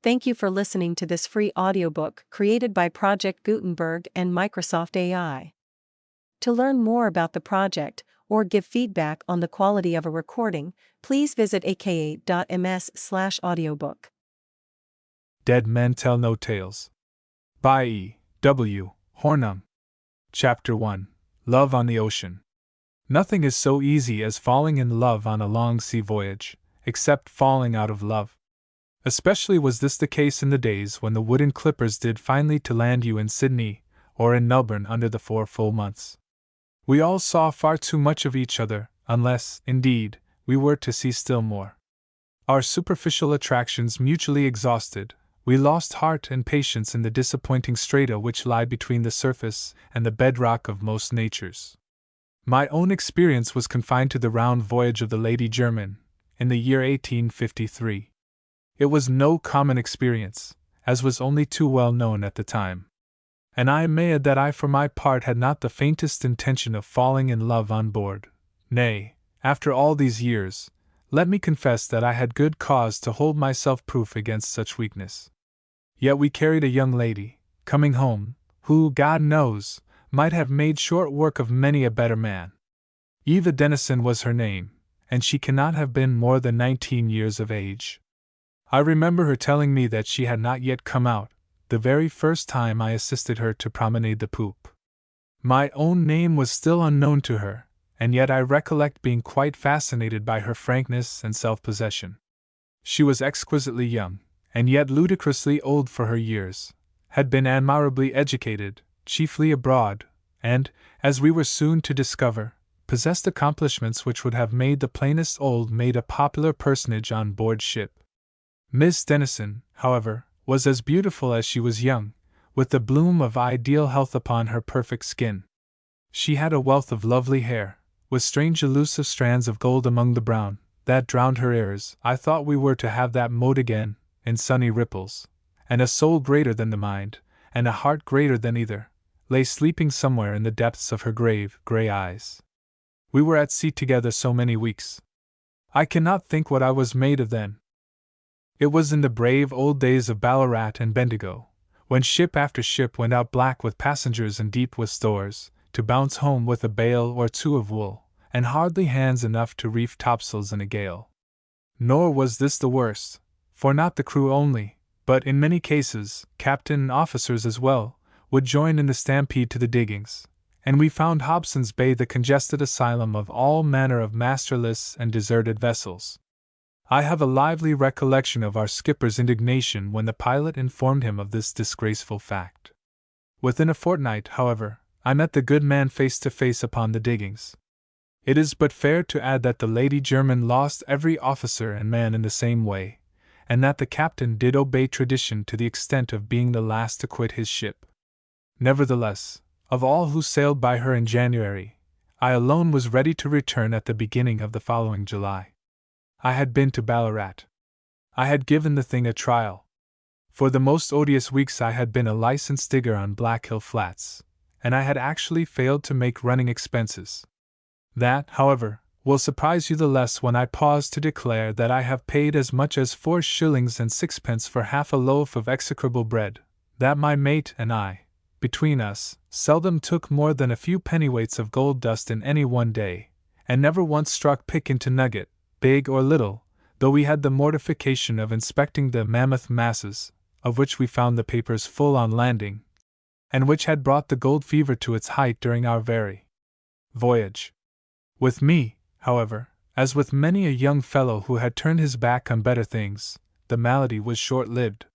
Thank you for listening to this free audiobook created by Project Gutenberg and Microsoft AI. To learn more about the project or give feedback on the quality of a recording, please visit aka.ms/audiobook. Dead Men Tell No Tales. By E. W. Hornung. Chapter 1. Love on the Ocean. Nothing is so easy as falling in love on a long sea voyage, except falling out of love. Especially was this the case in the days when the wooden clippers did finally to land you in Sydney or in Melbourne under the 4 full months. We all saw far too much of each other, unless, indeed, we were to see still more. Our superficial attractions mutually exhausted, we lost heart and patience in the disappointing strata which lie between the surface and the bedrock of most natures. My own experience was confined to the round voyage of the Lady Jermyn, in the year 1853. It was no common experience, as was only too well known at the time. And I may add that I for my part had not the faintest intention of falling in love on board. Nay, after all these years, let me confess that I had good cause to hold myself proof against such weakness. Yet we carried a young lady, coming home, who, God knows, might have made short work of many a better man. Eva Denison was her name, and she cannot have been more than 19 years of age. I remember her telling me that she had not yet come out, the very first time I assisted her to promenade the poop. My own name was still unknown to her, and yet I recollect being quite fascinated by her frankness and self-possession. She was exquisitely young, and yet ludicrously old for her years, had been admirably educated, chiefly abroad, and, as we were soon to discover, possessed accomplishments which would have made the plainest old maid a popular personage on board ship. Miss Denison, however, was as beautiful as she was young, with the bloom of ideal health upon her perfect skin. She had a wealth of lovely hair, with strange elusive strands of gold among the brown, that drowned her ears. I thought we were to have that mode again, in sunny ripples, and a soul greater than the mind, and a heart greater than either, lay sleeping somewhere in the depths of her grave, grey eyes. We were at sea together so many weeks. I cannot think what I was made of then. It was in the brave old days of Ballarat and Bendigo, when ship after ship went out black with passengers and deep with stores, to bounce home with a bale or two of wool, and hardly hands enough to reef topsails in a gale. Nor was this the worst, for not the crew only, but in many cases, captain and officers as well, would join in the stampede to the diggings, and we found Hobson's Bay the congested asylum of all manner of masterless and deserted vessels. I have a lively recollection of our skipper's indignation when the pilot informed him of this disgraceful fact. Within a fortnight, however, I met the good man face to face upon the diggings. It is but fair to add that the Lady Jermyn lost every officer and man in the same way, and that the captain did obey tradition to the extent of being the last to quit his ship. Nevertheless, of all who sailed by her in January, I alone was ready to return at the beginning of the following July. I had been to Ballarat. I had given the thing a trial. For the most odious weeks I had been a licensed digger on Black Hill Flats, and I had actually failed to make running expenses. That, however, will surprise you the less when I pause to declare that I have paid as much as 4 shillings and 6 for half a loaf of execrable bread, that my mate and I, between us, seldom took more than a few pennyweights of gold dust in any one day, and never once struck pick into nugget, big or little, though we had the mortification of inspecting the mammoth masses, of which we found the papers full on landing, and which had brought the gold fever to its height during our very voyage. With me, however, as with many a young fellow who had turned his back on better things, the malady was short-lived.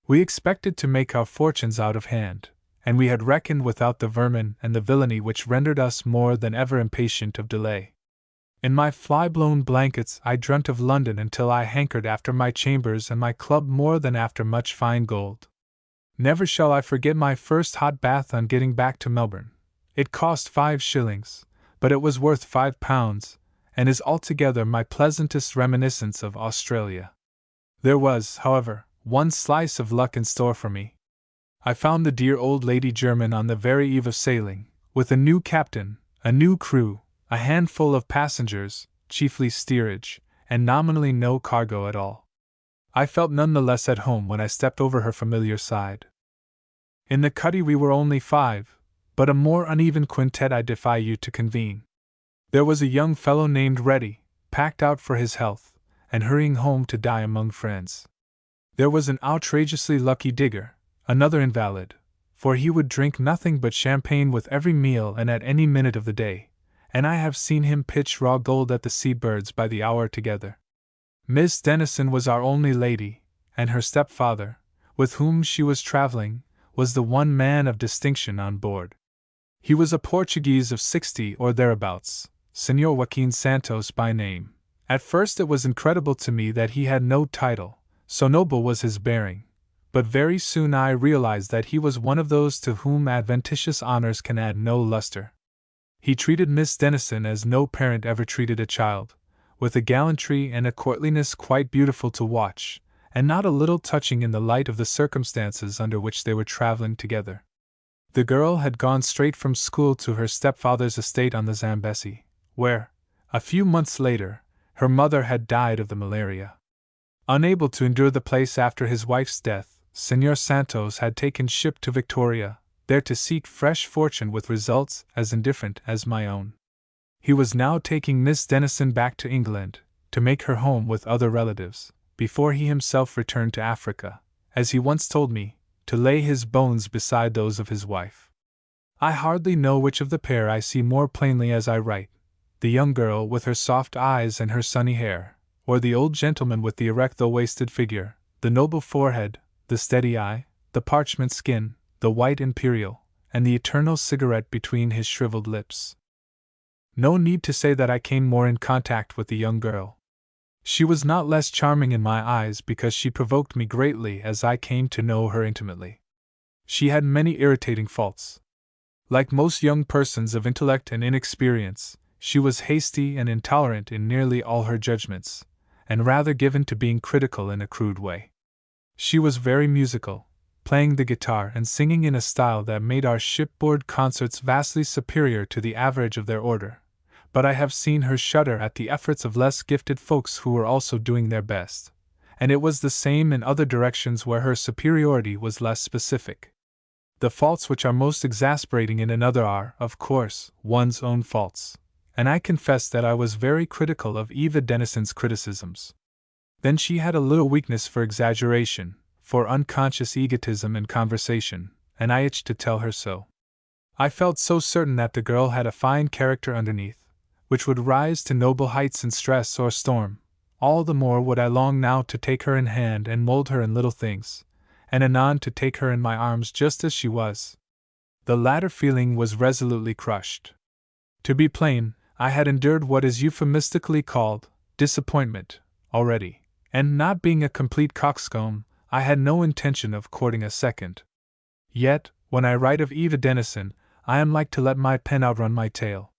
We expected to make our fortunes out of hand, and we had reckoned without the vermin and the villainy which rendered us more than ever impatient of delay. In my fly-blown blankets I dreamt of London until I hankered after my chambers and my club more than after much fine gold. Never shall I forget my first hot bath on getting back to Melbourne. It cost 5 shillings, but it was worth £5, and is altogether my pleasantest reminiscence of Australia. There was, however, one slice of luck in store for me. I found the dear old Lady Jermyn on the very eve of sailing, with a new captain, a new crew, a handful of passengers, chiefly steerage, and nominally no cargo at all. I felt none the less at home when I stepped over her familiar side. In the cuddy we were only 5, but a more uneven quintet I defy you to convene. There was a young fellow named Reddy, packed out for his health, and hurrying home to die among friends. There was an outrageously lucky Digger, another invalid, for he would drink nothing but champagne with every meal and at any minute of the day, and I have seen him pitch raw gold at the sea-birds by the hour together. Miss Dennison was our only lady, and her stepfather, with whom she was traveling, was the one man of distinction on board. He was a Portuguese of 60 or thereabouts, Senor Joaquin Santos by name. At first it was incredible to me that he had no title, so noble was his bearing, but very soon I realized that he was one of those to whom adventitious honors can add no luster. He treated Miss Dennison as no parent ever treated a child, with a gallantry and a courtliness quite beautiful to watch, and not a little touching in the light of the circumstances under which they were traveling together. The girl had gone straight from school to her stepfather's estate on the Zambesi, where, a few months later, her mother had died of the malaria. Unable to endure the place after his wife's death, Senor Santos had taken ship to Victoria, there to seek fresh fortune with results as indifferent as my own. He was now taking Miss Dennison back to England, to make her home with other relatives, before he himself returned to Africa, as he once told me, to lay his bones beside those of his wife. I hardly know which of the pair I see more plainly as I write, the young girl with her soft eyes and her sunny hair, or the old gentleman with the erect though wasted figure, the noble forehead, the steady eye, the parchment skin, the white imperial, and the eternal cigarette between his shriveled lips. No need to say that I came more in contact with the young girl. She was not less charming in my eyes because she provoked me greatly as I came to know her intimately. She had many irritating faults. Like most young persons of intellect and inexperience, she was hasty and intolerant in nearly all her judgments, and rather given to being critical in a crude way. She was very musical, playing the guitar and singing in a style that made our shipboard concerts vastly superior to the average of their order, but I have seen her shudder at the efforts of less gifted folks who were also doing their best, and it was the same in other directions where her superiority was less specific. The faults which are most exasperating in another are, of course, one's own faults, and I confess that I was very critical of Eva Dennison's criticisms. Then she had a little weakness for exaggeration, for unconscious egotism in conversation, and I itched to tell her so. I felt so certain that the girl had a fine character underneath, which would rise to noble heights in stress or storm, all the more would I long now to take her in hand and mold her in little things, and anon to take her in my arms just as she was. The latter feeling was resolutely crushed. To be plain, I had endured what is euphemistically called disappointment already, and not being a complete coxcomb, I had no intention of courting a second. Yet, when I write of Eva Dennison, I am like to let my pen outrun my tale.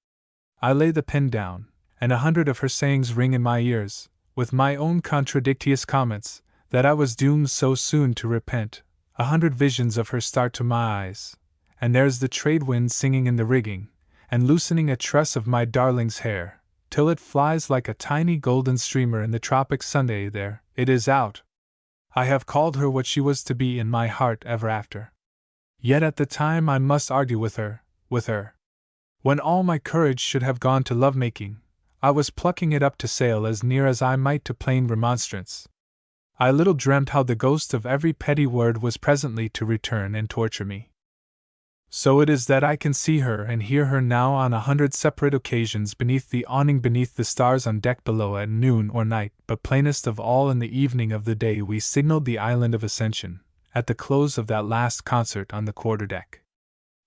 I lay the pen down, and 100 of her sayings ring in my ears, with my own contradictious comments, that I was doomed so soon to repent. 100 visions of her start to my eyes, and there's the trade wind singing in the rigging, and loosening a tress of my darling's hair, till it flies like a tiny golden streamer in the tropic Sunday. There, it is out. I have called her what she was to be in my heart ever after. Yet at the time I must argue with her. When all my courage should have gone to love-making, I was plucking it up to sail as near as I might to plain remonstrance. I little dreamt how the ghost of every petty word was presently to return and torture me. So it is that I can see her and hear her now on 100 separate occasions beneath the awning, beneath the stars on deck below at noon or night, but plainest of all in the evening of the day we signaled the island of Ascension, at the close of that last concert on the quarterdeck.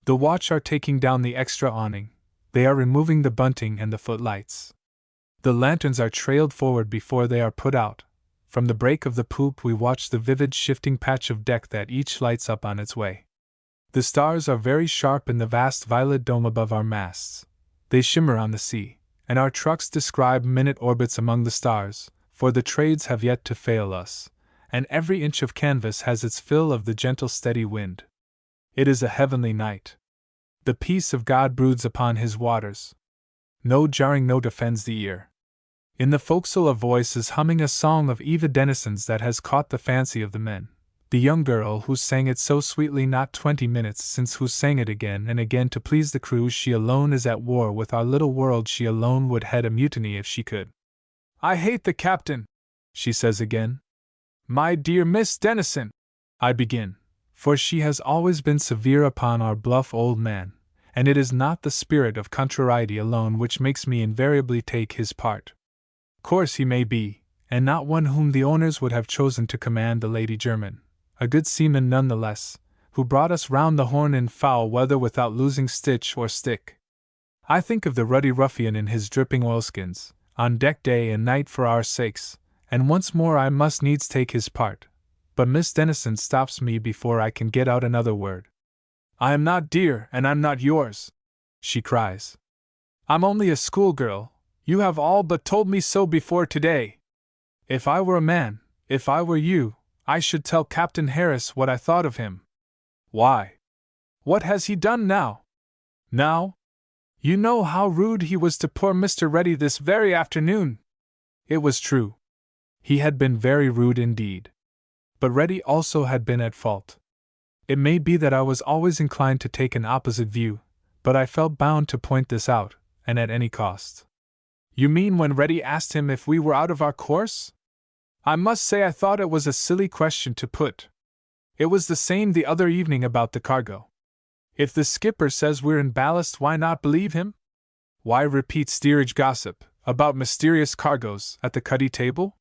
The watch are taking down the extra awning, they are removing the bunting and the footlights. The lanterns are trailed forward before they are put out. From the break of the poop we watch the vivid shifting patch of deck that each lights up on its way. The stars are very sharp in the vast violet dome above our masts. They shimmer on the sea, and our trucks describe minute orbits among the stars, for the trades have yet to fail us, and every inch of canvas has its fill of the gentle steady wind. It is a heavenly night. The peace of God broods upon his waters. No jarring note offends the ear. In the forecastle a voice is humming a song of Eva Denison's that has caught the fancy of the men. The young girl who sang it so sweetly not 20 minutes since, who sang it again and again to please the crew. She alone is at war with our little world. She alone would head a mutiny if she could. I hate the captain, she says again. My dear Miss Denison, I begin, for she has always been severe upon our bluff old man, and it is not the spirit of contrariety alone which makes me invariably take his part. Course he may be, and not one whom the owners would have chosen to command the Lady German, a good seaman none the less, who brought us round the Horn in foul weather without losing stitch or stick. I think of the ruddy ruffian in his dripping oilskins, on deck day and night for our sakes, and once more I must needs take his part. But Miss Denison stops me before I can get out another word. I am not dear, and I'm not yours, she cries. I'm only a schoolgirl. You have all but told me so before today. If I were a man, if I were you, I should tell Captain Harris what I thought of him. Why? What has he done now? Now? You know how rude he was to poor Mr. Reddy this very afternoon. It was true. He had been very rude indeed. But Reddy also had been at fault. It may be that I was always inclined to take an opposite view, but I felt bound to point this out, and at any cost. You mean when Reddy asked him if we were out of our course? I must say I thought it was a silly question to put. It was the same the other evening about the cargo. If the skipper says we're in ballast, why not believe him? Why repeat steerage gossip about mysterious cargoes at the cuddy table?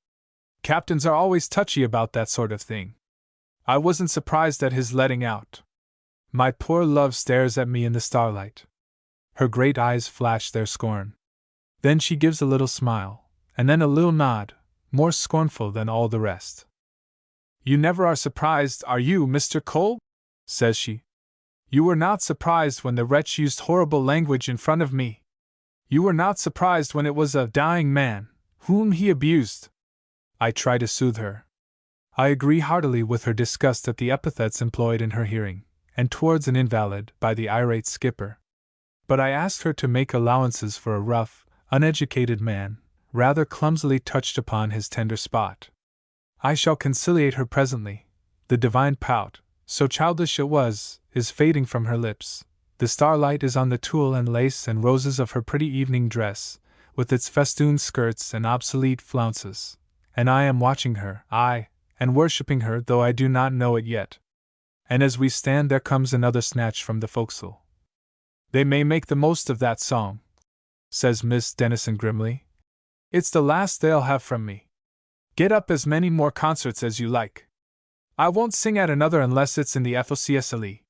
Captains are always touchy about that sort of thing. I wasn't surprised at his letting out. My poor love stares at me in the starlight. Her great eyes flash their scorn. Then she gives a little smile, and then a little nod, more scornful than all the rest. You never are surprised, are you, Mr. Cole? Says she. You were not surprised when the wretch used horrible language in front of me. You were not surprised when it was a dying man whom he abused. I try to soothe her. I agree heartily with her disgust at the epithets employed in her hearing, and towards an invalid, by the irate skipper. But I ask her to make allowances for a rough, uneducated man, rather clumsily touched upon his tender spot. I shall conciliate her presently. The divine pout, so childish it was, is fading from her lips. The starlight is on the tulle and lace and roses of her pretty evening dress, with its festooned skirts and obsolete flounces, and I am watching her, aye, and worshipping her, though I do not know it yet. And as we stand there comes another snatch from the forecastle. They may make the most of that song, says Miss Denison grimly. It's the last they'll have from me. Get up as many more concerts as you like. I won't sing at another unless it's in the FOCSLE.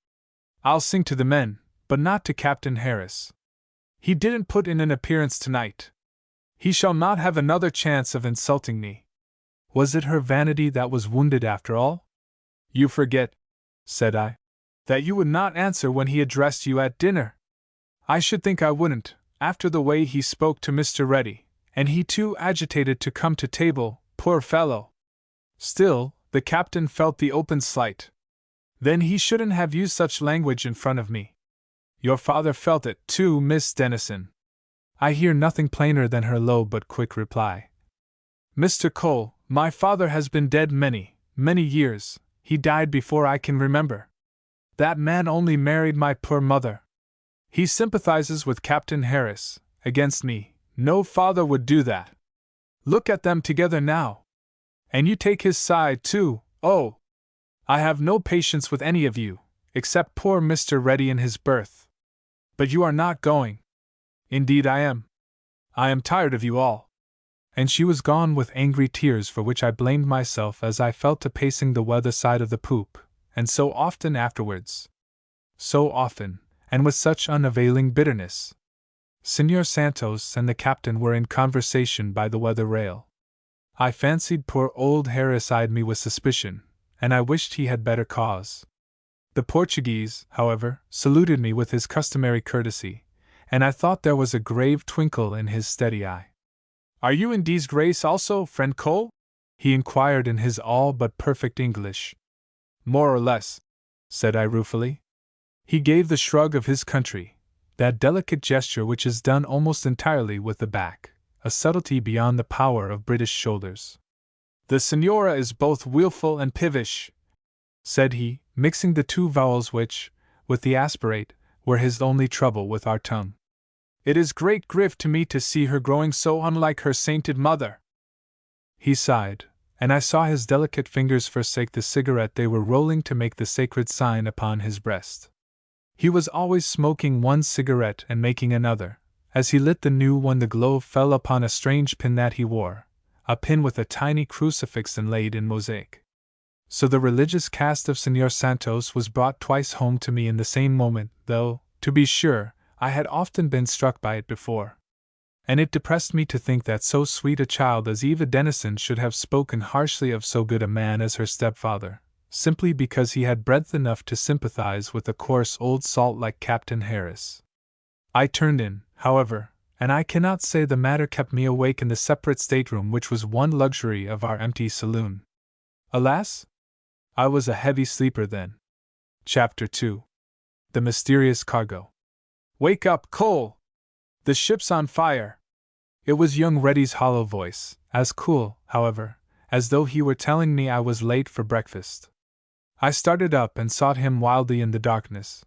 I'll sing to the men, but not to Captain Harris. He didn't put in an appearance tonight. He shall not have another chance of insulting me. Was it her vanity that was wounded after all? You forget, said I, that you would not answer when he addressed you at dinner. I should think I wouldn't, after the way he spoke to Mr. Reddy, and he too agitated to come to table, poor fellow. Still, the captain felt the open slight. Then he shouldn't have used such language in front of me. Your father felt it, too, Miss Denison. I hear nothing plainer than her low but quick reply. Mr. Cole, my father has been dead many, many years. He died before I can remember. That man only married my poor mother. He sympathizes with Captain Harris, against me. No father would do that. Look at them together now. And you take his side, too. Oh! I have no patience with any of you, except poor Mr. Reddy in his berth. But you are not going. Indeed I am. I am tired of you all. And she was gone with angry tears, for which I blamed myself as I fell to pacing the weather side of the poop, and so often afterwards. So often, and with such unavailing bitterness. Senor Santos and the captain were in conversation by the weather rail. I fancied poor old Harris eyed me with suspicion, and I wished he had better cause. The Portuguese, however, saluted me with his customary courtesy, and I thought there was a grave twinkle in his steady eye. Are you in disgrace also, friend Cole? He inquired in his all but perfect English. More or less, said I ruefully. He gave the shrug of his country, that delicate gesture which is done almost entirely with the back a subtlety beyond the power of British shoulders. "The Signora is both wilful and peevish," said he, mixing the two vowels which, with the aspirate, were his only trouble with our tongue. "It is great grief to me to see her growing so unlike her sainted mother." He sighed, and I saw his delicate fingers forsake the cigarette they were rolling to make the sacred sign upon his breast. He was always smoking one cigarette and making another. As he lit the new one, the glow fell upon a strange pin that he wore, a pin with a tiny crucifix inlaid in mosaic. So the religious cast of Señor Santos was brought twice home to me in the same moment, though, to be sure, I had often been struck by it before. And it depressed me to think that so sweet a child as Eva Denison should have spoken harshly of so good a man as her stepfather, simply because he had breadth enough to sympathize with a coarse old salt like Captain Harris. I turned in, however, and I cannot say the matter kept me awake in the separate stateroom which was one luxury of our empty saloon. Alas! I was a heavy sleeper then. Chapter 2. The Mysterious Cargo. "Wake up, Cole! The ship's on fire!" It was young Reddy's hollow voice, as cool, however, as though he were telling me I was late for breakfast. I started up and sought him wildly in the darkness.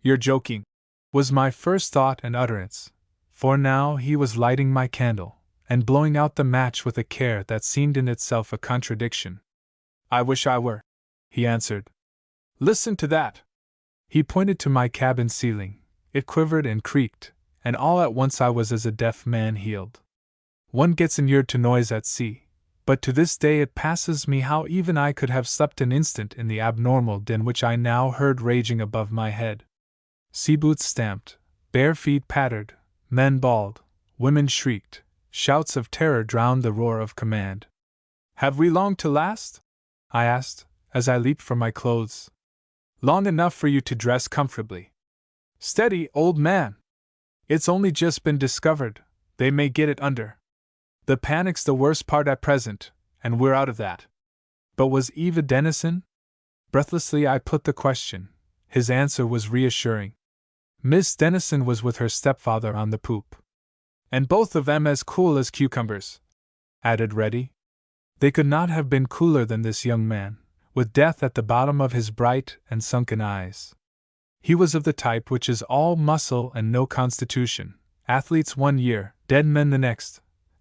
"You're joking," was my first thought and utterance, for now he was lighting my candle, and blowing out the match with a care that seemed in itself a contradiction. "I wish I were," he answered. "Listen to that!" He pointed to my cabin ceiling. It quivered and creaked, and all at once I was as a deaf man healed. One gets inured to noise at sea, but to this day it passes me how even I could have slept an instant in the abnormal din which I now heard raging above my head. Sea boots stamped, bare feet pattered, men bawled, women shrieked, shouts of terror drowned the roar of command. "Have we long to last?" I asked, as I leaped for my clothes. "Long enough for you to dress comfortably." "Steady, old man! It's only just been discovered, they may get it under. The panic's the worst part at present, and we're out of that." But was Eva Denison? Breathlessly I put the question. His answer was reassuring. Miss Denison was with her stepfather on the poop. "And both of 'em as cool as cucumbers," added Reddy. They could not have been cooler than this young man, with death at the bottom of his bright and sunken eyes. He was of the type which is all muscle and no constitution, athletes 1 year, dead men the next,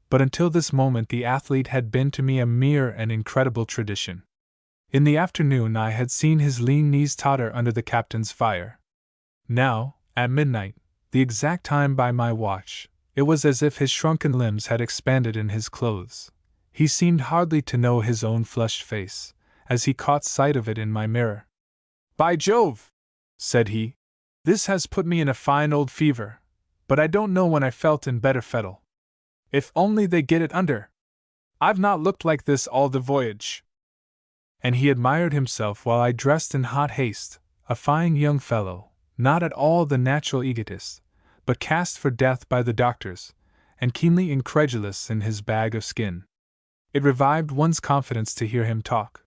but until this moment the athlete had been to me a mere and incredible tradition. In the afternoon I had seen his lean knees totter under the captain's fire. Now, at midnight, the exact time by my watch, it was as if his shrunken limbs had expanded in his clothes. He seemed hardly to know his own flushed face, as he caught sight of it in my mirror. "By Jove!" said he, "this has put me in a fine old fever, but I don't know when I felt in better fettle. If only they get it under! I've not looked like this all the voyage." And he admired himself while I dressed in hot haste, a fine young fellow, not at all the natural egotist, but cast for death by the doctors, and keenly incredulous in his bag of skin. It revived one's confidence to hear him talk.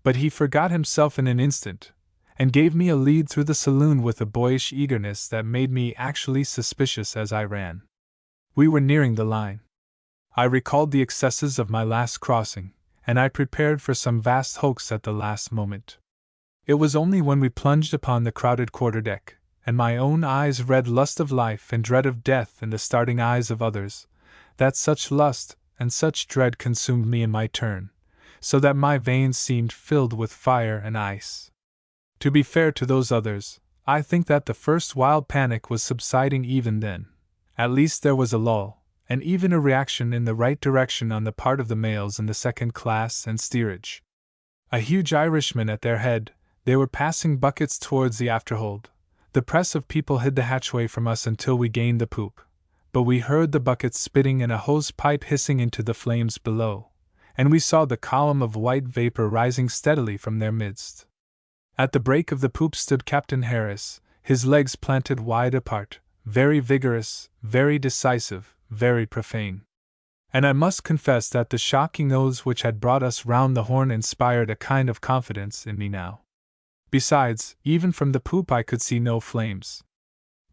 But he forgot himself in an instant, and gave me a lead through the saloon with a boyish eagerness that made me actually suspicious as I ran. We were nearing the line. I recalled the excesses of my last crossing, and I prepared for some vast hoax at the last moment. It was only when we plunged upon the crowded quarterdeck, and my own eyes read lust of life and dread of death in the starting eyes of others, that such lust and such dread consumed me in my turn, so that my veins seemed filled with fire and ice. To be fair to those others, I think that the first wild panic was subsiding even then. At least there was a lull, and even a reaction in the right direction on the part of the males in the second class and steerage. A huge Irishman at their head, they were passing buckets towards the afterhold. The press of people hid the hatchway from us until we gained the poop, but we heard the buckets spitting and a hose pipe hissing into the flames below, and we saw the column of white vapor rising steadily from their midst. At the break of the poop stood Captain Harris, his legs planted wide apart, very vigorous, very decisive, very profane. And I must confess that the shocking nose which had brought us round the Horn inspired a kind of confidence in me now. Besides, even from the poop I could see no flames.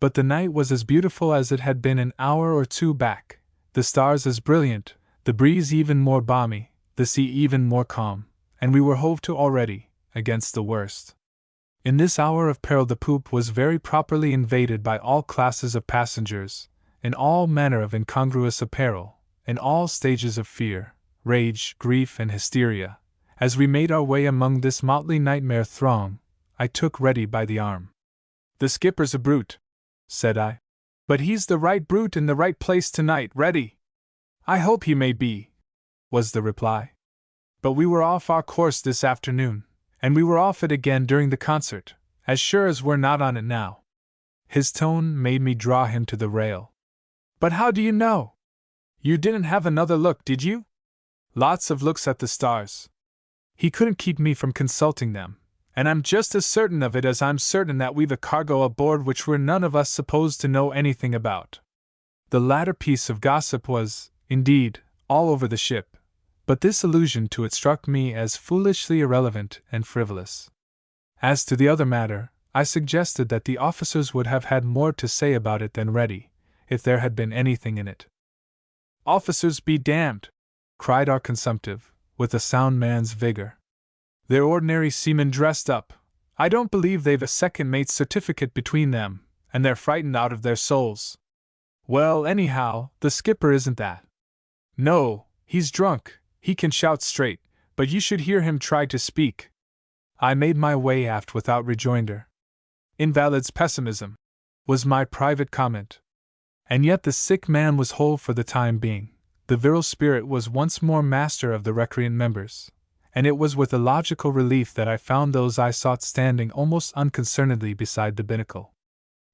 But the night was as beautiful as it had been an hour or two back, the stars as brilliant, the breeze even more balmy, the sea even more calm, and we were hove to already, against the worst. In this hour of peril the poop was very properly invaded by all classes of passengers, in all manner of incongruous apparel, in all stages of fear, rage, grief, and hysteria. As we made our way among this motley nightmare throng, I took Reddy by the arm. "The skipper's a brute," said I. "But he's the right brute in the right place tonight, Reddy." "I hope he may be," was the reply. "But we were off our course this afternoon, and we were off it again during the concert, as sure as we're not on it now." His tone made me draw him to the rail. "But how do you know? You didn't have another look, did you?" "Lots of looks at the stars. He couldn't keep me from consulting them, and I'm just as certain of it as I'm certain that we've a cargo aboard which we're none of us supposed to know anything about." The latter piece of gossip was, indeed, all over the ship, but this allusion to it struck me as foolishly irrelevant and frivolous. As to the other matter, I suggested that the officers would have had more to say about it than Reddy, if there had been anything in it. "Officers be damned!" cried our consumptive, with a sound man's vigor. "They're ordinary seamen dressed up. I don't believe they've a second mate's certificate between them, and they're frightened out of their souls." "Well, anyhow, the skipper isn't that." "No, he's drunk, he can shout straight, but you should hear him try to speak." I made my way aft without rejoinder. "Invalids pessimism," was my private comment. And yet the sick man was whole for the time being. The virile spirit was once more master of the recreant members, and it was with a logical relief that I found those I sought standing almost unconcernedly beside the binnacle.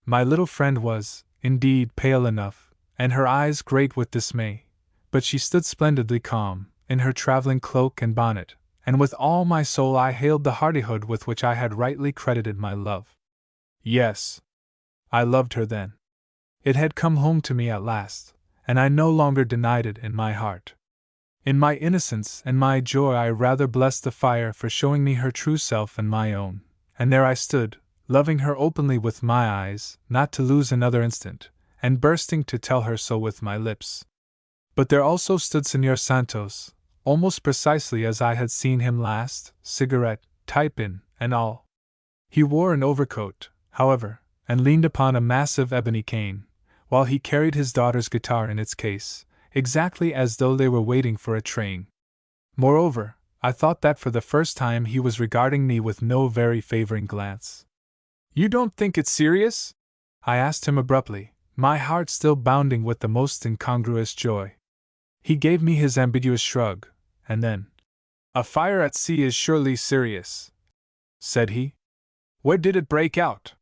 My little friend was, indeed, pale enough, and her eyes great with dismay, but she stood splendidly calm, in her traveling cloak and bonnet, and with all my soul I hailed the hardihood with which I had rightly credited my love. Yes, I loved her then. It had come home to me at last, and I no longer denied it in my heart. In my innocence and my joy I rather blessed the fire for showing me her true self and my own, and there I stood, loving her openly with my eyes, not to lose another instant, and bursting to tell her so with my lips. But there also stood Señor Santos, almost precisely as I had seen him last, cigarette, tie-pin, and all. He wore an overcoat, however, and leaned upon a massive ebony cane, while he carried his daughter's guitar in its case, exactly as though they were waiting for a train. Moreover, I thought that for the first time he was regarding me with no very favoring glance. "You don't think it's serious?" I asked him abruptly, my heart still bounding with the most incongruous joy. He gave me his ambiguous shrug, and then, "A fire at sea is surely serious," said he. "Where did it break out?"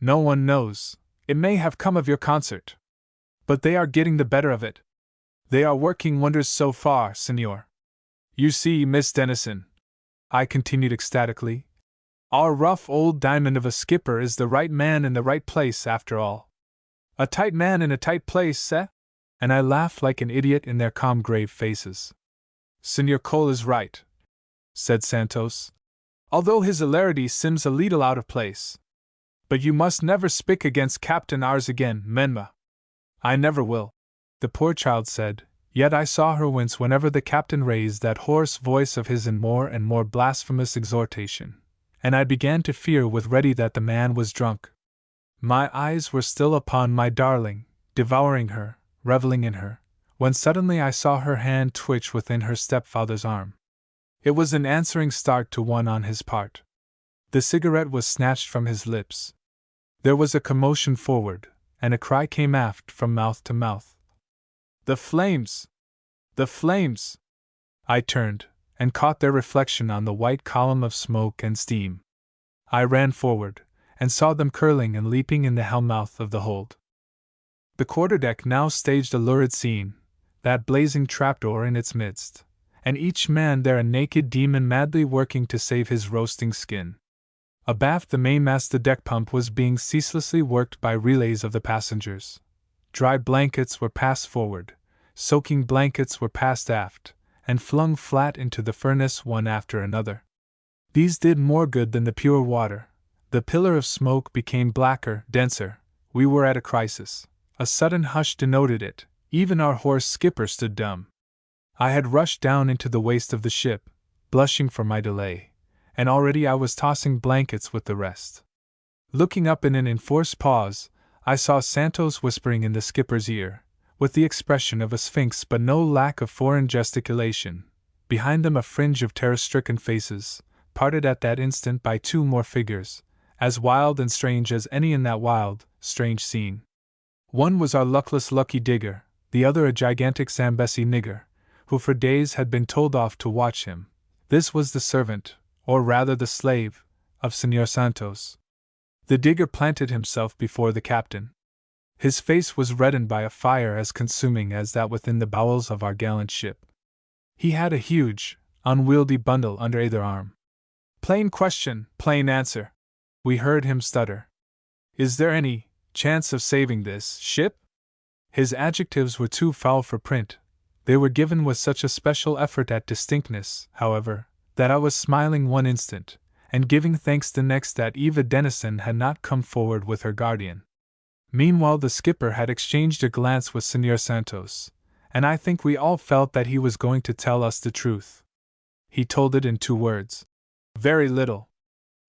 "No one knows. It may have come of your concert. But they are getting the better of it. They are working wonders so far, Señor. You see, Miss Dennison," I continued ecstatically, "our rough old diamond of a skipper is the right man in the right place after all." "A tight man in a tight place, eh?" And I laughed like an idiot in their calm grave faces. "Señor Cole is right," said Santos, "although his hilarity seems a leetle out of place. But you must never speak against Captain ours again, Menma." "I never will," the poor child said, yet I saw her wince whenever the captain raised that hoarse voice of his in more and more blasphemous exhortation, and I began to fear with Reddy that the man was drunk. My eyes were still upon my darling, devouring her, reveling in her, when suddenly I saw her hand twitch within her stepfather's arm. It was an answering start to one on his part. The cigarette was snatched from his lips. There was a commotion forward, and a cry came aft from mouth to mouth. "The flames! The flames!" I turned, and caught their reflection on the white column of smoke and steam. I ran forward, and saw them curling and leaping in the helm mouth of the hold. The quarterdeck now staged a lurid scene, that blazing trapdoor in its midst, and each man there a naked demon madly working to save his roasting skin. Abaft the mainmast the deck pump was being ceaselessly worked by relays of the passengers. Dry blankets were passed forward, soaking blankets were passed aft, and flung flat into the furnace one after another. These did more good than the pure water. The pillar of smoke became blacker, denser. We were at a crisis. A sudden hush denoted it, Even our hoarse skipper stood dumb. I had rushed down into the waist of the ship, blushing for my delay, and already I was tossing blankets with the rest. Looking up in an enforced pause, I saw Santos whispering in the skipper's ear, with the expression of a sphinx but no lack of foreign gesticulation. Behind them a fringe of terror-stricken faces, parted at that instant by two more figures, as wild and strange as any in that wild, strange scene. One was our luckless lucky digger, the other a gigantic Zambesi nigger, who for days had been told off to watch him. This was the servant, or rather the slave, of Señor Santos. The digger planted himself before the captain. His face was reddened by a fire as consuming as that within the bowels of our gallant ship. He had a huge, unwieldy bundle under either arm. "Plain question, plain answer," we heard him stutter. "Is there any chance of saving this ship?" His adjectives were too foul for print. They were given with such a special effort at distinctness, however, that I was smiling one instant, and giving thanks the next that Eva Denison had not come forward with her guardian. Meanwhile the skipper had exchanged a glance with Señor Santos, and I think we all felt that he was going to tell us the truth. He told it in 2 words. Very little.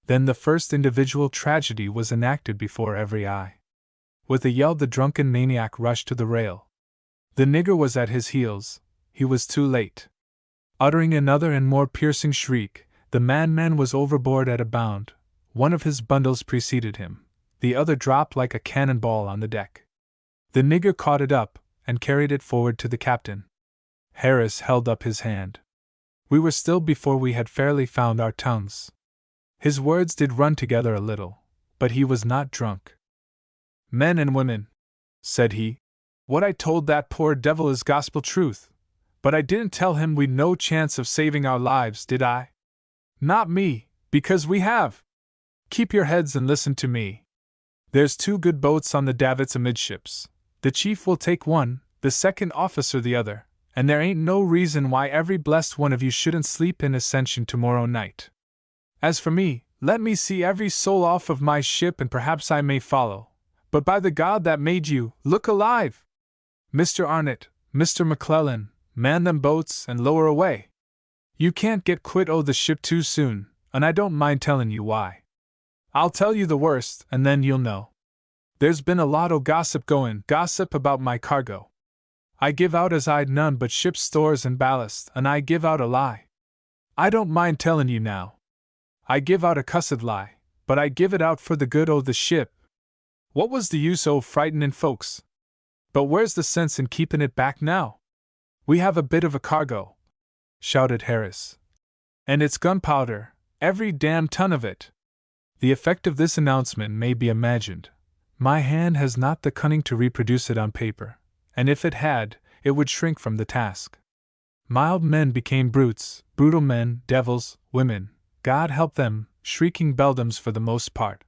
Then the first individual tragedy was enacted before every eye. With a yell the drunken maniac rushed to the rail. The nigger was at his heels. He was too late. Uttering another and more piercing shriek, the madman was overboard at a bound. One of his bundles preceded him. The other dropped like a cannonball on the deck. The nigger caught it up, and carried it forward to the captain. Harris held up his hand. We were still before we had fairly found our tongues. His words did run together a little, but he was not drunk. "Men and women," said he, "what I told that poor devil is gospel truth, but I didn't tell him we'd no chance of saving our lives, did I? Not me, because we have. Keep your heads and listen to me. There's 2 good boats on the davits amidships. The chief will take one, the second officer the other, and there ain't no reason why every blessed one of you shouldn't sleep in Ascension tomorrow night. As for me, let me see every soul off of my ship and perhaps I may follow, but by the God that made you, look alive! Mr. Arnott, Mr. McClellan, man them boats and lower away. You can't get quit o' the ship too soon, and I don't mind telling you why. I'll tell you the worst, and then you'll know. There's been a lot o' gossip about my cargo. I give out as I'd none but ship's stores and ballast, and I give out a lie. I don't mind telling you now. I give out a cussed lie, but I give it out for the good o' the ship. What was the use o' frightening folks? But where's the sense in keeping it back now? We have a bit of a cargo," shouted Harris. "And it's gunpowder, every damn ton of it." The effect of this announcement may be imagined. My hand has not the cunning to reproduce it on paper, and if it had, it would shrink from the task. Mild men became brutes, brutal men, devils, women, God help them, shrieking beldams for the most part.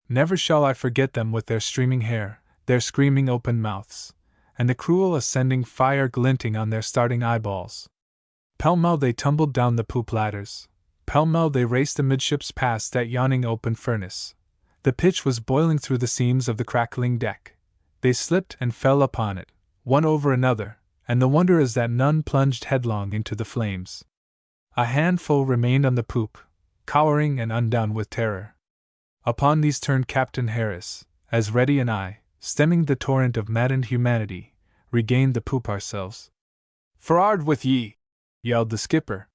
Never shall I forget them with their streaming hair, their screaming open mouths, and the cruel ascending fire glinting on their starting eyeballs. Pell-mell they tumbled down the poop ladders. Pell-mell they raced amidships past that yawning open furnace. The pitch was boiling through the seams of the crackling deck. They slipped and fell upon it, one over another, and the wonder is that none plunged headlong into the flames. A handful remained on the poop, cowering and undone with terror. Upon these turned Captain Harris, as Reddy and I, stemming the torrent of maddened humanity, regained the poop ourselves. "For'ard with ye!" yelled the skipper.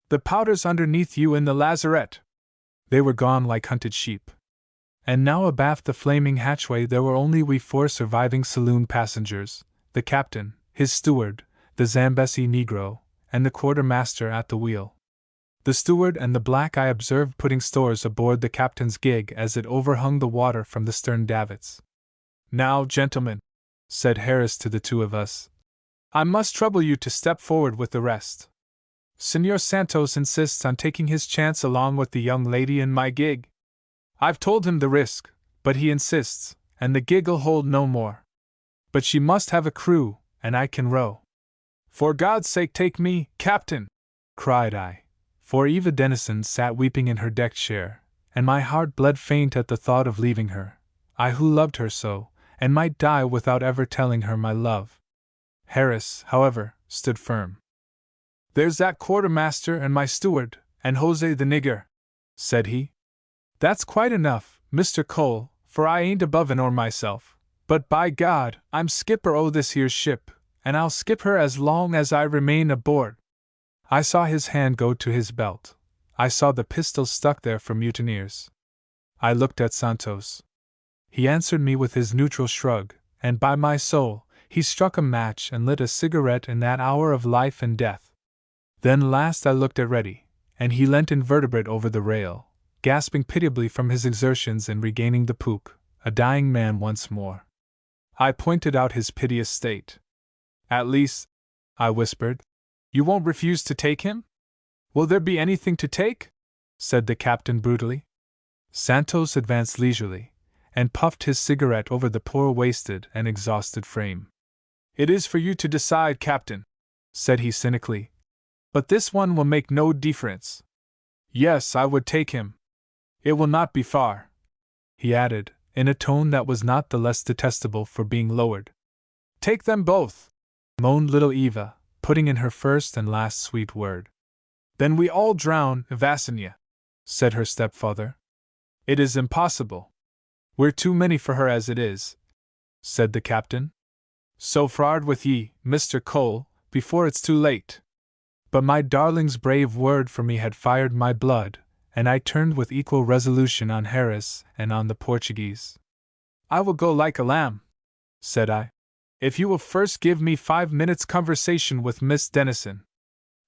"The powder's underneath you in the lazarette!" They were gone like hunted sheep. And now abaft the flaming hatchway there were only we 4 surviving saloon passengers, the captain, his steward, the Zambesi negro, and the quartermaster at the wheel. The steward and the black I observed putting stores aboard the captain's gig as it overhung the water from the stern davits. "Now, gentlemen," said Harris to the 2 of us, "I must trouble you to step forward with the rest. Señor Santos insists on taking his chance along with the young lady in my gig. I've told him the risk, but he insists, and the gig'll hold no more. But she must have a crew, and I can row." "For God's sake take me, Captain!" cried I, for Eva Denison sat weeping in her deck chair, and my heart bled faint at the thought of leaving her, I who loved her so, and might die without ever telling her my love. Harris, however, stood firm. "There's that quartermaster and my steward, and Jose the nigger," said he. "That's quite enough, Mr. Cole, for I ain't above an oar myself, but by God, I'm skipper o' this here ship, and I'll skip her as long as I remain aboard." I saw his hand go to his belt. I saw the pistol stuck there for mutineers. I looked at Santos. He answered me with his neutral shrug, and by my soul, he struck a match and lit a cigarette in that hour of life and death. Then last I looked at Reddy, and he leant invertebrate over the rail, gasping pitiably from his exertions in regaining the poop, a dying man once more. I pointed out his piteous state. "At least," I whispered, "you won't refuse to take him?" "Will there be anything to take?" said the captain brutally. Santos advanced leisurely, and puffed his cigarette over the poor wasted and exhausted frame. "It is for you to decide, Captain," said he cynically, "but this one will make no difference. Yes, I would take him. It will not be far," he added, in a tone that was not the less detestable for being lowered. "Take them both," moaned little Eva, putting in her first and last sweet word. "Then we all drown, Evasinia," said her stepfather. "It is impossible. We're too many for her as it is," said the captain. "So frard with ye, Mr. Cole, before it's too late." But my darling's brave word for me had fired my blood, and I turned with equal resolution on Harris and on the Portuguese. "I will go like a lamb," said I, "if you will first give me 5 minutes' conversation with Miss Dennison.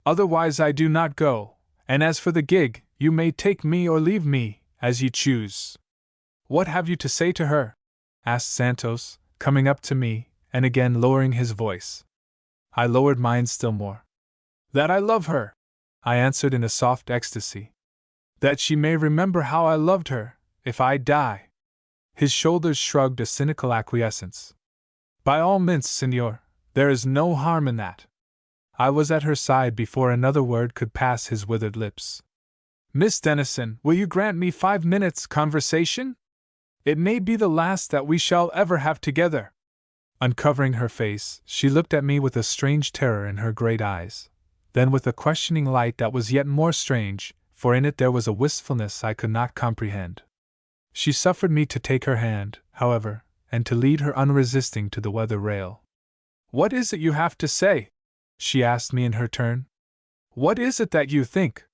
Otherwise I do not go, and as for the gig, you may take me or leave me, as you choose." "What have you to say to her?" asked Santos, coming up to me, and again lowering his voice. I lowered mine still more. "That I love her," I answered in a soft ecstasy. "That she may remember how I loved her, if I die." His shoulders shrugged a cynical acquiescence. "By all means, senor, there is no harm in that." I was at her side before another word could pass his withered lips. "Miss Dennison, will you grant me 5 minutes' conversation? It may be the last that we shall ever have together." Uncovering her face, she looked at me with a strange terror in her great eyes, then with a questioning light that was yet more strange, for in it there was a wistfulness I could not comprehend. She suffered me to take her hand, however, and to lead her unresisting to the weather rail. "What is it you have to say?" she asked me in her turn. "What is it that you think?"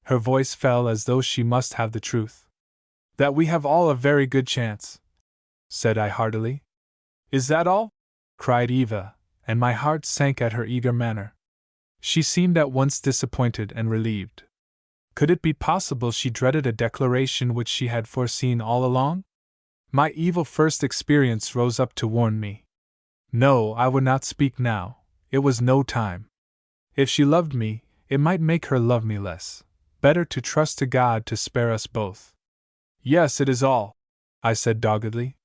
Her voice fell as though she must have the truth. "That we have all a very good chance," said I heartily. "Is that all?" cried Eva, and my heart sank at her eager manner. She seemed at once disappointed and relieved. Could it be possible she dreaded a declaration which she had foreseen all along? My evil first experience rose up to warn me. No, I would not speak now. It was no time. If she loved me, it might make her love me less. Better to trust to God to spare us both. "Yes, it is all," I said doggedly.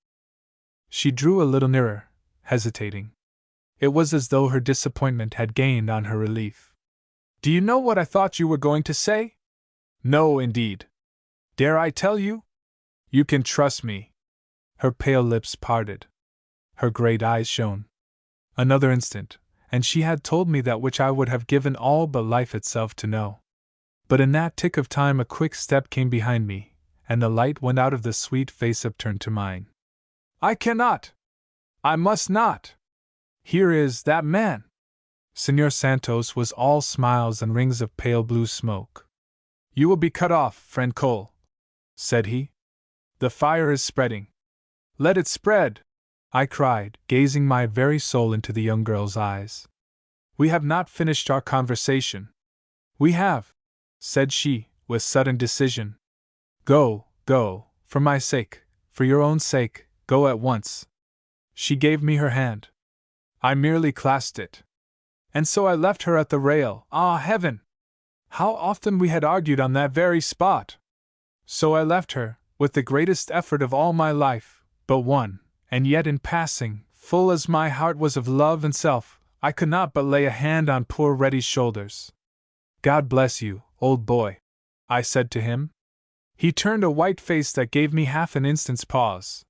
She drew a little nearer, hesitating. It was as though her disappointment had gained on her relief. "Do you know what I thought you were going to say?" "No, indeed." "Dare I tell you?" "You can trust me." Her pale lips parted. Her great eyes shone. Another instant, and she had told me that which I would have given all but life itself to know. But in that tick of time a quick step came behind me, and the light went out of the sweet face upturned to mine. "I cannot! I must not! Here is that man!" Senor Santos was all smiles and rings of pale blue smoke. "You will be cut off, friend Cole," said he. "The fire is spreading." "Let it spread!" I cried, gazing my very soul into the young girl's eyes. "We have not finished our conversation." "We have," said she, with sudden decision. "Go, go, for my sake, for your own sake, go at once." She gave me her hand. I merely clasped it. And so I left her at the rail. Ah, heaven! How often we had argued on that very spot! So I left her, with the greatest effort of all my life, but one, and yet in passing, full as my heart was of love and self, I could not but lay a hand on poor Reddy's shoulders. "God bless you, old boy," I said to him. He turned a white face that gave me half an instant's pause.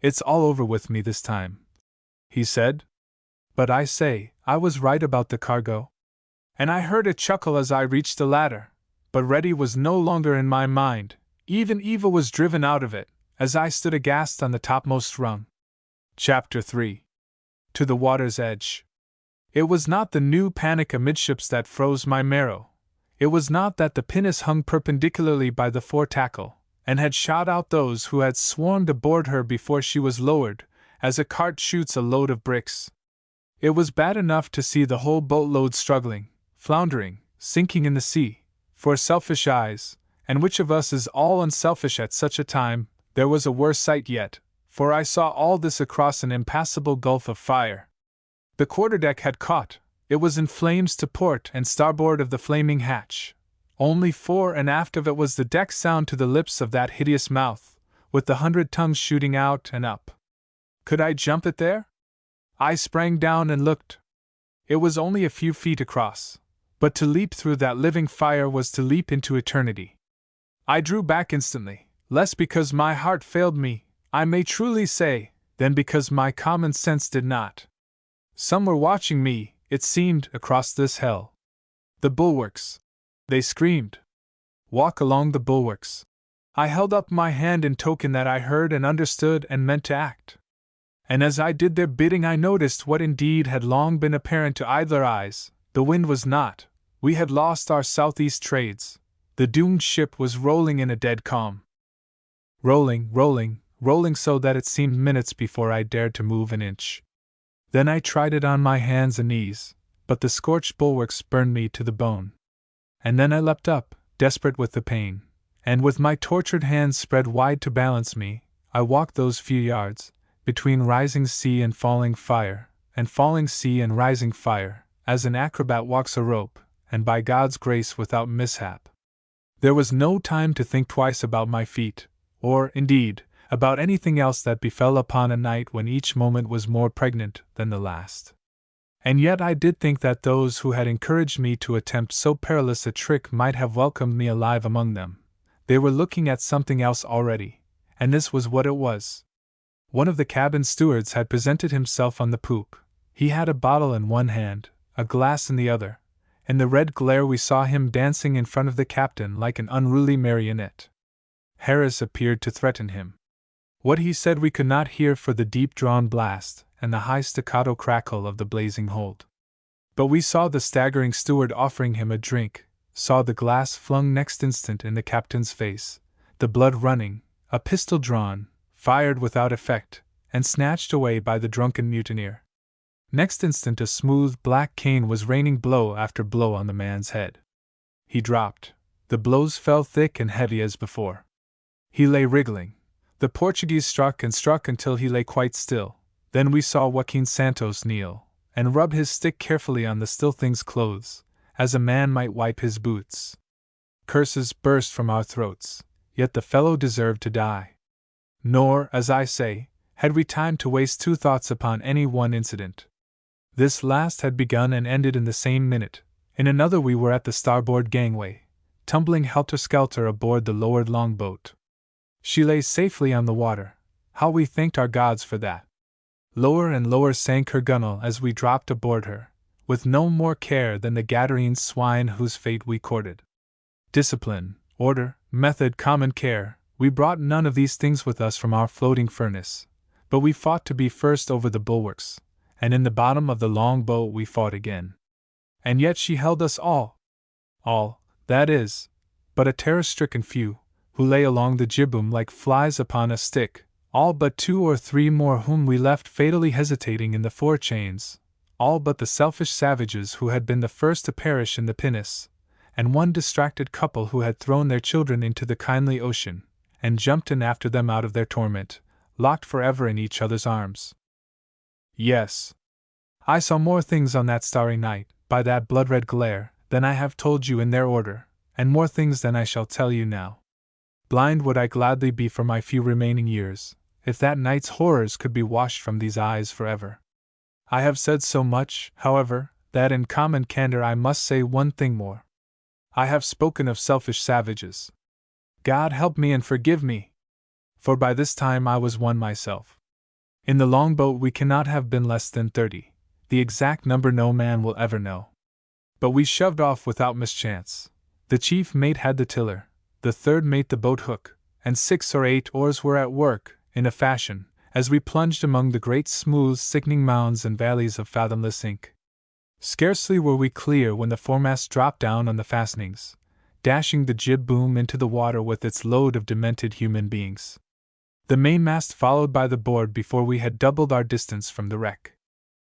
"It's all over with me this time," he said. But I say, I was right about the cargo. And I heard a chuckle as I reached the ladder, but Reddy was no longer in my mind, even Eva was driven out of it, as I stood aghast on the topmost rung. Chapter 3. To the water's edge. It was not the new panic amidships that froze my marrow. It was not that the pinnace hung perpendicularly by the fore-tackle, and had shot out those who had swarmed aboard her before she was lowered, as a cart shoots a load of bricks. It was bad enough to see the whole boatload struggling, floundering, sinking in the sea. For selfish eyes, and which of us is all unselfish at such a time, there was a worse sight yet, for I saw all this across an impassable gulf of fire. The quarterdeck had caught, it was in flames to port and starboard of the flaming hatch. Only fore and aft of it was the deck sound to the lips of that hideous mouth, with the 100 tongues shooting out and up. Could I jump it there? I sprang down and looked. It was only a few feet across, but to leap through that living fire was to leap into eternity. I drew back instantly, less because my heart failed me, I may truly say, than because my common sense did not. Some were watching me, it seemed, across this hell. The bulwarks! They screamed. Walk along the bulwarks. I held up my hand in token that I heard and understood and meant to act. And as I did their bidding I noticed what indeed had long been apparent to idler eyes, the wind was not, we had lost our southeast trades, the doomed ship was rolling in a dead calm. Rolling, rolling, rolling so that it seemed minutes before I dared to move an inch. Then I tried it on my hands and knees, but the scorched bulwarks burned me to the bone. And then I leapt up, desperate with the pain, and with my tortured hands spread wide to balance me, I walked those few yards, between rising sea and falling fire, and falling sea and rising fire, as an acrobat walks a rope, and by God's grace without mishap. There was no time to think twice about my feet, or, indeed, about anything else that befell upon a night when each moment was more pregnant than the last. And yet I did think that those who had encouraged me to attempt so perilous a trick might have welcomed me alive among them. They were looking at something else already, and this was what it was. One of the cabin stewards had presented himself on the poop. He had a bottle in one hand, a glass in the other. In the red glare we saw him dancing in front of the captain like an unruly marionette. Harris appeared to threaten him. What he said we could not hear for the deep-drawn blast and the high staccato crackle of the blazing hold. But we saw the staggering steward offering him a drink, saw the glass flung next instant in the captain's face, the blood running, a pistol drawn, fired without effect, and snatched away by the drunken mutineer. Next instant a smooth black cane was raining blow after blow on the man's head. He dropped. The blows fell thick and heavy as before. He lay wriggling. The Portuguese struck and struck until he lay quite still. Then we saw Joaquin Santos kneel, and rub his stick carefully on the still thing's clothes, as a man might wipe his boots. Curses burst from our throats, yet the fellow deserved to die. Nor, as I say, had we time to waste two thoughts upon any one incident. This last had begun and ended in the same minute. In another we were at the starboard gangway, tumbling helter-skelter aboard the lowered longboat. She lay safely on the water. How we thanked our gods for that. Lower and lower sank her gunwale as we dropped aboard her, with no more care than the Gadarene swine whose fate we courted. Discipline, order, method, common care, we brought none of these things with us from our floating furnace, but we fought to be first over the bulwarks, and in the bottom of the long boat we fought again. And yet she held us all, that is, but a terror-stricken few, who lay along the jibboom like flies upon a stick, all but 2 or 3 more whom we left fatally hesitating in the forechains, all but the selfish savages who had been the first to perish in the pinnace, and one distracted couple who had thrown their children into the kindly ocean, and jumped in after them out of their torment, locked forever in each other's arms. Yes, I saw more things on that starry night, by that blood-red glare, than I have told you in their order, and more things than I shall tell you now. Blind would I gladly be for my few remaining years, if that night's horrors could be washed from these eyes forever. I have said so much, however, that in common candor I must say one thing more. I have spoken of selfish savages. God help me and forgive me! For by this time I was one myself. In the longboat we cannot have been less than 30, the exact number no man will ever know. But we shoved off without mischance. The chief mate had the tiller, the third mate the boat hook, and 6 or 8 oars were at work, in a fashion, as we plunged among the great smooth, sickening mounds and valleys of fathomless ink. Scarcely were we clear when the foremast dropped down on the fastenings, dashing the jib boom into the water with its load of demented human beings. The mainmast followed by the board before we had doubled our distance from the wreck.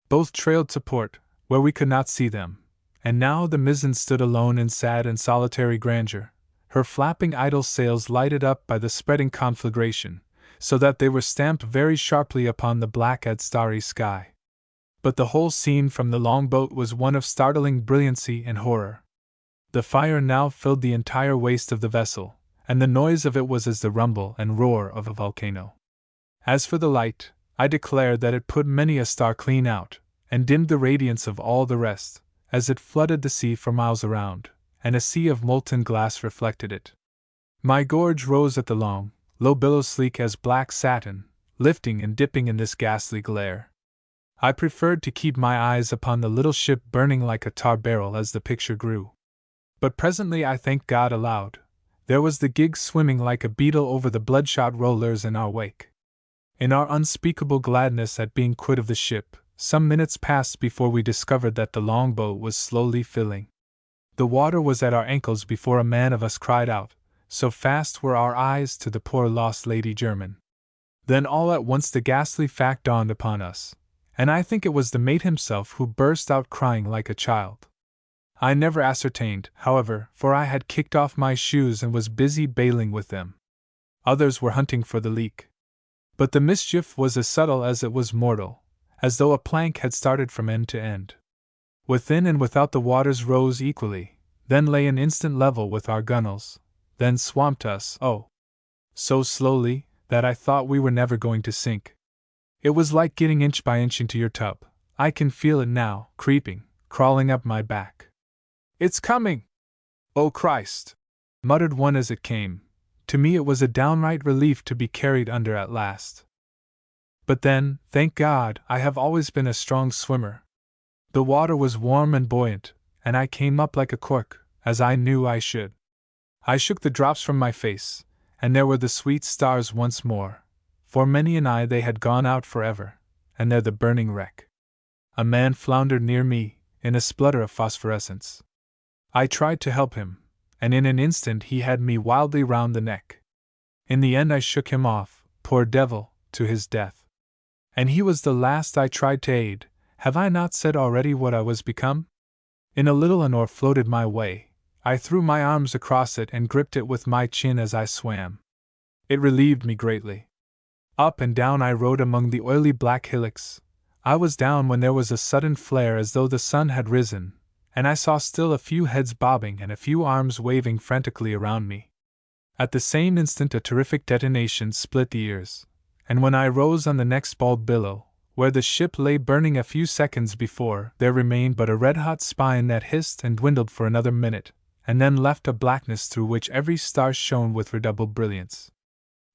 Both trailed to port, where we could not see them, and now the mizzen stood alone in sad and solitary grandeur, her flapping idle sails lighted up by the spreading conflagration, so that they were stamped very sharply upon the black and starry sky. But the whole scene from the longboat was one of startling brilliancy and horror. The fire now filled the entire waist of the vessel, and the noise of it was as the rumble and roar of a volcano. As for the light, I declare that it put many a star clean out, and dimmed the radiance of all the rest, as it flooded the sea for miles around, and a sea of molten glass reflected it. My gorge rose at the long, low billows sleek as black satin, lifting and dipping in this ghastly glare. I preferred to keep my eyes upon the little ship burning like a tar barrel as the picture grew. But presently I thanked God aloud. There was the gig swimming like a beetle over the bloodshot rollers in our wake. In our unspeakable gladness at being quit of the ship, some minutes passed before we discovered that the longboat was slowly filling. The water was at our ankles before a man of us cried out, so fast were our eyes to the poor lost Lady Jermyn. Then all at once the ghastly fact dawned upon us, and I think it was the mate himself who burst out crying like a child. I never ascertained, however, for I had kicked off my shoes and was busy bailing with them. Others were hunting for the leak. But the mischief was as subtle as it was mortal, as though a plank had started from end to end. Within and without the waters rose equally, then lay an instant level with our gunwales, then swamped us, oh, so slowly, that I thought we were never going to sink. It was like getting inch by inch into your tub. I can feel it now, creeping, crawling up my back. "It's coming! Oh Christ!" muttered one as it came. To me it was a downright relief to be carried under at last. But then, thank God, I have always been a strong swimmer. The water was warm and buoyant, and I came up like a cork, as I knew I should. I shook the drops from my face, and there were the sweet stars once more. For many an eye they had gone out forever, and there the burning wreck. A man floundered near me, in a splutter of phosphorescence. I tried to help him, and in an instant he had me wildly round the neck. In the end I shook him off, poor devil, to his death. And he was the last I tried to aid. Have I not said already what I was become? In a little an oar floated my way. I threw my arms across it and gripped it with my chin as I swam. It relieved me greatly. Up and down I rode among the oily black hillocks. I was down when there was a sudden flare as though the sun had risen, and I saw still a few heads bobbing and a few arms waving frantically around me. At the same instant a terrific detonation split the ears, and when I rose on the next bald billow, where the ship lay burning a few seconds before, there remained but a red-hot spine that hissed and dwindled for another minute, and then left a blackness through which every star shone with redoubled brilliance.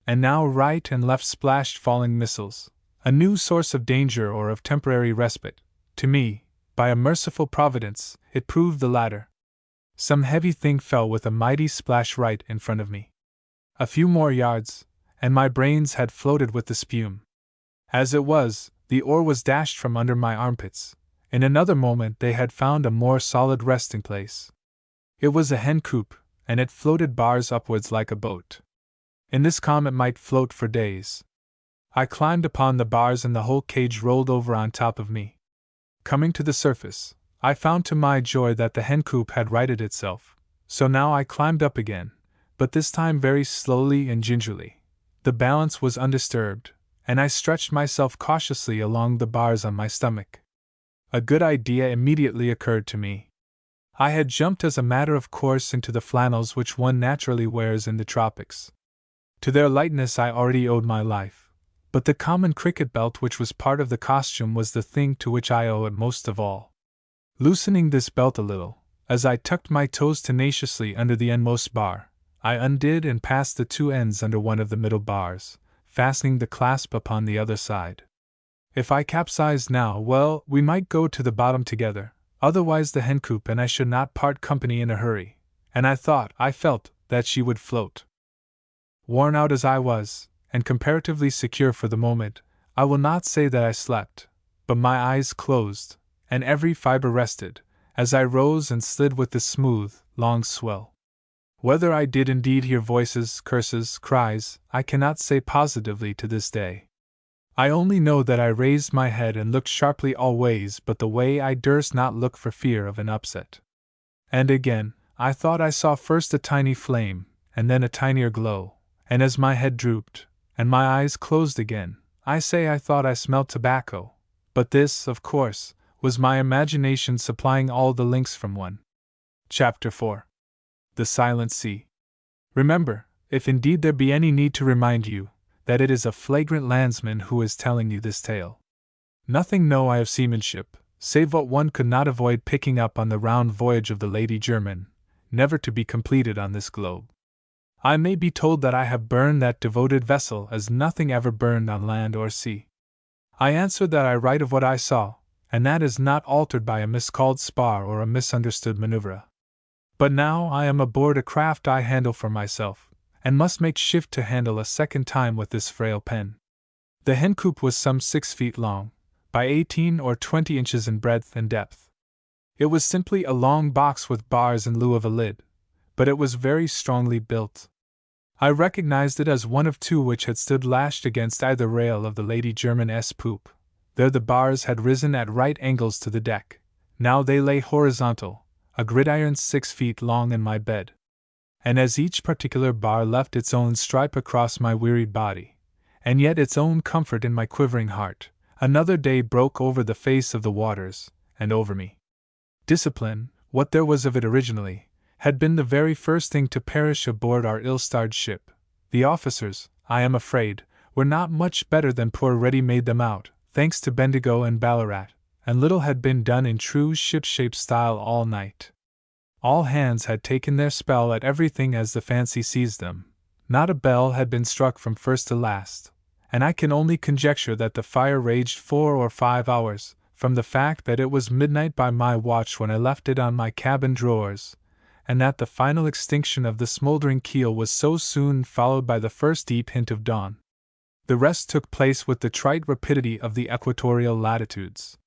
And now right and left splashed falling missiles, a new source of danger or of temporary respite. To me, by a merciful providence, it proved the latter. Some heavy thing fell with a mighty splash right in front of me. A few more yards, and my brains had floated with the spume. As it was, the oar was dashed from under my armpits. In another moment they had found a more solid resting place. It was a hen coop, and it floated bars upwards like a boat. In this calm it might float for days. I climbed upon the bars and the whole cage rolled over on top of me. Coming to the surface, I found to my joy that the hen coop had righted itself, so now I climbed up again, but this time very slowly and gingerly. The balance was undisturbed, and I stretched myself cautiously along the bars on my stomach. A good idea immediately occurred to me. I had jumped as a matter of course into the flannels which one naturally wears in the tropics. To their lightness I already owed my life, but the common cricket belt which was part of the costume was the thing to which I owe it most of all. Loosening this belt a little, as I tucked my toes tenaciously under the endmost bar, I undid and passed the two ends under one of the middle bars, fastening the clasp upon the other side. If I capsized now, well, we might go to the bottom together, otherwise the hen coop and I should not part company in a hurry, and I felt, that she would float. Worn out as I was, and comparatively secure for the moment, I will not say that I slept, but my eyes closed, and every fiber rested, as I rose and slid with the smooth, long swell. Whether I did indeed hear voices, curses, cries, I cannot say positively to this day. I only know that I raised my head and looked sharply all ways but the way I durst not look for fear of an upset. And again, I thought I saw first a tiny flame, and then a tinier glow, and as my head drooped, and my eyes closed again, I thought I smelled tobacco, but this, of course, was my imagination supplying all the links from one. Chapter 4. The Silent Sea. Remember, if indeed there be any need to remind you, that it is a flagrant landsman who is telling you this tale. Nothing know I of seamanship, save what one could not avoid picking up on the round voyage of the Lady German, never to be completed on this globe. I may be told that I have burned that devoted vessel as nothing ever burned on land or sea. I answer that I write of what I saw, and that is not altered by a miscalled spar or a misunderstood maneuver. But now I am aboard a craft I handle for myself, and must make shift to handle a second time with this frail pen. The hen coop was some 6 feet long, by 18 or 20 inches in breadth and depth. It was simply a long box with bars in lieu of a lid, but it was very strongly built. I recognized it as one of two which had stood lashed against either rail of the Lady German's poop. There the bars had risen at right angles to the deck, now they lay horizontal, a gridiron 6 feet long in my bed. And as each particular bar left its own stripe across my wearied body, and yet its own comfort in my quivering heart, another day broke over the face of the waters, and over me. Discipline, what there was of it originally, had been the very first thing to perish aboard our ill-starred ship. The officers, I am afraid, were not much better than poor Ready made them out, thanks to Bendigo and Ballarat, and little had been done in true ship-shape style all night. All hands had taken their spell at everything as the fancy seized them. Not a bell had been struck from first to last, and I can only conjecture that the fire raged 4 or 5 hours, from the fact that it was midnight by my watch when I left it on my cabin drawers, and that the final extinction of the smoldering keel was so soon followed by the first deep hint of dawn. The rest took place with the trite rapidity of the equatorial latitudes.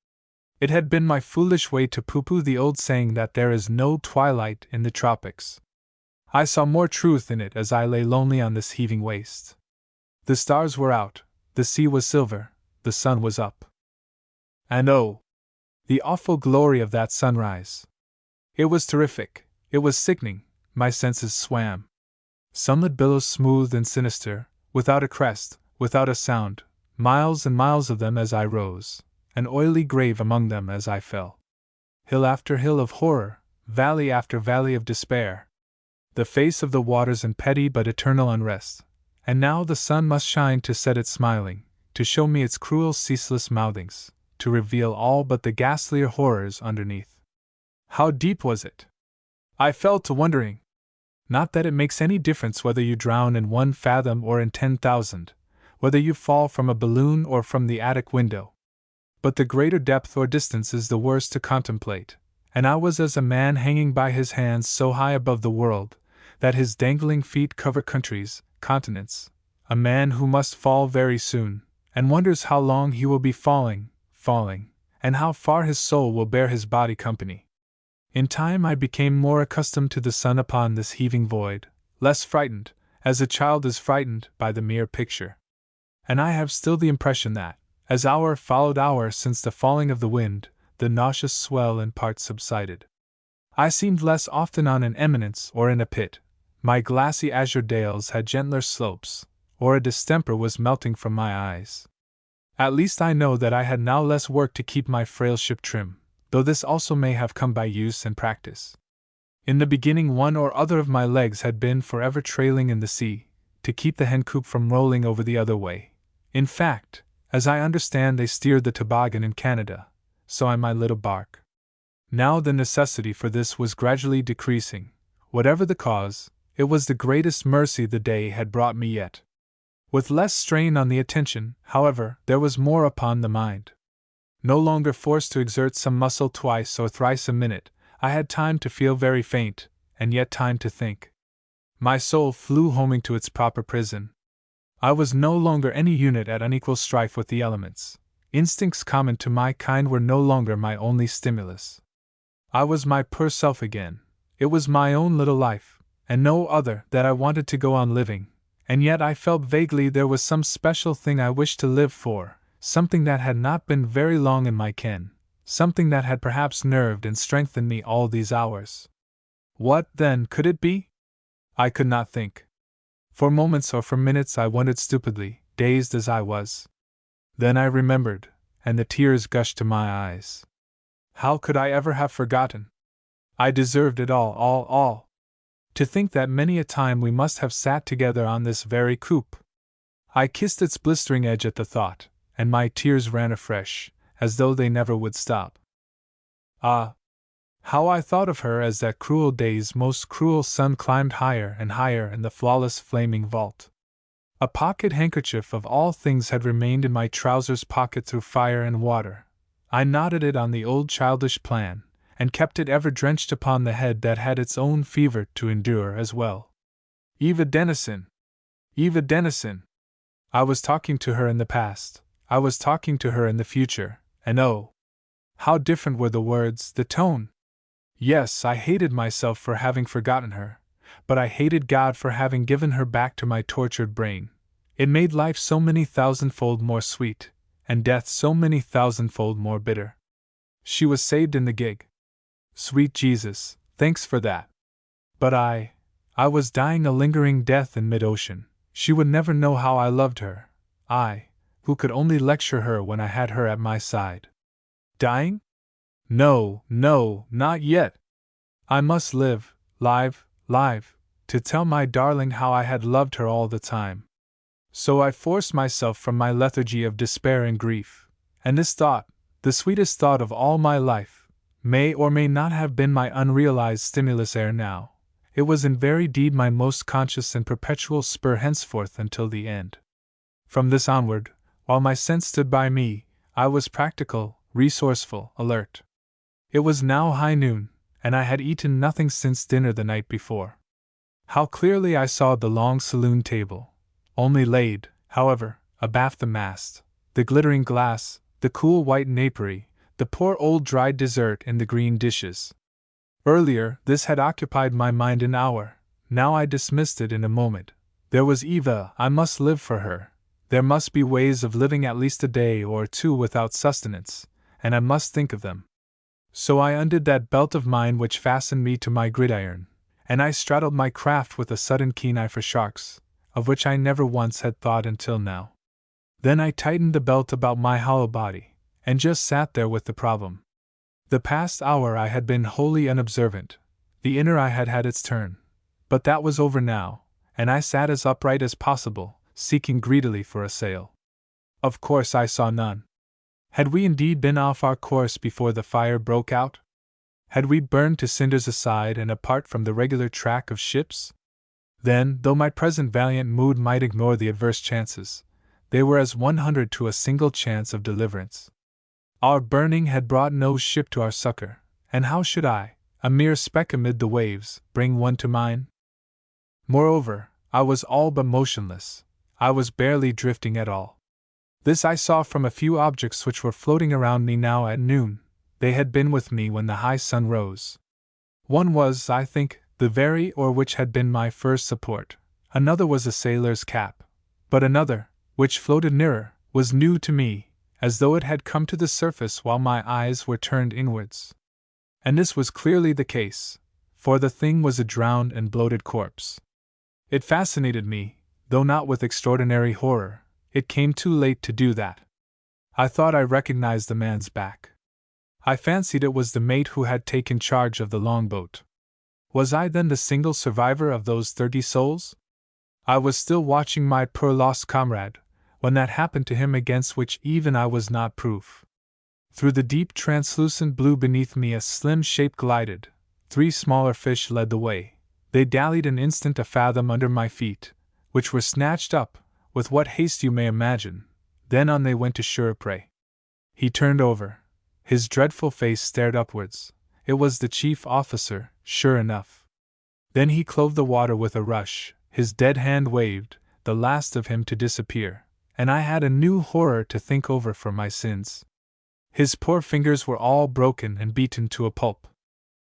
It had been my foolish way to pooh-pooh the old saying that there is no twilight in the tropics. I saw more truth in it as I lay lonely on this heaving waste. The stars were out, the sea was silver, the sun was up. And oh, the awful glory of that sunrise! It was terrific, it was sickening, my senses swam. Sunlit billows smooth and sinister, without a crest, without a sound, miles and miles of them as I rose. An oily grave among them as I fell. Hill after hill of horror, valley after valley of despair. The face of the waters in petty but eternal unrest. And now the sun must shine to set it smiling, to show me its cruel ceaseless mouthings, to reveal all but the ghastlier horrors underneath. How deep was it? I fell to wondering. Not that it makes any difference whether you drown in 1 fathom or in 10,000, whether you fall from a balloon or from the attic window. But the greater depth or distance is the worse to contemplate, and I was as a man hanging by his hands so high above the world, that his dangling feet cover countries, continents, a man who must fall very soon, and wonders how long he will be falling, and how far his soul will bear his body company. In time I became more accustomed to the sun upon this heaving void, less frightened, as a child is frightened, by the mere picture. And I have still the impression that, as hour followed hour since the falling of the wind, the nauseous swell in part subsided. I seemed less often on an eminence or in a pit, my glassy azure dales had gentler slopes, or a distemper was melting from my eyes. At least I know that I had now less work to keep my frail ship trim, though this also may have come by use and practice. In the beginning one or other of my legs had been forever trailing in the sea, to keep the hen coop from rolling over the other way. In fact, as I understand they steered the toboggan in Canada, so in my little bark. Now the necessity for this was gradually decreasing. Whatever the cause, it was the greatest mercy the day had brought me yet. With less strain on the attention, however, there was more upon the mind. No longer forced to exert some muscle twice or thrice a minute, I had time to feel very faint, and yet time to think. My soul flew homing to its proper prison. I was no longer any unit at unequal strife with the elements. Instincts common to my kind were no longer my only stimulus. I was my pure self again. It was my own little life, and no other, that I wanted to go on living, and yet I felt vaguely there was some special thing I wished to live for, something that had not been very long in my ken, something that had perhaps nerved and strengthened me all these hours. What, then, could it be? I could not think. For moments or for minutes I wondered stupidly, dazed as I was. Then I remembered, and the tears gushed to my eyes. How could I ever have forgotten? I deserved it all. To think that many a time we must have sat together on this very coupe. I kissed its blistering edge at the thought, and my tears ran afresh, as though they never would stop. Ah! How I thought of her as that cruel day's most cruel sun climbed higher and higher in the flawless flaming vault. A pocket handkerchief of all things had remained in my trousers pocket through fire and water. I knotted it on the old childish plan, and kept it ever drenched upon the head that had its own fever to endure as well. Eva Denison! Eva Denison! I was talking to her in the past, I was talking to her in the future, and oh! How different were the words, the tone! Yes, I hated myself for having forgotten her, but I hated God for having given her back to my tortured brain. It made life so many thousandfold more sweet, and death so many thousandfold more bitter. She was saved in the gig. Sweet Jesus, thanks for that. But I was dying a lingering death in mid-ocean. She would never know how I loved her. I, who could only lecture her when I had her at my side. Dying? No, not yet. I must live, live, to tell my darling how I had loved her all the time. So I forced myself from my lethargy of despair and grief, and this thought, the sweetest thought of all my life, may or may not have been my unrealized stimulus ere now. It was in very deed my most conscious and perpetual spur henceforth until the end. From this onward, while my sense stood by me, I was practical, resourceful, alert. It was now high noon, and I had eaten nothing since dinner the night before. How clearly I saw the long saloon table, only laid, however, abaft the mast, the glittering glass, the cool white napery, the poor old dried dessert in the green dishes. Earlier, this had occupied my mind an hour, now I dismissed it in a moment. There was Eva, I must live for her. There must be ways of living at least a day or two without sustenance, and I must think of them. So I undid that belt of mine which fastened me to my gridiron, and I straddled my craft with a sudden keen eye for sharks, of which I never once had thought until now. Then I tightened the belt about my hollow body, and just sat there with the problem. The past hour I had been wholly unobservant, the inner eye had had its turn, but that was over now, and I sat as upright as possible, seeking greedily for a sail. Of course I saw none. Had we indeed been off our course before the fire broke out? Had we burned to cinders aside and apart from the regular track of ships? Then, though my present valiant mood might ignore the adverse chances, they were as 100 to a single chance of deliverance. Our burning had brought no ship to our succor, and how should I, a mere speck amid the waves, bring one to mine? Moreover, I was all but motionless. I was barely drifting at all. This I saw from a few objects which were floating around me now at noon. They had been with me when the high sun rose. One was, I think, the very oar which had been my first support. Another was a sailor's cap. But another, which floated nearer, was new to me, as though it had come to the surface while my eyes were turned inwards. And this was clearly the case, for the thing was a drowned and bloated corpse. It fascinated me, though not with extraordinary horror. It came too late to do that. I thought I recognized the man's back. I fancied it was the mate who had taken charge of the longboat. Was I then the single survivor of those 30 souls? I was still watching my poor lost comrade, when that happened to him against which even I was not proof. Through the deep translucent blue beneath me a slim shape glided. 3 smaller fish led the way. They dallied an instant a fathom under my feet, which were snatched up, with what haste you may imagine. Then on they went to sure prey. He turned over. His dreadful face stared upwards. It was the chief officer, sure enough. Then he clove the water with a rush, his dead hand waved, the last of him to disappear, and I had a new horror to think over for my sins. His poor fingers were all broken and beaten to a pulp.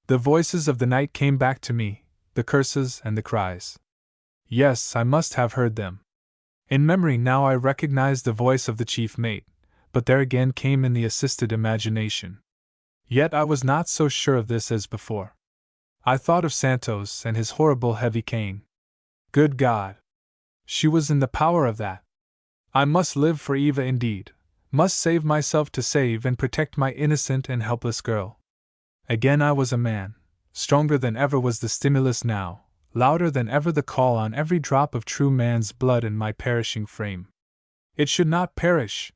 The voices of the night came back to me, the curses and the cries. Yes, I must have heard them. In memory now I recognized the voice of the chief mate, but there again came in the assisted imagination. Yet I was not so sure of this as before. I thought of Santos and his horrible heavy cane. Good God! She was in the power of that. I must live for Eva indeed, must save myself to save and protect my innocent and helpless girl. Again I was a man. Stronger than ever was the stimulus now, louder than ever the call on every drop of true man's blood in my perishing frame. It should not perish!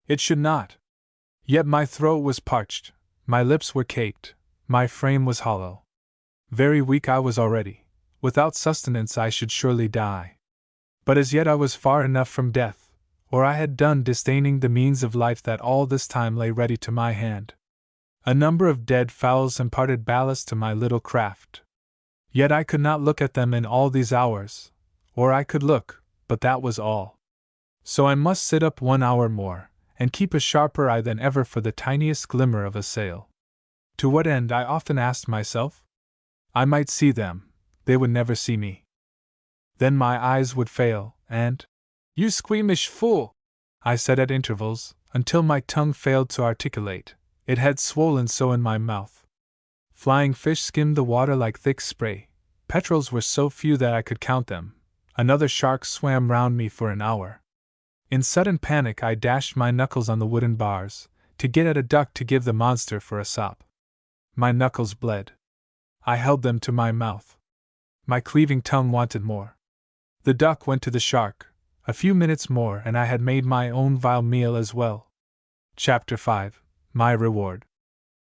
It should not! Yet my throat was parched, my lips were caked, my frame was hollow. Very weak I was already. Without sustenance I should surely die. But as yet I was far enough from death, or I had done disdaining the means of life that all this time lay ready to my hand. A number of dead fowls imparted ballast to my little craft. Yet I could not look at them in all these hours, or I could look, but that was all. So I must sit up 1 hour more, and keep a sharper eye than ever for the tiniest glimmer of a sail. To what end, I often asked myself? I might see them, they would never see me. Then my eyes would fail, and, "You squeamish fool!" I said at intervals, until my tongue failed to articulate. It had swollen so in my mouth. Flying fish skimmed the water like thick spray. Petrels were so few that I could count them. Another shark swam round me for an hour. In sudden panic I dashed my knuckles on the wooden bars, to get at a duck to give the monster for a sop. My knuckles bled. I held them to my mouth. My cleaving tongue wanted more. The duck went to the shark. A few minutes more and I had made my own vile meal as well. Chapter 5. My Reward.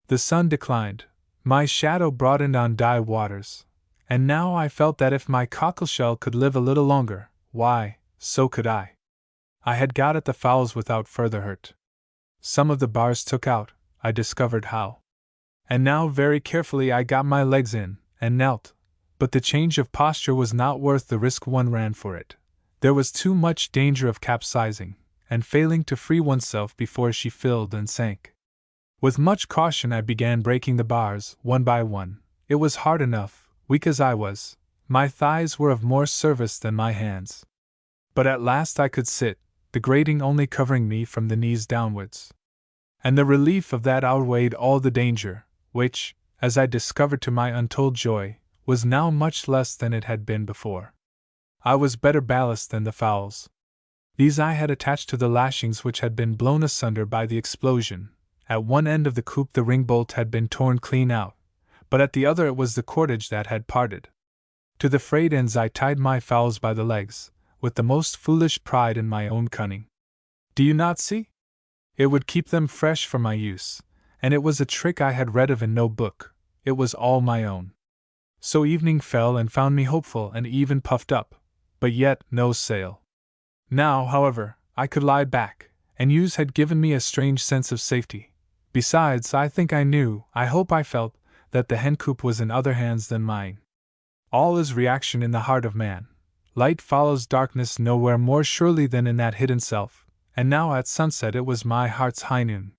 The sun declined. My shadow broadened on die waters. And now I felt that if my cockleshell could live a little longer, why, so could I. I had got at the fowls without further hurt. Some of the bars took out, I discovered how. And now very carefully I got my legs in, and knelt. But the change of posture was not worth the risk one ran for it. There was too much danger of capsizing, and failing to free oneself before she filled and sank. With much caution I began breaking the bars, one by one. It was hard enough, weak as I was. My thighs were of more service than my hands. But at last I could sit, the grating only covering me from the knees downwards. And the relief of that outweighed all the danger, which, as I discovered to my untold joy, was now much less than it had been before. I was better ballast than the fowls. These I had attached to the lashings which had been blown asunder by the explosion. At one end of the coop the ring bolt had been torn clean out, but at the other it was the cordage that had parted. To the frayed ends I tied my fowls by the legs, with the most foolish pride in my own cunning. Do you not see? It would keep them fresh for my use, and it was a trick I had read of in no book. It was all my own. So evening fell and found me hopeful and even puffed up, but yet no sail. Now, however, I could lie back, and use had given me a strange sense of safety. Besides, I think I knew, I hope I felt, that the hencoop was in other hands than mine. All is reaction in the heart of man. Light follows darkness nowhere more surely than in that hidden self, and now at sunset it was my heart's high noon.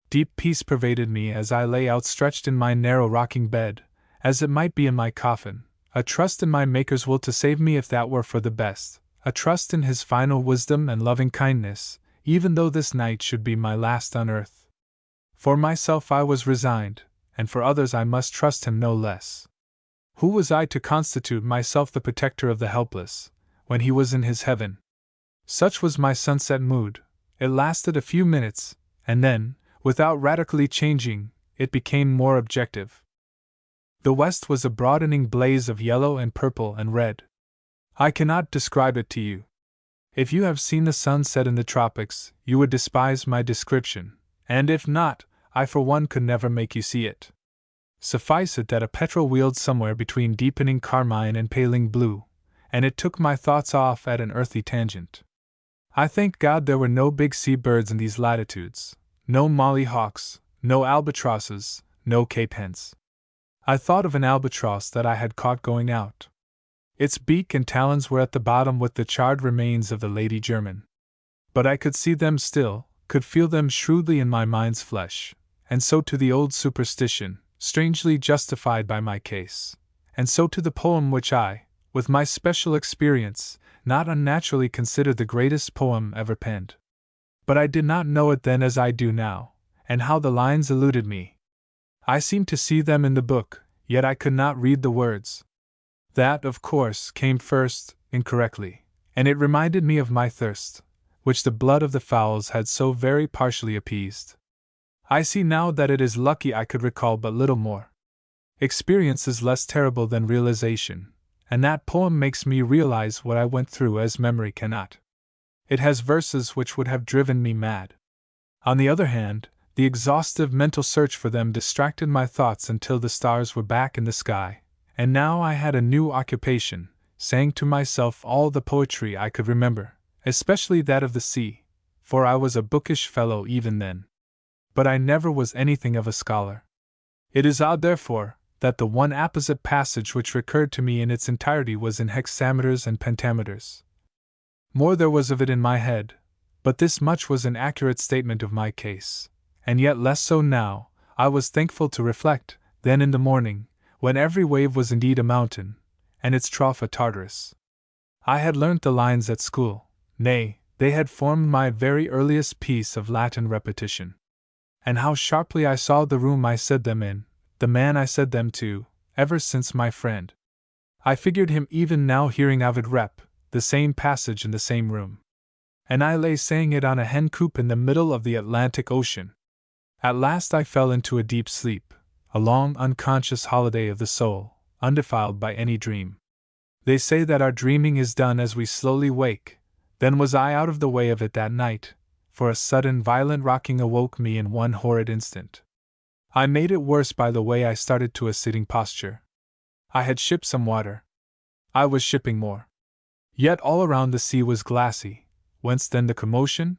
Deep peace pervaded me as I lay outstretched in my narrow rocking bed, as it might be in my coffin, a trust in my Maker's will to save me if that were for the best, a trust in His final wisdom and loving kindness, even though this night should be my last on earth. For myself I was resigned, and for others I must trust Him no less. Who was I to constitute myself the protector of the helpless, when He was in His heaven? Such was my sunset mood. It lasted a few minutes, and then, without radically changing, it became more objective. The west was a broadening blaze of yellow and purple and red. I cannot describe it to you. If you have seen the sun set in the tropics, you would despise my description, and if not, I for one could never make you see it. Suffice it that a petrel wheeled somewhere between deepening carmine and paling blue, and it took my thoughts off at an earthy tangent. I thank God there were no big sea birds in these latitudes, no mollyhawks, no albatrosses, no cape hens. I thought of an albatross that I had caught going out. Its beak and talons were at the bottom with the charred remains of the Lady German. But I could see them still, could feel them shrewdly in my mind's flesh, and so to the old superstition, strangely justified by my case, and so to the poem which I, with my special experience, not unnaturally considered the greatest poem ever penned. But I did not know it then as I do now, and how the lines eluded me. I seemed to see them in the book, yet I could not read the words. That, of course, came first, incorrectly, and it reminded me of my thirst, which the blood of the fowls had so very partially appeased. I see now that it is lucky I could recall but little more. Experience is less terrible than realization, and that poem makes me realize what I went through as memory cannot. It has verses which would have driven me mad. On the other hand, the exhaustive mental search for them distracted my thoughts until the stars were back in the sky, and now I had a new occupation, saying to myself all the poetry I could remember, especially that of the sea, for I was a bookish fellow even then. But I never was anything of a scholar. It is odd, therefore, that the one apposite passage which recurred to me in its entirety was in hexameters and pentameters. More there was of it in my head, but this much was an accurate statement of my case, and yet less so now. I was thankful to reflect, then in the morning, when every wave was indeed a mountain, and its trough a Tartarus. I had learnt the lines at school. Nay, they had formed my very earliest piece of Latin repetition. And how sharply I saw the room I said them in, the man I said them to, ever since my friend. I figured him even now hearing Ovid rep, the same passage in the same room. And I lay saying it on a hen coop in the middle of the Atlantic Ocean. At last I fell into a deep sleep, a long unconscious holiday of the soul, undefiled by any dream. They say that our dreaming is done as we slowly wake. Then was I out of the way of it that night, for a sudden violent rocking awoke me in one horrid instant. I made it worse by the way I started to a sitting posture. I had shipped some water. I was shipping more. Yet all around the sea was glassy. Whence then the commotion?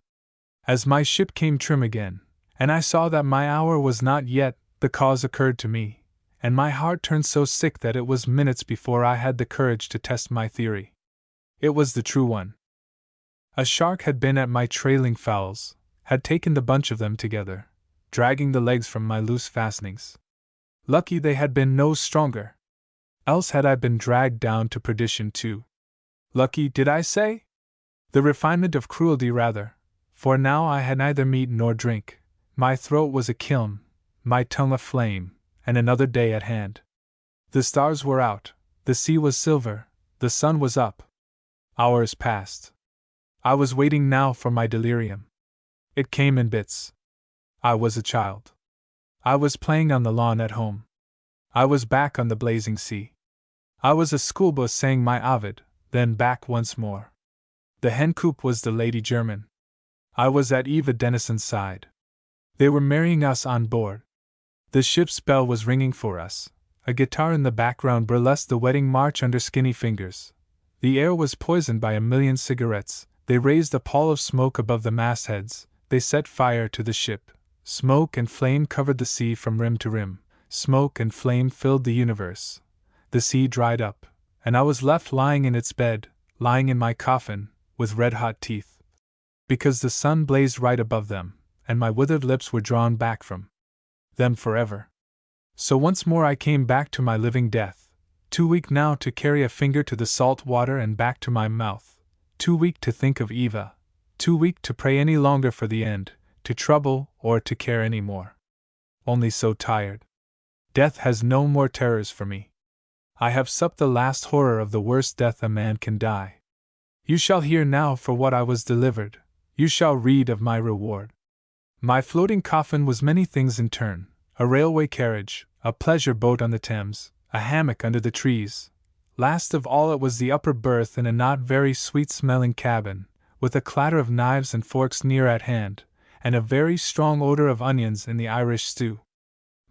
As my ship came trim again, and I saw that my hour was not yet, the cause occurred to me, and my heart turned so sick that it was minutes before I had the courage to test my theory. It was the true one. A shark had been at my trailing fowls, had taken the bunch of them together, dragging the legs from my loose fastenings. Lucky they had been no stronger. Else had I been dragged down to perdition too. Lucky, did I say? The refinement of cruelty rather, for now I had neither meat nor drink, my throat was a kiln, my tongue a flame, and another day at hand. The stars were out, the sea was silver, the sun was up. Hours passed. I was waiting now for my delirium. It came in bits. I was a child. I was playing on the lawn at home. I was back on the blazing sea. I was a schoolboy saying my Ovid, then back once more. The hen coop was the Lady German. I was at Eva Denison's side. They were marrying us on board. The ship's bell was ringing for us. A guitar in the background burlesqued the wedding march under skinny fingers. The air was poisoned by a million cigarettes. They raised a pall of smoke above the mastheads. They set fire to the ship. Smoke and flame covered the sea from rim to rim. Smoke and flame filled the universe. The sea dried up, and I was left lying in its bed, lying in my coffin, with red-hot teeth. Because the sun blazed right above them, and my withered lips were drawn back from them forever. So once more I came back to my living death, too weak now to carry a finger to the salt water and back to my mouth. Too weak to think of Eva, too weak to pray any longer for the end, to trouble or to care any more. Only so tired. Death has no more terrors for me. I have supped the last horror of the worst death a man can die. You shall hear now for what I was delivered, you shall read of my reward. My floating coffin was many things in turn, a railway carriage, a pleasure boat on the Thames, a hammock under the trees. Last of all it was the upper berth in a not very sweet-smelling cabin, with a clatter of knives and forks near at hand, and a very strong odor of onions in the Irish stew.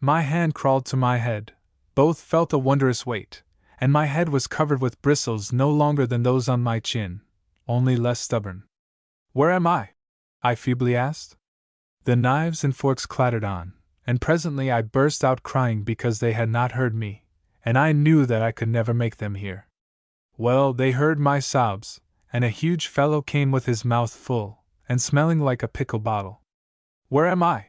My hand crawled to my head, both felt a wondrous weight, and my head was covered with bristles no longer than those on my chin, only less stubborn. Where am I? I feebly asked. The knives and forks clattered on, and presently I burst out crying because they had not heard me, and I knew that I could never make them hear. Well, they heard my sobs, and a huge fellow came with his mouth full, and smelling like a pickle bottle. Where am I?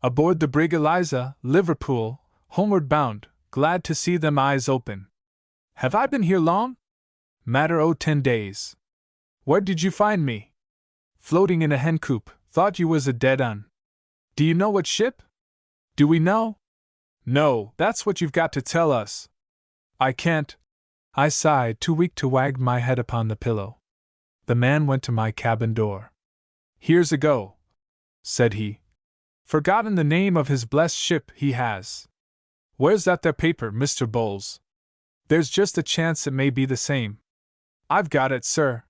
Aboard the brig Eliza, Liverpool, homeward bound, glad to see them eyes open. Have I been here long? Matter o' 10 days. Where did you find me? Floating in a hen coop, thought you was a dead un. Do you know what ship? Do we know? No, that's what you've got to tell us. I can't. I sighed, too weak to wag my head upon the pillow. The man went to my cabin door. Here's a go, said he. Forgotten the name of his blessed ship, he has. Where's that there paper, Mr. Bowles? There's just a chance it may be the same. I've got it, sir.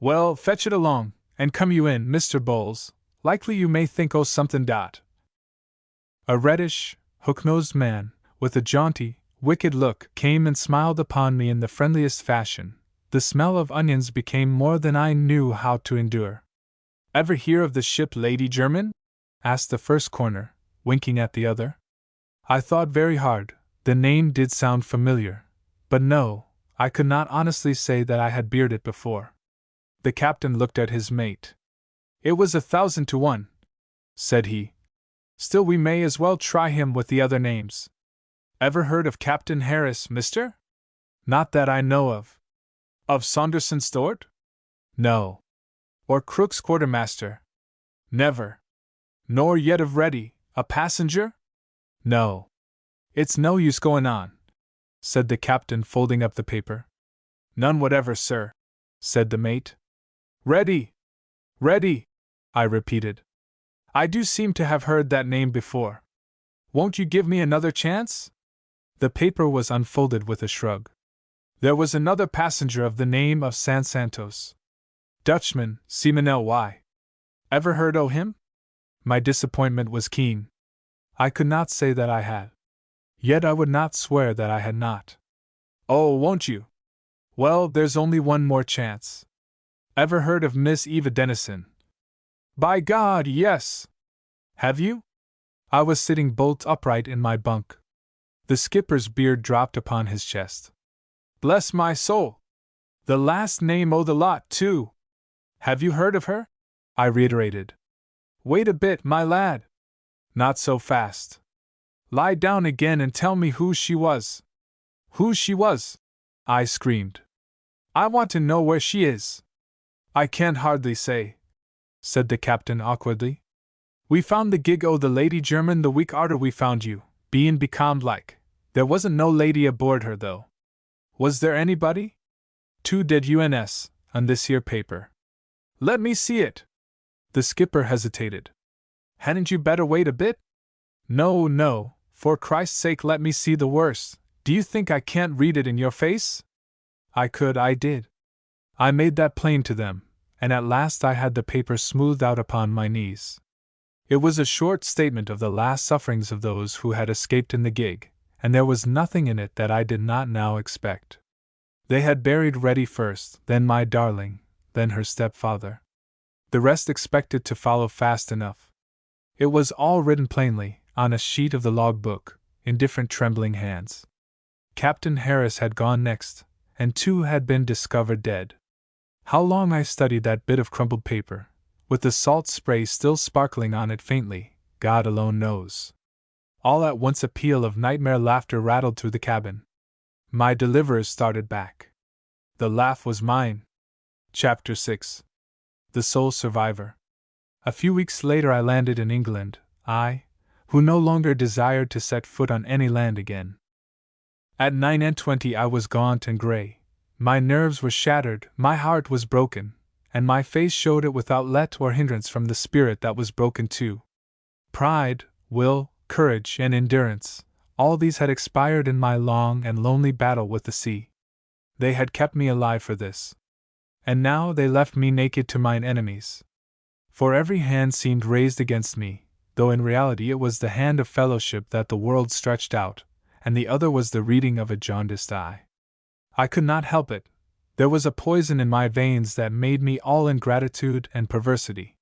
Well, fetch it along, and come you in, Mr. Bowles. Likely you may think o' something dot. A reddish, hook-nosed man, with a jaunty, wicked look, came and smiled upon me in the friendliest fashion. The smell of onions became more than I knew how to endure. Ever hear of the ship Lady Jermyn? Asked the first corner, winking at the other. I thought very hard. The name did sound familiar. But no, I could not honestly say that I had bearded it before. The captain looked at his mate. It was 1,000 to 1, said he. Still, we may as well try him with the other names. Ever heard of Captain Harris, mister? Not that I know of. Of Saunderson Stewart? No. Or Crook's quartermaster? Never. Nor yet of Reddy, a passenger? No. It's no use going on, said the captain, folding up the paper. None whatever, sir, said the mate. Reddy! Reddy! I repeated. I do seem to have heard that name before. Won't you give me another chance? The paper was unfolded with a shrug. There was another passenger of the name of San Santos. Dutchman, Seaman Ly. Ever heard o' him? My disappointment was keen. I could not say that I had. Yet I would not swear that I had not. Oh, won't you? Well, there's only one more chance. Ever heard of Miss Eva Denison? By God, yes! Have you? I was sitting bolt upright in my bunk. The skipper's beard dropped upon his chest. Bless my soul! The last name o' the lot, too! Have you heard of her? I reiterated. Wait a bit, my lad. Not so fast. Lie down again and tell me who she was. Who she was? I screamed. I want to know where she is. I can't hardly say, said the captain awkwardly. We found the gig o' the Lady Jermyn the week arter we found you, bein' becalmed like. There wasn't no lady aboard her, though. Was there anybody? 2 dead UNS, on this here paper. Let me see it. The skipper hesitated. Hadn't you better wait a bit? No, no, for Christ's sake let me see the worst. Do you think I can't read it in your face? I did. I made that plain to them, and at last I had the paper smoothed out upon my knees. It was a short statement of the last sufferings of those who had escaped in the gig, and there was nothing in it that I did not now expect. They had buried Reddy first, then my darling, then her stepfather. The rest expected to follow fast enough. It was all written plainly, on a sheet of the logbook, in different trembling hands. Captain Harris had gone next, and 2 had been discovered dead. How long I studied that bit of crumpled paper, with the salt spray still sparkling on it faintly, God alone knows. All at once a peal of nightmare laughter rattled through the cabin. My deliverers started back. The laugh was mine. Chapter 6. The Sole Survivor. A few weeks later I landed in England, I, who no longer desired to set foot on any land again. At 29 I was gaunt and grey. My nerves were shattered, my heart was broken, and my face showed it without let or hindrance from the spirit that was broken too. Pride, will, courage, and endurance, all these had expired in my long and lonely battle with the sea. They had kept me alive for this. And now they left me naked to mine enemies. For every hand seemed raised against me, though in reality it was the hand of fellowship that the world stretched out, and the other was the reading of a jaundiced eye. I could not help it. There was a poison in my veins that made me all ingratitude and perversity.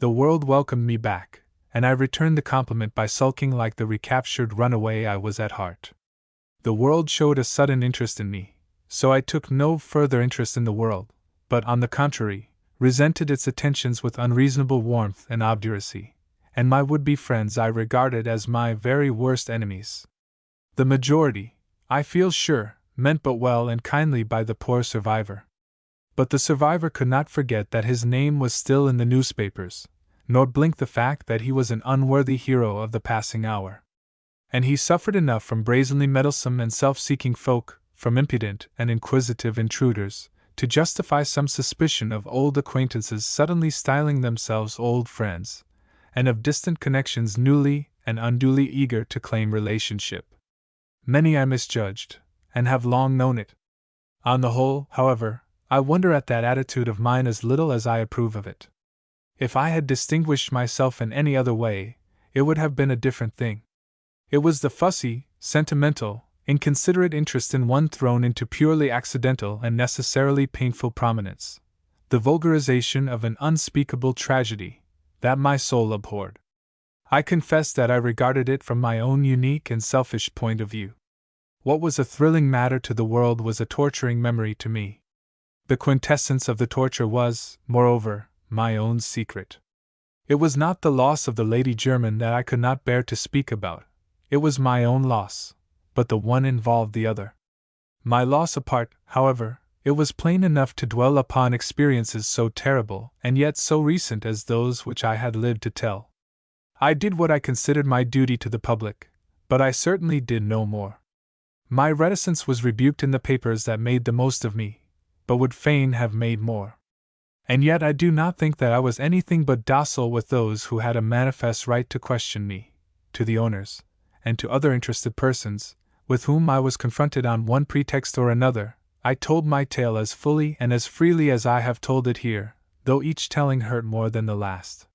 The world welcomed me back, and I returned the compliment by sulking like the recaptured runaway I was at heart. The world showed a sudden interest in me, so I took no further interest in the world, but on the contrary, resented its attentions with unreasonable warmth and obduracy, and my would-be friends I regarded as my very worst enemies. The majority, I feel sure, meant but well and kindly by the poor survivor. But the survivor could not forget that his name was still in the newspapers, nor blink the fact that he was an unworthy hero of the passing hour. And he suffered enough from brazenly meddlesome and self-seeking folk, from impudent and inquisitive intruders, to justify some suspicion of old acquaintances suddenly styling themselves old friends, and of distant connections newly and unduly eager to claim relationship. Many I misjudged, and have long known it. On the whole, however, I wonder at that attitude of mine as little as I approve of it. If I had distinguished myself in any other way, it would have been a different thing. It was the fussy, sentimental, inconsiderate interest in one thrown into purely accidental and necessarily painful prominence, the vulgarization of an unspeakable tragedy, that my soul abhorred. I confess that I regarded it from my own unique and selfish point of view. What was a thrilling matter to the world was a torturing memory to me. The quintessence of the torture was, moreover, my own secret. It was not the loss of the Lady Jermyn that I could not bear to speak about, it was my own loss, but the one involved the other. My loss apart, however, it was plain enough to dwell upon experiences so terrible and yet so recent as those which I had lived to tell. I did what I considered my duty to the public, but I certainly did no more. My reticence was rebuked in the papers that made the most of me, but would fain have made more. And yet I do not think that I was anything but docile with those who had a manifest right to question me, to the owners, and to other interested persons, with whom I was confronted on one pretext or another. I told my tale as fully and as freely as I have told it here, though each telling hurt more than the last.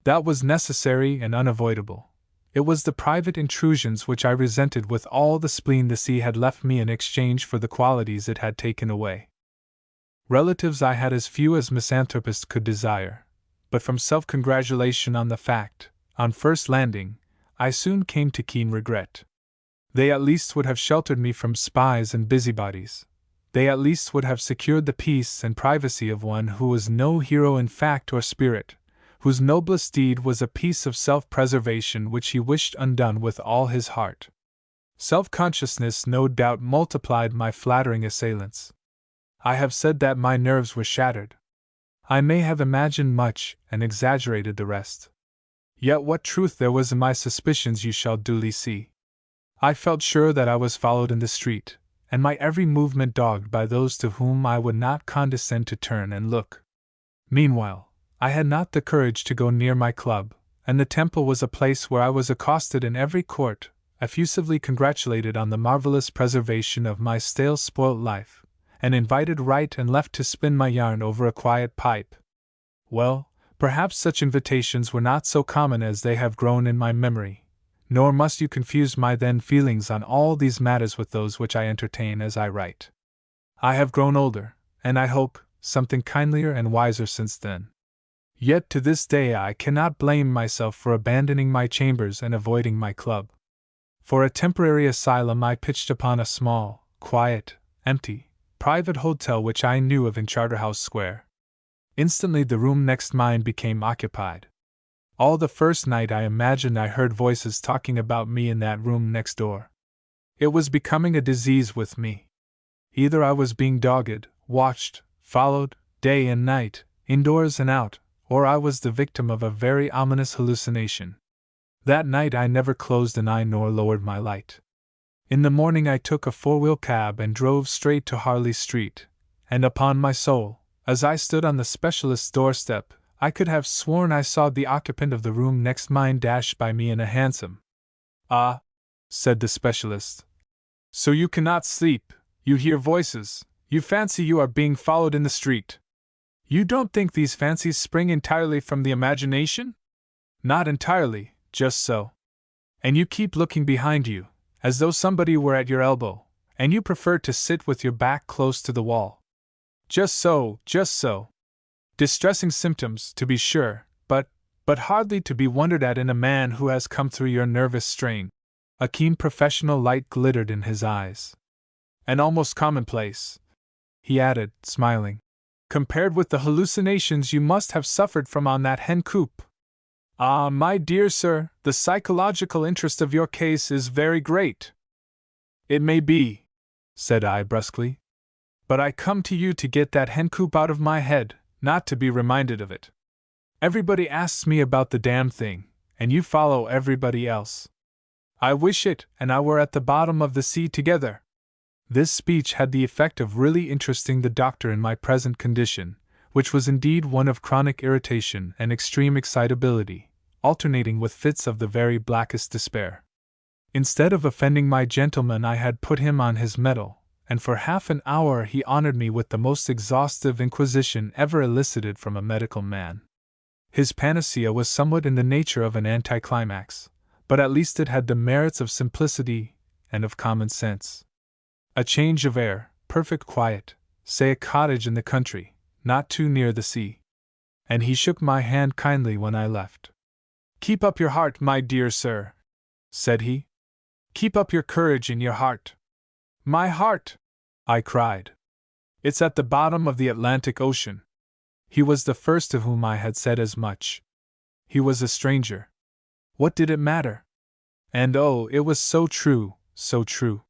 That was necessary and unavoidable. It was the private intrusions which I resented with all the spleen the sea had left me in exchange for the qualities it had taken away. Relatives I had as few as misanthropists could desire, but from self-congratulation on the fact, on first landing, I soon came to keen regret. They at least would have sheltered me from spies and busybodies. They at least would have secured the peace and privacy of one who was no hero in fact or spirit, whose noblest deed was a piece of self-preservation which he wished undone with all his heart. Self-consciousness no doubt multiplied my flattering assailants. I have said that my nerves were shattered. I may have imagined much and exaggerated the rest. Yet what truth there was in my suspicions you shall duly see. I felt sure that I was followed in the street, and my every movement dogged by those to whom I would not condescend to turn and look. Meanwhile, I had not the courage to go near my club, and the Temple was a place where I was accosted in every court, effusively congratulated on the marvelous preservation of my stale spoilt life, and invited right and left to spin my yarn over a quiet pipe. Well, perhaps such invitations were not so common as they have grown in my memory, nor must you confuse my then feelings on all these matters with those which I entertain as I write. I have grown older, and I hope, something kindlier and wiser since then. Yet to this day I cannot blame myself for abandoning my chambers and avoiding my club. For a temporary asylum I pitched upon a small, quiet, empty, private hotel which I knew of in Charterhouse Square. Instantly the room next mine became occupied. All the first night I imagined I heard voices talking about me in that room next door. It was becoming a disease with me. Either I was being dogged, watched, followed, day and night, indoors and out, or I was the victim of a very ominous hallucination. That night I never closed an eye nor lowered my light. In the morning I took a four-wheel cab and drove straight to Harley Street, and upon my soul, as I stood on the specialist's doorstep, I could have sworn I saw the occupant of the room next mine dash by me in a hansom. "Ah," said the specialist, "so you cannot sleep, you hear voices, you fancy you are being followed in the street. You don't think these fancies spring entirely from the imagination?" "Not entirely, just so. And you keep looking behind you, as though somebody were at your elbow, and you prefer to sit with your back close to the wall. Just so, just so. Distressing symptoms, to be sure, but hardly to be wondered at in a man who has come through your nervous strain. A keen professional light glittered in his eyes. And almost commonplace, he added, smiling, compared with the hallucinations you must have suffered from on that hen coop. Ah, my dear sir, the psychological interest of your case is very great. It may be, said I brusquely, but I come to you to get that hen coop out of my head, not to be reminded of it. Everybody asks me about the damn thing, and you follow everybody else. I wish it and I were at the bottom of the sea together. This speech had the effect of really interesting the doctor in my present condition, which was indeed one of chronic irritation and extreme excitability, alternating with fits of the very blackest despair. Instead of offending my gentleman, I had put him on his mettle, and for half an hour he honored me with the most exhaustive inquisition ever elicited from a medical man. His panacea was somewhat in the nature of an anticlimax, but at least it had the merits of simplicity and of common sense. A change of air, perfect quiet, say a cottage in the country, not too near the sea. And he shook my hand kindly when I left. Keep up your heart, my dear sir, said he. Keep up your courage in your heart. My heart, I cried. It's at the bottom of the Atlantic Ocean. He was the first of whom I had said as much. He was a stranger. What did it matter? And oh, it was so true, so true.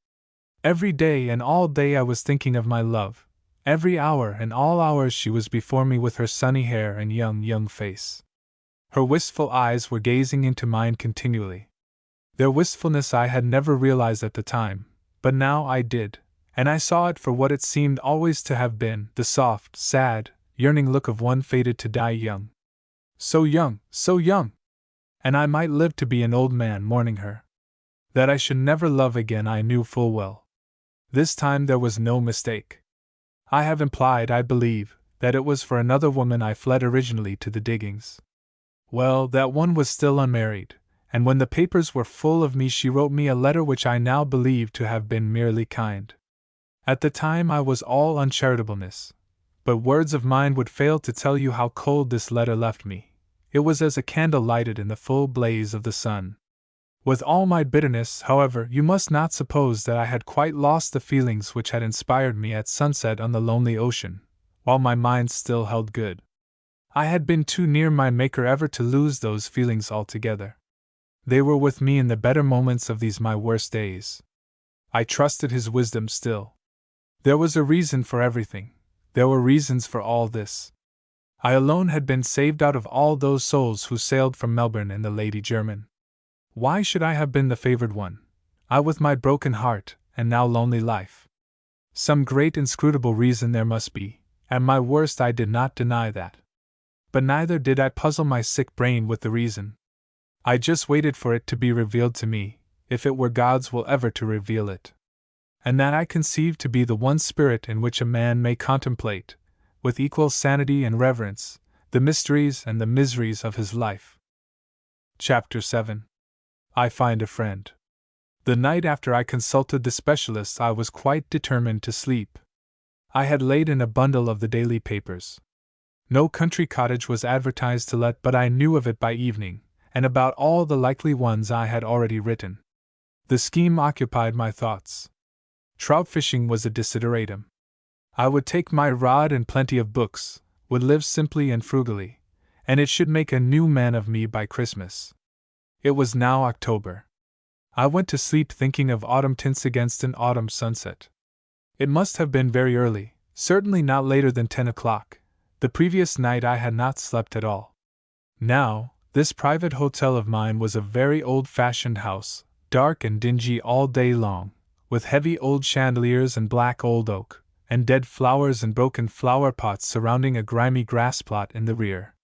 Every day and all day I was thinking of my love. Every hour and all hours she was before me with her sunny hair and young face. Her wistful eyes were gazing into mine continually. Their wistfulness I had never realized at the time, but now I did, and I saw it for what it seemed always to have been, the soft, sad, yearning look of one fated to die young. So young, so young! And I might live to be an old man mourning her. That I should never love again I knew full well. This time there was no mistake. I have implied, I believe, that it was for another woman I fled originally to the diggings. Well, that one was still unmarried, and when the papers were full of me she wrote me a letter which I now believe to have been merely kind. At the time I was all uncharitableness, but words of mine would fail to tell you how cold this letter left me. It was as a candle lighted in the full blaze of the sun. With all my bitterness, however, you must not suppose that I had quite lost the feelings which had inspired me at sunset on the lonely ocean, while my mind still held good. I had been too near my Maker ever to lose those feelings altogether. They were with me in the better moments of these my worst days. I trusted His wisdom still. There was a reason for everything. There were reasons for all this. I alone had been saved out of all those souls who sailed from Melbourne in the Lady Jermyn. Why should I have been the favored one, I with my broken heart and now lonely life? Some great inscrutable reason there must be, at my worst I did not deny that. But neither did I puzzle my sick brain with the reason. I just waited for it to be revealed to me, if it were God's will ever to reveal it. And that I conceived to be the one spirit in which a man may contemplate, with equal sanity and reverence, the mysteries and the miseries of his life. Chapter 7. I Find a Friend. The night after I consulted the specialist I was quite determined to sleep. I had laid in a bundle of the daily papers. No country cottage was advertised to let, but I knew of it by evening, and about all the likely ones I had already written. The scheme occupied my thoughts. Trout fishing was a desideratum. I would take my rod and plenty of books, would live simply and frugally, and it should make a new man of me by Christmas. It was now October. I went to sleep thinking of autumn tints against an autumn sunset. It must have been very early, certainly not later than 10 o'clock. The previous night I had not slept at all. Now, this private hotel of mine was a very old-fashioned house, dark and dingy all day long, with heavy old chandeliers and black old oak, and dead flowers and broken flower pots surrounding a grimy grass plot in the rear.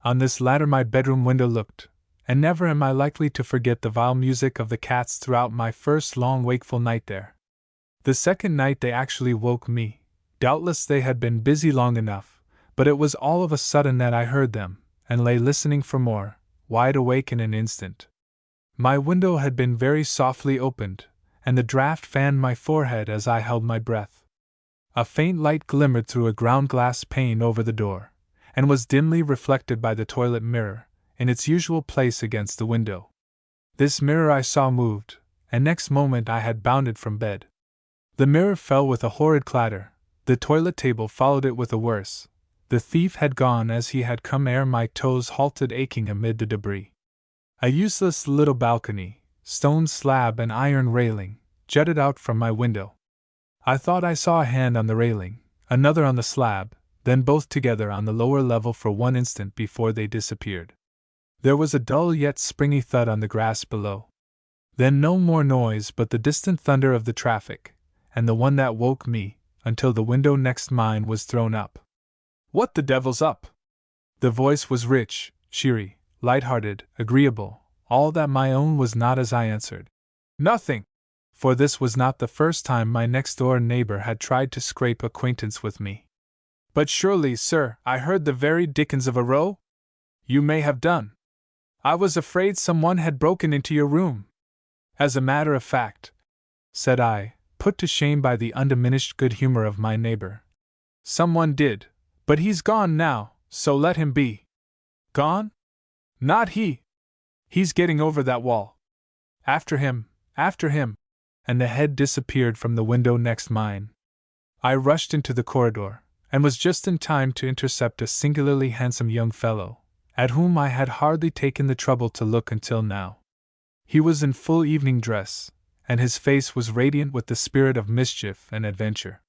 On this latter my bedroom window looked, and never am I likely to forget the vile music of the cats throughout my first long wakeful night there. The second night they actually woke me. Doubtless they had been busy long enough, but it was all of a sudden that I heard them, and lay listening for more, wide awake in an instant. My window had been very softly opened, and the draught fanned my forehead as I held my breath. A faint light glimmered through a ground glass pane over the door, and was dimly reflected by the toilet mirror, in its usual place against the window. This mirror I saw moved, and next moment I had bounded from bed. The mirror fell with a horrid clatter, the toilet table followed it with a worse. The thief had gone as he had come ere my toes halted aching amid the debris. A useless little balcony, stone slab and iron railing, jutted out from my window. I thought I saw a hand on the railing, another on the slab, then both together on the lower level for one instant before they disappeared. There was a dull yet springy thud on the grass below. Then no more noise but the distant thunder of the traffic, and the one that woke me, until the window next mine was thrown up. "What the devil's up?" The voice was rich, cheery, light-hearted, agreeable, all that my own was not as I answered, "Nothing," for this was not the first time my next-door neighbor had tried to scrape acquaintance with me. "But surely, sir, I heard the very dickens of a row?" "You may have done. I was afraid someone had broken into your room." "As a matter of fact," said I, put to shame by the undiminished good humor of my neighbor, "someone did, but he's gone now, so let him be." "Gone?" "Not he. He's getting over that wall. After him, after him," and the head disappeared from the window next mine. I rushed into the corridor, and was just in time to intercept a singularly handsome young fellow, at whom I had hardly taken the trouble to look until now. He was in full evening dress, and his face was radiant with the spirit of mischief and adventure.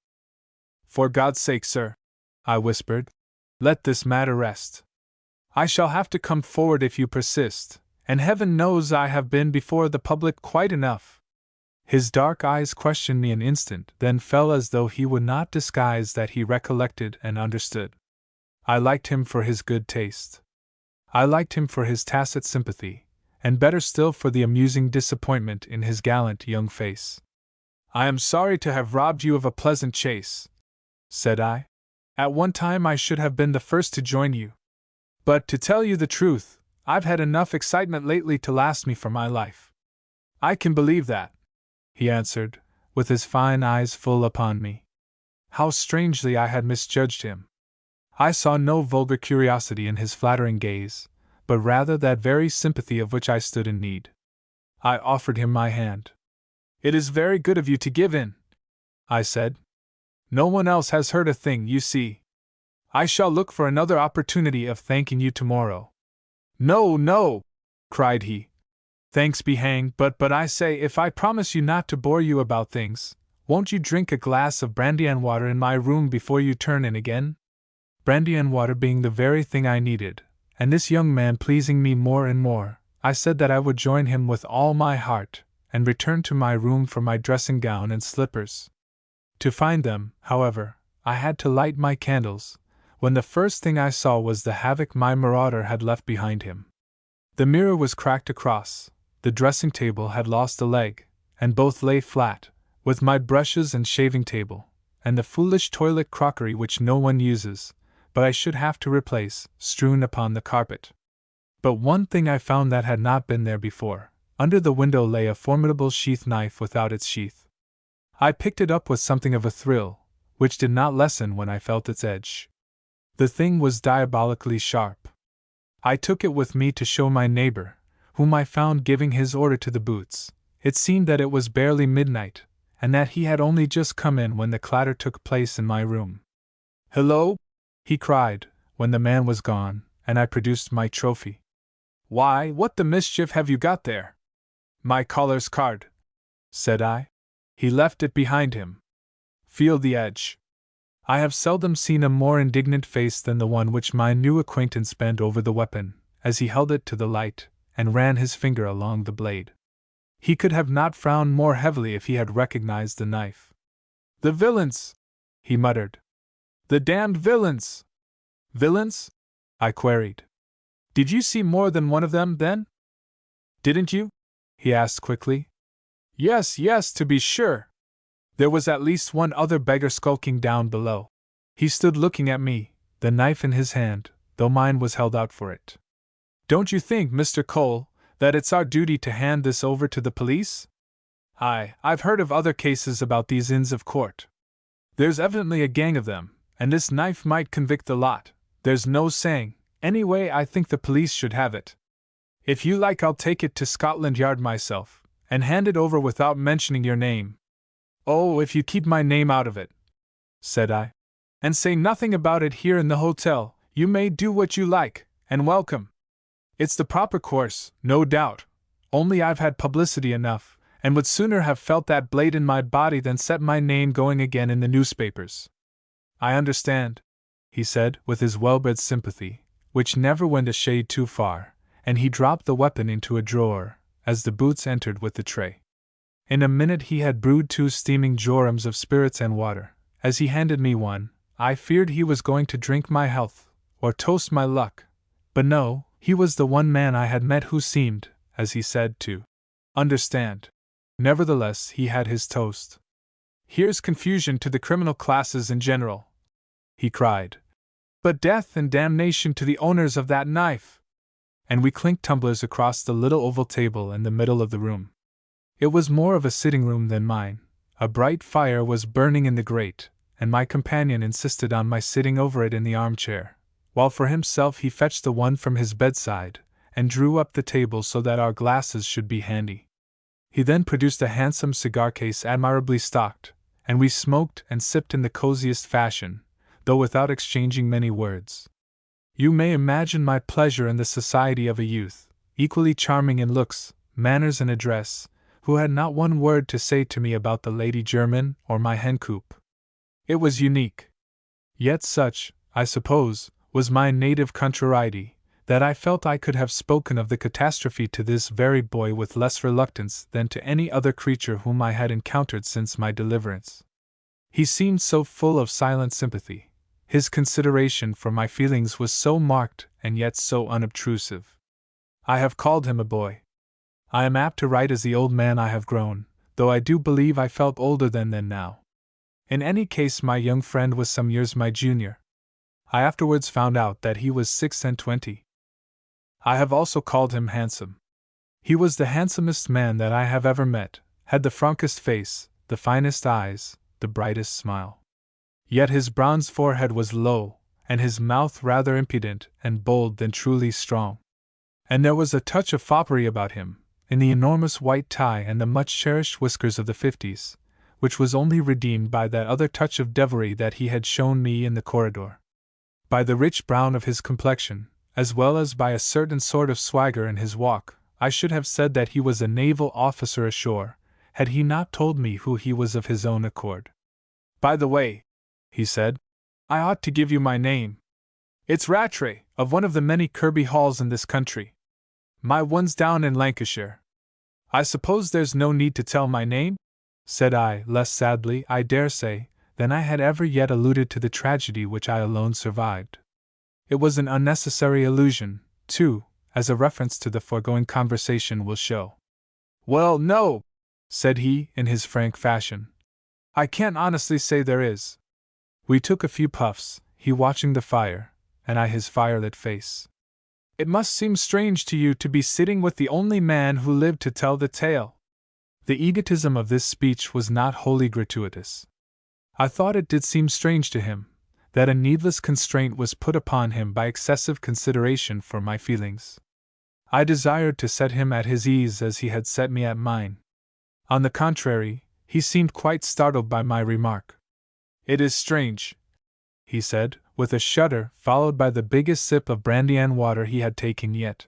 "For God's sake, sir," I whispered, "let this matter rest. I shall have to come forward if you persist, and heaven knows I have been before the public quite enough." His dark eyes questioned me an instant, then fell as though he would not disguise that he recollected and understood. I liked him for his good taste. I liked him for his tacit sympathy, and better still for the amusing disappointment in his gallant young face. "I am sorry to have robbed you of a pleasant chase," said I. "At one time I should have been the first to join you. But to tell you the truth, I've had enough excitement lately to last me for my life." "I can believe that," he answered, with his fine eyes full upon me. How strangely I had misjudged him! I saw no vulgar curiosity in his flattering gaze, but rather that very sympathy of which I stood in need. I offered him my hand. "It is very good of you to give in," I said. "No one else has heard a thing, you see. I shall look for another opportunity of thanking you tomorrow." "No, no!" cried he. "Thanks be hanged, but I say, if I promise you not to bore you about things, won't you drink a glass of brandy and water in my room before you turn in again?" Brandy and water being the very thing I needed, and this young man pleasing me more and more, I said that I would join him with all my heart, and returned to my room for my dressing gown and slippers. To find them, however, I had to light my candles, when the first thing I saw was the havoc my marauder had left behind him. The mirror was cracked across, the dressing table had lost a leg, and both lay flat, with my brushes and shaving table, and the foolish toilet crockery which no one uses, but I should have to replace, strewn upon the carpet. But one thing I found that had not been there before. Under the window lay a formidable sheath knife without its sheath. I picked it up with something of a thrill, which did not lessen when I felt its edge. The thing was diabolically sharp. I took it with me to show my neighbor, whom I found giving his order to the boots. It seemed that it was barely midnight, and that he had only just come in when the clatter took place in my room. "Hello!" he cried, when the man was gone, and I produced my trophy. "Why, what the mischief have you got there?" "My caller's card," said I. "He left it behind him. Feel the edge." I have seldom seen a more indignant face than the one which my new acquaintance bent over the weapon, as he held it to the light, and ran his finger along the blade. He could have not frowned more heavily if he had recognized the knife. "The villains!" he muttered. "The damned villains!" "Villains?" I queried. "Did you see more than one of them, then?" "Didn't you?" he asked quickly. Yes, to be sure. There was at least one other beggar skulking down below. He stood looking at me, the knife in his hand, though mine was held out for it. "Don't you think, Mr. Cole, that it's our duty to hand this over to the police?" "I've heard of other cases about these Inns of Court. There's evidently a gang of them, and this knife might convict the lot, there's no saying. Anyway, I think the police should have it. If you like, I'll take it to Scotland Yard myself, and hand it over without mentioning your name. Oh, if you keep my name out of it, said I, and say nothing about it here in the hotel, you may do what you like, and welcome. It's the proper course, no doubt, only I've had publicity enough, and would sooner have felt that blade in my body than set my name going again in the newspapers. I understand, he said, with his well-bred sympathy, which never went a shade too far, and he dropped the weapon into a drawer, as the boots entered with the tray. In a minute he had brewed 2 steaming jorums of spirits and water. As he handed me one, I feared he was going to drink my health, or toast my luck. But no, he was the one man I had met who seemed, as he said, to understand. Nevertheless, he had his toast. Here's confusion to the criminal classes in general, he cried. But death and damnation to the owners of that knife! And we clinked tumblers across the little oval table in the middle of the room. It was more of a sitting room than mine. A bright fire was burning in the grate, and my companion insisted on my sitting over it in the armchair, while for himself he fetched the one from his bedside, and drew up the table so that our glasses should be handy. He then produced a handsome cigar case admirably stocked, and we smoked and sipped in the coziest fashion, though without exchanging many words. You may imagine my pleasure in the society of a youth, equally charming in looks, manners, and address, who had not one word to say to me about the Lady Jermyn or my hencoop. It was unique. Yet such, I suppose, was my native contrariety, that I felt I could have spoken of the catastrophe to this very boy with less reluctance than to any other creature whom I had encountered since my deliverance. He seemed so full of silent sympathy. His consideration for my feelings was so marked and yet so unobtrusive. I have called him a boy. I am apt to write as the old man I have grown, though I do believe I felt older then than now. In any case, my young friend was some years my junior. I afterwards found out that he was 26. I have also called him handsome. He was the handsomest man that I have ever met, had the frankest face, the finest eyes, the brightest smile. Yet his bronzed forehead was low, and his mouth rather impudent and bold than truly strong. And there was a touch of foppery about him, in the enormous white tie and the much-cherished whiskers of the 50s, which was only redeemed by that other touch of devilry that he had shown me in the corridor. By the rich brown of his complexion, as well as by a certain sort of swagger in his walk, I should have said that he was a naval officer ashore, had he not told me who he was of his own accord. By the way, he said, I ought to give you my name. It's Rattray, of one of the many Kirby Halls in this country. My one's down in Lancashire. I suppose there's no need to tell my name? Said I, less sadly, I dare say, than I had ever yet alluded to the tragedy which I alone survived. It was an unnecessary allusion, too, as a reference to the foregoing conversation will show. Well, no, said he, in his frank fashion. I can't honestly say there is. We took a few puffs, he watching the fire, and I his firelit face. It must seem strange to you to be sitting with the only man who lived to tell the tale. The egotism of this speech was not wholly gratuitous. I thought it did seem strange to him, that a needless constraint was put upon him by excessive consideration for my feelings. I desired to set him at his ease as he had set me at mine. On the contrary, he seemed quite startled by my remark. It is strange, he said, with a shudder followed by the biggest sip of brandy and water he had taken yet.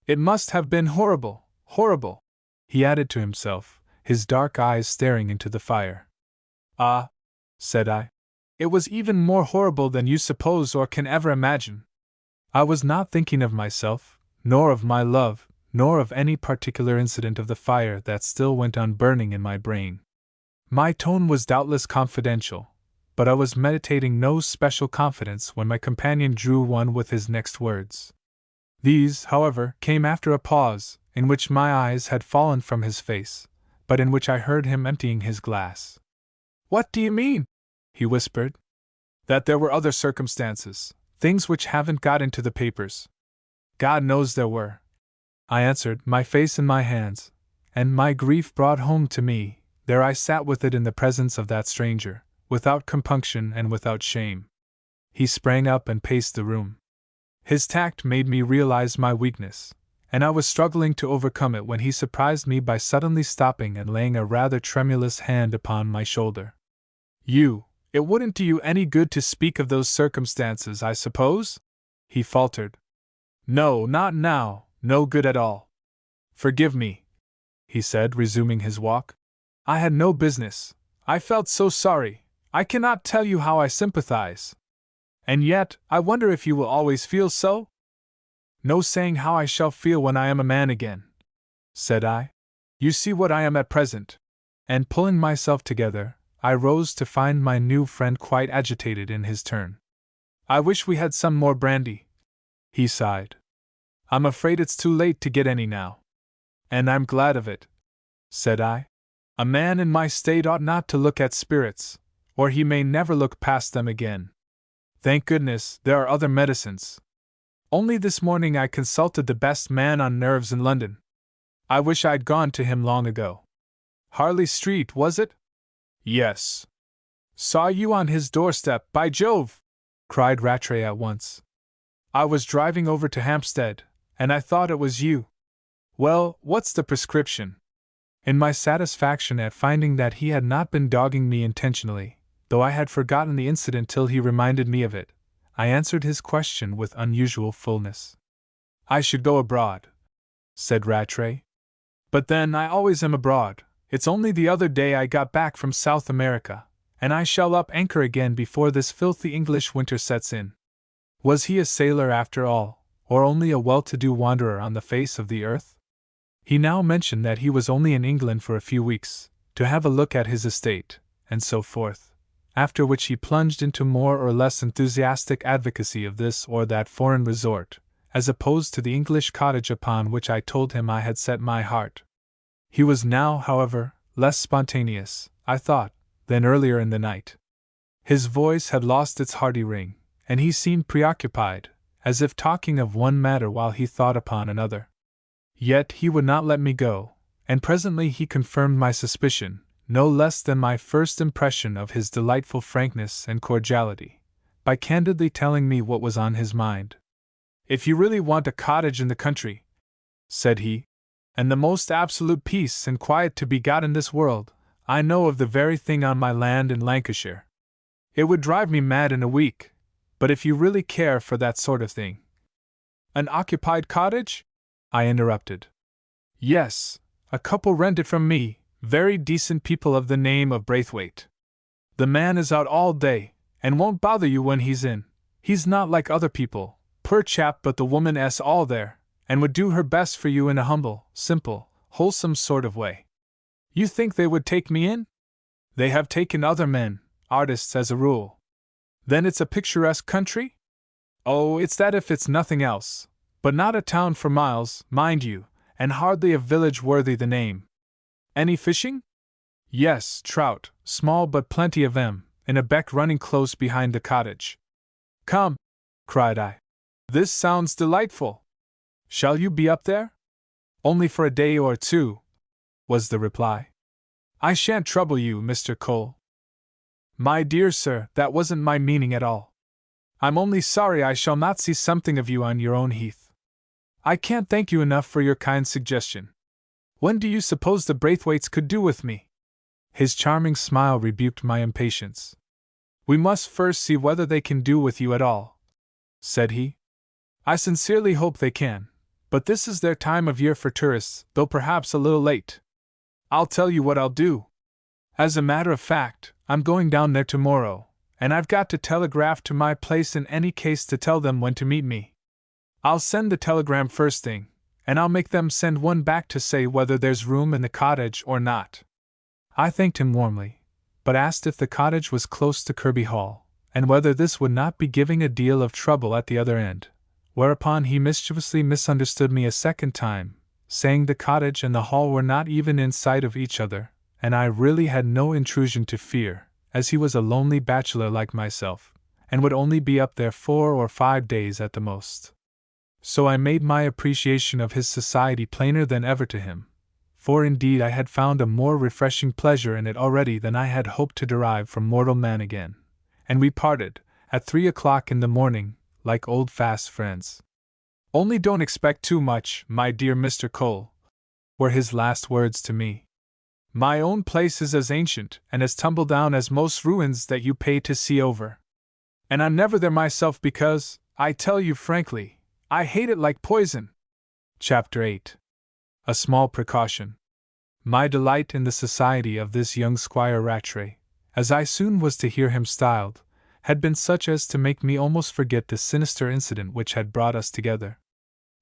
It must have been horrible, horrible, he added to himself, his dark eyes staring into the fire. Ah, said I, it was even more horrible than you suppose or can ever imagine. I was not thinking of myself, nor of my love, nor of any particular incident of the fire that still went on burning in my brain. My tone was doubtless confidential, but I was meditating no special confidence when my companion drew one with his next words. These, however, came after a pause, in which my eyes had fallen from his face, but in which I heard him emptying his glass. What do you mean? He whispered. That there were other circumstances, things which haven't got into the papers. God knows there were, I answered, my face in my hands, and my grief brought home to me. There I sat with it in the presence of that stranger, without compunction and without shame. He sprang up and paced the room. His tact made me realize my weakness, and I was struggling to overcome it when he surprised me by suddenly stopping and laying a rather tremulous hand upon my shoulder. It wouldn't do you any good to speak of those circumstances, I suppose? He faltered. No, not now, no good at all. Forgive me, he said, resuming his walk. I had no business. I felt so sorry. I cannot tell you how I sympathize. And yet, I wonder if you will always feel so? No saying how I shall feel when I am a man again, said I. You see what I am at present. And pulling myself together, I rose to find my new friend quite agitated in his turn. I wish we had some more brandy, he sighed. I'm afraid it's too late to get any now. And I'm glad of it, said I. A man in my state ought not to look at spirits, or he may never look past them again. Thank goodness, there are other medicines. Only this morning I consulted the best man on nerves in London. I wish I'd gone to him long ago. Harley Street, was it? Yes. Saw you on his doorstep, by Jove! Cried Rattray at once. I was driving over to Hampstead, and I thought it was you. Well, what's the prescription? In my satisfaction at finding that he had not been dogging me intentionally, though I had forgotten the incident till he reminded me of it, I answered his question with unusual fullness. I should go abroad, said Rattray. But then I always am abroad. It's only the other day I got back from South America, and I shall up anchor again before this filthy English winter sets in. Was he a sailor after all, or only a well-to-do wanderer on the face of the earth? He now mentioned that he was only in England for a few weeks, to have a look at his estate, and so forth, after which he plunged into more or less enthusiastic advocacy of this or that foreign resort, as opposed to the English cottage upon which I told him I had set my heart. He was now, however, less spontaneous, I thought, than earlier in the night. His voice had lost its hearty ring, and he seemed preoccupied, as if talking of one matter while he thought upon another. Yet he would not let me go, and presently he confirmed my suspicion, no less than my first impression of his delightful frankness and cordiality, by candidly telling me what was on his mind. If you really want a cottage in the country, said he, and the most absolute peace and quiet to be got in this world, I know of the very thing on my land in Lancashire. It would drive me mad in a week, but if you really care for that sort of thing. An occupied cottage? I interrupted. Yes, a couple rent it from me, very decent people of the name of Braithwaite. The man is out all day, and won't bother you when he's in. He's not like other people, poor chap, but the woman's all there, and would do her best for you in a humble, simple, wholesome sort of way. You think they would take me in? They have taken other men, artists as a rule. Then it's a picturesque country? Oh, it's that if it's nothing else, but not a town for miles, mind you, and hardly a village worthy the name. Any fishing? Yes, trout, small but plenty of them, in a beck running close behind the cottage. Come, cried I. This sounds delightful. Shall you be up there? Only for a day or two, was the reply. I shan't trouble you, Mr. Cole. My dear sir, that wasn't my meaning at all. I'm only sorry I shall not see something of you on your own heath. I can't thank you enough for your kind suggestion. When do you suppose the Braithwaites could do with me? His charming smile rebuked my impatience. We must first see whether they can do with you at all, said he. I sincerely hope they can, but this is their time of year for tourists, though perhaps a little late. I'll tell you what I'll do. As a matter of fact, I'm going down there tomorrow, and I've got to telegraph to my place in any case to tell them when to meet me. I'll send the telegram first thing, and I'll make them send one back to say whether there's room in the cottage or not. I thanked him warmly, but asked if the cottage was close to Kirby Hall, and whether this would not be giving a deal of trouble at the other end, whereupon he mischievously misunderstood me a second time, saying the cottage and the hall were not even in sight of each other, and I really had no intrusion to fear, as he was a lonely bachelor like myself, and would only be up there 4 or 5 days at the most. So I made my appreciation of his society plainer than ever to him, for indeed I had found a more refreshing pleasure in it already than I had hoped to derive from mortal man again, and we parted, at 3 o'clock in the morning, like old fast friends. "Only don't expect too much, my dear Mr. Cole," were his last words to me. "My own place is as ancient and as tumble down as most ruins that you pay to see over. And I'm never there myself because, I tell you frankly, I hate it like poison." Chapter 8. A Small Precaution. My delight in the society of this young Squire Rattray, as I soon was to hear him styled, had been such as to make me almost forget the sinister incident which had brought us together.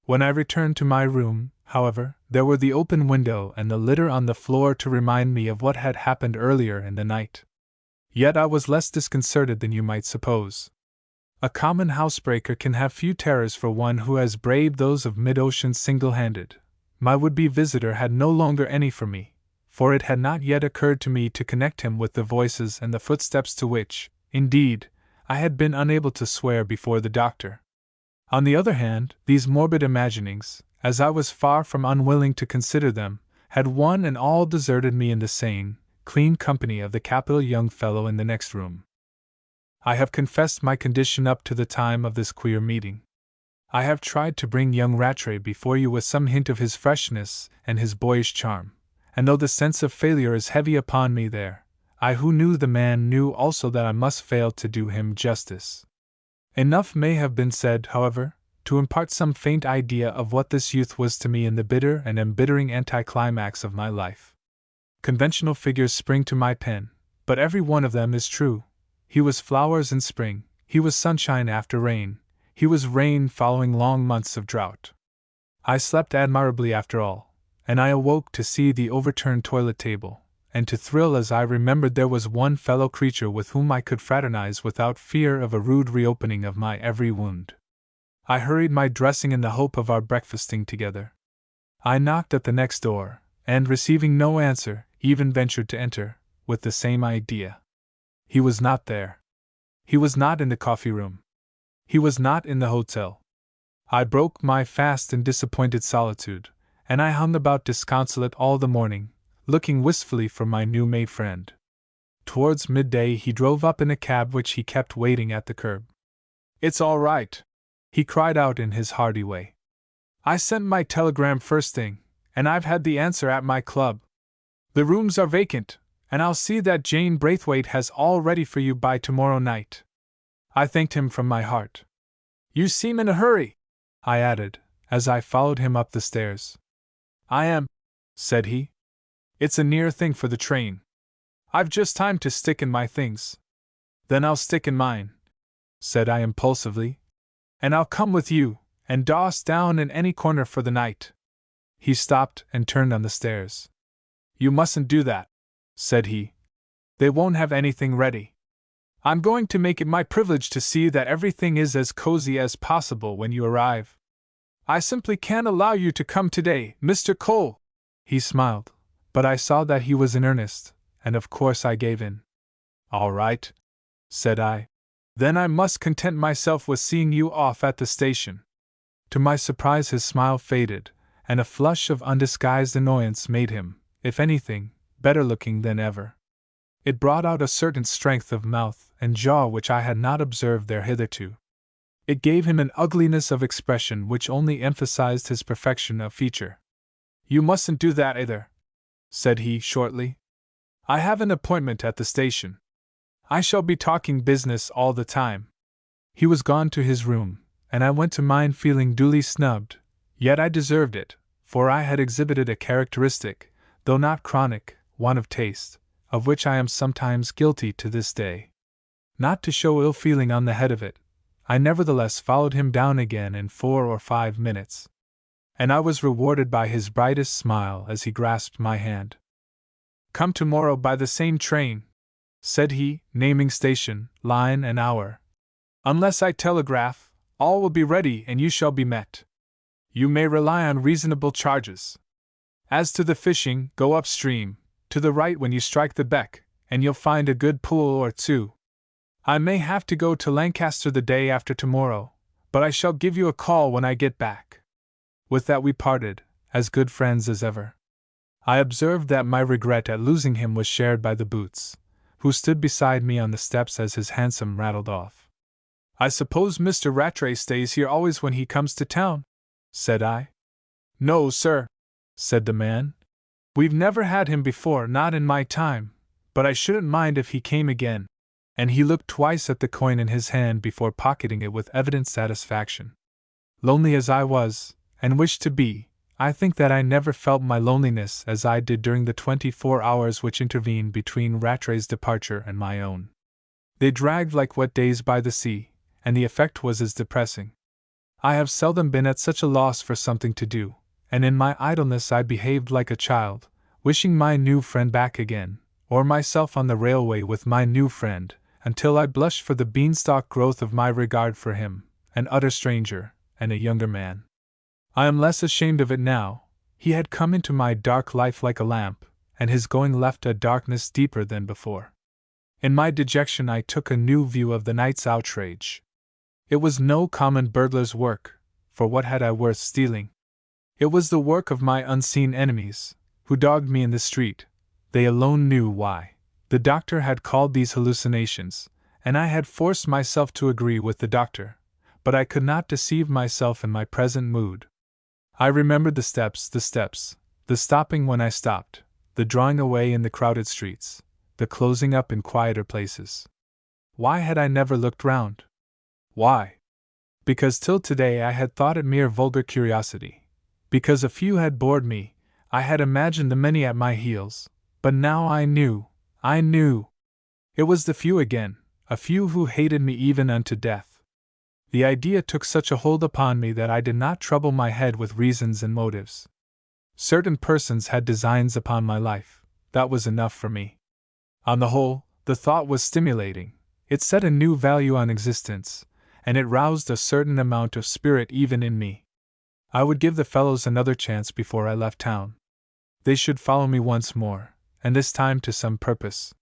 When I returned to my room, however, there were the open window and the litter on the floor to remind me of what had happened earlier in the night. Yet I was less disconcerted than you might suppose. A common housebreaker can have few terrors for one who has braved those of mid-ocean single-handed. My would-be visitor had no longer any for me, for it had not yet occurred to me to connect him with the voices and the footsteps to which, indeed, I had been unable to swear before the doctor. On the other hand, these morbid imaginings, as I was far from unwilling to consider them, had one and all deserted me in the sane, clean company of the capital young fellow in the next room. I have confessed my condition up to the time of this queer meeting. I have tried to bring young Rattray before you with some hint of his freshness and his boyish charm, and though the sense of failure is heavy upon me there, I who knew the man knew also that I must fail to do him justice. Enough may have been said, however, to impart some faint idea of what this youth was to me in the bitter and embittering anticlimax of my life. Conventional figures spring to my pen, but every one of them is true. He was flowers in spring, he was sunshine after rain, he was rain following long months of drought. I slept admirably after all, and I awoke to see the overturned toilet table, and to thrill as I remembered there was one fellow creature with whom I could fraternize without fear of a rude reopening of my every wound. I hurried my dressing in the hope of our breakfasting together. I knocked at the next door, and receiving no answer, even ventured to enter, with the same idea. He was not there. He was not in the coffee room. He was not in the hotel. I broke my fast in disappointed solitude, and I hung about disconsolate all the morning, looking wistfully for my new-made friend. Towards midday he drove up in a cab which he kept waiting at the curb. "It's all right," he cried out in his hearty way. "I sent my telegram first thing, and I've had the answer at my club. The rooms are vacant, and I'll see that Jane Braithwaite has all ready for you by tomorrow night." I thanked him from my heart. "You seem in a hurry," I added, as I followed him up the stairs. "I am," said he. "It's a near thing for the train. I've just time to stick in my things." "Then I'll stick in mine," said I impulsively. "And I'll come with you, and doss down in any corner for the night." He stopped and turned on the stairs. "You mustn't do that," said he. "They won't have anything ready. I'm going to make it my privilege to see that everything is as cozy as possible when you arrive. I simply can't allow you to come today, Mr. Cole." He smiled, but I saw that he was in earnest, and of course I gave in. "All right," said I. "Then I must content myself with seeing you off at the station." To my surprise his smile faded, and a flush of undisguised annoyance made him, if anything, better looking than ever. It brought out a certain strength of mouth and jaw which I had not observed there hitherto. It gave him an ugliness of expression which only emphasized his perfection of feature. "You mustn't do that either," said he shortly. "I have an appointment at the station. I shall be talking business all the time." He was gone to his room, and I went to mine feeling duly snubbed, yet I deserved it, for I had exhibited a characteristic, though not chronic, want of taste, of which I am sometimes guilty to this day. Not to show ill feeling on the head of it, I nevertheless followed him down again in 4 or 5 minutes. And I was rewarded by his brightest smile as he grasped my hand. "Come tomorrow by the same train," said he, naming station, line, and hour. "Unless I telegraph, all will be ready and you shall be met. You may rely on reasonable charges. As to the fishing, go upstream, to the right when you strike the beck, and you'll find a good pool or two. I may have to go to Lancaster the day after tomorrow, but I shall give you a call when I get back." With that we parted, as good friends as ever. I observed that my regret at losing him was shared by the Boots, who stood beside me on the steps as his hansom rattled off. "I suppose Mr. Rattray stays here always when he comes to town?" said I. "No, sir," said the man. "We've never had him before, not in my time, but I shouldn't mind if he came again." And he looked twice at the coin in his hand before pocketing it with evident satisfaction. Lonely as I was, and wished to be, I think that I never felt my loneliness as I did during the 24 hours which intervened between Rattray's departure and my own. They dragged like wet days by the sea, and the effect was as depressing. I have seldom been at such a loss for something to do, and in my idleness I behaved like a child, wishing my new friend back again, or myself on the railway with my new friend, until I blushed for the beanstalk growth of my regard for him, an utter stranger, and a younger man. I am less ashamed of it now. He had come into my dark life like a lamp, and his going left a darkness deeper than before. In my dejection I took a new view of the night's outrage. It was no common burglar's work, for what had I worth stealing? It was the work of my unseen enemies, who dogged me in the street. They alone knew why. The doctor had called these hallucinations, and I had forced myself to agree with the doctor, but I could not deceive myself in my present mood. I remembered the steps, the stopping when I stopped, the drawing away in the crowded streets, the closing up in quieter places. Why had I never looked round? Why? Because till today I had thought it mere vulgar curiosity. Because a few had bored me, I had imagined the many at my heels, but now I knew. It was the few again, a few who hated me even unto death. The idea took such a hold upon me that I did not trouble my head with reasons and motives. Certain persons had designs upon my life, that was enough for me. On the whole, the thought was stimulating, it set a new value on existence, and it roused a certain amount of spirit even in me. I would give the fellows another chance before I left town. They should follow me once more, and this time to some purpose.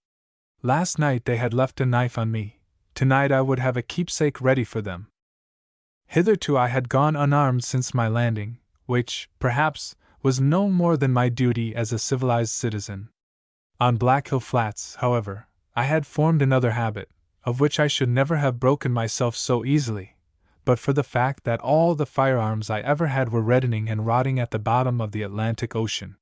Last night they had left a knife on me, tonight I would have a keepsake ready for them. Hitherto I had gone unarmed since my landing, which, perhaps, was no more than my duty as a civilized citizen. On Black Hill Flats, however, I had formed another habit, of which I should never have broken myself so easily, but for the fact that all the firearms I ever had were reddening and rotting at the bottom of the Atlantic Ocean.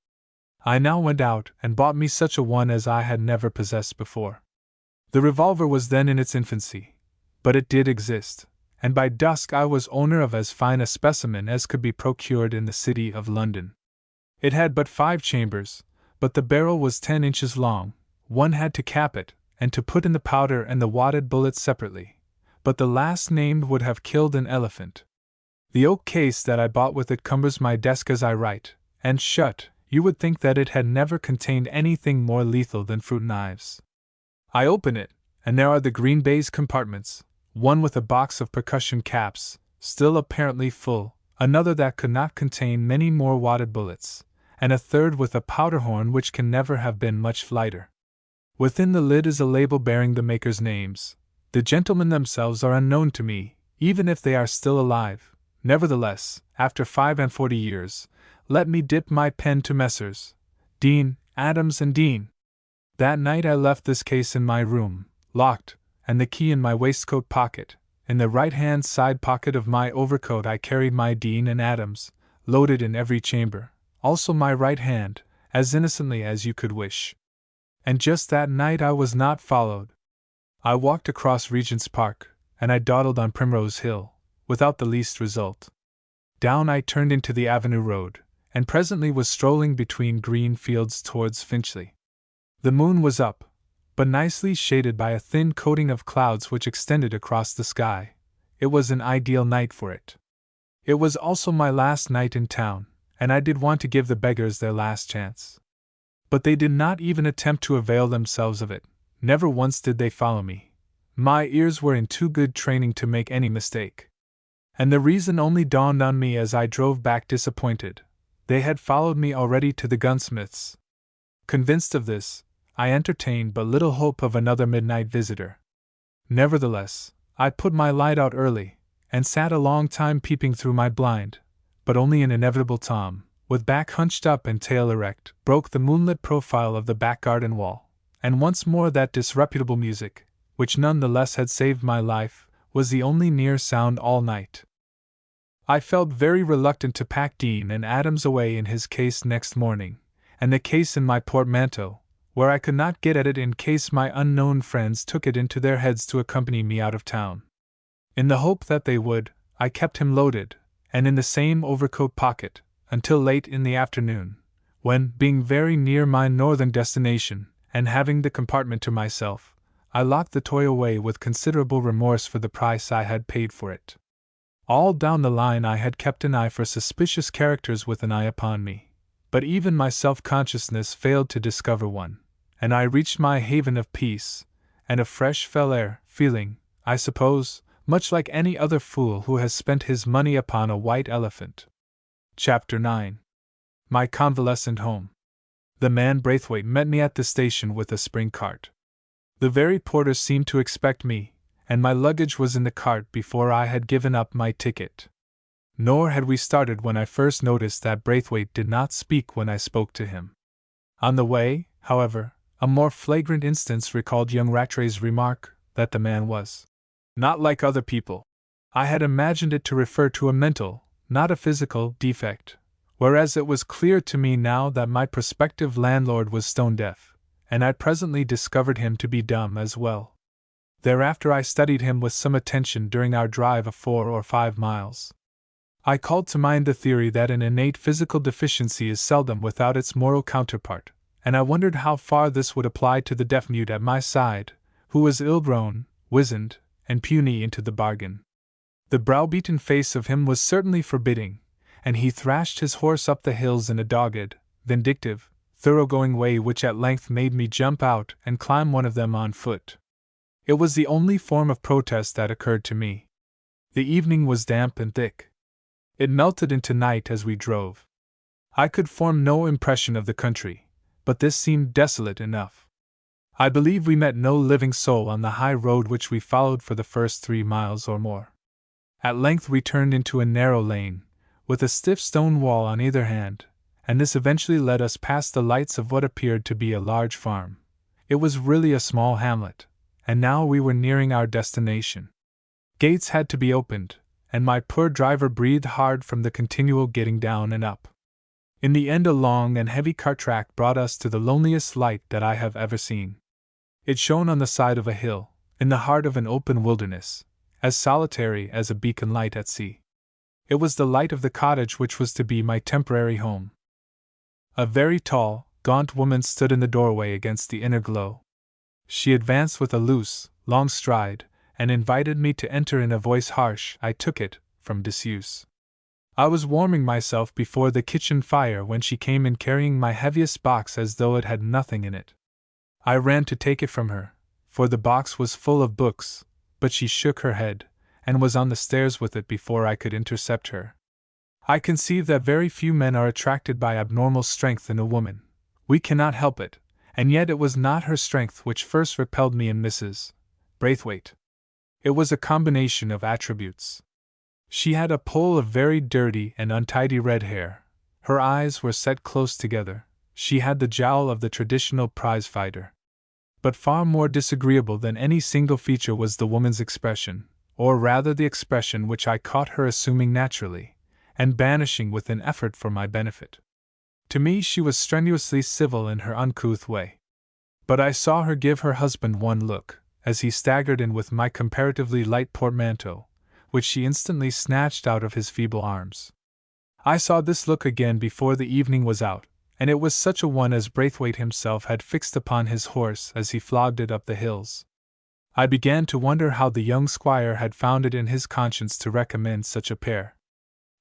I now went out and bought me such a one as I had never possessed before. The revolver was then in its infancy, but it did exist, and by dusk I was owner of as fine a specimen as could be procured in the city of London. It had but 5 chambers, but the barrel was 10 inches long. One had to cap it, and to put in the powder and the wadded bullets separately, but the last named would have killed an elephant. The oak case that I bought with it cumbers my desk as I write, and shut, you would think that it had never contained anything more lethal than fruit knives. I open it, and there are the green baize compartments, one with a box of percussion caps, still apparently full, another that could not contain many more wadded bullets, and a third with a powder horn which can never have been much lighter. Within the lid is a label bearing the makers' names. The gentlemen themselves are unknown to me, even if they are still alive. Nevertheless, after 45 years, let me dip my pen to Messrs. Dean, Adams and Dean. That night I left this case in my room, locked, and the key in my waistcoat pocket. In the right-hand side pocket of my overcoat I carried my Dean and Adams, loaded in every chamber, also my right hand, as innocently as you could wish. And just that night I was not followed. I walked across Regent's Park, and I dawdled on Primrose Hill, without the least result. Down I turned into the Avenue Road, and presently was strolling between green fields towards Finchley. The moon was up, but nicely shaded by a thin coating of clouds which extended across the sky. It was an ideal night for it. It was also my last night in town, and I did want to give the beggars their last chance. But they did not even attempt to avail themselves of it. Never once did they follow me. My ears were in too good training to make any mistake. And the reason only dawned on me as I drove back disappointed. They had followed me already to the gunsmith's. Convinced of this, I entertained but little hope of another midnight visitor. Nevertheless, I put my light out early, and sat a long time peeping through my blind, but only an inevitable Tom, with back hunched up and tail erect, broke the moonlit profile of the back garden wall, and once more that disreputable music, which none the less had saved my life, was the only near sound all night. I felt very reluctant to pack Dean and Adams away in his case next morning, and the case in my portmanteau, where I could not get at it in case my unknown friends took it into their heads to accompany me out of town. In the hope that they would, I kept him loaded, and in the same overcoat pocket, until late in the afternoon, when, being very near my northern destination, and having the compartment to myself, I locked the toy away with considerable remorse for the price I had paid for it. All down the line I had kept an eye for suspicious characters with an eye upon me, but even my self-consciousness failed to discover one, and I reached my haven of peace, and of fresh fell air, feeling, I suppose, much like any other fool who has spent his money upon a white elephant. Chapter 9. My Convalescent Home. The man Braithwaite met me at the station with a spring cart. The very porter seemed to expect me, and my luggage was in the cart before I had given up my ticket. Nor had we started when I first noticed that Braithwaite did not speak when I spoke to him. On the way, however, a more flagrant instance recalled young Rattray's remark that the man was not like other people. I had imagined it to refer to a mental, not a physical, defect, whereas it was clear to me now that my prospective landlord was stone-deaf, and I presently discovered him to be dumb as well. Thereafter I studied him with some attention during our drive of 4 or 5 miles. I called to mind the theory that an innate physical deficiency is seldom without its moral counterpart, and I wondered how far this would apply to the deaf-mute at my side, who was ill-grown, wizened, and puny into the bargain. The brow-beaten face of him was certainly forbidding, and he thrashed his horse up the hills in a dogged, vindictive, thoroughgoing way which at length made me jump out and climb one of them on foot. It was the only form of protest that occurred to me. The evening was damp and thick. It melted into night as we drove. I could form no impression of the country, but this seemed desolate enough. I believe we met no living soul on the high road which we followed for the first 3 miles or more. At length we turned into a narrow lane, with a stiff stone wall on either hand, and this eventually led us past the lights of what appeared to be a large farm. It was really a small hamlet, and now we were nearing our destination. Gates had to be opened, and my poor driver breathed hard from the continual getting down and up. In the end a long and heavy cart track brought us to the loneliest light that I have ever seen. It shone on the side of a hill, in the heart of an open wilderness, as solitary as a beacon light at sea. It was the light of the cottage which was to be my temporary home. A very tall, gaunt woman stood in the doorway against the inner glow. She advanced with a loose, long stride, and invited me to enter in a voice harsh, I took it, from disuse. I was warming myself before the kitchen fire when she came in carrying my heaviest box as though it had nothing in it. I ran to take it from her, for the box was full of books, but she shook her head, and was on the stairs with it before I could intercept her. I conceive that very few men are attracted by abnormal strength in a woman. We cannot help it, and yet it was not her strength which first repelled me in Mrs. Braithwaite. It was a combination of attributes. She had a poll of very dirty and untidy red hair. Her eyes were set close together. She had the jowl of the traditional prize-fighter. But far more disagreeable than any single feature was the woman's expression, or rather the expression which I caught her assuming naturally, and banishing with an effort for my benefit. To me she was strenuously civil in her uncouth way. But I saw her give her husband one look, as he staggered in with my comparatively light portmanteau, which she instantly snatched out of his feeble arms. I saw this look again before the evening was out, and it was such a one as Braithwaite himself had fixed upon his horse as he flogged it up the hills. I began to wonder how the young squire had found it in his conscience to recommend such a pair.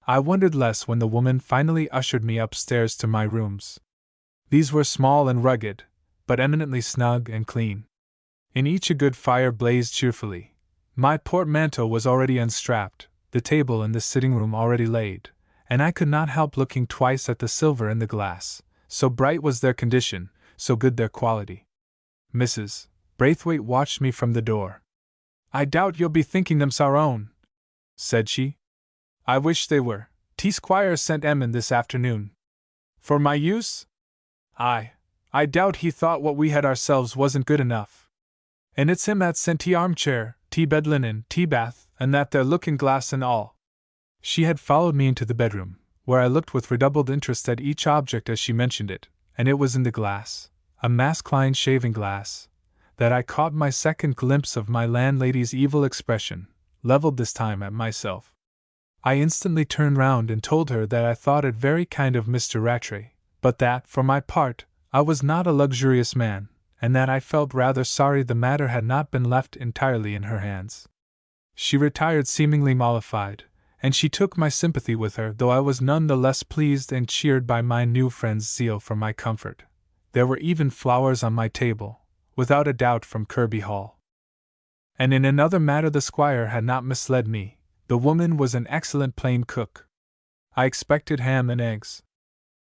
I wondered less when the woman finally ushered me upstairs to my rooms. These were small and rugged, but eminently snug and clean. In each a good fire blazed cheerfully. My portmanteau was already unstrapped, the table in the sitting-room already laid, and I could not help looking twice at the silver and the glass, so bright was their condition, so good their quality. Mrs. Braithwaite watched me from the door. "I doubt you'll be thinking them our own," said she. "I wish they were. T. Squire sent Emmon this afternoon." For my use? I doubt he thought what we had ourselves wasn't good enough. And it's him that sent tea armchair, tea bed linen, tea bath, and that there looking glass and all. She had followed me into the bedroom, where I looked with redoubled interest at each object as she mentioned it, and it was in the glass, a masculine shaving glass, that I caught my second glimpse of my landlady's evil expression, leveled this time at myself. I instantly turned round and told her that I thought it very kind of Mr. Rattray, but that, for my part, I was not a luxurious man, and that I felt rather sorry the matter had not been left entirely in her hands. She retired seemingly mollified, and she took my sympathy with her, though I was none the less pleased and cheered by my new friend's zeal for my comfort. There were even flowers on my table, without a doubt from Kirby Hall. And in another matter the squire had not misled me. The woman was an excellent plain cook. I expected ham and eggs.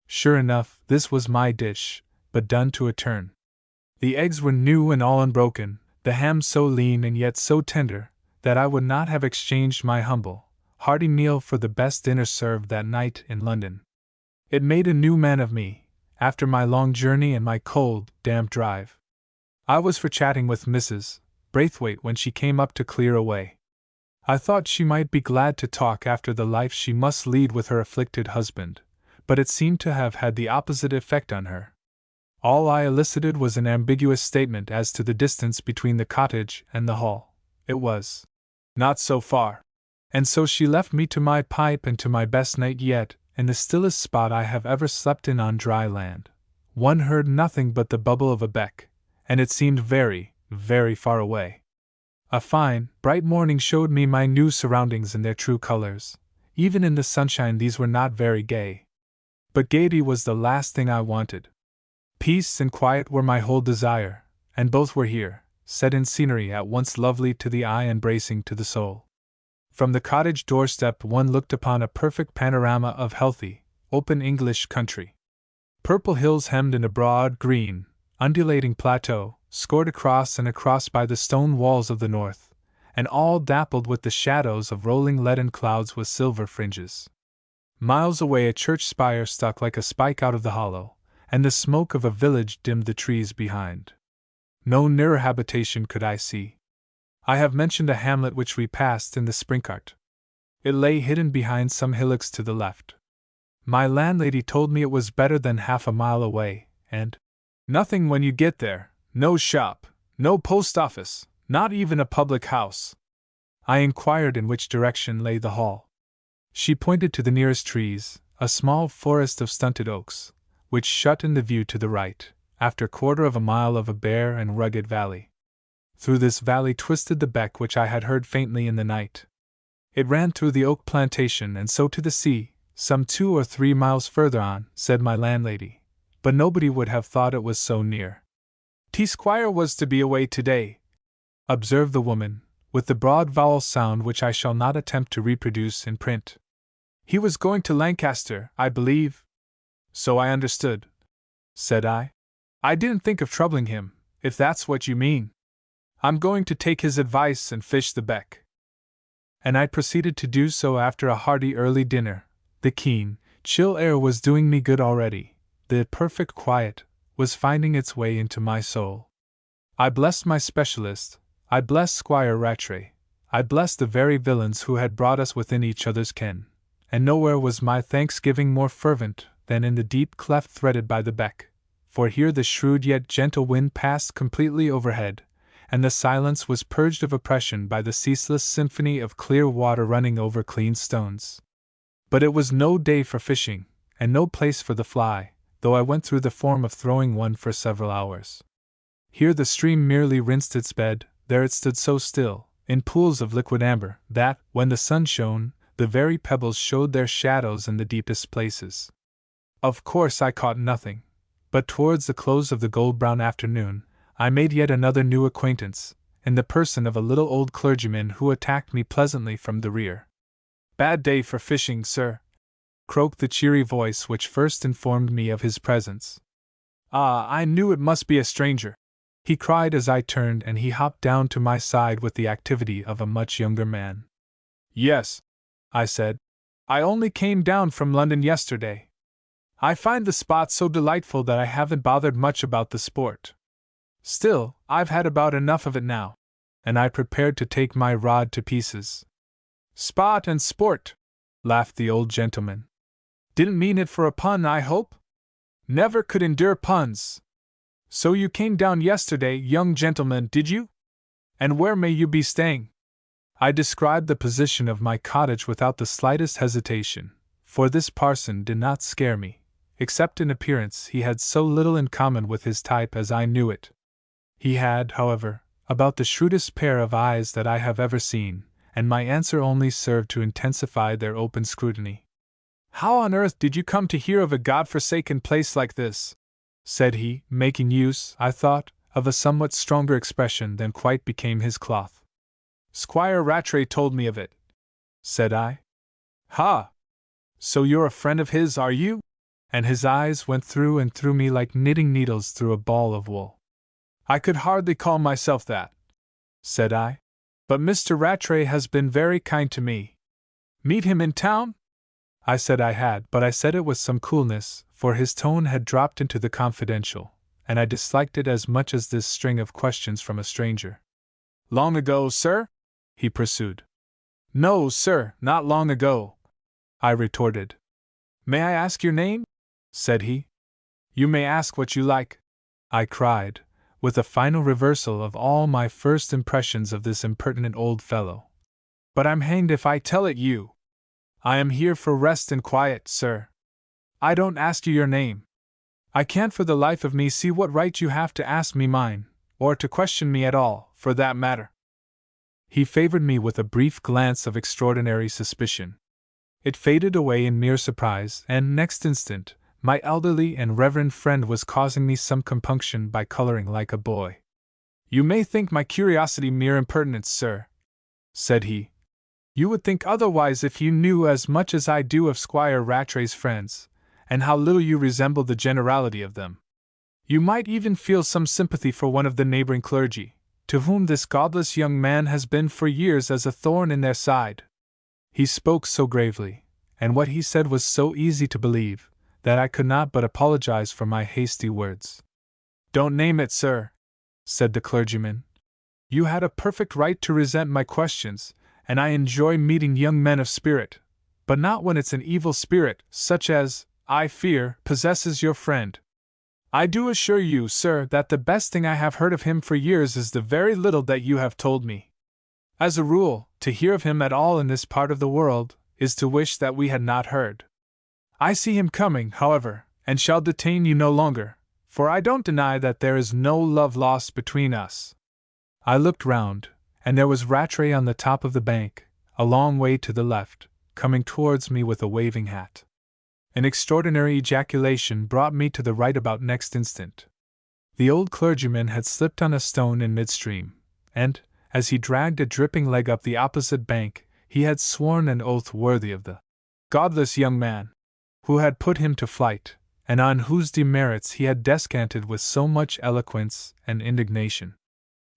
Sure enough, this was my dish, but done to a turn. The eggs were new and all unbroken, the ham so lean and yet so tender, that I would not have exchanged my humble, hearty meal for the best dinner served that night in London. It made a new man of me, after my long journey and my cold, damp drive. I was for chatting with Mrs. Braithwaite when she came up to clear away. I thought she might be glad to talk after the life she must lead with her afflicted husband, but it seemed to have had the opposite effect on her. All I elicited was an ambiguous statement as to the distance between the cottage and the hall. It was not so far. And so she left me to my pipe and to my best night yet, in the stillest spot I have ever slept in on dry land. One heard nothing but the bubble of a beck, and it seemed very, very far away. A fine, bright morning showed me my new surroundings in their true colors. Even in the sunshine these were not very gay. But gaiety was the last thing I wanted. Peace and quiet were my whole desire, and both were here, set in scenery at once lovely to the eye and bracing to the soul. From the cottage doorstep one looked upon a perfect panorama of healthy, open English country. Purple hills hemmed in a broad, green, undulating plateau, scored across and across by the stone walls of the north, and all dappled with the shadows of rolling leaden clouds with silver fringes. Miles away a church spire stuck like a spike out of the hollow, and the smoke of a village dimmed the trees behind. No nearer habitation could I see. I have mentioned a hamlet which we passed in the spring cart. It lay hidden behind some hillocks to the left. My landlady told me it was better than half a mile away, and nothing when you get there, no shop, no post office, not even a public house. I inquired in which direction lay the hall. She pointed to the nearest trees, a small forest of stunted oaks, which shut in the view to the right, after quarter of a mile of a bare and rugged valley. Through this valley twisted the beck which I had heard faintly in the night. It ran through the oak plantation and so to the sea, some 2 or 3 miles further on, said my landlady, but nobody would have thought it was so near. T-Squire was to be away today, observed the woman, with the broad vowel sound which I shall not attempt to reproduce in print. He was going to Lancaster, I believe. So I understood, said I. I didn't think of troubling him, if that's what you mean. I'm going to take his advice and fish the beck. And I proceeded to do so after a hearty early dinner. The keen, chill air was doing me good already. The perfect quiet was finding its way into my soul. I blessed my specialist, I blessed Squire Rattray, I blessed the very villains who had brought us within each other's ken, and nowhere was my thanksgiving more fervent than in the deep cleft threaded by the beck, for here the shrewd yet gentle wind passed completely overhead, and the silence was purged of oppression by the ceaseless symphony of clear water running over clean stones. But it was no day for fishing, and no place for the fly, though I went through the form of throwing one for several hours. Here the stream merely rinsed its bed, there it stood so still, in pools of liquid amber, that, when the sun shone, the very pebbles showed their shadows in the deepest places. Of course I caught nothing, but towards the close of the gold-brown afternoon, I made yet another new acquaintance, in the person of a little old clergyman who attacked me pleasantly from the rear. "Bad day for fishing, sir," croaked the cheery voice which first informed me of his presence. "Ah, I knew it must be a stranger," he cried as I turned, and he hopped down to my side with the activity of a much younger man. "Yes," I said. "I only came down from London yesterday." I find the spot so delightful that I haven't bothered much about the sport. Still, I've had about enough of it now, and I prepared to take my rod to pieces. Spot and sport, laughed the old gentleman. Didn't mean it for a pun, I hope? Never could endure puns. So you came down yesterday, young gentleman, did you? And where may you be staying? I described the position of my cottage without the slightest hesitation, for this parson did not scare me. Except in appearance, he had so little in common with his type as I knew it. He had, however, about the shrewdest pair of eyes that I have ever seen, and my answer only served to intensify their open scrutiny. How on earth did you come to hear of a God-forsaken place like this? Said he, making use, I thought, of a somewhat stronger expression than quite became his cloth. Squire Rattray told me of it, said I. Ha! So you're a friend of his, are you? And his eyes went through and through me like knitting needles through a ball of wool. I could hardly call myself that, said I. But Mr. Rattray has been very kind to me. Meet him in town? I said I had, but I said it with some coolness, for his tone had dropped into the confidential, and I disliked it as much as this string of questions from a stranger. Long ago, sir? He pursued. No, sir, not long ago, I retorted. May I ask your name? Said he. You may ask what you like, I cried, with a final reversal of all my first impressions of this impertinent old fellow. But I'm hanged if I tell it you. I am here for rest and quiet, sir. I don't ask you your name. I can't for the life of me see what right you have to ask me mine, or to question me at all, for that matter. He favored me with a brief glance of extraordinary suspicion. It faded away in mere surprise, and next instant, my elderly and reverend friend was causing me some compunction by coloring like a boy. You may think my curiosity mere impertinence, sir, said he. You would think otherwise if you knew as much as I do of Squire Rattray's friends, and how little you resemble the generality of them. You might even feel some sympathy for one of the neighboring clergy, to whom this godless young man has been for years as a thorn in their side. He spoke so gravely, and what he said was so easy to believe, that I could not but apologize for my hasty words. Don't name it, sir, said the clergyman. You had a perfect right to resent my questions, and I enjoy meeting young men of spirit, but not when it's an evil spirit, such as, I fear, possesses your friend. I do assure you, sir, that the best thing I have heard of him for years is the very little that you have told me. As a rule, to hear of him at all in this part of the world is to wish that we had not heard. I see him coming, however, and shall detain you no longer, for I don't deny that there is no love lost between us. I looked round, and there was Rattray on the top of the bank, a long way to the left, coming towards me with a waving hat. An extraordinary ejaculation brought me to the right about next instant. The old clergyman had slipped on a stone in midstream, and, as he dragged a dripping leg up the opposite bank, he had sworn an oath worthy of the godless young man who had put him to flight, and on whose demerits he had descanted with so much eloquence and indignation.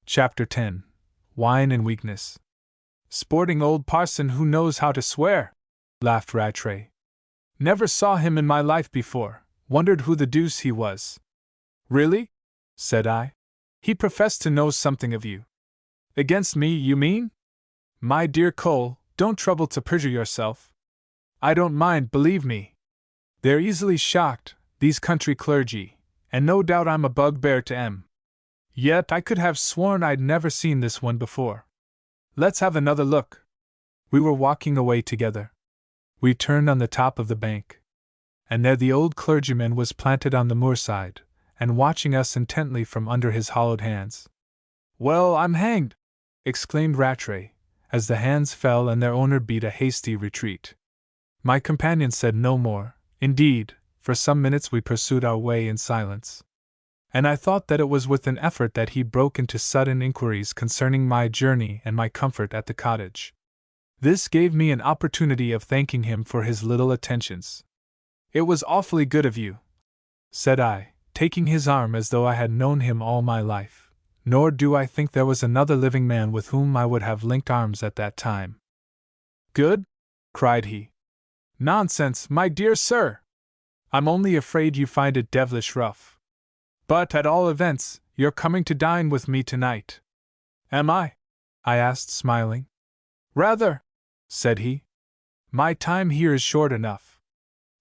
Chapter 10. Wine and Weakness. Sporting old parson who knows how to swear, laughed Rattray. Never saw him in my life before, wondered who the deuce he was. Really? Said I. He professed to know something of you. Against me, you mean? My dear Cole, don't trouble to perjure yourself. I don't mind, believe me. They're easily shocked, these country clergy, and no doubt I'm a bugbear to 'em. Yet I could have sworn I'd never seen this one before. Let's have another look. We were walking away together. We turned on the top of the bank, and there the old clergyman was planted on the moorside, and watching us intently from under his hollowed hands. Well, I'm hanged! Exclaimed Rattray, as the hands fell and their owner beat a hasty retreat. My companion said no more. Indeed, for some minutes we pursued our way in silence. And I thought that it was with an effort that he broke into sudden inquiries concerning my journey and my comfort at the cottage. This gave me an opportunity of thanking him for his little attentions. It was awfully good of you, said I, taking his arm as though I had known him all my life, nor do I think there was another living man with whom I would have linked arms at that time. Good? Cried he. Nonsense, my dear sir! I'm only afraid you find it devilish rough. But at all events, you're coming to dine with me tonight. Am I? I asked, smiling. Rather, said he. My time here is short enough.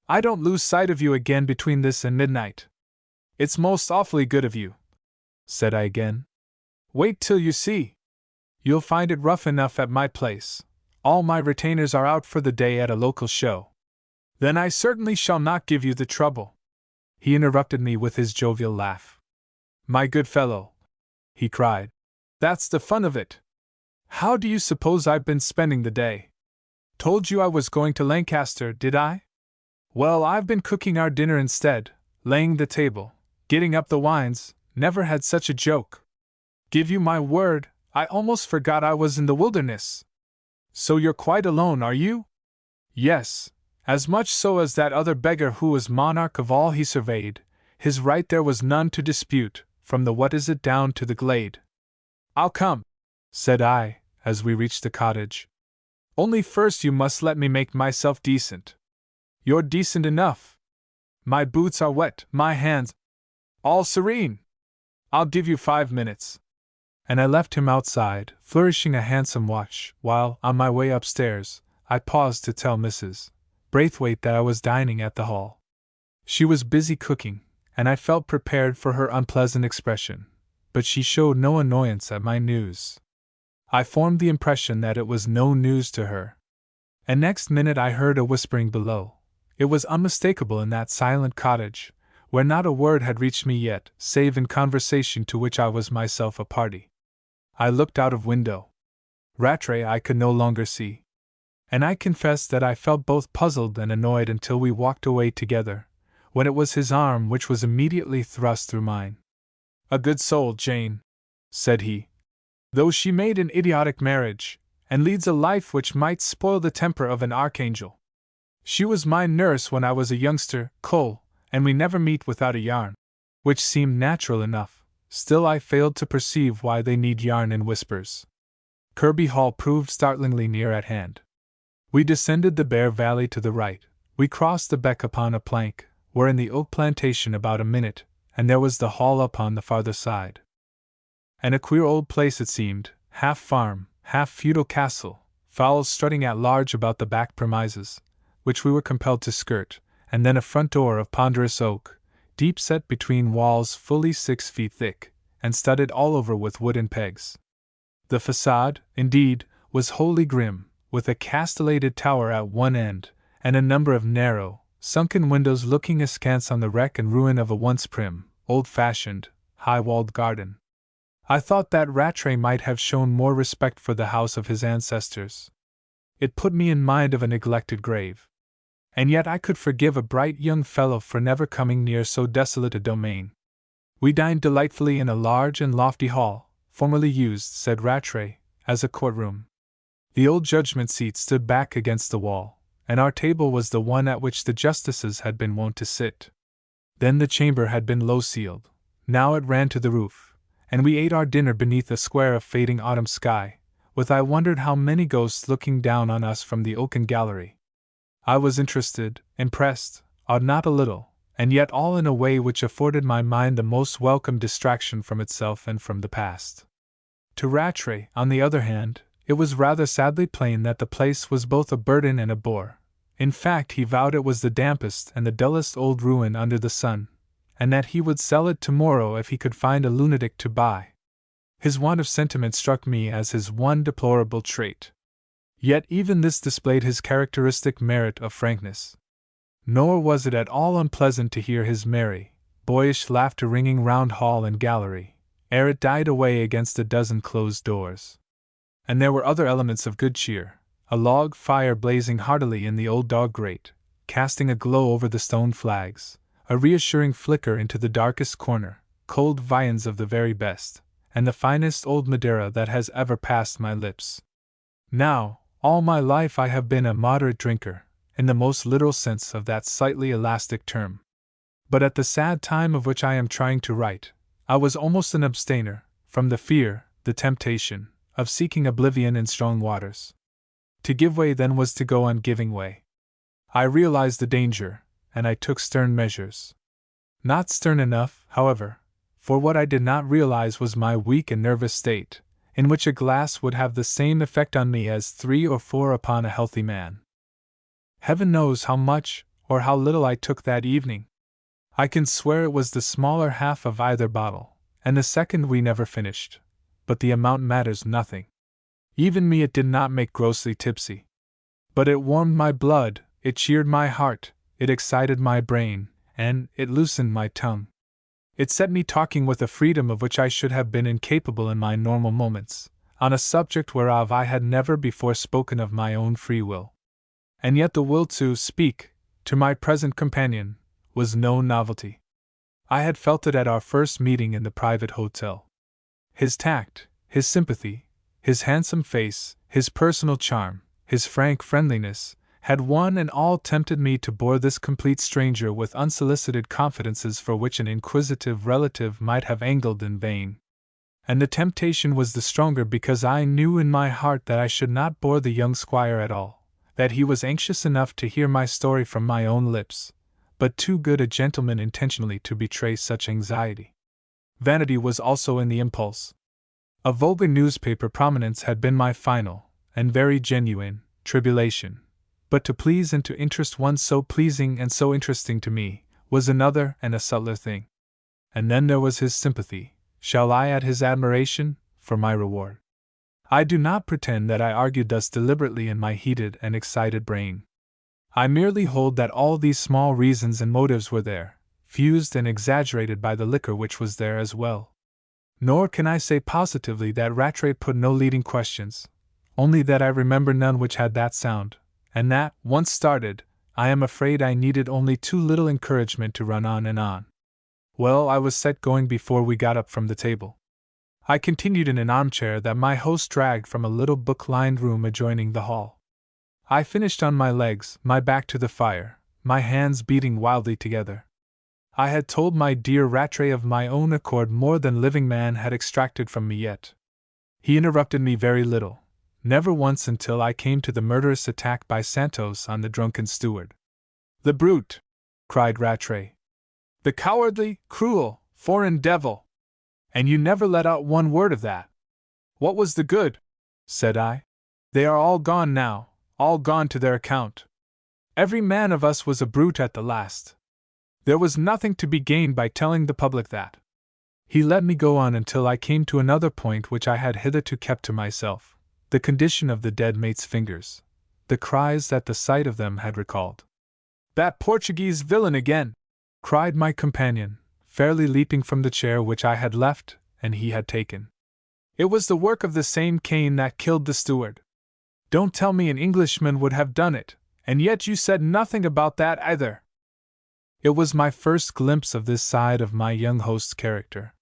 I don't lose sight of you again between this and midnight. It's most awfully good of you, said I again. Wait till you see. You'll find it rough enough at my place. All my retainers are out for the day at a local show. Then I certainly shall not give you the trouble. He interrupted me with his jovial laugh. My good fellow, he cried, that's the fun of it. How do you suppose I've been spending the day? Told you I was going to Lancaster, did I? Well, I've been cooking our dinner instead, laying the table, getting up the wines, never had such a joke. Give you my word, I almost forgot I was in the wilderness. So you're quite alone, are you? Yes, as much so as that other beggar who was monarch of all he surveyed. His right there was none to dispute, from the what is it down to the glade. I'll come, said I, as we reached the cottage. Only first you must let me make myself decent. You're decent enough. My boots are wet, my hands all serene. I'll give you 5 minutes. And I left him outside, flourishing a handsome watch, while, on my way upstairs, I paused to tell Mrs. Braithwaite that I was dining at the Hall. She was busy cooking, and I felt prepared for her unpleasant expression, but she showed no annoyance at my news. I formed the impression that it was no news to her. And next minute I heard a whispering below. It was unmistakable in that silent cottage, where not a word had reached me yet, save in conversation to which I was myself a party. I looked out of window. Rattray I could no longer see. And I confess that I felt both puzzled and annoyed until we walked away together, when it was his arm which was immediately thrust through mine. A good soul, Jane, said he, though she made an idiotic marriage, and leads a life which might spoil the temper of an archangel. She was my nurse when I was a youngster, Cole, and we never meet without a yarn, which seemed natural enough. Still I failed to perceive why they need yarn in whispers. Kirby Hall proved startlingly near at hand. We descended the bare valley to the right, we crossed the beck upon a plank, were in the oak plantation about a minute, and there was the Hall upon the farther side. And a queer old place it seemed, half farm, half feudal castle, fowls strutting at large about the back premises, which we were compelled to skirt, and then a front door of ponderous oak, deep set between walls fully 6 feet thick, and studded all over with wooden pegs. The façade, indeed, was wholly grim, with a castellated tower at one end, and a number of narrow, sunken windows looking askance on the wreck and ruin of a once prim, old-fashioned, high-walled garden. I thought that Rattray might have shown more respect for the house of his ancestors. It put me in mind of a neglected grave. And yet I could forgive a bright young fellow for never coming near so desolate a domain. We dined delightfully in a large and lofty hall, formerly used, said Rattray, as a courtroom. The old judgment seat stood back against the wall, and our table was the one at which the justices had been wont to sit. Then the chamber had been low-ceiled, now it ran to the roof, and we ate our dinner beneath a square of fading autumn sky, with I wondered how many ghosts looking down on us from the oaken gallery. I was interested, impressed, awed not a little, and yet all in a way which afforded my mind the most welcome distraction from itself and from the past. To Rattray, on the other hand, it was rather sadly plain that the place was both a burden and a bore. In fact, he vowed it was the dampest and the dullest old ruin under the sun, and that he would sell it tomorrow if he could find a lunatic to buy. His want of sentiment struck me as his one deplorable trait. Yet even this displayed his characteristic merit of frankness. Nor was it at all unpleasant to hear his merry, boyish laughter ringing round hall and gallery, ere it died away against a dozen closed doors. And there were other elements of good cheer, a log fire blazing heartily in the old dog grate, casting a glow over the stone flags, a reassuring flicker into the darkest corner, cold viands of the very best, and the finest old Madeira that has ever passed my lips. Now, all my life I have been a moderate drinker, in the most literal sense of that slightly elastic term. But at the sad time of which I am trying to write, I was almost an abstainer, from the fear, the temptation, of seeking oblivion in strong waters. To give way then was to go on giving way. I realized the danger, and I took stern measures. Not stern enough, however, for what I did not realize was my weak and nervous state, in which a glass would have the same effect on me as 3 or 4 upon a healthy man. Heaven knows how much or how little I took that evening. I can swear it was the smaller half of either bottle, and the second we never finished, but the amount matters nothing. Even me it did not make grossly tipsy. But it warmed my blood, it cheered my heart, it excited my brain, and it loosened my tongue. It set me talking with a freedom of which I should have been incapable in my normal moments, on a subject whereof I had never before spoken of my own free will. And yet the will to speak, to my present companion, was no novelty. I had felt it at our first meeting in the private hotel. His tact, his sympathy, his handsome face, his personal charm, his frank friendliness, had one and all tempted me to bore this complete stranger with unsolicited confidences for which an inquisitive relative might have angled in vain. And the temptation was the stronger because I knew in my heart that I should not bore the young squire at all, that he was anxious enough to hear my story from my own lips, but too good a gentleman intentionally to betray such anxiety. Vanity was also in the impulse. A vulgar newspaper prominence had been my final, and very genuine, tribulation, but to please and to interest one so pleasing and so interesting to me, was another and a subtler thing. And then there was his sympathy, shall I add his admiration, for my reward. I do not pretend that I argued thus deliberately in my heated and excited brain. I merely hold that all these small reasons and motives were there, fused and exaggerated by the liquor which was there as well. Nor can I say positively that Rattray put no leading questions, only that I remember none which had that sound, and that, once started, I am afraid I needed only too little encouragement to run on and on. Well, I was set going before we got up from the table. I continued in an armchair that my host dragged from a little book-lined room adjoining the hall. I finished on my legs, my back to the fire, my hands beating wildly together. I had told my dear Rattray of my own accord more than living man had extracted from me yet. He interrupted me very little, never once until I came to the murderous attack by Santos on the drunken steward. "The brute!" cried Rattray. "The cowardly, cruel, foreign devil! And you never let out one word of that." "What was the good?" said I. "They are all gone now, all gone to their account. Every man of us was a brute at the last. There was nothing to be gained by telling the public that." He let me go on until I came to another point which I had hitherto kept to myself, the condition of the dead mate's fingers, the cries that the sight of them had recalled. "That Portuguese villain again!" cried my companion, fairly leaping from the chair which I had left and he had taken. "It was the work of the same Cain that killed the steward. Don't tell me an Englishman would have done it, and yet you said nothing about that either." It was my first glimpse of this side of my young host's character.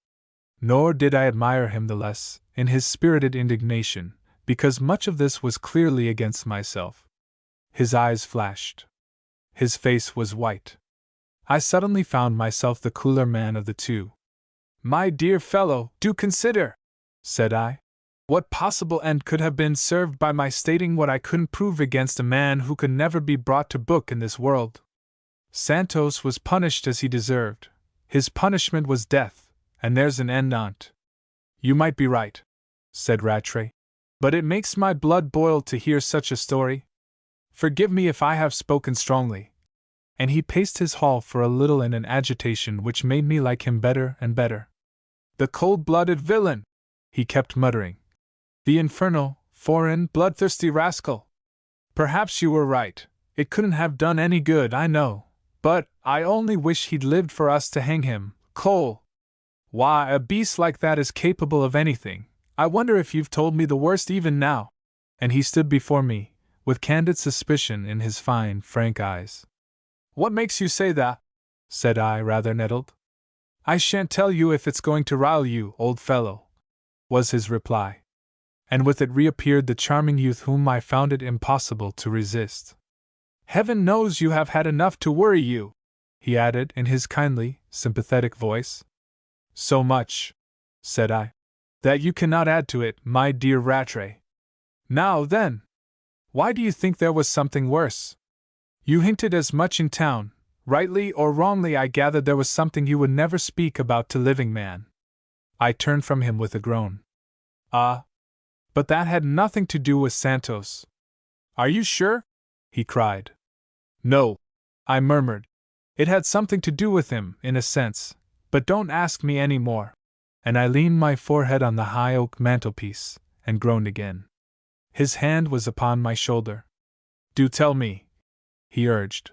Nor did I admire him the less, in his spirited indignation, because much of this was clearly against myself. His eyes flashed. His face was white. I suddenly found myself the cooler man of the two. "My dear fellow, do consider," said I. "What possible end could have been served by my stating what I couldn't prove against a man who could never be brought to book in this world? Santos was punished as he deserved. His punishment was death, and there's an end on't." "You might be right," said Rattray, "but it makes my blood boil to hear such a story. Forgive me if I have spoken strongly." And he paced his hall for a little in an agitation which made me like him better and better. "The cold-blooded villain!" he kept muttering. "The infernal, foreign, bloodthirsty rascal! Perhaps you were right, it couldn't have done any good, I know. But I only wish he'd lived for us to hang him, Cole. Why, a beast like that is capable of anything. I wonder if you've told me the worst even now." And he stood before me, with candid suspicion in his fine, frank eyes. "What makes you say that?" said I, rather nettled. "I shan't tell you if it's going to rile you, old fellow," was his reply. And with it reappeared the charming youth whom I found it impossible to resist. "Heaven knows you have had enough to worry you," he added in his kindly, sympathetic voice. "So much," said I, "that you cannot add to it, my dear Rattray. Now then, why do you think there was something worse? You hinted as much in town, Rightly or wrongly, I gathered there was something you would never speak about to living man. I turned from him with a groan. Ah, but that had nothing to do with Santos. Are you sure? He cried. No, I murmured. It had something to do with him, in a sense, but don't ask me any more. And I leaned my forehead on the high oak mantelpiece, and groaned again. His hand was upon my shoulder. Do tell me, he urged.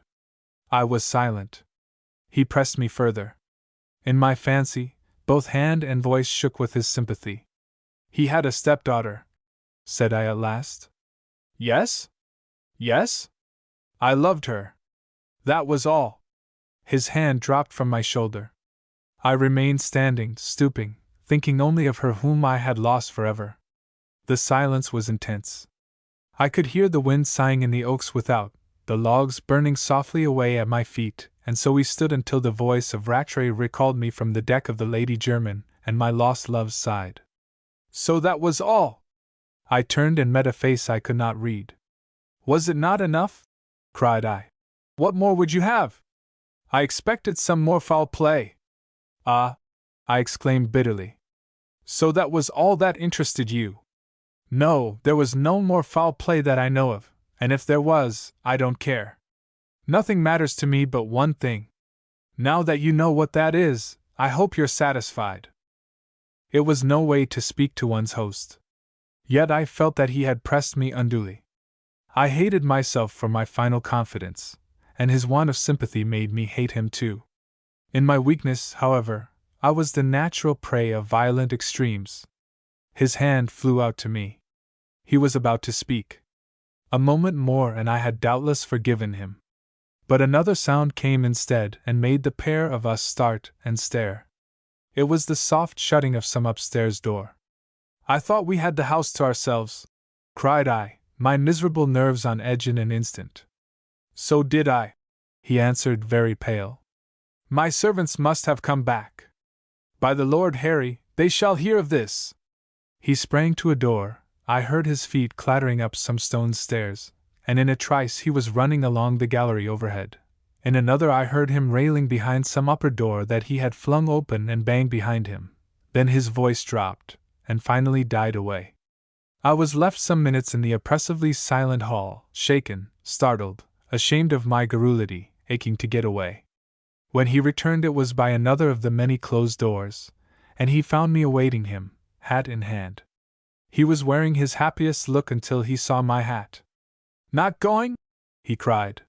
I was silent. He pressed me further. In my fancy, both hand and voice shook with his sympathy. He had a stepdaughter, said I at last. Yes? Yes? I loved her. That was all. His hand dropped from my shoulder. I remained standing, stooping, thinking only of her whom I had lost forever. The silence was intense. I could hear the wind sighing in the oaks without, the logs burning softly away at my feet, and so we stood until the voice of Rattray recalled me from the deck of the Lady German, and my lost love's side. So that was all! I turned and met a face I could not read. Was it not enough? Cried I. What more would you have? I expected some more foul play. Ah! I exclaimed bitterly. So that was all that interested you? No, there was no more foul play that I know of, and if there was, I don't care. Nothing matters to me but one thing. Now that you know what that is, I hope you're satisfied. It was no way to speak to one's host. Yet I felt that he had pressed me unduly. I hated myself for my final confidence, and his want of sympathy made me hate him too. In my weakness, however, I was the natural prey of violent extremes. His hand flew out to me. He was about to speak. A moment more and I had doubtless forgiven him. But another sound came instead and made the pair of us start and stare. It was the soft shutting of some upstairs door. I thought we had the house to ourselves, cried I, my miserable nerves on edge in an instant. So did I, he answered, very pale. My servants must have come back. By the Lord Harry, they shall hear of this. He sprang to a door. I heard his feet clattering up some stone stairs, and in a trice he was running along the gallery overhead. In another I heard him railing behind some upper door that he had flung open and banged behind him. Then his voice dropped, and finally died away. I was left some minutes in the oppressively silent hall, shaken, startled, ashamed of my garrulity, aching to get away. When he returned it was by another of the many closed doors, and he found me awaiting him, hat in hand. He was wearing his happiest look until he saw my hat. Not going? He cried.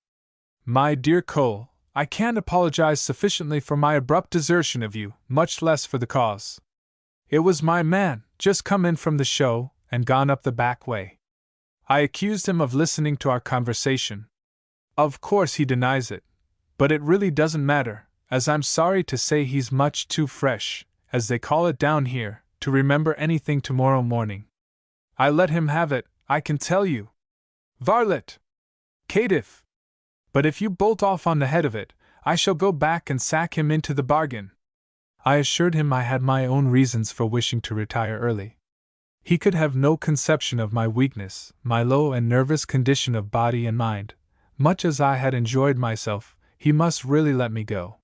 My dear Cole, I can't apologize sufficiently for my abrupt desertion of you, much less for the cause. It was my man, just come in from the show, and gone up the back way. I accused him of listening to our conversation. Of course he denies it, but it really doesn't matter, as I'm sorry to say he's much too fresh, as they call it down here, to remember anything tomorrow morning. I let him have it, I can tell you. Varlet! Caitiff! But if you bolt off on the head of it, I shall go back and sack him into the bargain. I assured him I had my own reasons for wishing to retire early. He could have no conception of my weakness, my low and nervous condition of body and mind. Much as I had enjoyed myself, he must really let me go.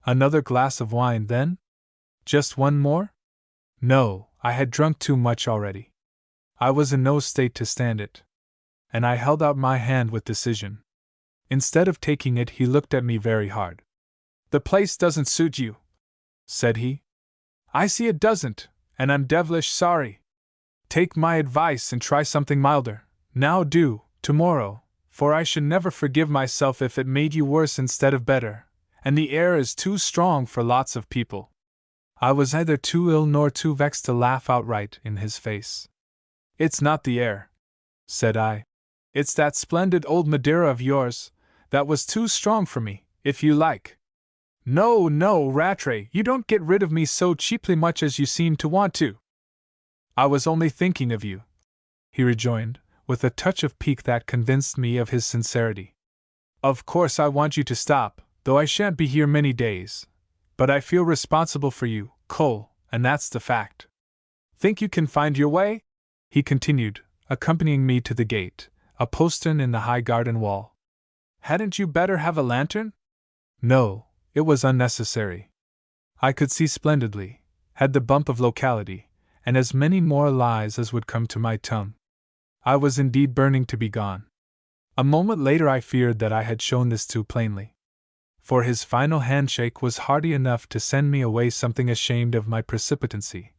Another glass of wine, then? Just one more? No, I had drunk too much already. I was in no state to stand it. And I held out my hand with decision. Instead of taking it, he looked at me very hard. The place doesn't suit you, said he. I see it doesn't, and I'm devilish sorry. Take my advice and try something milder. Now do, tomorrow, for I should never forgive myself if it made you worse instead of better, and the air is too strong for lots of people. I was neither too ill nor too vexed to laugh outright in his face. It's not the air, said I. It's that splendid old Madeira of yours, that was too strong for me, if you like. No, no, Rattray, you don't get rid of me so cheaply much as you seem to want to. I was only thinking of you, he rejoined, with a touch of pique that convinced me of his sincerity. Of course I want you to stop, though I shan't be here many days. But I feel responsible for you, Cole, and that's the fact. Think you can find your way? He continued, accompanying me to the gate, a postern in the high garden wall. Hadn't you better have a lantern? No, it was unnecessary. I could see splendidly, had the bump of locality, and as many more lies as would come to my tongue. I was indeed burning to be gone. A moment later I feared that I had shown this too plainly. For his final handshake was hearty enough to send me away something ashamed of my precipitancy,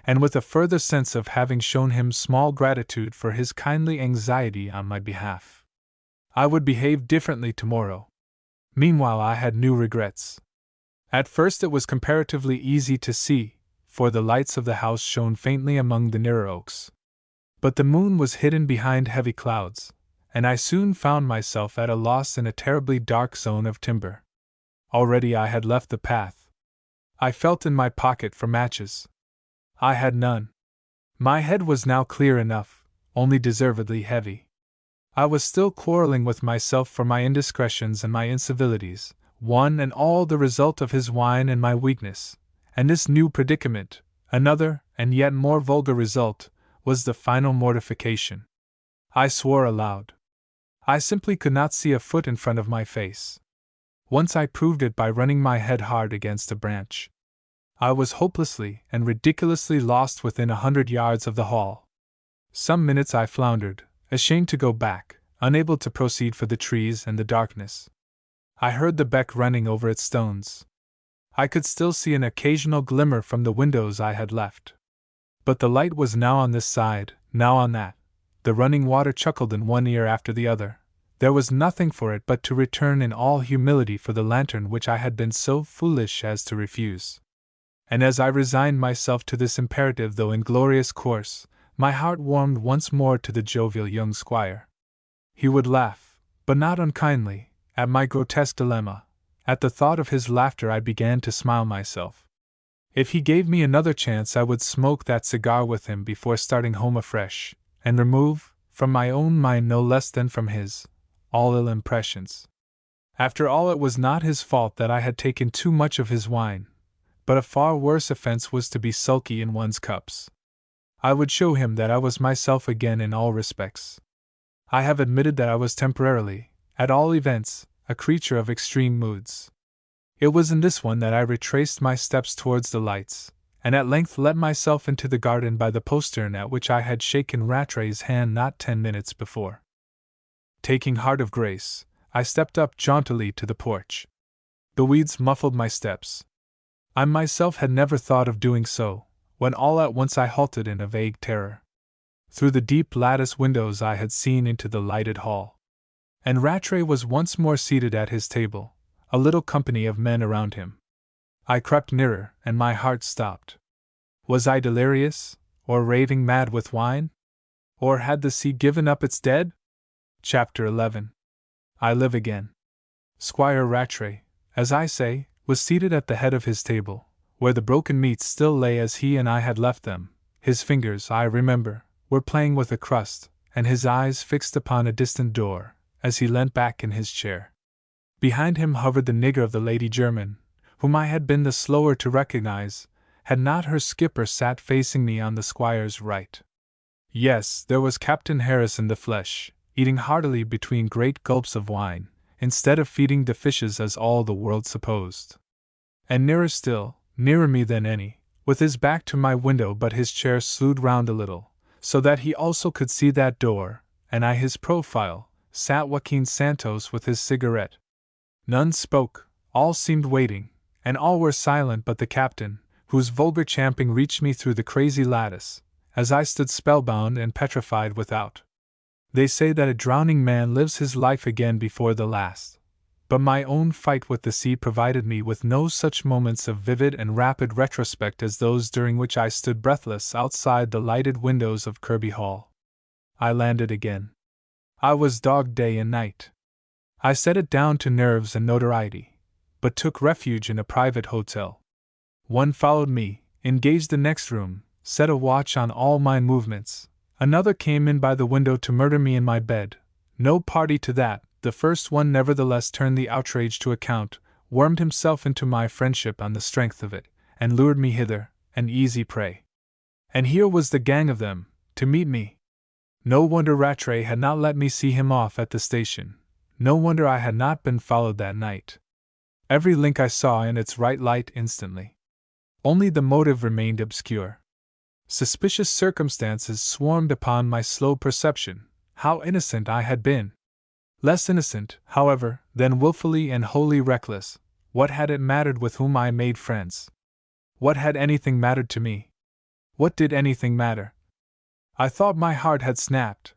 and with a further sense of having shown him small gratitude for his kindly anxiety on my behalf. I would behave differently tomorrow. Meanwhile I had new regrets. At first it was comparatively easy to see, for the lights of the house shone faintly among the nearer oaks. But the moon was hidden behind heavy clouds, and I soon found myself at a loss in a terribly dark zone of timber. Already I had left the path. I felt in my pocket for matches. I had none. My head was now clear enough, only deservedly heavy. I was still quarreling with myself for my indiscretions and my incivilities, one and all the result of his wine and my weakness, and this new predicament, another and yet more vulgar result, was the final mortification. I swore aloud. I simply could not see a foot in front of my face. Once I proved it by running my head hard against a branch. I was hopelessly and ridiculously lost within 100 yards of the hall. Some minutes I floundered, ashamed to go back, unable to proceed for the trees and the darkness. I heard the beck running over its stones. I could still see an occasional glimmer from the windows I had left. But the light was now on this side, now on that. The running water chuckled in one ear after the other. There was nothing for it but to return in all humility for the lantern which I had been so foolish as to refuse. And as I resigned myself to this imperative though inglorious course, my heart warmed once more to the jovial young squire. He would laugh, but not unkindly, at my grotesque dilemma. At the thought of his laughter I began to smile myself. If he gave me another chance I would smoke that cigar with him before starting home afresh, and remove, from my own mind no less than from his, all ill impressions. After all, it was not his fault that I had taken too much of his wine, but a far worse offense was to be sulky in one's cups. I would show him that I was myself again in all respects. I have admitted that I was temporarily, at all events, a creature of extreme moods. It was in this one that I retraced my steps towards the lights, and at length let myself into the garden by the postern at which I had shaken Rattray's hand not 10 minutes before. Taking heart of grace, I stepped up jauntily to the porch. The weeds muffled my steps. I myself had never thought of doing so, when all at once I halted in a vague terror. Through the deep lattice windows I had seen into the lighted hall. And Rattray was once more seated at his table, a little company of men around him. I crept nearer, and my heart stopped. Was I delirious, or raving mad with wine? Or had the sea given up its dead? Chapter 11. I live again. Squire Rattray, as I say, was seated at the head of his table, where the broken meats still lay as he and I had left them. His fingers, I remember, were playing with a crust, and his eyes fixed upon a distant door, as he leant back in his chair. Behind him hovered the nigger of the Lady Jermyn, whom I had been the slower to recognize, had not her skipper sat facing me on the squire's right. Yes, there was Captain Harris in the flesh, eating heartily between great gulps of wine, instead of feeding the fishes as all the world supposed. And nearer still, nearer me than any, with his back to my window but his chair slewed round a little, so that he also could see that door, and I his profile, sat Joaquin Santos with his cigarette. None spoke, all seemed waiting, and all were silent but the captain, whose vulgar champing reached me through the crazy lattice, as I stood spellbound and petrified without. They say that a drowning man lives his life again before the last, but my own fight with the sea provided me with no such moments of vivid and rapid retrospect as those during which I stood breathless outside the lighted windows of Kirby Hall. I landed again. I was dogged day and night. I set it down to nerves and notoriety, but took refuge in a private hotel. One followed me, engaged the next room, set a watch on all my movements. Another came in by the window to murder me in my bed. No party to that, the first one nevertheless turned the outrage to account, wormed himself into my friendship on the strength of it, and lured me hither, an easy prey. And here was the gang of them, to meet me. No wonder Rattray had not let me see him off at the station. No wonder I had not been followed that night. Every link I saw in its right light instantly. Only the motive remained obscure. Suspicious circumstances swarmed upon my slow perception. How innocent I had been! Less innocent, however, than willfully and wholly reckless. What had it mattered with whom I made friends? What had anything mattered to me? What did anything matter? I thought my heart had snapped.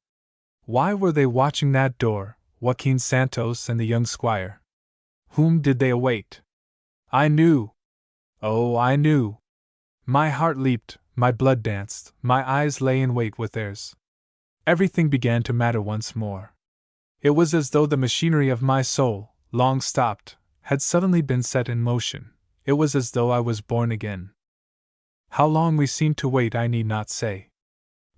Why were they watching that door, Joaquin Santos and the young squire? Whom did they await? I knew. Oh, I knew. My heart leaped, my blood danced, my eyes lay in wait with theirs. Everything began to matter once more. It was as though the machinery of my soul, long stopped, had suddenly been set in motion. It was as though I was born again. How long we seemed to wait I need not say.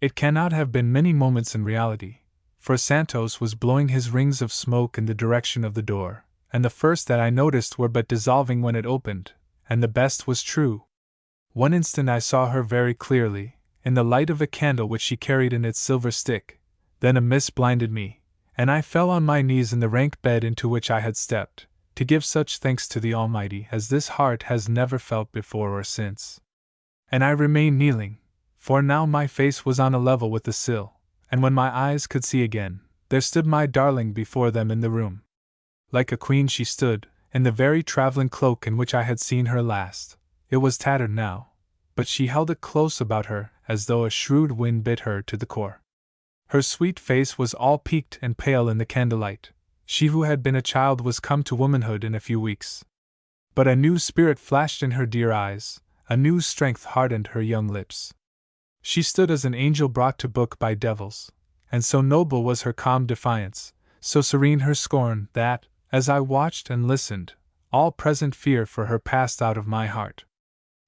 It cannot have been many moments in reality, for Santos was blowing his rings of smoke in the direction of the door, and the first that I noticed were but dissolving when it opened, and the best was true. One instant I saw her very clearly, in the light of a candle which she carried in its silver stick, then a mist blinded me, and I fell on my knees in the rank bed into which I had stepped, to give such thanks to the Almighty as this heart has never felt before or since. And I remained kneeling, for now my face was on a level with the sill, and when my eyes could see again, there stood my darling before them in the room. Like a queen she stood, in the very traveling cloak in which I had seen her last. It was tattered now, but she held it close about her as though a shrewd wind bit her to the core. Her sweet face was all peaked and pale in the candlelight. She who had been a child was come to womanhood in a few weeks. But a new spirit flashed in her dear eyes, a new strength hardened her young lips. She stood as an angel brought to book by devils, and so noble was her calm defiance, so serene her scorn, that, as I watched and listened, all present fear for her passed out of my heart.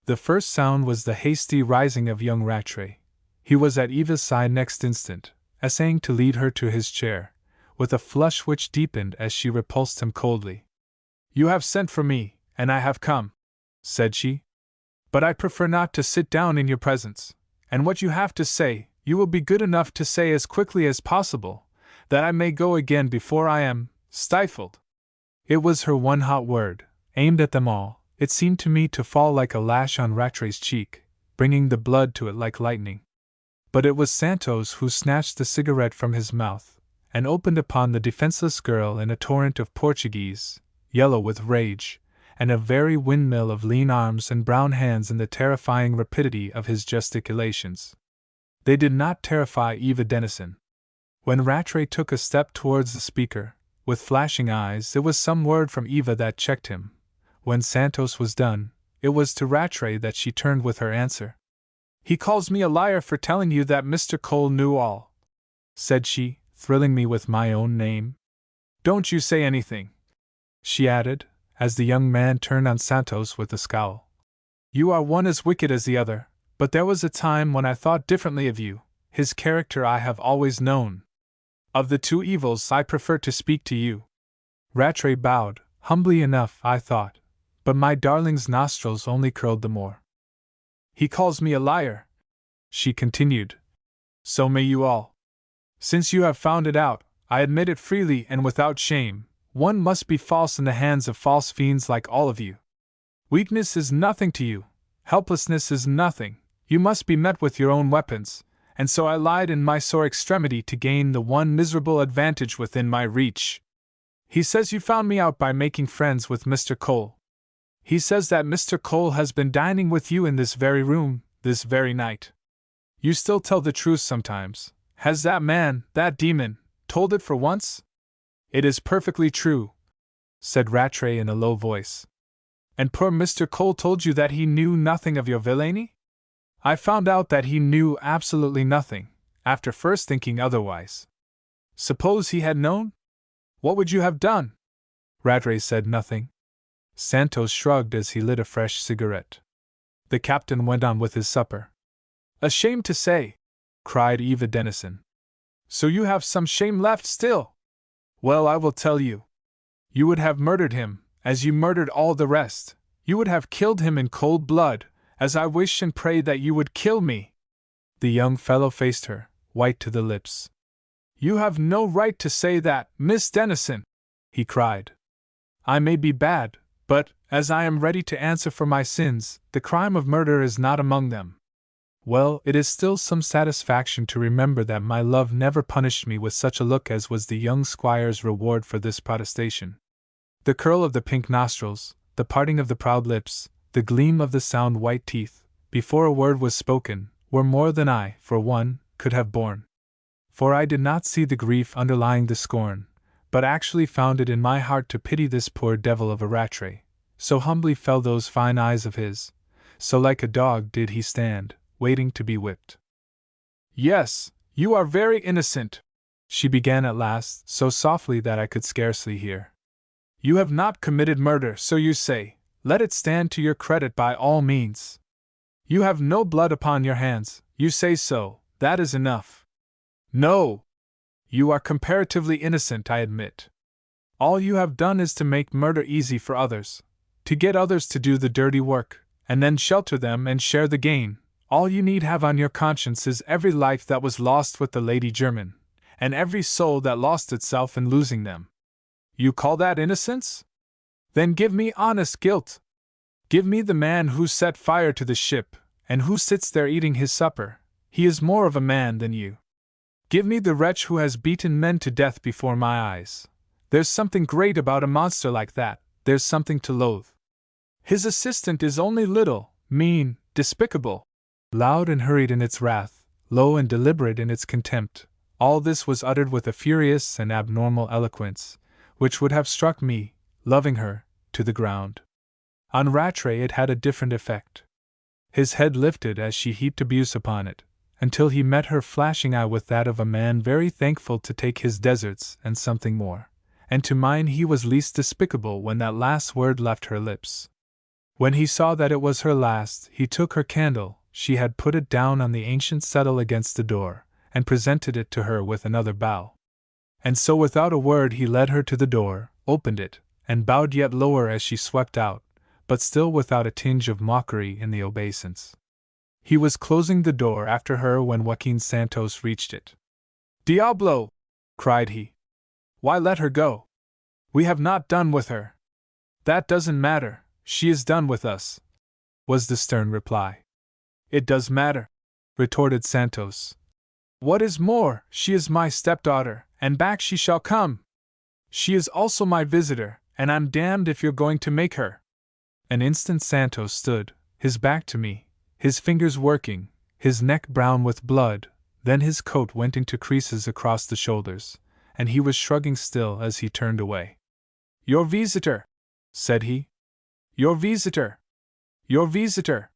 The first sound was the hasty rising of young Rattray. He was at Eva's side next instant, essaying to lead her to his chair, with a flush which deepened as she repulsed him coldly. "You have sent for me, and I have come," said she. "But I prefer not to sit down in your presence, and what you have to say, you will be good enough to say as quickly as possible, that I may go again before I am stifled." It was her one hot word, aimed at them all. It seemed to me to fall like a lash on Rattray's cheek, bringing the blood to it like lightning. But it was Santos who snatched the cigarette from his mouth, and opened upon the defenseless girl in a torrent of Portuguese, yellow with rage, and a very windmill of lean arms and brown hands in the terrifying rapidity of his gesticulations. They did not terrify Eva Denison. When Rattray took a step towards the speaker, with flashing eyes, it was some word from Eva that checked him. When Santos was done, it was to Rattray that she turned with her answer. "He calls me a liar for telling you that Mr. Cole knew all," said she, thrilling me with my own name. "Don't you say anything," she added, as the young man turned on Santos with a scowl. "You are one as wicked as the other, but there was a time when I thought differently of you. His character I have always known. Of the two evils I prefer to speak to you." Rattray bowed, humbly enough, I thought, but my darling's nostrils only curled the more. "He calls me a liar," she continued. "So may you all. Since you have found it out, I admit it freely and without shame. One must be false in the hands of false fiends like all of you. Weakness is nothing to you. Helplessness is nothing. You must be met with your own weapons, and so I lied in my sore extremity to gain the one miserable advantage within my reach. He says you found me out by making friends with Mr. Cole. He says that Mr. Cole has been dining with you in this very room, this very night. You still tell the truth sometimes. Has that man, that demon, told it for once?" "It is perfectly true," said Rattray in a low voice. "And poor Mr. Cole told you that he knew nothing of your villainy?" "I found out that he knew absolutely nothing, after first thinking otherwise." "Suppose he had known? What would you have done?" Rattray said nothing. Santos shrugged as he lit a fresh cigarette. The captain went on with his supper. "Ashamed to say!" cried Eva Denison. "So you have some shame left still? Well, I will tell you. You would have murdered him, as you murdered all the rest. You would have killed him in cold blood, as I wish and pray that you would kill me." The young fellow faced her, white to the lips. "You have no right to say that, Miss Denison!" he cried. "I may be bad, But, as I am ready to answer for my sins, the crime of murder is not among them. Well, it is still some satisfaction to remember that my love never punished me with such a look as was the young squire's reward for this protestation. The curl of the pink nostrils, the parting of the proud lips, the gleam of the sound white teeth, before a word was spoken, were more than I, for one, could have borne. For I did not see the grief underlying the scorn, but actually found it in my heart to pity this poor devil of a Rattray. So humbly fell those fine eyes of his, so like a dog did he stand, waiting to be whipped. Yes, you are very innocent, she began at last, so softly that I could scarcely hear. You have not committed murder, so you say. Let it stand to your credit by all means. You have no blood upon your hands, you say so, that is enough. No! You are comparatively innocent, I admit. All you have done is to make murder easy for others, to get others to do the dirty work, and then shelter them and share the gain. All you need have on your conscience is every life that was lost with the Lady Jermyn, and every soul that lost itself in losing them. You call that innocence? Then give me honest guilt. Give me the man who set fire to the ship, and who sits there eating his supper. He is more of a man than you. Give me the wretch who has beaten men to death before my eyes. There's something great about a monster like that, there's something to loathe. His assistant is only little, mean, despicable. Loud and hurried in its wrath, low and deliberate in its contempt, all this was uttered with a furious and abnormal eloquence, which would have struck me, loving her, to the ground. On Rattray it had a different effect. His head lifted as she heaped abuse upon it, until he met her flashing eye with that of a man very thankful to take his deserts and something more, and to mine he was least despicable when that last word left her lips. When he saw that it was her last, he took her candle, she had put it down on the ancient settle against the door, and presented it to her with another bow. And so without a word he led her to the door, opened it, and bowed yet lower as she swept out, but still without a tinge of mockery in the obeisance. He was closing the door after her when Joaquin Santos reached it. "Diablo!" cried he. "Why let her go? We have not done with her." "That doesn't matter, she is done with us," was the stern reply. "It does matter," retorted Santos. "What is more, she is my stepdaughter, and back she shall come. She is also my visitor, and I'm damned if you're going to make her." An instant Santos stood, his back to me, his fingers working, his neck brown with blood, then his coat went into creases across the shoulders, and he was shrugging still as he turned away. "Your visitor," said he. "Your visitor! Your visitor!"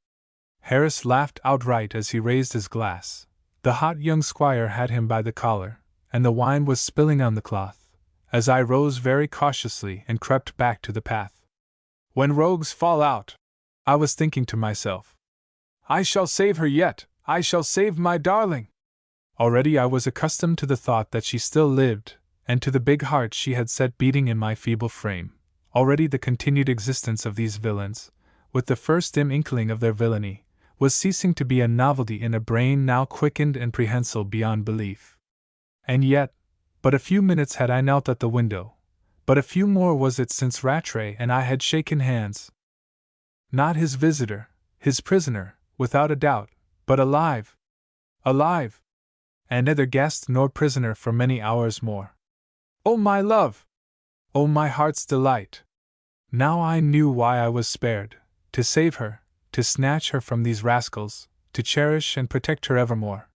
Harris laughed outright as he raised his glass. The hot young squire had him by the collar, and the wine was spilling on the cloth, as I rose very cautiously and crept back to the path. When rogues fall out, I was thinking to myself, I shall save her yet, I shall save my darling. Already I was accustomed to the thought that she still lived, and to the big heart she had set beating in my feeble frame. Already the continued existence of these villains, with the first dim inkling of their villainy, was ceasing to be a novelty in a brain now quickened and prehensile beyond belief. And yet, but a few minutes had I knelt at the window, but a few more was it since Rattray and I had shaken hands. Not his visitor, his prisoner, without a doubt, but alive! Alive! And neither guest nor prisoner for many hours more. Oh, my love! Oh, my heart's delight! Now I knew why I was spared, to save her, to snatch her from these rascals, to cherish and protect her evermore.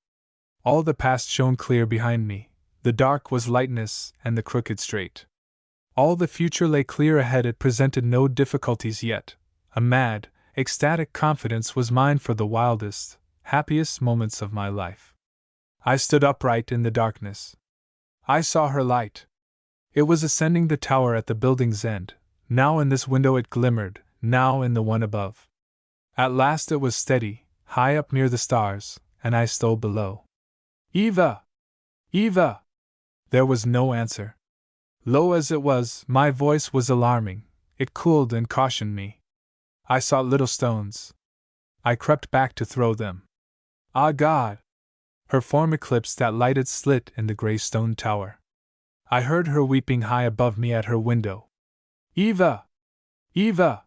All the past shone clear behind me, the dark was lightness and the crooked straight. All the future lay clear ahead, it presented no difficulties yet. A mad, ecstatic confidence was mine for the wildest, happiest moments of my life. I stood upright in the darkness. I saw her light. It was ascending the tower at the building's end. Now in this window it glimmered, now in the one above. At last it was steady, high up near the stars, and I stole below. "Eva! Eva!" There was no answer. Low as it was, my voice was alarming. It cooled and cautioned me. I sought little stones. I crept back to throw them. Ah, God! Her form eclipsed that lighted slit in the gray stone tower. I heard her weeping high above me at her window. "Eva! Eva!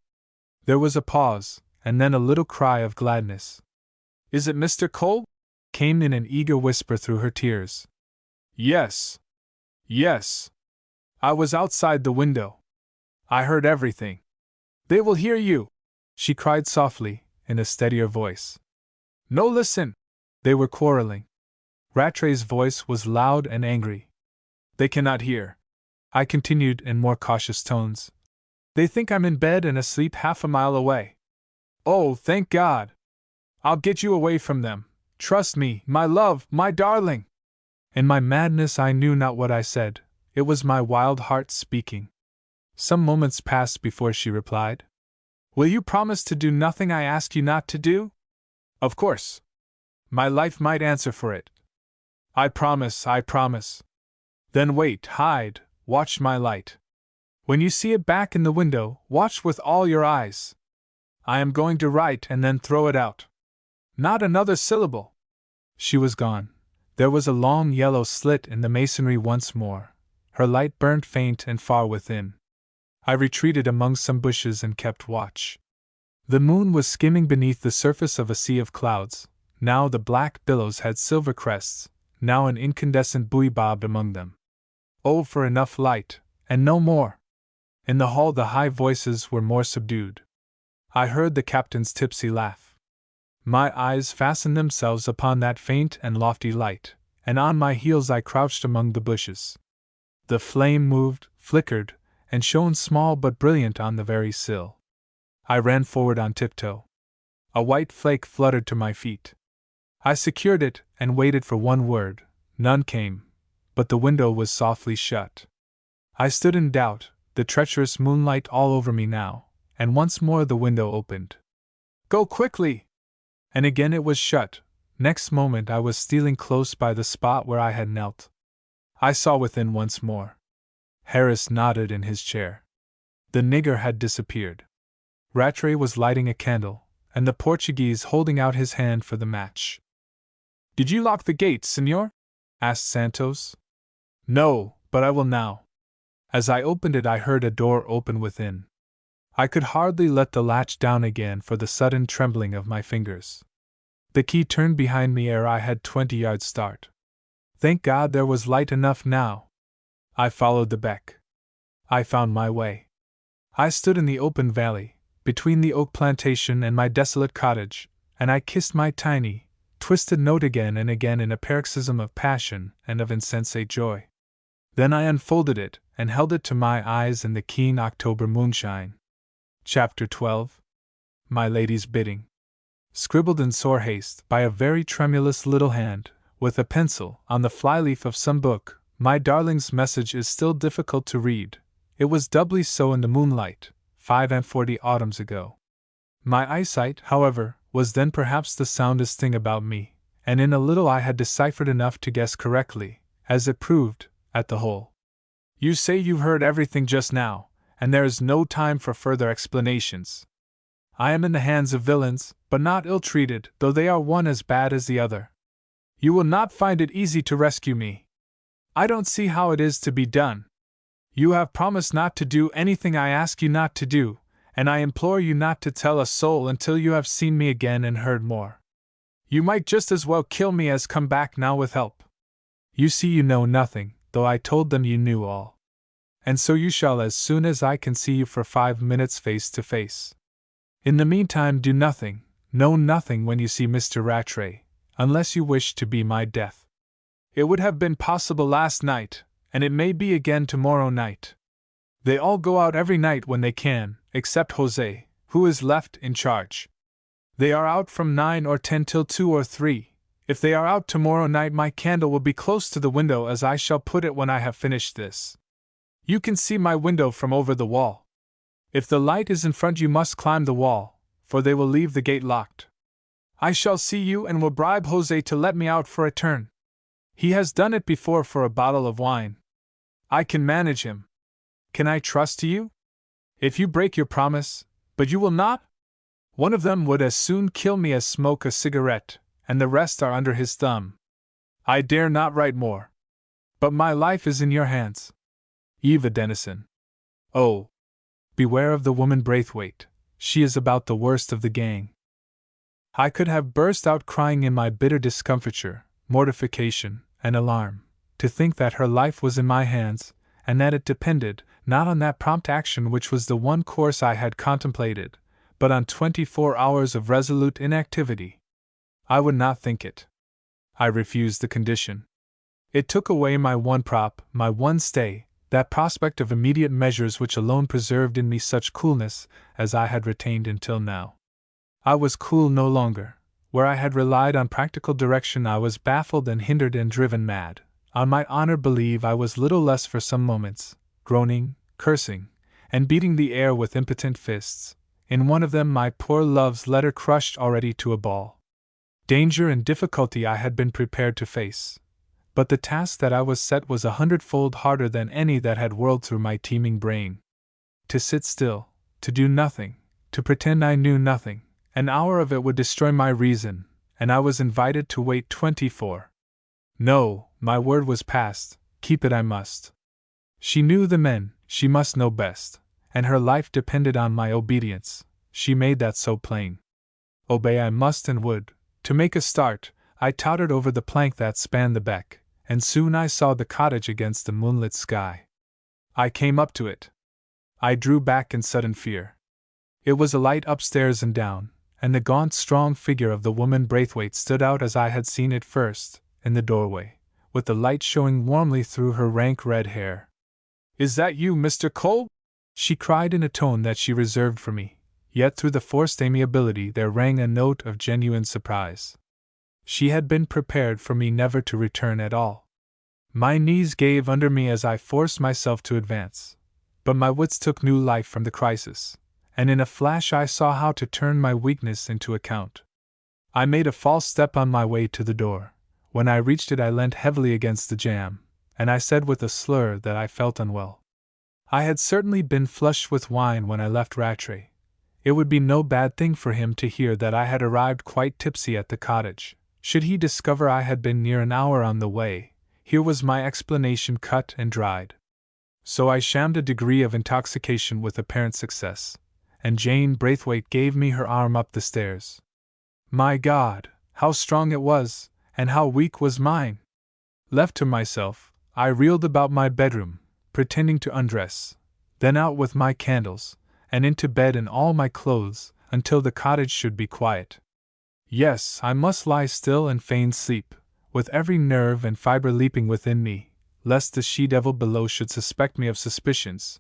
There was a pause, and then a little cry of gladness. Is it Mr. Cole? Came in an eager whisper through her tears. Yes. Yes. I was outside the window. I heard everything. They will hear you, she cried softly, in a steadier voice. No, listen! They were quarreling. Rattray's voice was loud and angry. They cannot hear, I continued in more cautious tones. They think I'm in bed and asleep half a mile away. Oh, thank God! I'll get you away from them. Trust me, my love, my darling! In my madness I knew not what I said. It was my wild heart speaking. Some moments passed before she replied. Will you promise to do nothing I ask you not to do? Of course. My life might answer for it. I promise, I promise. Then wait, hide, watch my light. When you see it back in the window, watch with all your eyes. I am going to write and then throw it out. Not another syllable. She was gone. There was a long yellow slit in the masonry once more. Her light burned faint and far within. I retreated among some bushes and kept watch. The moon was skimming beneath the surface of a sea of clouds. Now the black billows had silver crests, now an incandescent buoy bobbed among them. Oh, for enough light, and no more! In the hall the high voices were more subdued. I heard the captain's tipsy laugh. My eyes fastened themselves upon that faint and lofty light, and on my heels I crouched among the bushes. The flame moved, flickered, and shone small but brilliant on the very sill. I ran forward on tiptoe. A white flake fluttered to my feet. I secured it and waited for one word. None came, but the window was softly shut. I stood in doubt, the treacherous moonlight all over me now, and once more the window opened. Go quickly! And again it was shut. Next moment I was stealing close by the spot where I had knelt. I saw within once more. Harris nodded in his chair. The nigger had disappeared. Rattray was lighting a candle, and the Portuguese holding out his hand for the match. Did you lock the gate, senor? Asked Santos. No, but I will now. As I opened it I heard a door open within. I could hardly let the latch down again for the sudden trembling of my fingers. The key turned behind me ere I had 20 yards start. Thank God there was light enough now. I followed the beck. I found my way. I stood in the open valley, between the oak plantation and my desolate cottage, and I kissed my tiny, twisted note again and again in a paroxysm of passion and of insensate joy. Then I unfolded it and held it to my eyes in the keen October moonshine. Chapter 12. My Lady's Bidding. Scribbled in sore haste by a very tremulous little hand, with a pencil, on the flyleaf of some book, my darling's message is still difficult to read. It was doubly so in the moonlight, 45 autumns ago. My eyesight, however, was then perhaps the soundest thing about me, and in a little I had deciphered enough to guess correctly, as it proved, at the whole. You say you've heard everything just now, and there is no time for further explanations. I am in the hands of villains, but not ill-treated, though they are one as bad as the other. You will not find it easy to rescue me. I don't see how it is to be done. You have promised not to do anything I ask you not to do, and I implore you not to tell a soul until you have seen me again and heard more. You might just as well kill me as come back now with help. You see you know nothing, though I told them you knew all. And so you shall as soon as I can see you for 5 minutes face to face. In the meantime do nothing, know nothing when you see Mr. Rattray, unless you wish to be my death. It would have been possible last night, and it may be again tomorrow night. They all go out every night when they can, except Jose, who is left in charge. They are out from 9 or 10 till 2 or 3. If they are out tomorrow night my candle will be close to the window as I shall put it when I have finished this. You can see my window from over the wall. If the light is in front you must climb the wall, for they will leave the gate locked. I shall see you and will bribe Jose to let me out for a turn. He has done it before for a bottle of wine. I can manage him. Can I trust to you? If you break your promise, but you will not? One of them would as soon kill me as smoke a cigarette, and the rest are under his thumb. I dare not write more. But my life is in your hands. Eva Denison. Oh, Beware of the woman Braithwaite, she is about the worst of the gang. I could have burst out crying in my bitter discomfiture, mortification, and alarm, to think that her life was in my hands, and that it depended, not on that prompt action which was the one course I had contemplated, but on 24 hours of resolute inactivity. I would not think it. I refused the condition. It took away my one prop, my one stay, that prospect of immediate measures which alone preserved in me such coolness as I had retained until now. I was cool no longer. Where I had relied on practical direction, I was baffled and hindered and driven mad. On my honor, believe I was little less for some moments, groaning, cursing, and beating the air with impotent fists, in one of them my poor love's letter crushed already to a ball. Danger and difficulty I had been prepared to face, but the task that I was set was 100-fold harder than any that had whirled through my teeming brain. To sit still, to do nothing, to pretend I knew nothing, an hour of it would destroy my reason, and I was invited to wait 24. No, my word was passed, keep it I must. She knew the men, she must know best, and her life depended on my obedience, she made that so plain. Obey I must and would. To make a start, I tottered over the plank that spanned the beck, and soon I saw the cottage against the moonlit sky. I came up to it. I drew back in sudden fear. It was alight upstairs and down, and the gaunt, strong figure of the woman Braithwaite stood out as I had seen it first, in the doorway, with the light showing warmly through her rank red hair. "Is that you, Mr. Cole?" she cried in a tone that she reserved for me, yet through the forced amiability there rang a note of genuine surprise. She had been prepared for me never to return at all. My knees gave under me as I forced myself to advance, but my wits took new life from the crisis, and in a flash I saw how to turn my weakness into account. I made a false step on my way to the door. When I reached it I leant heavily against the jamb, and I said with a slur that I felt unwell. I had certainly been flushed with wine when I left Rattray. It would be no bad thing for him to hear that I had arrived quite tipsy at the cottage. Should he discover I had been near an hour on the way, here was my explanation cut and dried. So I shammed a degree of intoxication with apparent success, and Jane Braithwaite gave me her arm up the stairs. My God, how strong it was, and how weak was mine! Left to myself, I reeled about my bedroom, pretending to undress, then out with my candles, and into bed in all my clothes, until the cottage should be quiet. Yes, I must lie still and feign sleep, with every nerve and fibre leaping within me, lest the she-devil below should suspect me of suspicions.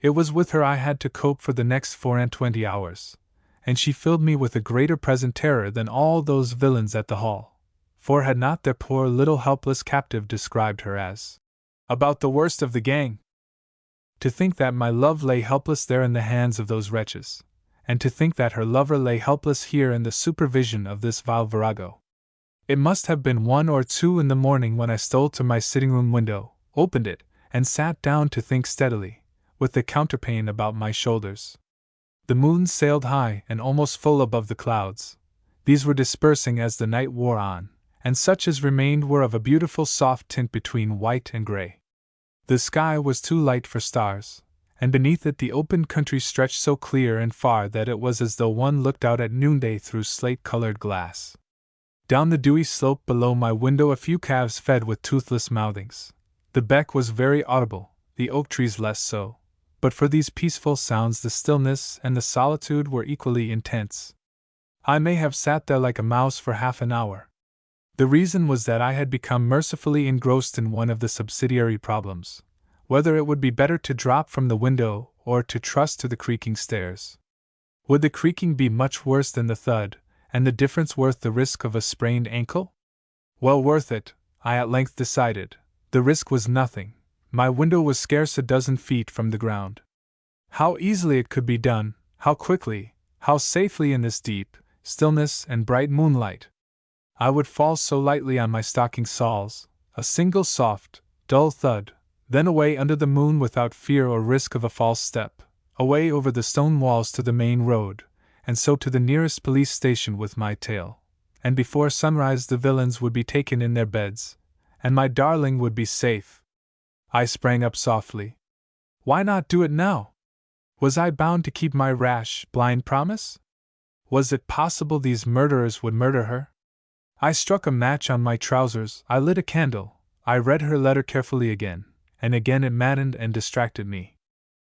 It was with her I had to cope for the next 24 hours, and she filled me with a greater present terror than all those villains at the Hall, for had not their poor little helpless captive described her as about the worst of the gang? To think that my love lay helpless there in the hands of those wretches, and to think that her lover lay helpless here in the supervision of this vile virago. It must have been 1 or 2 in the morning when I stole to my sitting-room window, opened it, and sat down to think steadily, with the counterpane about my shoulders. The moon sailed high and almost full above the clouds. These were dispersing as the night wore on, and such as remained were of a beautiful soft tint between white and gray. The sky was too light for stars, and beneath it the open country stretched so clear and far that it was as though one looked out at noonday through slate-colored glass. Down the dewy slope below my window a few calves fed with toothless mouthings. The beck was very audible, the oak trees less so, but for these peaceful sounds the stillness and the solitude were equally intense. I may have sat there like a mouse for half an hour. The reason was that I had become mercifully engrossed in one of the subsidiary problems, whether it would be better to drop from the window or to trust to the creaking stairs. Would the creaking be much worse than the thud, and the difference worth the risk of a sprained ankle? Well worth it, I at length decided. The risk was nothing. My window was scarce a dozen feet from the ground. How easily it could be done, how quickly, how safely in this deep stillness and bright moonlight. I would fall so lightly on my stocking soles, a single soft, dull thud, then away under the moon without fear or risk of a false step, away over the stone walls to the main road, and so to the nearest police station with my tale, and before sunrise the villains would be taken in their beds, and my darling would be safe. I sprang up softly. Why not do it now? Was I bound to keep my rash, blind promise? Was it possible these murderers would murder her? I struck a match on my trousers, I lit a candle, I read her letter carefully again, and again it maddened and distracted me.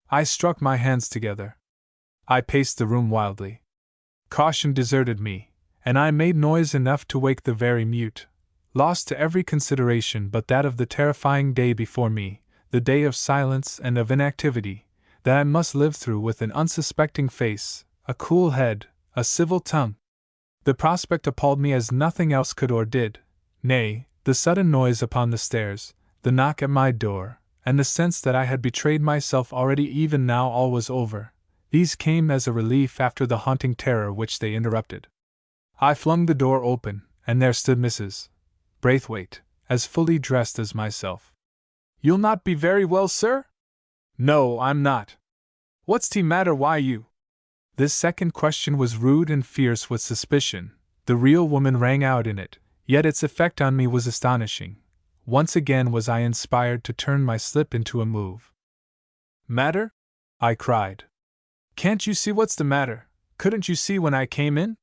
I struck my hands together. I paced the room wildly. Caution deserted me, and I made noise enough to wake the very mute, lost to every consideration but that of the terrifying day before me, the day of silence and of inactivity, that I must live through with an unsuspecting face, a cool head, a civil tongue. The prospect appalled me as nothing else could or did. Nay, the sudden noise upon the stairs, the knock at my door, and the sense that I had betrayed myself already even now all was over, these came as a relief after the haunting terror which they interrupted. I flung the door open, and there stood Mrs. Braithwaite, as fully dressed as myself. "You'll not be very well, sir?" "No, I'm not." "What's the matter, why you?" This second question was rude and fierce with suspicion. The real woman rang out in it, yet its effect on me was astonishing. Once again was I inspired to turn my slip into a move. "Matter?" I cried. "Can't you see what's the matter? Couldn't you see when I came in?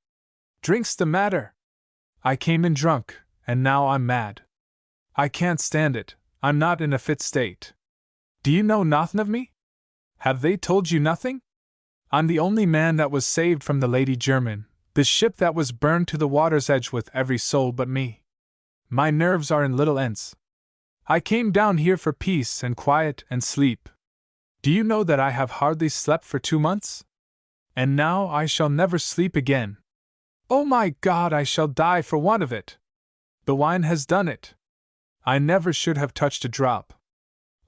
Drink's the matter. I came in drunk, and now I'm mad. I can't stand it, I'm not in a fit state. Do you know nothing of me? Have they told you nothing? I'm the only man that was saved from the Lady Jermyn, the ship that was burned to the water's edge with every soul but me. My nerves are in little ends. I came down here for peace and quiet and sleep. Do you know that I have hardly slept for 2 months? And now I shall never sleep again. Oh my God, I shall die for want of it. The wine has done it. I never should have touched a drop.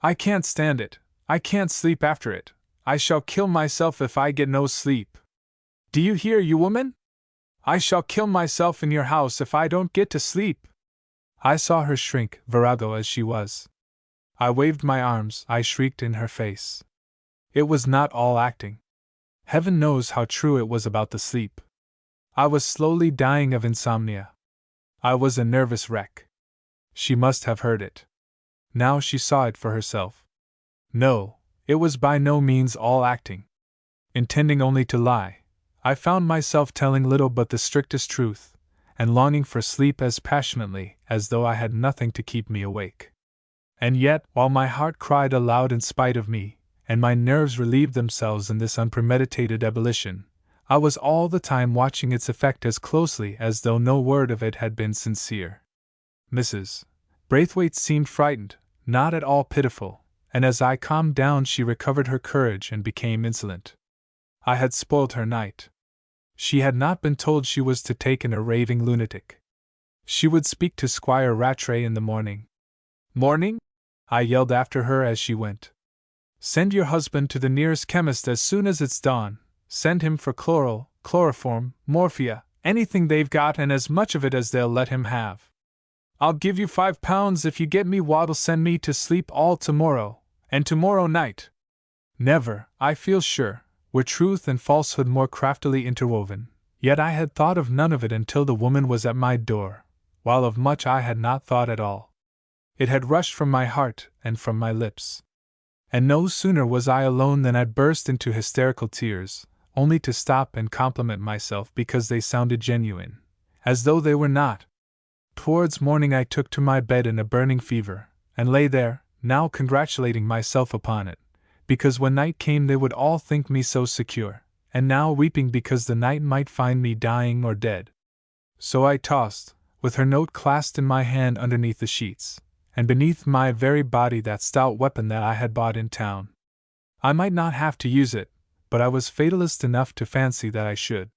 I can't stand it, I can't sleep after it. I shall kill myself if I get no sleep. Do you hear, you woman? I shall kill myself in your house if I don't get to sleep." I saw her shrink, virago as she was. I waved my arms, I shrieked in her face. It was not all acting. Heaven knows how true it was about the sleep. I was slowly dying of insomnia. I was a nervous wreck. She must have heard it. Now she saw it for herself. No, it was by no means all acting. Intending only to lie, I found myself telling little but the strictest truth, and longing for sleep as passionately as though I had nothing to keep me awake. And yet, while my heart cried aloud in spite of me, and my nerves relieved themselves in this unpremeditated ebullition, I was all the time watching its effect as closely as though no word of it had been sincere. Mrs. Braithwaite seemed frightened, not at all pitiful, and as I calmed down she recovered her courage and became insolent. I had spoiled her night. She had not been told she was to take in a raving lunatic. She would speak to Squire Rattray in the morning. "Morning?" I yelled after her as she went. "Send your husband to the nearest chemist as soon as it's dawn. Send him for chloral, chloroform, morphia, anything they've got and as much of it as they'll let him have. I'll give you £5 if you get me what'll send me to sleep all tomorrow, and tomorrow night." Never, I feel sure, were truth and falsehood more craftily interwoven, yet I had thought of none of it until the woman was at my door, while of much I had not thought at all. It had rushed from my heart and from my lips. And no sooner was I alone than I burst into hysterical tears, only to stop and compliment myself because they sounded genuine, as though they were not. Towards morning I took to my bed in a burning fever, and lay there, now congratulating myself upon it, because when night came they would all think me so secure, and now weeping because the night might find me dying or dead. So I tossed, with her note clasped in my hand underneath the sheets, and beneath my very body that stout weapon that I had bought in town. I might not have to use it, but I was fatalist enough to fancy that I should.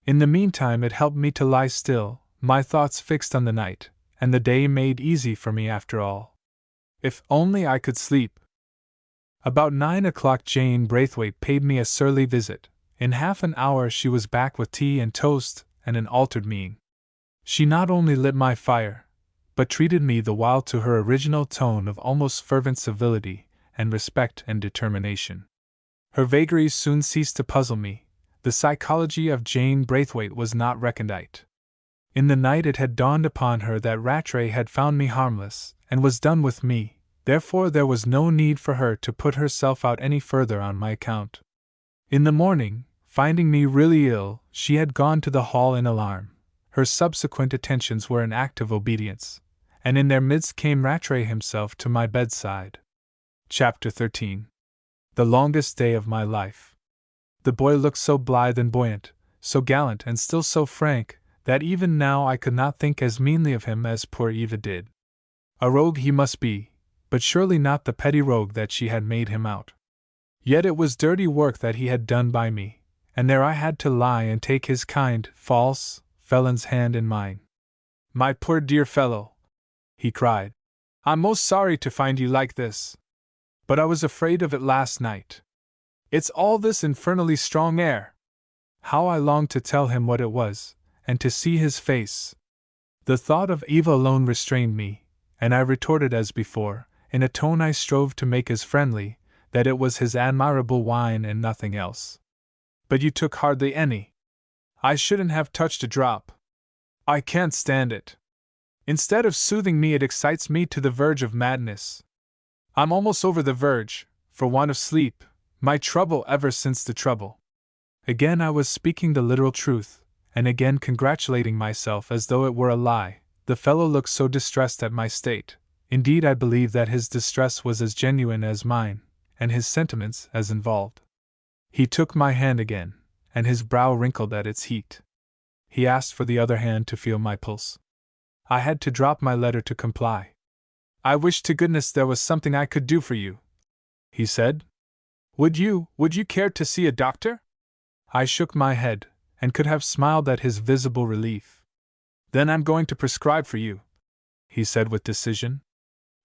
In the meantime it helped me to lie still, my thoughts fixed on the night, and the day made easy for me after all. If only I could sleep! About 9 o'clock Jane Braithwaite paid me a surly visit. In half an hour she was back with tea and toast and an altered mien. She not only lit my fire, but treated me the while to her original tone of almost fervent civility and respect and determination. Her vagaries soon ceased to puzzle me. The psychology of Jane Braithwaite was not recondite. In the night it had dawned upon her that Rattray had found me harmless, and was done with me, therefore there was no need for her to put herself out any further on my account. In the morning, finding me really ill, she had gone to the hall in alarm. Her subsequent attentions were an act of obedience, and in their midst came Rattray himself to my bedside. Chapter 13. The longest day of my life. The boy looked so blithe and buoyant, so gallant and still so frank, that even now I could not think as meanly of him as poor Eva did. A rogue he must be, but surely not the petty rogue that she had made him out. Yet it was dirty work that he had done by me, and there I had to lie and take his kind, false, felon's hand in mine. "My poor dear fellow," he cried, "I'm most sorry to find you like this. But I was afraid of it last night. It's all this infernally strong air." How I longed to tell him what it was, and to see his face. The thought of Eva alone restrained me, and I retorted as before, in a tone I strove to make as friendly, that it was his admirable wine and nothing else. "But you took hardly any." "I shouldn't have touched a drop. I can't stand it. Instead of soothing me, it excites me to the verge of madness. I'm almost over the verge, for want of sleep, my trouble ever since the trouble." Again I was speaking the literal truth, and again congratulating myself as though it were a lie. The fellow looked so distressed at my state. Indeed, I believe that his distress was as genuine as mine, and his sentiments as involved. He took my hand again, and his brow wrinkled at its heat. He asked for the other hand to feel my pulse. I had to drop my letter to comply. "I wish to goodness there was something I could do for you," he said. Would you care to see a doctor?" I shook my head, and could have smiled at his visible relief. "Then I'm going to prescribe for you," he said with decision.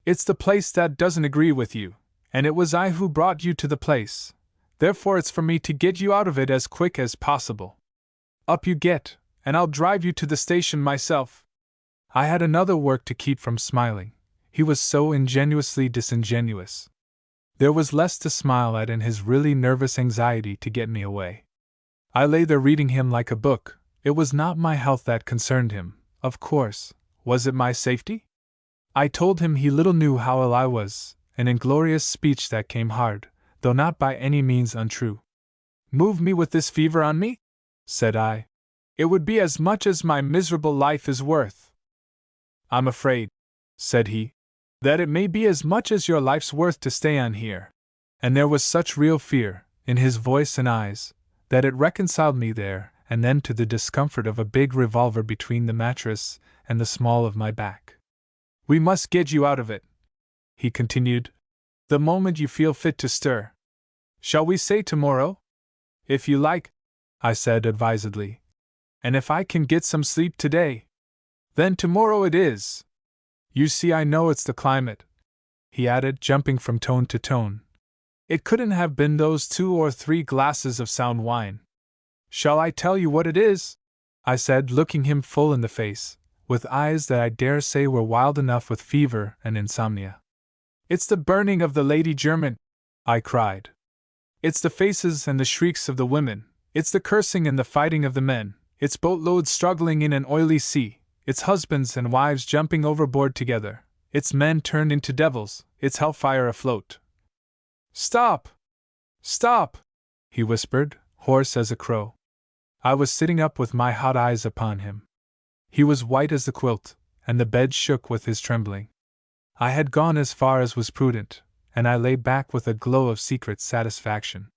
"It's the place that doesn't agree with you, and it was I who brought you to the place. Therefore it's for me to get you out of it as quick as possible. Up you get, and I'll drive you to the station myself." I had another work to keep from smiling. He was so ingenuously disingenuous. There was less to smile at in his really nervous anxiety to get me away. I lay there reading him like a book. It was not my health that concerned him, of course. Was it my safety? I told him he little knew how ill I was, an inglorious speech that came hard, though not by any means untrue. "Move me with this fever on me?" said I. "It would be as much as my miserable life is worth." "I'm afraid," said he, "that it may be as much as your life's worth to stay on here." And there was such real fear, in his voice and eyes, that it reconciled me there and then to the discomfort of a big revolver between the mattress and the small of my back. "We must get you out of it," he continued, "the moment you feel fit to stir. Shall we say tomorrow?" "If you like," I said advisedly. "And if I can get some sleep today, then tomorrow it is. You see, I know it's the climate," he added, jumping from tone to tone. "It couldn't have been those 2 or 3 glasses of sound wine." "Shall I tell you what it is?" I said, looking him full in the face, with eyes that I dare say were wild enough with fever and insomnia. "It's the burning of the Lady Jermyn," I cried. "It's the faces and the shrieks of the women, it's the cursing and the fighting of the men, it's boatloads struggling in an oily sea, it's husbands and wives jumping overboard together, it's men turned into devils, it's hellfire afloat." "Stop! Stop!" he whispered, hoarse as a crow. I was sitting up with my hot eyes upon him. He was white as the quilt, and the bed shook with his trembling. I had gone as far as was prudent, and I lay back with a glow of secret satisfaction.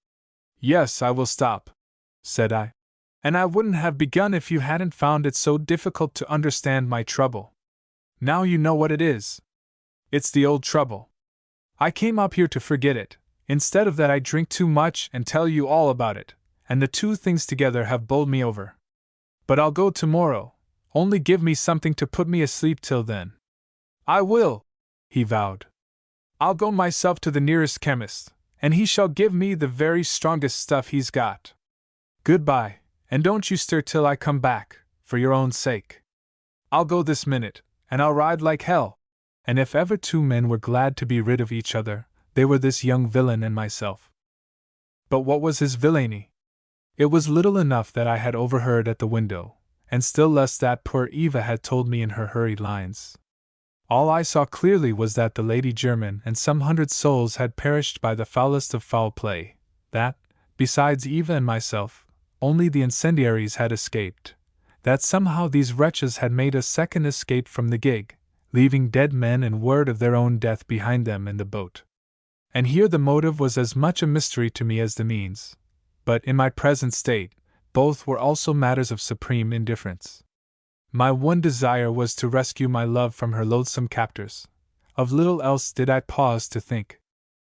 "Yes, I will stop," said I. "And I wouldn't have begun if you hadn't found it so difficult to understand my trouble. Now you know what it is. It's the old trouble. I came up here to forget it. Instead of that, I drink too much and tell you all about it, and the 2 things together have bowled me over. But I'll go tomorrow. Only give me something to put me asleep till then." "I will," he vowed. "I'll go myself to the nearest chemist, and he shall give me the very strongest stuff he's got. Goodbye, and don't you stir till I come back, for your own sake. I'll go this minute, and I'll ride like hell." And if ever 2 men were glad to be rid of each other, they were this young villain and myself. But what was his villainy? It was little enough that I had overheard at the window, and still less that poor Eva had told me in her hurried lines. All I saw clearly was that the Lady Jermyn and some 100 souls had perished by the foulest of foul play, that, besides Eva and myself, only the incendiaries had escaped, that somehow these wretches had made a second escape from the gig, leaving dead men and word of their own death behind them in the boat. And here the motive was as much a mystery to me as the means, but in my present state, both were also matters of supreme indifference. My one desire was to rescue my love from her loathsome captors. Of little else did I pause to think.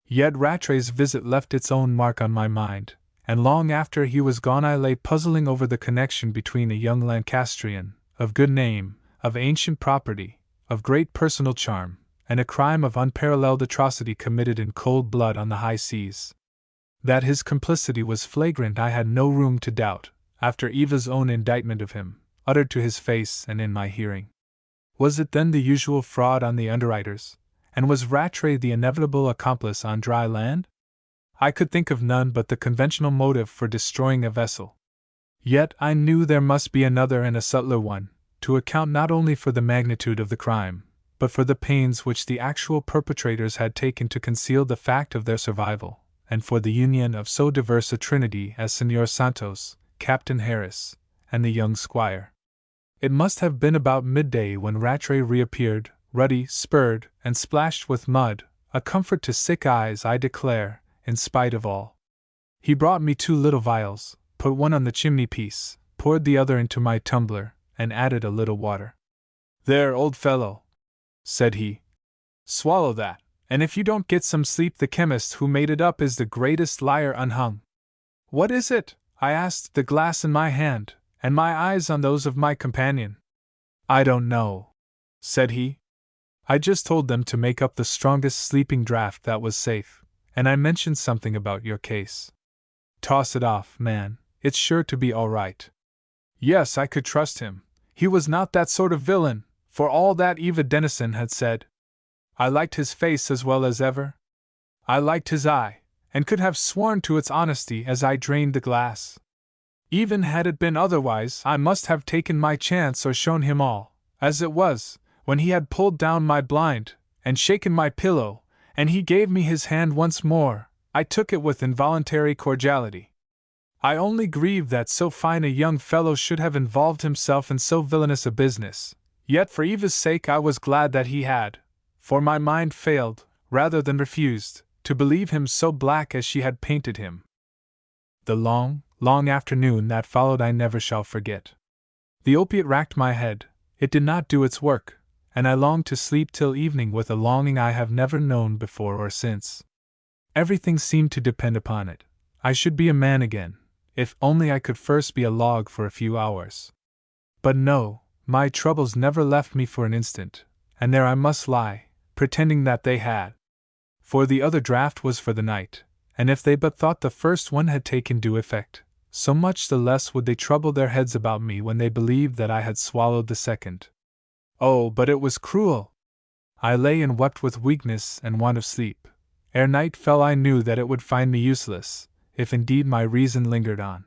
Yet Rattray's visit left its own mark on my mind, and long after he was gone I lay puzzling over the connection between a young Lancastrian, of good name, of ancient property, of great personal charm, and a crime of unparalleled atrocity committed in cold blood on the high seas. That his complicity was flagrant I had no room to doubt, after Eva's own indictment of him, uttered to his face and in my hearing. Was it then the usual fraud on the underwriters, and was Rattray the inevitable accomplice on dry land? I could think of none but the conventional motive for destroying a vessel. Yet I knew there must be another and a subtler one, to account not only for the magnitude of the crime, but for the pains which the actual perpetrators had taken to conceal the fact of their survival, and for the union of so diverse a trinity as Señor Santos, Captain Harris, and the young squire. It must have been about midday when Rattray reappeared, ruddy, spurred, and splashed with mud, a comfort to sick eyes, I declare, in spite of all. He brought me 2 little vials, put one on the chimney-piece, poured the other into my tumbler, and added a little water. "There, old fellow," said he. "Swallow that, and if you don't get some sleep the chemist who made it up is the greatest liar unhung." "What is it?" I asked, the glass in my hand, and my eyes on those of my companion. "I don't know," said he. "I just told them to make up the strongest sleeping draught that was safe, and I mentioned something about your case. Toss it off, man, it's sure to be all right." Yes, I could trust him. He was not that sort of villain, for all that Eva Denison had said. I liked his face as well as ever. I liked his eye, and could have sworn to its honesty as I drained the glass. Even had it been otherwise, I must have taken my chance or shown him all. As it was, when he had pulled down my blind, and shaken my pillow, and he gave me his hand once more, I took it with involuntary cordiality. I only grieved that so fine a young fellow should have involved himself in so villainous a business, yet for Eva's sake I was glad that he had, for my mind failed, rather than refused, to believe him so black as she had painted him. The long, long afternoon that followed I never shall forget. The opiate racked my head, it did not do its work, and I longed to sleep till evening with a longing I have never known before or since. Everything seemed to depend upon it. I should be a man again, if only I could first be a log for a few hours. But no, my troubles never left me for an instant, and there I must lie, pretending that they had. For the other draught was for the night, and if they but thought the first one had taken due effect, so much the less would they trouble their heads about me when they believed that I had swallowed the second. Oh, but it was cruel! I lay and wept with weakness and want of sleep. Ere night fell I knew that it would find me useless, if indeed my reason lingered on.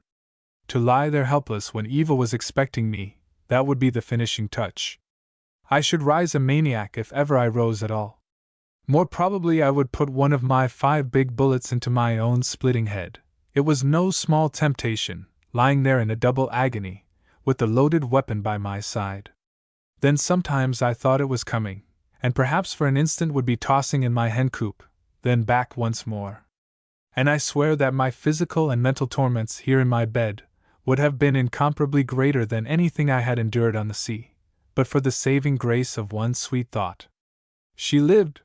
To lie there helpless when Eva was expecting me, that would be the finishing touch. I should rise a maniac if ever I rose at all. More probably I would put one of my 5 big bullets into my own splitting head. It was no small temptation, lying there in a double agony, with the loaded weapon by my side. Then sometimes I thought it was coming, and perhaps for an instant would be tossing in my hen-coop, then back once more. And I swear that my physical and mental torments here in my bed would have been incomparably greater than anything I had endured on the sea, but for the saving grace of one sweet thought. She lived!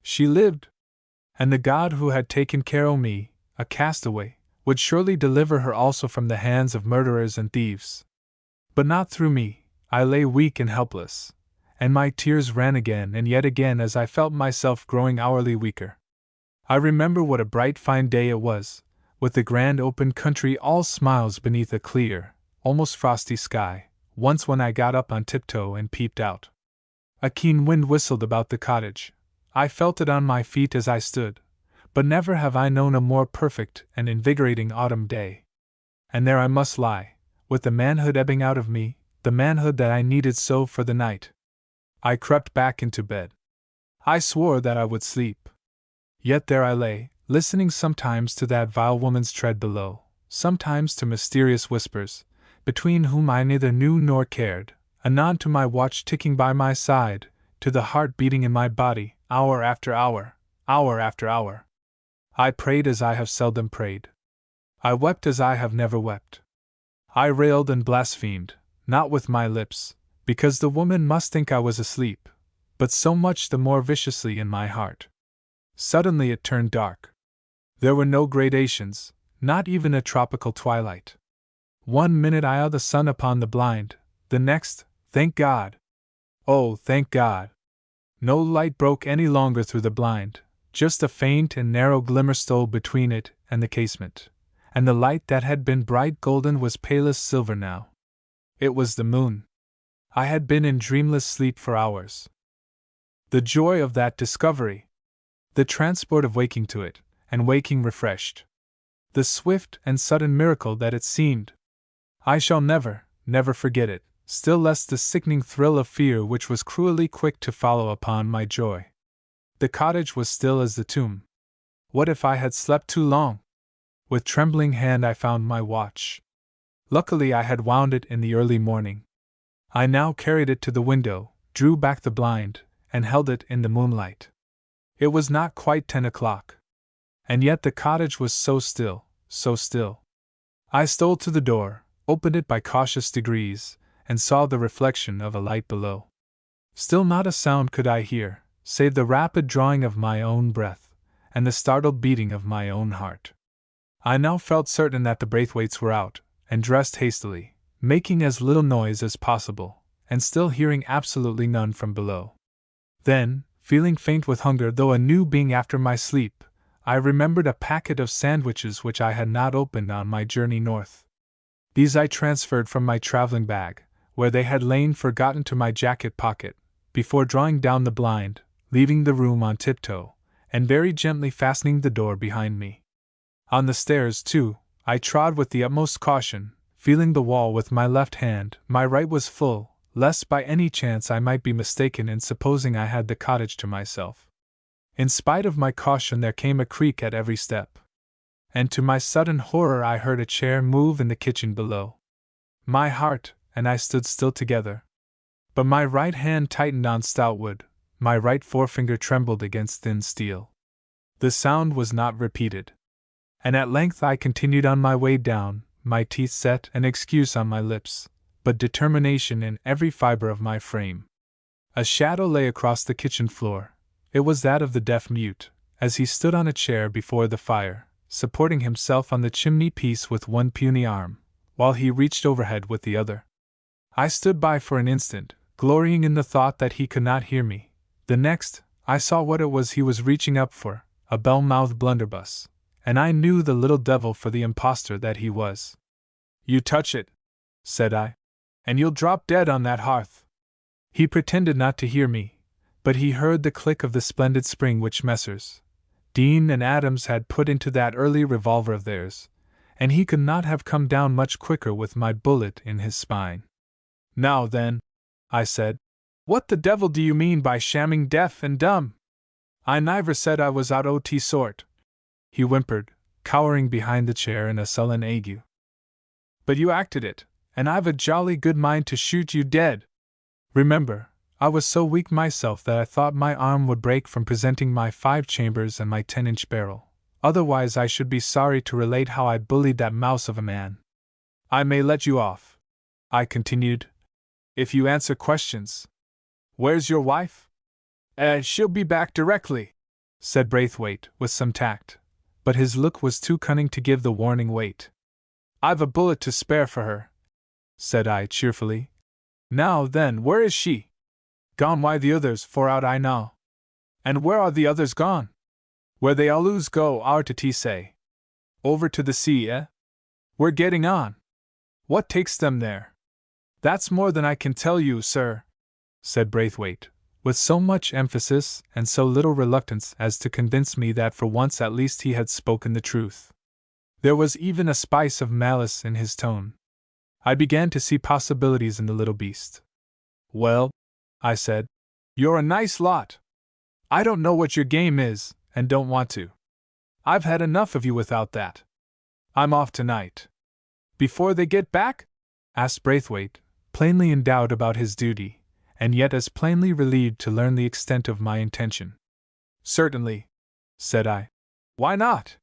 She lived! And the God who had taken care of me, a castaway, would surely deliver her also from the hands of murderers and thieves. But not through me. I lay weak and helpless, and my tears ran again and yet again as I felt myself growing hourly weaker. I remember what a bright fine day it was, with the grand open country all smiles beneath a clear, almost frosty sky, once when I got up on tiptoe and peeped out. A keen wind whistled about the cottage. I felt it on my feet as I stood, but never have I known a more perfect and invigorating autumn day. And there I must lie, with the manhood ebbing out of me, the manhood that I needed so for the night. I crept back into bed. I swore that I would sleep. Yet there I lay, listening sometimes to that vile woman's tread below, sometimes to mysterious whispers, between whom I neither knew nor cared, anon to my watch ticking by my side, to the heart beating in my body, hour after hour, hour after hour. I prayed as I have seldom prayed. I wept as I have never wept. I railed and blasphemed, not with my lips, because the woman must think I was asleep, but so much the more viciously in my heart. Suddenly it turned dark. There were no gradations, not even a tropical twilight. 1 minute I saw the sun upon the blind, the next, thank God! Oh, thank God! No light broke any longer through the blind, just a faint and narrow glimmer stole between it and the casement, and the light that had been bright golden was palest silver now. It was the moon. I had been in dreamless sleep for hours. The joy of that discovery! The transport of waking to it, and waking refreshed. The swift and sudden miracle that it seemed! I shall never, never forget it, still less the sickening thrill of fear which was cruelly quick to follow upon my joy. The cottage was still as the tomb. What if I had slept too long? With trembling hand I found my watch. Luckily I had wound it in the early morning. I now carried it to the window, drew back the blind, and held it in the moonlight. It was not quite 10 o'clock. And yet the cottage was so still, so still. I stole to the door, opened it by cautious degrees, and saw the reflection of a light below. Still not a sound could I hear, save the rapid drawing of my own breath, and the startled beating of my own heart. I now felt certain that the Braithwaites were out, and dressed hastily, making as little noise as possible, and still hearing absolutely none from below. Then, feeling faint with hunger though a new being after my sleep, I remembered a packet of sandwiches which I had not opened on my journey north. These I transferred from my traveling bag, where they had lain forgotten, to my jacket pocket, before drawing down the blind, leaving the room on tiptoe, and very gently fastening the door behind me. On the stairs, too, I trod with the utmost caution, feeling the wall with my left hand. My right was full, lest by any chance I might be mistaken in supposing I had the cottage to myself. In spite of my caution there came a creak at every step, and to my sudden horror I heard a chair move in the kitchen below. My heart and I stood still together. But my right hand tightened on stout wood, my right forefinger trembled against thin steel. The sound was not repeated. And at length I continued on my way down, my teeth set, an excuse on my lips, but determination in every fiber of my frame. A shadow lay across the kitchen floor. It was that of the deaf mute, as he stood on a chair before the fire, supporting himself on the chimney piece with one puny arm, while he reached overhead with the other. I stood by for an instant, glorying in the thought that he could not hear me. The next, I saw what it was he was reaching up for, a bell-mouthed blunderbuss, and I knew the little devil for the impostor that he was. "You touch it," said I, "and you'll drop dead on that hearth." He pretended not to hear me, but he heard the click of the splendid spring which Messrs. Dean and Adams had put into that early revolver of theirs, and he could not have come down much quicker with my bullet in his spine. "Now then," I said, "what the devil do you mean by shamming deaf and dumb?" "I never said I was out o.t. sort," he whimpered, cowering behind the chair in a sullen ague. "But you acted it, and I've a jolly good mind to shoot you dead. Remember, I was so weak myself that I thought my arm would break from presenting my 5 chambers and my 10-inch barrel. Otherwise I should be sorry to relate how I bullied that mouse of a man. I may let you off," I continued, "if you answer questions. Where's your wife?" She'll be back directly," said Braithwaite, with some tact, but his look was too cunning to give the warning weight. "I've a bullet to spare for her," said I cheerfully. "Now then, where is she?" "Gone why the others, for aught I know." "And where are the others gone?" "Where they always go, to say." "Over to the sea, eh?" "We're getting on." "What takes them there?" "That's more than I can tell you, sir," said Braithwaite, with so much emphasis and so little reluctance as to convince me that for once at least he had spoken the truth. There was even a spice of malice in his tone. I began to see possibilities in the little beast. "Well," I said, "you're a nice lot. I don't know what your game is, and don't want to. I've had enough of you without that. I'm off tonight. Before they get back? Asked Braithwaite, plainly in doubt about his duty, and yet as plainly relieved to learn the extent of my intention. Certainly, said I. Why not?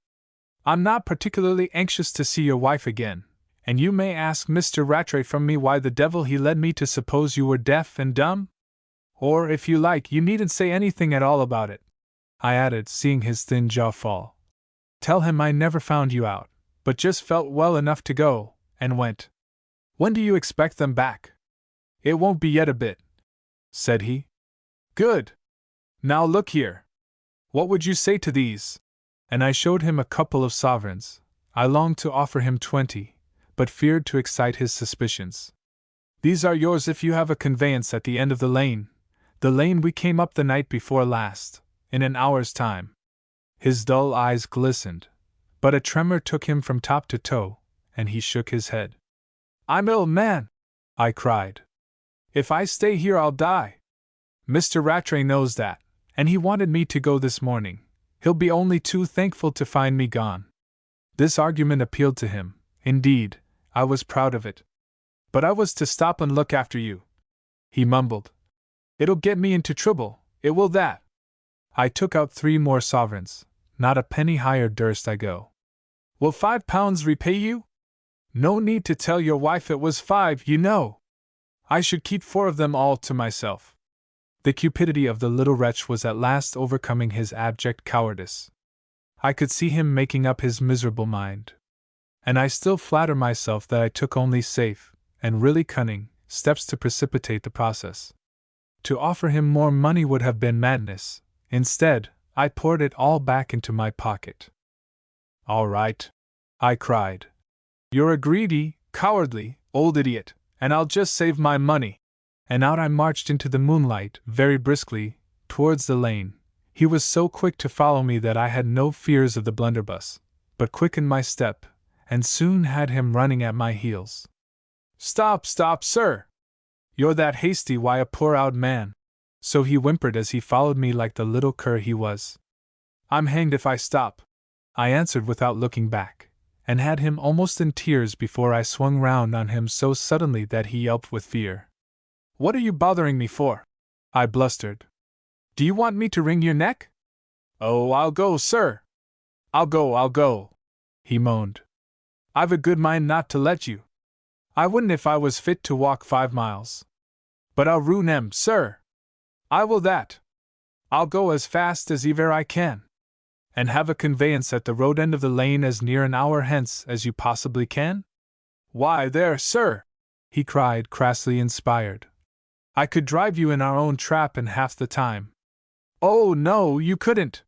I'm not particularly anxious to see your wife again, and you may ask Mr. Rattray from me why the devil he led me to suppose you were deaf and dumb? Or, if you like, you needn't say anything at all about it, I added, seeing his thin jaw fall. Tell him I never found you out, but just felt well enough to go, and went. When do you expect them back? It won't be yet a bit, said he. Good. Now look here. What would you say to these? And I showed him a couple of sovereigns. I longed to offer him 20, but feared to excite his suspicions. These are yours if you have a conveyance at the end of the lane we came up the night before last, in an hour's time. His dull eyes glistened, but a tremor took him from top to toe, and he shook his head. I'm ill, man, I cried. If I stay here, I'll die. Mr. Rattray knows that, and he wanted me to go this morning. He'll be only too thankful to find me gone. This argument appealed to him. Indeed, I was proud of it. But I was to stop and look after you, he mumbled. It'll get me into trouble, it will that. I took out 3 more sovereigns. Not a penny higher durst I go. Will £5 repay you? No need to tell your wife it was 5, you know. I should keep 4 of them all to myself. The cupidity of the little wretch was at last overcoming his abject cowardice. I could see him making up his miserable mind. And I still flatter myself that I took only safe, and really cunning, steps to precipitate the process. To offer him more money would have been madness. Instead, I poured it all back into my pocket. All right, I cried. You're a greedy, cowardly, old idiot, and I'll just save my money. And out I marched into the moonlight, very briskly, towards the lane. He was so quick to follow me that I had no fears of the blunderbuss, but quickened my step, and soon had him running at my heels. Stop, sir! You're that hasty, why a poor old man. So he whimpered as he followed me like the little cur he was. I'm hanged if I stop, I answered without looking back, and had him almost in tears before I swung round on him so suddenly that he yelped with fear. What are you bothering me for? I blustered. Do you want me to wring your neck? Oh, I'll go, sir. I'll go, he moaned. I've a good mind not to let you. I wouldn't if I was fit to walk 5 miles. But I'll ruin 'em, sir. I will that. I'll go as fast as ever I can. And have a conveyance at the road end of the lane as near an hour hence as you possibly can? Why, there, sir, he cried, crassly inspired. I could drive you in our own trap in half the time. Oh, no, you couldn't.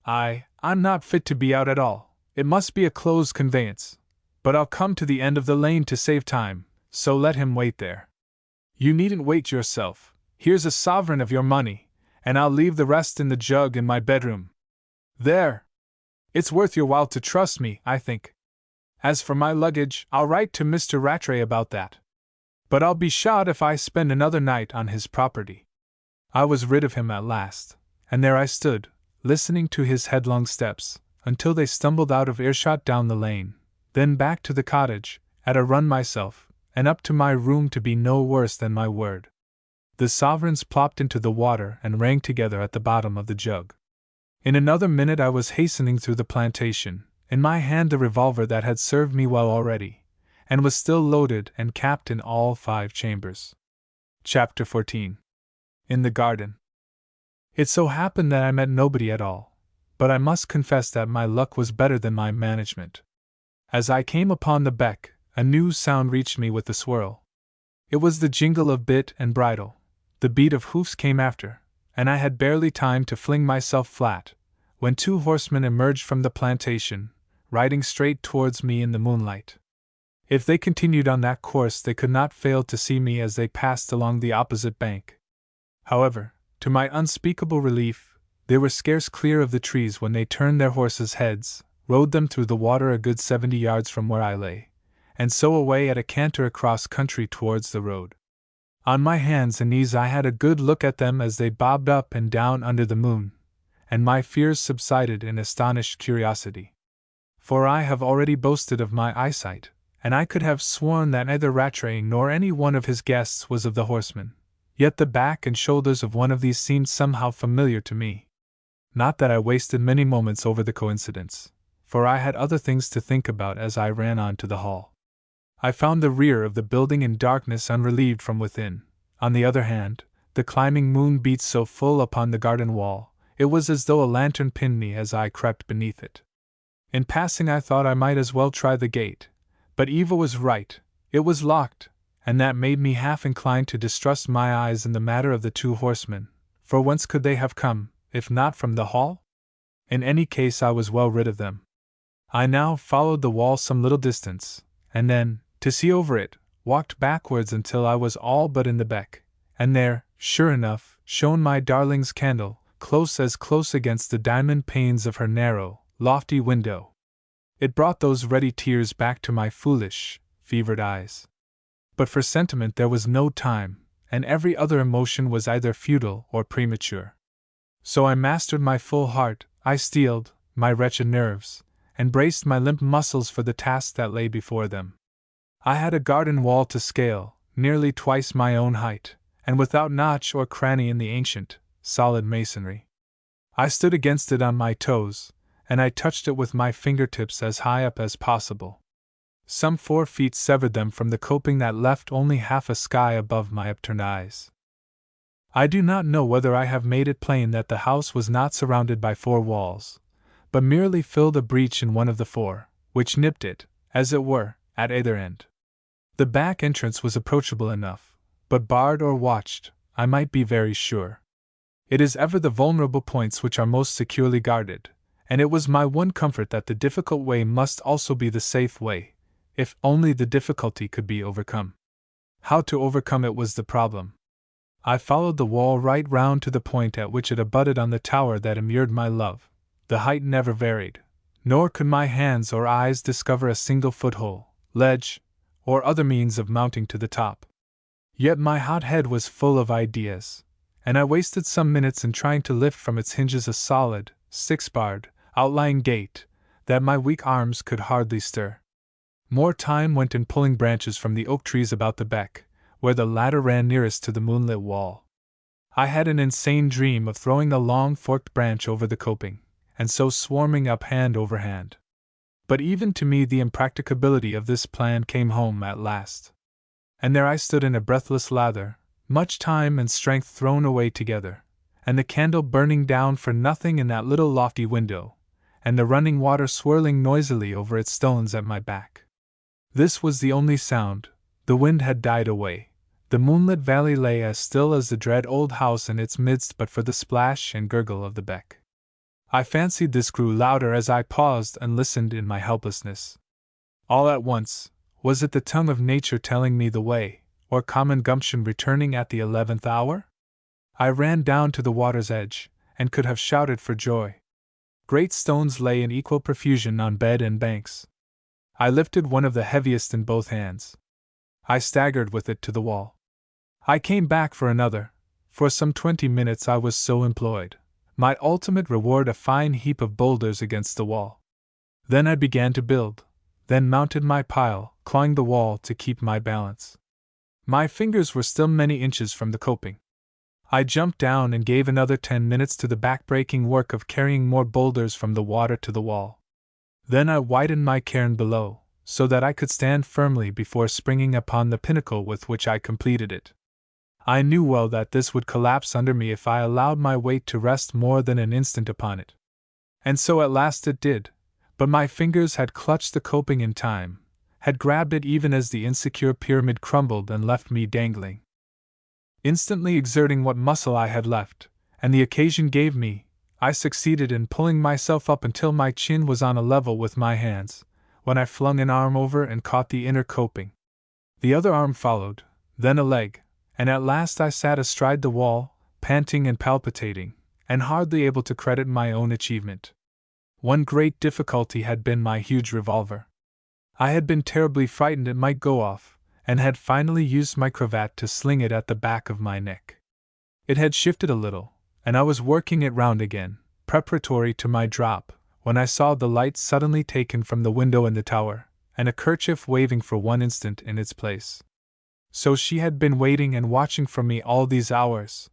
I'm not fit to be out at all. It must be a closed conveyance. But I'll come to the end of the lane to save time, so let him wait there. You needn't wait yourself. Here's a sovereign of your money, and I'll leave the rest in the jug in my bedroom. There! It's worth your while to trust me, I think. As for my luggage, I'll write to Mr. Rattray about that. But I'll be shot if I spend another night on his property. I was rid of him at last, and there I stood, listening to his headlong steps, until they stumbled out of earshot down the lane, then back to the cottage, at a run myself, and up to my room to be no worse than my word. The sovereigns plopped into the water and rang together at the bottom of the jug. In another minute I was hastening through the plantation, in my hand the revolver that had served me well already, and was still loaded and capped in all 5 chambers. Chapter 14. In the garden. It so happened that I met nobody at all, but I must confess that my luck was better than my management. As I came upon the beck, a new sound reached me with the swirl. It was the jingle of bit and bridle. The beat of hoofs came after, and I had barely time to fling myself flat, when 2 horsemen emerged from the plantation, riding straight towards me in the moonlight. If they continued on that course they could not fail to see me as they passed along the opposite bank. However, to my unspeakable relief, they were scarce clear of the trees when they turned their horses' heads, rode them through the water a good 70 yards from where I lay, and so away at a canter across country towards the road. On my hands and knees I had a good look at them as they bobbed up and down under the moon, and my fears subsided in astonished curiosity. For I have already boasted of my eyesight, and I could have sworn that neither Rattray nor any one of his guests was of the horseman. Yet the back and shoulders of one of these seemed somehow familiar to me. Not that I wasted many moments over the coincidence, for I had other things to think about as I ran on to the hall. I found the rear of the building in darkness unrelieved from within. On the other hand, the climbing moon beat so full upon the garden wall, it was as though a lantern pinned me as I crept beneath it. In passing I thought I might as well try the gate, but Eva was right, it was locked, and that made me half inclined to distrust my eyes in the matter of the two horsemen, for whence could they have come, if not from the hall? In any case I was well rid of them. I now followed the wall some little distance, and then, to see over it, walked backwards until I was all but in the beck, and there, sure enough, shone my darling's candle, close against the diamond panes of her narrow, lofty window. It brought those ready tears back to my foolish, fevered eyes. But for sentiment there was no time, and every other emotion was either futile or premature. So I mastered my full heart, I steeled my wretched nerves, and braced my limp muscles for the task that lay before them. I had a garden wall to scale, nearly twice my own height, and without notch or cranny in the ancient, solid masonry. I stood against it on my toes, and I touched it with my fingertips as high up as possible. Some 4 feet severed them from the coping that left only half a sky above my upturned eyes. I do not know whether I have made it plain that the house was not surrounded by 4 walls, but merely filled a breach in one of the 4, which nipped it, as it were, at either end. The back entrance was approachable enough, but barred or watched, I might be very sure. It is ever the vulnerable points which are most securely guarded, and it was my one comfort that the difficult way must also be the safe way, if only the difficulty could be overcome. How to overcome it was the problem. I followed the wall right round to the point at which it abutted on the tower that immured my love. The height never varied, nor could my hands or eyes discover a single foothold, ledge, or other means of mounting to the top. Yet my hot head was full of ideas, and I wasted some minutes in trying to lift from its hinges a solid, 6-barred, outlying gate that my weak arms could hardly stir. More time went in pulling branches from the oak trees about the beck, where the latter ran nearest to the moonlit wall. I had an insane dream of throwing the long forked branch over the coping, and so swarming up hand over hand. But even to me the impracticability of this plan came home at last. And there I stood in a breathless lather, much time and strength thrown away together, and the candle burning down for nothing in that little lofty window, and the running water swirling noisily over its stones at my back. This was the only sound. The wind had died away. The moonlit valley lay as still as the dread old house in its midst but for the splash and gurgle of the beck. I fancied this grew louder as I paused and listened in my helplessness. All at once, was it the tongue of nature telling me the way, or common gumption returning at the 11th hour? I ran down to the water's edge, and could have shouted for joy. Great stones lay in equal profusion on bed and banks. I lifted one of the heaviest in both hands. I staggered with it to the wall. I came back for another. For some 20 minutes I was so employed. My ultimate reward a fine heap of boulders against the wall. Then I began to build, then mounted my pile, clawing the wall to keep my balance. My fingers were still many inches from the coping. I jumped down and gave another 10 minutes to the back-breaking work of carrying more boulders from the water to the wall. Then I widened my cairn below, so that I could stand firmly before springing upon the pinnacle with which I completed it. I knew well that this would collapse under me if I allowed my weight to rest more than an instant upon it. And so at last it did, but my fingers had clutched the coping in time, had grabbed it even as the insecure pyramid crumbled and left me dangling. Instantly exerting what muscle I had left, and the occasion gave me, I succeeded in pulling myself up until my chin was on a level with my hands, when I flung an arm over and caught the inner coping. The other arm followed, then a leg, and at last I sat astride the wall, panting and palpitating, and hardly able to credit my own achievement. One great difficulty had been my huge revolver. I had been terribly frightened it might go off, and had finally used my cravat to sling it at the back of my neck. It had shifted a little, and I was working it round again, preparatory to my drop, when I saw the light suddenly taken from the window in the tower, and a kerchief waving for one instant in its place. So she had been waiting and watching for me all these hours.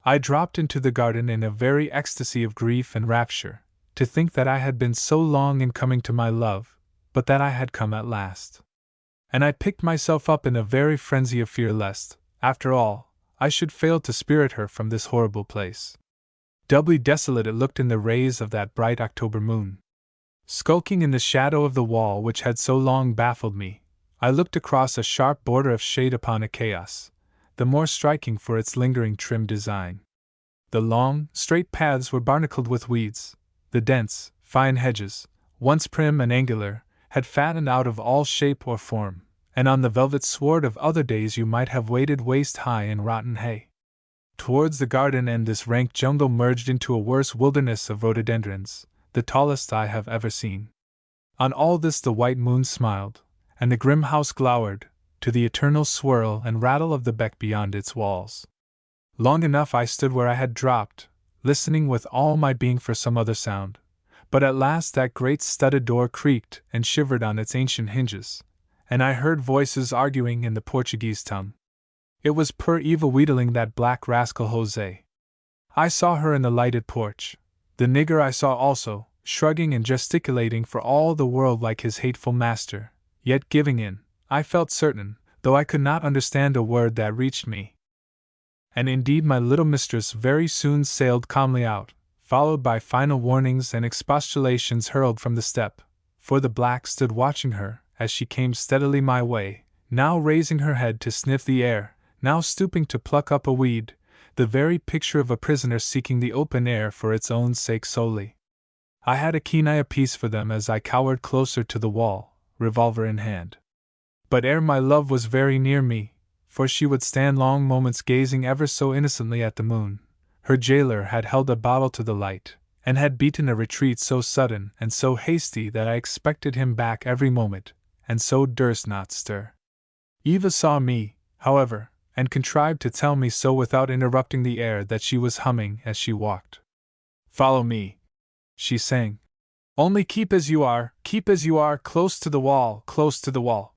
I dropped into the garden in a very ecstasy of grief and rapture, to think that I had been so long in coming to my love, but that I had come at last. And I picked myself up in a very frenzy of fear lest, after all, I should fail to spirit her from this horrible place. Doubly desolate it looked in the rays of that bright October moon. Skulking in the shadow of the wall which had so long baffled me, I looked across a sharp border of shade upon a chaos, the more striking for its lingering trim design. The long, straight paths were barnacled with weeds. The dense, fine hedges, once prim and angular, had fattened out of all shape or form, and on the velvet sward of other days you might have waded waist-high in rotten hay. Towards the garden end this rank jungle merged into a worse wilderness of rhododendrons, the tallest I have ever seen. On all this the white moon smiled, and the grim house glowered, to the eternal swirl and rattle of the beck beyond its walls. Long enough I stood where I had dropped, listening with all my being for some other sound, but at last that great studded door creaked and shivered on its ancient hinges, and I heard voices arguing in the Portuguese tongue. It was poor Eva wheedling that black rascal Jose. I saw her in the lighted porch. The nigger I saw also, shrugging and gesticulating for all the world like his hateful master, yet giving in, I felt certain, though I could not understand a word that reached me. And indeed my little mistress very soon sailed calmly out, followed by final warnings and expostulations hurled from the step, for the black stood watching her as she came steadily my way, now raising her head to sniff the air, now stooping to pluck up a weed, the very picture of a prisoner seeking the open air for its own sake solely. I had a keen eye apiece for them as I cowered closer to the wall, revolver in hand. But ere my love was very near me, for she would stand long moments gazing ever so innocently at the moon, her jailer had held a bottle to the light, and had beaten a retreat so sudden and so hasty that I expected him back every moment, and so durst not stir. Eva saw me, however, and contrived to tell me so without interrupting the air that she was humming as she walked. "Follow me," she sang. "Only keep as you are, close to the wall, close to the wall."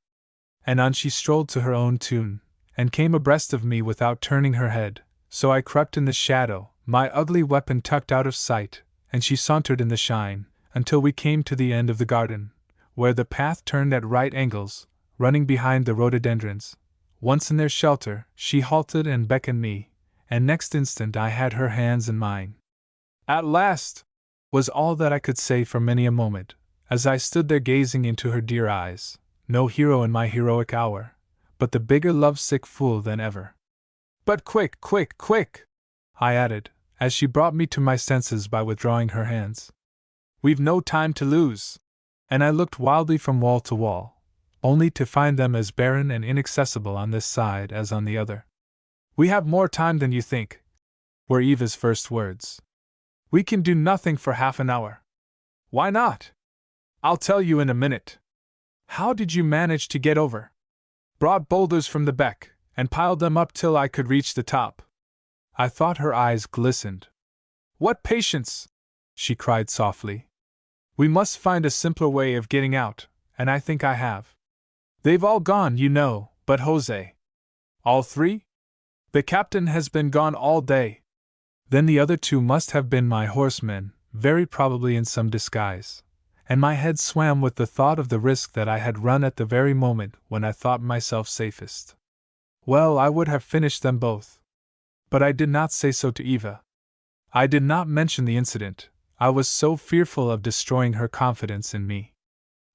And on she strolled to her own tune, and came abreast of me without turning her head, so I crept in the shadow, my ugly weapon tucked out of sight, and she sauntered in the shine, until we came to the end of the garden, where the path turned at right angles, running behind the rhododendrons. Once in their shelter, she halted and beckoned me, and next instant I had her hands in mine. "At last!" was all that I could say for many a moment, as I stood there gazing into her dear eyes, no hero in my heroic hour, but the bigger love-sick fool than ever. "But quick, quick, quick!" I added, as she brought me to my senses by withdrawing her hands. "We've no time to lose." And I looked wildly from wall to wall, only to find them as barren and inaccessible on this side as on the other. "We have more time than you think," were Eva's first words. "We can do nothing for half an hour." "Why not?" "I'll tell you in a minute." "How did you manage to get over?" "Brought boulders from the beck, and piled them up till I could reach the top." I thought her eyes glistened. "What patience!" she cried softly. "We must find a simpler way of getting out, and I think I have. They've all gone, you know, but Jose." "All three?" "The captain has been gone all day." Then the other two must have been my horsemen, very probably in some disguise, and my head swam with the thought of the risk that I had run at the very moment when I thought myself safest. Well, I would have finished them both. But I did not say so to Eva. I did not mention the incident, I was so fearful of destroying her confidence in me.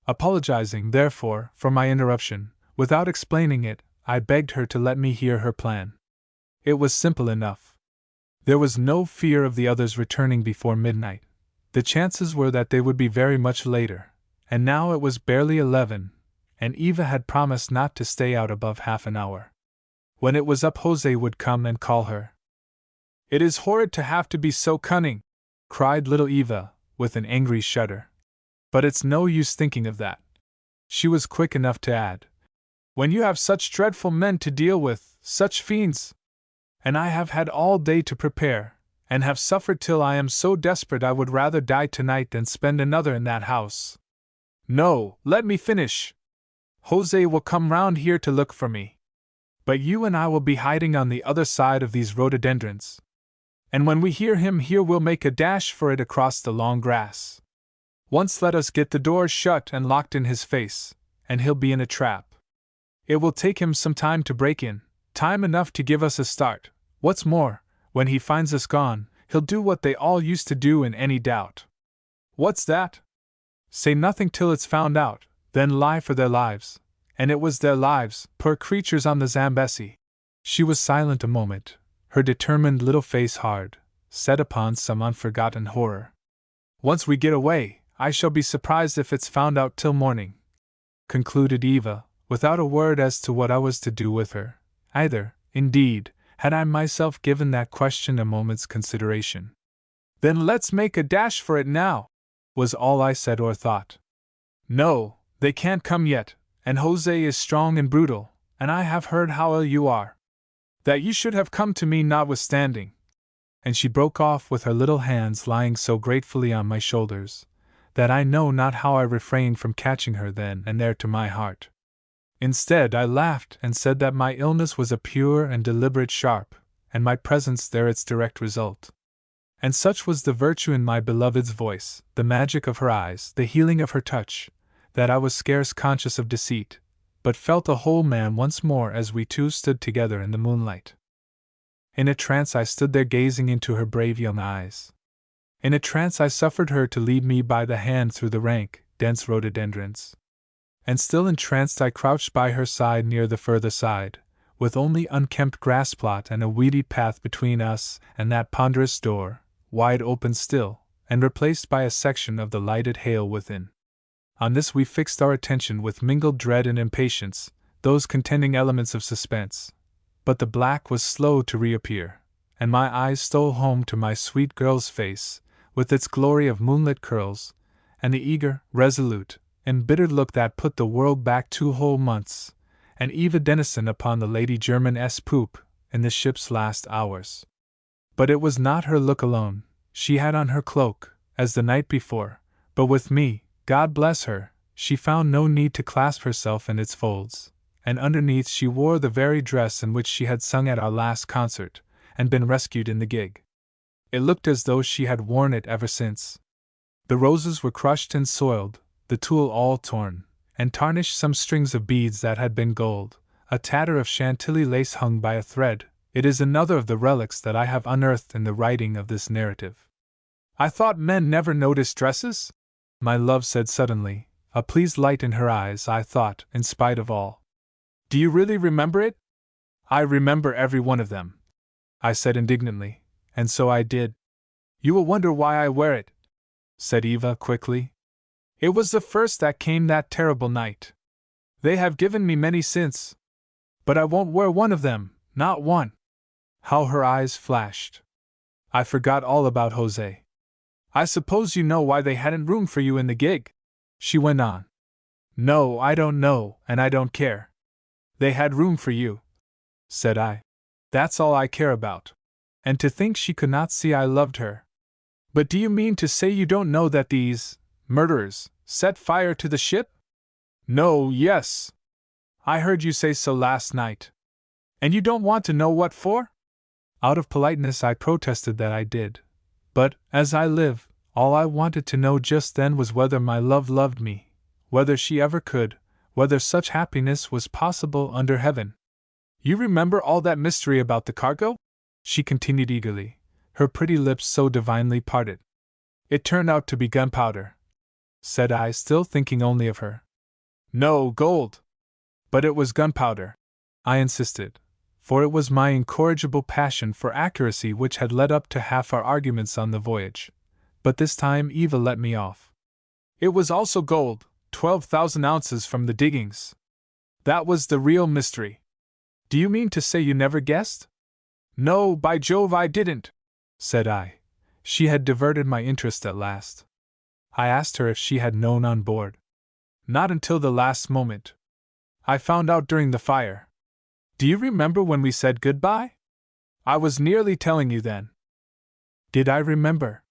Apologizing, therefore, for my interruption, without explaining it, I begged her to let me hear her plan. It was simple enough. There was no fear of the others returning before midnight. The chances were that they would be very much later, and now it was barely 11, and Eva had promised not to stay out above half an hour. When it was up, Jose would come and call her. "It is horrid to have to be so cunning," cried little Eva, with an angry shudder. "But it's no use thinking of that," she was quick enough to add, "when you have such dreadful men to deal with, such fiends! And I have had all day to prepare, and have suffered till I am so desperate I would rather die tonight than spend another in that house. No, let me finish. Jose will come round here to look for me. But you and I will be hiding on the other side of these rhododendrons. And when we hear him here we'll make a dash for it across the long grass. Once let us get the doors shut and locked in his face, and he'll be in a trap. It will take him some time to break in, time enough to give us a start. What's more, when he finds us gone, he'll do what they all used to do in any doubt. What's that? Say nothing till it's found out, then lie for their lives. And it was their lives, poor creatures on the Zambesi. She was silent a moment, her determined little face hard, set upon some unforgotten horror. Once we get away, I shall be surprised if it's found out till morning, concluded Eva, without a word as to what I was to do with her, either, indeed, had I myself given that question a moment's consideration. Then let's make a dash for it now, was all I said or thought. No, they can't come yet, and Jose is strong and brutal, and I have heard how ill you are. That you should have come to me notwithstanding. And she broke off with her little hands lying so gratefully on my shoulders, that I know not how I refrained from catching her then and there to my heart. Instead, I laughed and said that my illness was a pure and deliberate sharp, and my presence there its direct result. And such was the virtue in my beloved's voice, the magic of her eyes, the healing of her touch, that I was scarce conscious of deceit, but felt a whole man once more as we two stood together in the moonlight. In a trance I stood there gazing into her brave young eyes. In a trance I suffered her to lead me by the hand through the rank, dense rhododendrons. And still entranced I crouched by her side near the further side, with only unkempt grass plot and a weedy path between us and that ponderous door, wide open still, and replaced by a section of the lighted hail within. On this we fixed our attention with mingled dread and impatience, those contending elements of suspense. But the black was slow to reappear, and my eyes stole home to my sweet girl's face, with its glory of moonlit curls, and the eager, resolute, embittered look that put the world back 2 whole months, and Eva Denison upon the Lady German-'s poop in the ship's last hours. But it was not her look alone. She had on her cloak, as the night before, but with me, God bless her, she found no need to clasp herself in its folds, and underneath she wore the very dress in which she had sung at our last concert, and been rescued in the gig. It looked as though she had worn it ever since. The roses were crushed and soiled, the tulle all torn, and tarnished some strings of beads that had been gold, a tatter of Chantilly lace hung by a thread. It is another of the relics that I have unearthed in the writing of this narrative. I thought men never noticed dresses? My love said suddenly, a pleased light in her eyes. I thought, in spite of all. Do you really remember it? I remember every one of them, I said indignantly, and so I did. You will wonder why I wear it, said Eva quickly. It was the first that came that terrible night. They have given me many since, but I won't wear one of them, not one. How her eyes flashed. I forgot all about Jose. I suppose you know why they hadn't room for you in the gig? She went on. No, I don't know, and I don't care. They had room for you, said I. That's all I care about. And to think she could not see I loved her. But do you mean to say you don't know that these murderers set fire to the ship? No, yes. I heard you say so last night. And you don't want to know what for? Out of politeness I protested that I did. But, as I live, all I wanted to know just then was whether my love loved me, whether she ever could, whether such happiness was possible under heaven. You remember all that mystery about the cargo? She continued eagerly, her pretty lips so divinely parted. It turned out to be gunpowder, said I, still thinking only of her. No, gold. But it was gunpowder, I insisted, for it was my incorrigible passion for accuracy which had led up to half our arguments on the voyage. But this time Eva let me off. It was also gold, 12,000 ounces from the diggings. That was the real mystery. Do you mean to say you never guessed? No, by Jove, I didn't, said I. She had diverted my interest at last. I asked her if she had known on board. Not until the last moment. I found out during the fire. Do you remember when we said goodbye? I was nearly telling you then. Did I remember?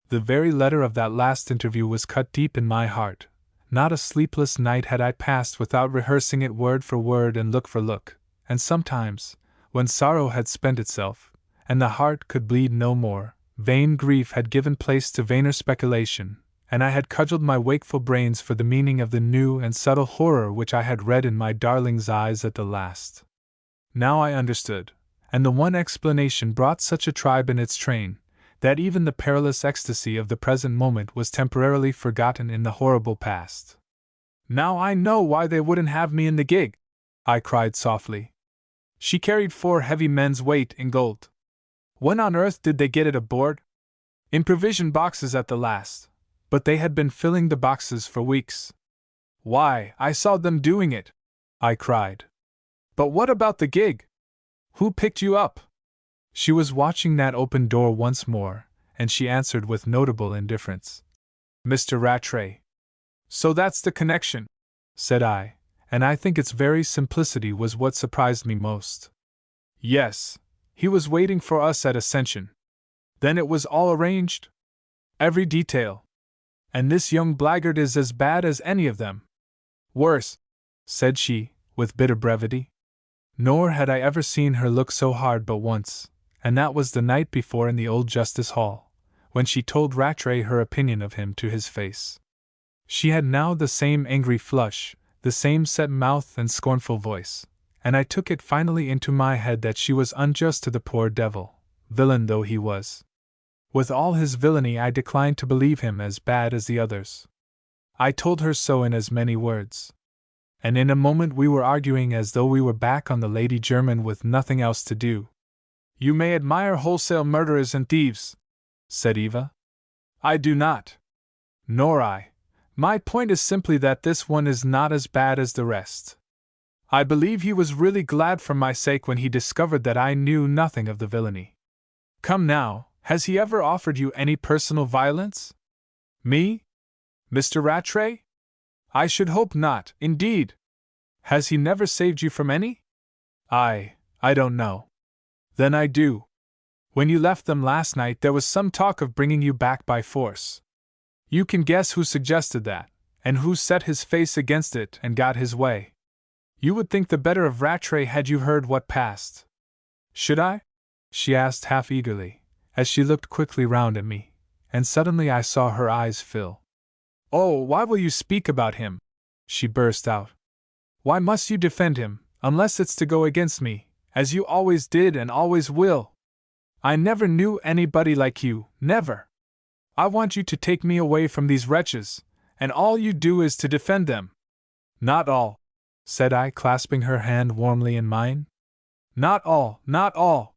The very letter of that last interview was cut deep in my heart. Not a sleepless night had I passed without rehearsing it word for word and look for look, and sometimes, when sorrow had spent itself, and the heart could bleed no more, vain grief had given place to vainer speculation, and I had cudgelled my wakeful brains for the meaning of the new and subtle horror which I had read in my darling's eyes at the last. Now I understood, and the one explanation brought such a tribe in its train, that even the perilous ecstasy of the present moment was temporarily forgotten in the horrible past. Now I know why they wouldn't have me in the gig, I cried softly. She carried 4 heavy men's weight in gold. When on earth did they get it aboard? In provision boxes at the last, but they had been filling the boxes for weeks. Why, I saw them doing it, I cried. But what about the gig? Who picked you up? She was watching that open door once more, and she answered with notable indifference. Mr. Rattray. So that's the connection, said I, and I think its very simplicity was what surprised me most. Yes, he was waiting for us at Ascension. Then it was all arranged? Every detail. And this young blackguard is as bad as any of them. Worse, said she, with bitter brevity. Nor had I ever seen her look so hard but once, and that was the night before in the old Justice Hall, when she told Rattray her opinion of him to his face. She had now the same angry flush, the same set mouth and scornful voice, and I took it finally into my head that she was unjust to the poor devil, villain though he was. With all his villainy I declined to believe him as bad as the others. I told her so in as many words. And in a moment we were arguing as though we were back on the Lady Jermyn with nothing else to do. You may admire wholesale murderers and thieves, said Eva. I do not. Nor I. My point is simply that this one is not as bad as the rest. I believe he was really glad for my sake when he discovered that I knew nothing of the villainy. Come now, has he ever offered you any personal violence? Me? Mr. Rattray? I should hope not, indeed. Has he never saved you from any? I don't know. Then I do. When you left them last night there was some talk of bringing you back by force. You can guess who suggested that, and who set his face against it and got his way. You would think the better of Rattray had you heard what passed. Should I? She asked half eagerly, as she looked quickly round at me, and suddenly I saw her eyes fill. Oh, why will you speak about him? She burst out. Why must you defend him, unless it's to go against me, as you always did and always will? I never knew anybody like you, never. I want you to take me away from these wretches, and all you do is to defend them. Not all, said I, clasping her hand warmly in mine. Not all, not all.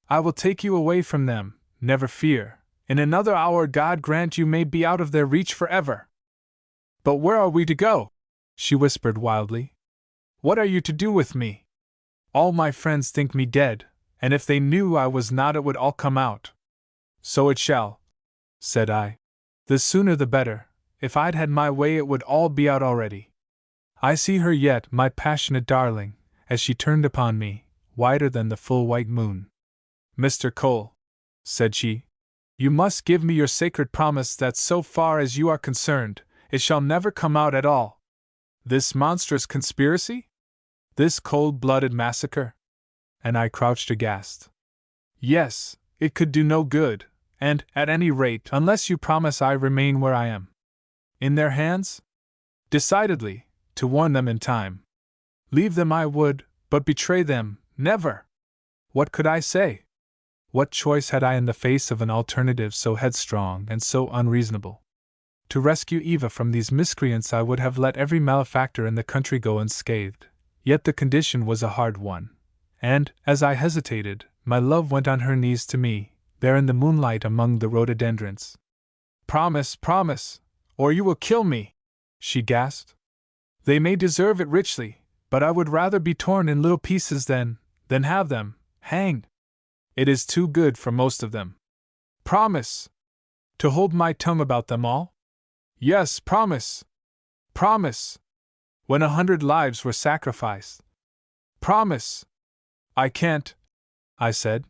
I will take you away from them, never fear. In another hour God grant you may be out of their reach forever. But where are we to go? She whispered wildly. What are you to do with me? All my friends think me dead, and if they knew I was not it would all come out. So it shall, said I. The sooner the better. If I'd had my way it would all be out already. I see her yet, my passionate darling, as she turned upon me, whiter than the full white moon. Mr. Cole, said she, you must give me your sacred promise that so far as you are concerned, it shall never come out at all. This monstrous conspiracy? This cold-blooded massacre? And I crouched aghast. Yes, it could do no good, and, at any rate, unless you promise I remain where I am. In their hands? Decidedly, to warn them in time. Leave them I would, but betray them, never. What could I say? What choice had I in the face of an alternative so headstrong and so unreasonable? To rescue Eva from these miscreants I would have let every malefactor in the country go unscathed, yet the condition was a hard one, and, as I hesitated, my love went on her knees to me, there in the moonlight among the rhododendrons. Promise, promise, or you will kill me, she gasped. They may deserve it richly, but I would rather be torn in little pieces than have them hanged. It is too good for most of them. Promise! To hold my tongue about them all? Yes, promise! Promise! When 100 lives were sacrificed. Promise! I can't, I said.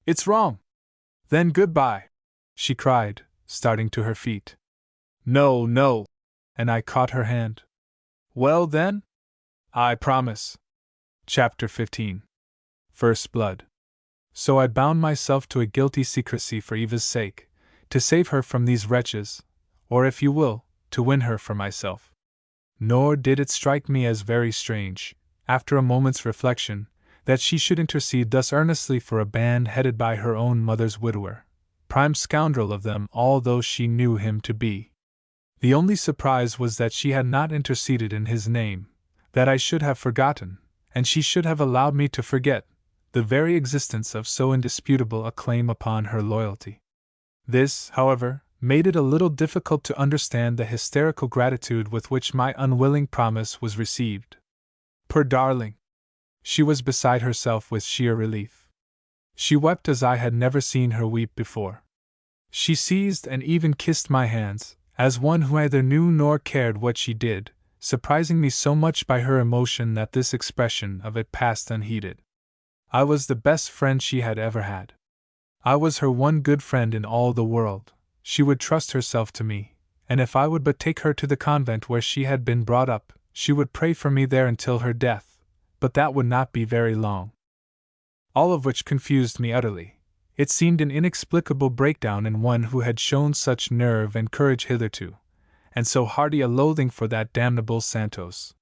It's wrong. Then goodbye, she cried, starting to her feet. No, no, and I caught her hand. Well then? I promise. Chapter 15. First Blood. So I bound myself to a guilty secrecy for Eva's sake, to save her from these wretches, or if you will, to win her for myself. Nor did it strike me as very strange, after a moment's reflection, that she should intercede thus earnestly for a band headed by her own mother's widower, prime scoundrel of them all though she knew him to be. The only surprise was that she had not interceded in his name, that I should have forgotten, and she should have allowed me to forget, the very existence of so indisputable a claim upon her loyalty. This, however, made it a little difficult to understand the hysterical gratitude with which my unwilling promise was received. Poor darling! She was beside herself with sheer relief. She wept as I had never seen her weep before. She seized and even kissed my hands, as one who neither knew nor cared what she did, surprising me so much by her emotion that this expression of it passed unheeded. I was the best friend she had ever had. I was her one good friend in all the world. She would trust herself to me, and if I would but take her to the convent where she had been brought up, she would pray for me there until her death, but that would not be very long. All of which confused me utterly. It seemed an inexplicable breakdown in one who had shown such nerve and courage hitherto, and so hearty a loathing for that damnable Santos.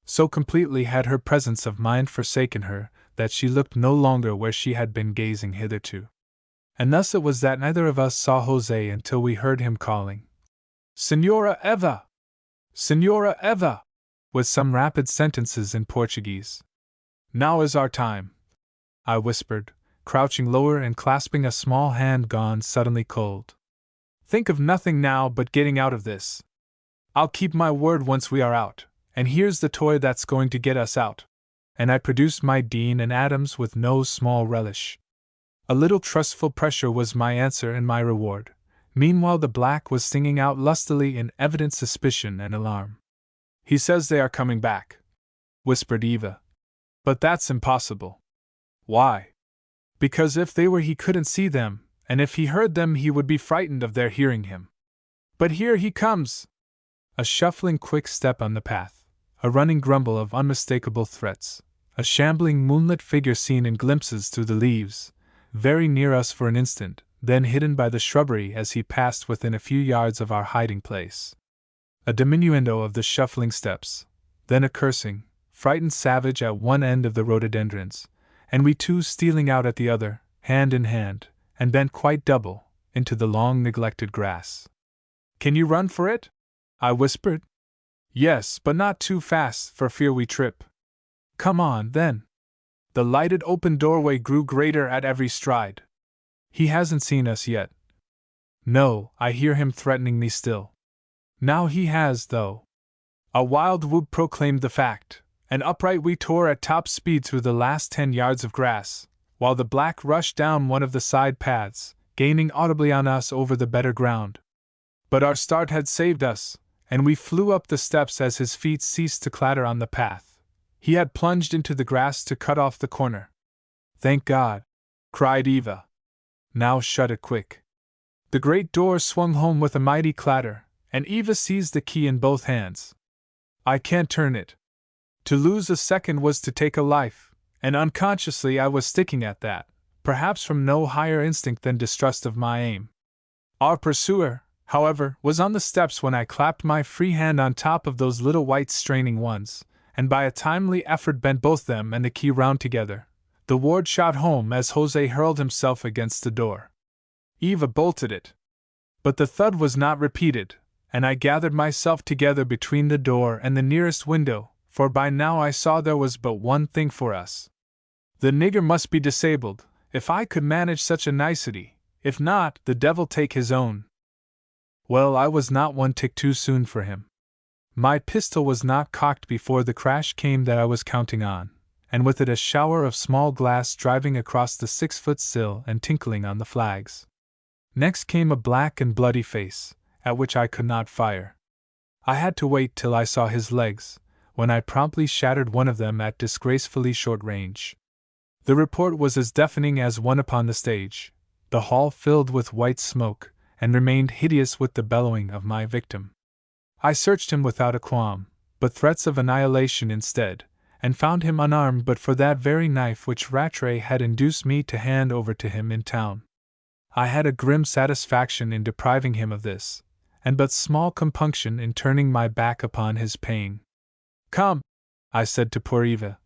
So completely had her presence of mind forsaken her that she looked no longer where she had been gazing hitherto. And thus it was that neither of us saw Jose until we heard him calling, "Senhora Eva! Senhora Eva!" with some rapid sentences in Portuguese. "Now is our time," I whispered, crouching lower and clasping a small hand gone suddenly cold. "Think of nothing now but getting out of this. I'll keep my word once we are out, and here's the toy that's going to get us out." And I produced my Dean and Adams with no small relish. A little trustful pressure was my answer and my reward. Meanwhile the black was singing out lustily in evident suspicion and alarm. "He says they are coming back," whispered Eva. "But that's impossible." "Why?" "Because if they were he couldn't see them, and if he heard them he would be frightened of their hearing him." "But here he comes!" A shuffling quick step on the path, a running grumble of unmistakable threats, a shambling moonlit figure seen in glimpses through the leaves, very near us for an instant, then hidden by the shrubbery as he passed within a few yards of our hiding place. A diminuendo of the shuffling steps, then a cursing, frightened savage at one end of the rhododendrons, and we two stealing out at the other, hand in hand, and bent quite double, into the long neglected grass. "Can you run for it?" I whispered. "Yes, but not too fast, for fear we trip." "Come on, then." The lighted open doorway grew greater at every stride. "He hasn't seen us yet." "No, I hear him threatening me still." "Now he has, though." A wild whoop proclaimed the fact, and upright we tore at top speed through the last 10 yards of grass, while the black rushed down one of the side paths, gaining audibly on us over the better ground. But our start had saved us, and we flew up the steps as his feet ceased to clatter on the path. He had plunged into the grass to cut off the corner. "Thank God!" cried Eva. "Now shut it quick." The great door swung home with a mighty clatter, and Eva seized the key in both hands. "I can't turn it." To lose a second was to take a life, and unconsciously I was sticking at that, perhaps from no higher instinct than distrust of my aim. Our pursuer, however, was on the steps when I clapped my free hand on top of those little white straining ones, and by a timely effort bent both them and the key round together. The ward shot home as Jose hurled himself against the door. Eva bolted it. But the thud was not repeated, and I gathered myself together between the door and the nearest window, for by now I saw there was but one thing for us. The nigger must be disabled, if I could manage such a nicety; if not, the devil take his own. Well, I was not one tick too soon for him. My pistol was not cocked before the crash came that I was counting on, and with it a shower of small glass driving across the 6-foot sill and tinkling on the flags. Next came a black and bloody face, at which I could not fire. I had to wait till I saw his legs, when I promptly shattered one of them at disgracefully short range. The report was as deafening as one upon the stage, The hall filled with white smoke, and remained hideous with the bellowing of my victim. I searched him without a qualm, but threats of annihilation instead, and found him unarmed but for that very knife which Rattray had induced me to hand over to him in town. I had a grim satisfaction in depriving him of this, and but small compunction in turning my back upon his pain. "Come," I said to poor Eva,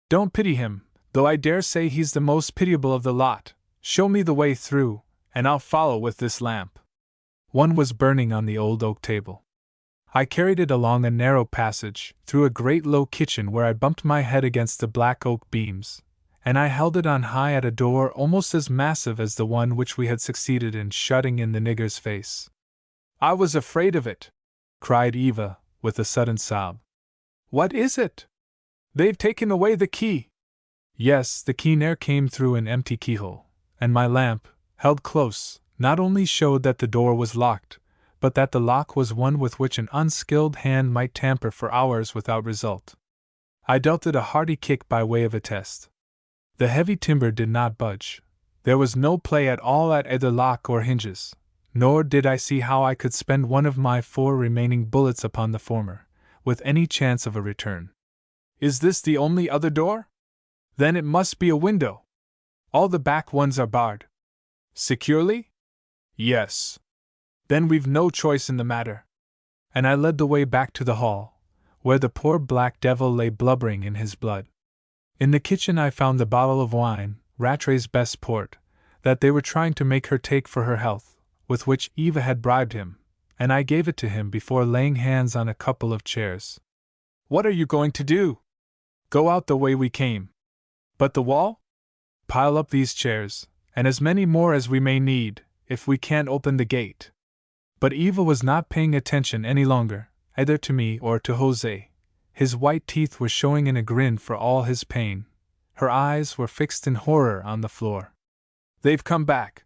"don't pity him, though I dare say he's the most pitiable of the lot. Show me the way through, and I'll follow with this lamp." One was burning on the old oak table. I carried it along a narrow passage, through a great low kitchen where I bumped my head against the black oak beams, and I held it on high at a door almost as massive as the one which we had succeeded in shutting in the nigger's face. "I was afraid of it," cried Eva, with a sudden sob. "What is it?" "They've taken away the key." Yes, the key ne'er came through an empty keyhole, and my lamp, held close, not only showed that the door was locked, but that the lock was one with which an unskilled hand might tamper for hours without result. I dealt it a hearty kick by way of a test. The heavy timber did not budge. There was no play at all at either lock or hinges, nor did I see how I could spend one of my 4 remaining bullets upon the former, with any chance of a return. "Is this the only other door? Then it must be a window. All the back ones are barred." "Securely?" "Yes." "Then we've no choice in the matter." And I led the way back to the hall, where the poor black devil lay blubbering in his blood. In the kitchen I found the bottle of wine, Rattray's best port, that they were trying to make her take for her health, with which Eva had bribed him, and I gave it to him before laying hands on a couple of chairs. "What are you going to do?" "Go out the way we came." "But the wall?" "Pile up these chairs, and as many more as we may need, if we can't open the gate." But Eva was not paying attention any longer, either to me or to Jose. His white teeth were showing in a grin for all his pain. Her eyes were fixed in horror on the floor. "They've come back,"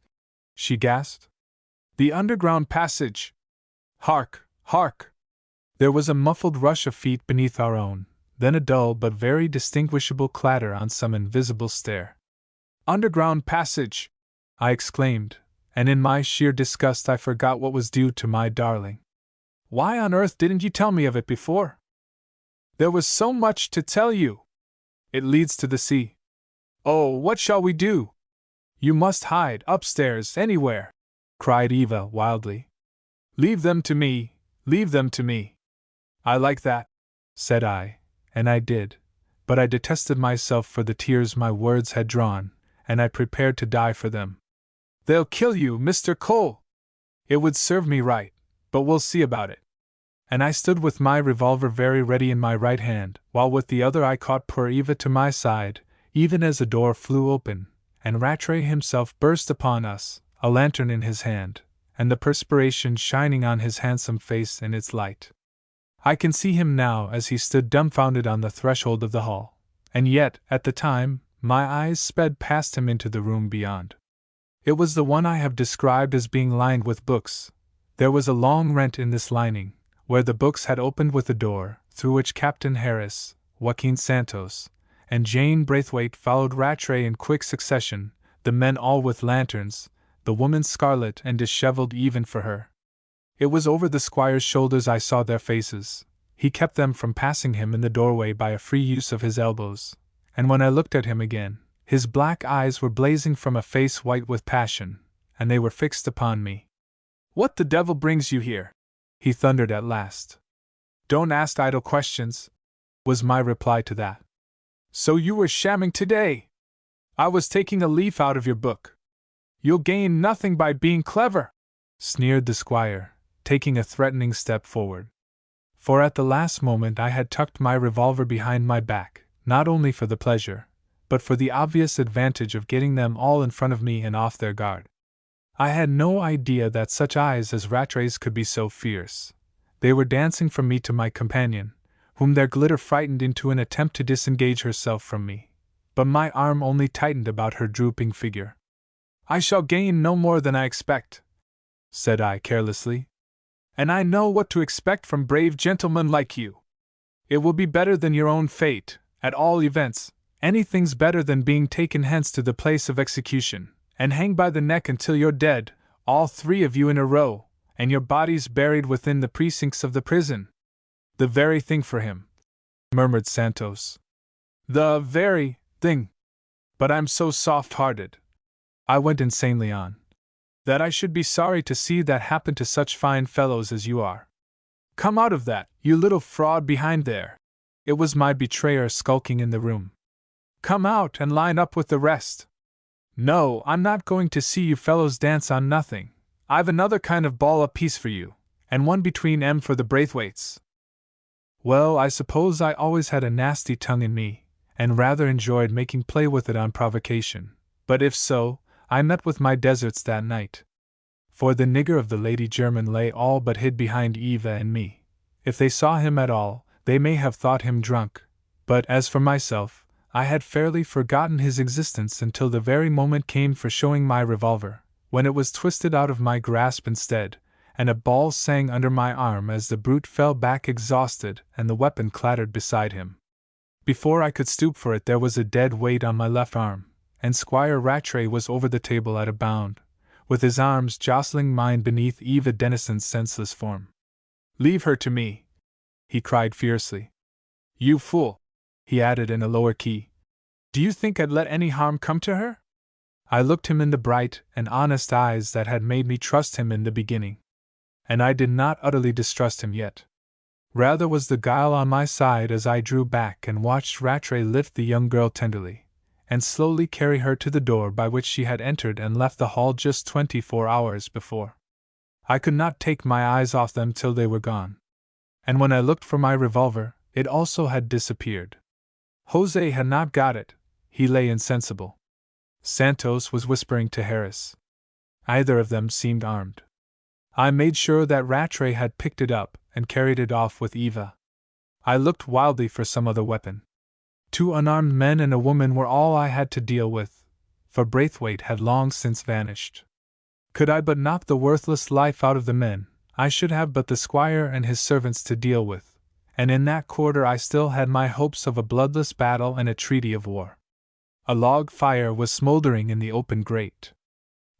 she gasped. "The underground passage! Hark! Hark!" There was a muffled rush of feet beneath our own, then a dull but very distinguishable clatter on some invisible stair. "Underground passage!" I exclaimed, and in my sheer disgust I forgot what was due to my darling. "Why on earth didn't you tell me of it before?" "There was so much to tell you." "It leads to the sea." "Oh, what shall we do?" "You must hide, upstairs, anywhere," cried Eva wildly. "Leave them to me, leave them to me." "I like that," said I, and I did, but I detested myself for the tears my words had drawn, and I prepared to die for them. "They'll kill you, Mr. Cole!" "It would serve me right, but we'll see about it." And I stood with my revolver very ready in my right hand, while with the other I caught poor Eva to my side, even as a door flew open, and Rattray himself burst upon us, a lantern in his hand, and the perspiration shining on his handsome face in its light. I can see him now as he stood dumbfounded on the threshold of the hall, and yet, at the time, my eyes sped past him into the room beyond. It was the one I have described as being lined with books. There was a long rent in this lining, where the books had opened with a door, through which Captain Harris, Joaquin Santos, and Jane Braithwaite followed Rattray in quick succession, the men all with lanterns, the woman scarlet and disheveled even for her. It was over the squire's shoulders I saw their faces. He kept them from passing him in the doorway by a free use of his elbows, and when I looked at him again, his black eyes were blazing from a face white with passion, and they were fixed upon me. "What the devil brings you here?" he thundered at last. "Don't ask idle questions," was my reply to that. "So you were shamming today?" "I was taking a leaf out of your book." "You'll gain nothing by being clever," sneered the squire, taking a threatening step forward. For at the last moment I had tucked my revolver behind my back, not only for the pleasure, but for the obvious advantage of getting them all in front of me and off their guard. I had no idea that such eyes as Rattray's could be so fierce. They were dancing from me to my companion, whom their glitter frightened into an attempt to disengage herself from me, but my arm only tightened about her drooping figure. "I shall gain no more than I expect," said I carelessly. "And I know what to expect from brave gentlemen like you. It will be better than your own fate, at all events. Anything's better than being taken hence to the place of execution, and hang by the neck until you're dead, all three of you in a row, and your bodies buried within the precincts of the prison. The very thing for him, murmured Santos. The very thing. But I'm so soft-hearted, I went insanely on, that I should be sorry to see that happen to such fine fellows as you are. Come out of that, you little fraud behind there. It was my betrayer skulking in the room. Come out and line up with the rest. No, I'm not going to see you fellows dance on nothing. I've another kind of ball apiece for you, and one between 'em for the Braithwaites. Well, I suppose I always had a nasty tongue in me, and rather enjoyed making play with it on provocation, but if so, I met with my deserts that night. For the nigger of the Lady German lay all but hid behind Eva and me. If they saw him at all, they may have thought him drunk, but as for myself, I had fairly forgotten his existence until the very moment came for showing my revolver, when it was twisted out of my grasp instead, and a ball sang under my arm as the brute fell back exhausted and the weapon clattered beside him. Before I could stoop for it there was a dead weight on my left arm, and Squire Rattray was over the table at a bound, with his arms jostling mine beneath Eva Dennison's senseless form. Leave her to me, he cried fiercely. You fool, he added in a lower key. Do you think I'd let any harm come to her? I looked him in the bright and honest eyes that had made me trust him in the beginning. And I did not utterly distrust him yet. Rather was the guile on my side as I drew back and watched Rattray lift the young girl tenderly, and slowly carry her to the door by which she had entered and left the hall just 24 hours before. I could not take my eyes off them till they were gone. And when I looked for my revolver, it also had disappeared. Jose had not got it, he lay insensible. Santos was whispering to Harris. Either of them seemed armed. I made sure that Rattray had picked it up and carried it off with Eva. I looked wildly for some other weapon. 2 unarmed men and a woman were all I had to deal with, for Braithwaite had long since vanished. Could I but knock the worthless life out of the men, I should have but the squire and his servants to deal with, and in that quarter I still had my hopes of a bloodless battle and a treaty of war. A log fire was smoldering in the open grate.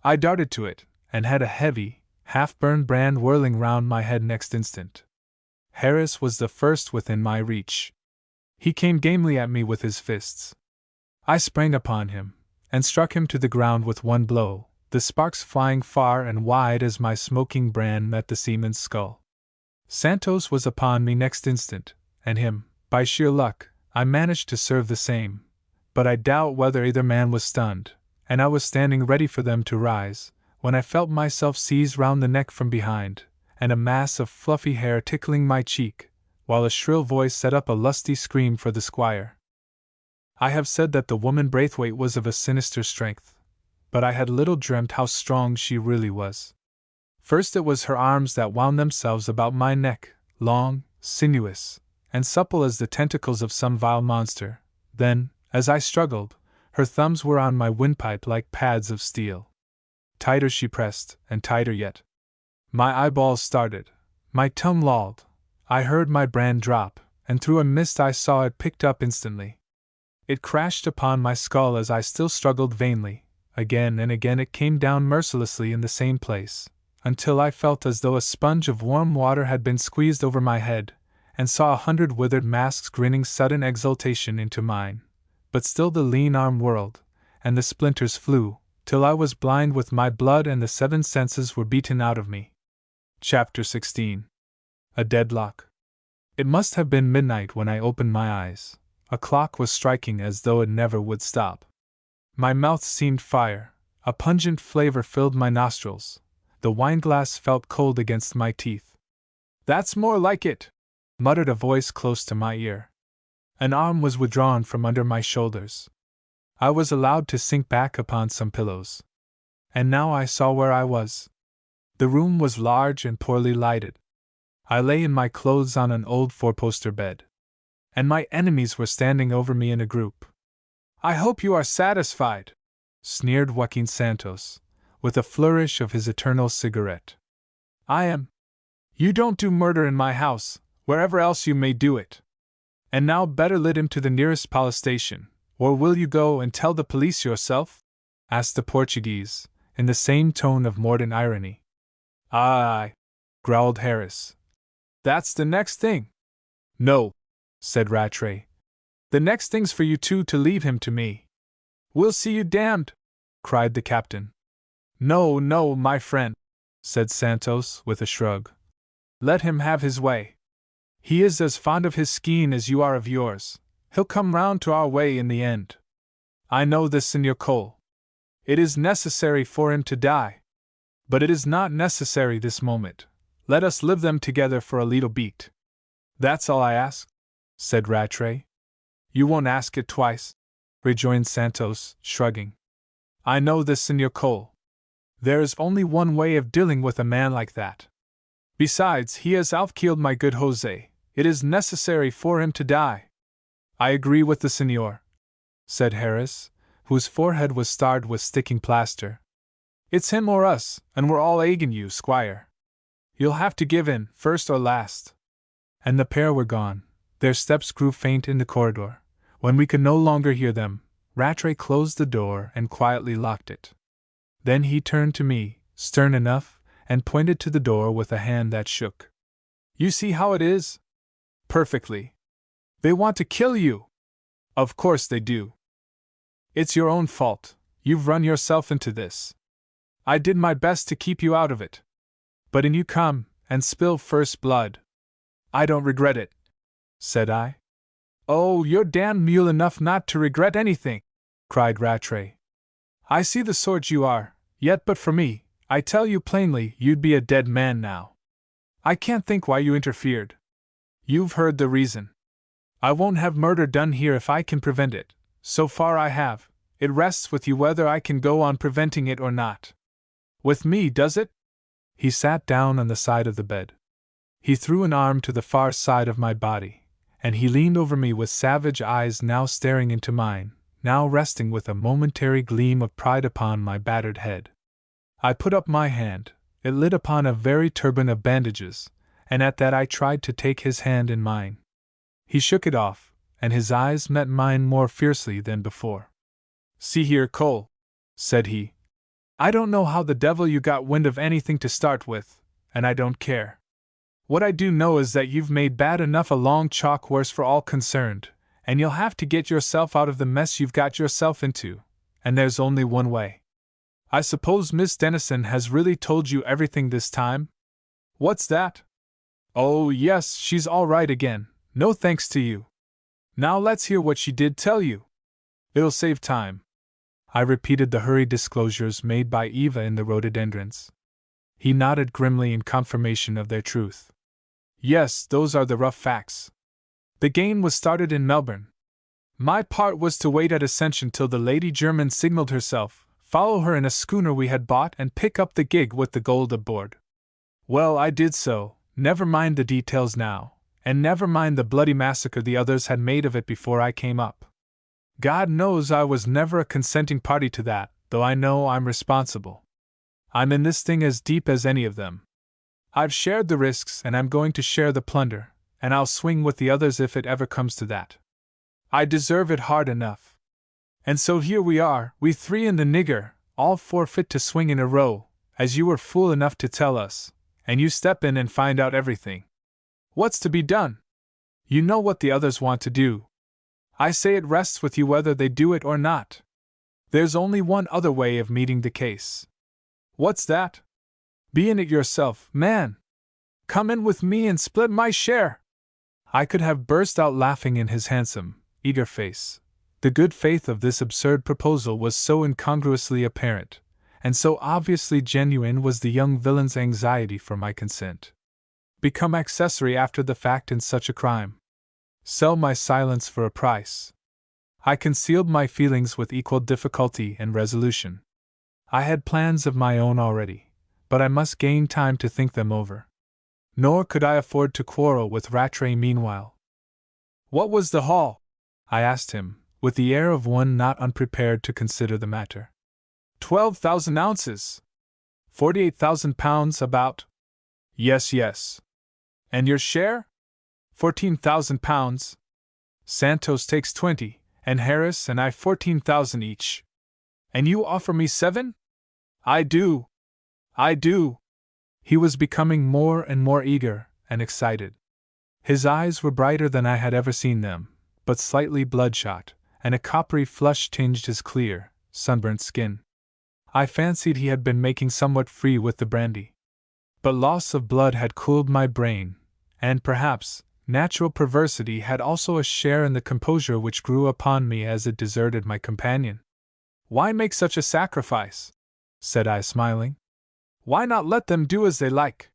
I darted to it, and had a heavy, half-burned brand whirling round my head next instant. Harris was the first within my reach. He came gamely at me with his fists. I sprang upon him, and struck him to the ground with one blow, the sparks flying far and wide as my smoking brand met the seaman's skull. Santos was upon me next instant, and him, by sheer luck, I managed to serve the same, but I doubt whether either man was stunned, and I was standing ready for them to rise, when I felt myself seized round the neck from behind, and a mass of fluffy hair tickling my cheek, while a shrill voice set up a lusty scream for the squire. I have said that the woman Braithwaite was of a sinister strength, but I had little dreamt how strong she really was. First it was her arms that wound themselves about my neck, long, sinuous, and supple as the tentacles of some vile monster. Then, as I struggled, her thumbs were on my windpipe like pads of steel. Tighter she pressed, and tighter yet. My eyeballs started, my tongue lolled. I heard my brand drop, and through a mist I saw it picked up instantly. It crashed upon my skull as I still struggled vainly. Again and again it came down mercilessly in the same place, until I felt as though a sponge of warm water had been squeezed over my head, and saw 100 withered masks grinning sudden exultation into mine. But still the lean arm whirled, and the splinters flew, till I was blind with my blood and the 7 senses were beaten out of me. Chapter 16. A Deadlock. It must have been midnight when I opened my eyes. A clock was striking as though it never would stop. My mouth seemed fire, a pungent flavor filled my nostrils, the wineglass felt cold against my teeth. That's more like it, muttered a voice close to my ear. An arm was withdrawn from under my shoulders. I was allowed to sink back upon some pillows. And now I saw where I was. The room was large and poorly lighted. I lay in my clothes on an old 4-poster bed. And my enemies were standing over me in a group. I hope you are satisfied, sneered Joaquin Santos, with a flourish of his eternal cigarette. I am. You don't do murder in my house, wherever else you may do it. And now better lead him to the nearest police station, or will you go and tell the police yourself? asked the Portuguese, in the same tone of mordant irony. Aye, growled Harris. That's the next thing. No, said Rattray. The next thing's for you two to leave him to me. We'll see you damned, cried the captain. No, no, my friend, said Santos with a shrug. Let him have his way. He is as fond of his skiing as you are of yours. He'll come round to our way in the end. I know this, Senor Cole. It is necessary for him to die. But it is not necessary this moment. Let us live them together for a little beat. That's all I ask, said Rattray. You won't ask it twice, rejoined Santos, shrugging. I know this, Senor Cole. There is only one way of dealing with a man like that. Besides, he has outkilled my good Jose. It is necessary for him to die. I agree with the senor, said Harris, whose forehead was starred with sticking plaster. It's him or us, and we're all egging you, squire. You'll have to give in, first or last. And the pair were gone. Their steps grew faint in the corridor. When we could no longer hear them, Rattray closed the door and quietly locked it. Then he turned to me, stern enough, and pointed to the door with a hand that shook. You see how it is? Perfectly. They want to kill you. Of course they do. It's your own fault. You've run yourself into this. I did my best to keep you out of it. But in you come, and spill first blood. I don't regret it, said I. Oh, you're damned mule enough not to regret anything, cried Rattray. I see the sort you are, yet but for me, I tell you plainly, you'd be a dead man now. I can't think why you interfered. You've heard the reason. I won't have murder done here if I can prevent it. So far I have. It rests with you whether I can go on preventing it or not. With me, does it? He sat down on the side of the bed. He threw an arm to the far side of my body, and he leaned over me with savage eyes now staring into mine, now resting with a momentary gleam of pride upon my battered head. I put up my hand. It lit upon a very turban of bandages, and at that I tried to take his hand in mine. He shook it off, and his eyes met mine more fiercely than before. See here, Cole, said he. I don't know how the devil you got wind of anything to start with, and I don't care. What I do know is that you've made bad enough a long chalk worse for all concerned, and you'll have to get yourself out of the mess you've got yourself into, and there's only one way. I suppose Miss Dennison has really told you everything this time? What's that? Oh, yes, she's all right again, no thanks to you. Now let's hear what she did tell you. It'll save time. I repeated the hurried disclosures made by Eva in the rhododendrons. He nodded grimly in confirmation of their truth. Yes, those are the rough facts. The game was started in Melbourne. My part was to wait at Ascension till the Lady German signaled herself, follow her in a schooner we had bought, and pick up the gig with the gold aboard. Well, I did so, never mind the details now, and never mind the bloody massacre the others had made of it before I came up. God knows I was never a consenting party to that, though I know I'm responsible. I'm in this thing as deep as any of them. I've shared the risks and I'm going to share the plunder, and I'll swing with the others if it ever comes to that. I deserve it hard enough. And so here we are, we three and the nigger, all four fit to swing in a row, as you were fool enough to tell us, and you step in and find out everything. What's to be done? You know what the others want to do. I say it rests with you whether they do it or not. There's only one other way of meeting the case. What's that? Be in it yourself, man. Come in with me and split my share. I could have burst out laughing in his handsome, eager face. The good faith of this absurd proposal was so incongruously apparent, and so obviously genuine was the young villain's anxiety for my consent. Become accessory after the fact in such a crime. Sell my silence for a price. I concealed my feelings with equal difficulty and resolution. I had plans of my own already, but I must gain time to think them over. Nor could I afford to quarrel with Rattray meanwhile. What was the haul? I asked him, with the air of one not unprepared to consider the matter. 12,000 ounces. 48,000 pounds, about. Yes, yes. And your share? 14,000 pounds. Santos takes 20, and Harris and I 14,000 each. And you offer me 7? I do. I do. He was becoming more and more eager and excited. His eyes were brighter than I had ever seen them, but slightly bloodshot, and a coppery flush tinged his clear, sunburnt skin. I fancied he had been making somewhat free with the brandy. But loss of blood had cooled my brain, and perhaps natural perversity had also a share in the composure which grew upon me as it deserted my companion. "Why make such a sacrifice?" said I, smiling. "Why not let them do as they like?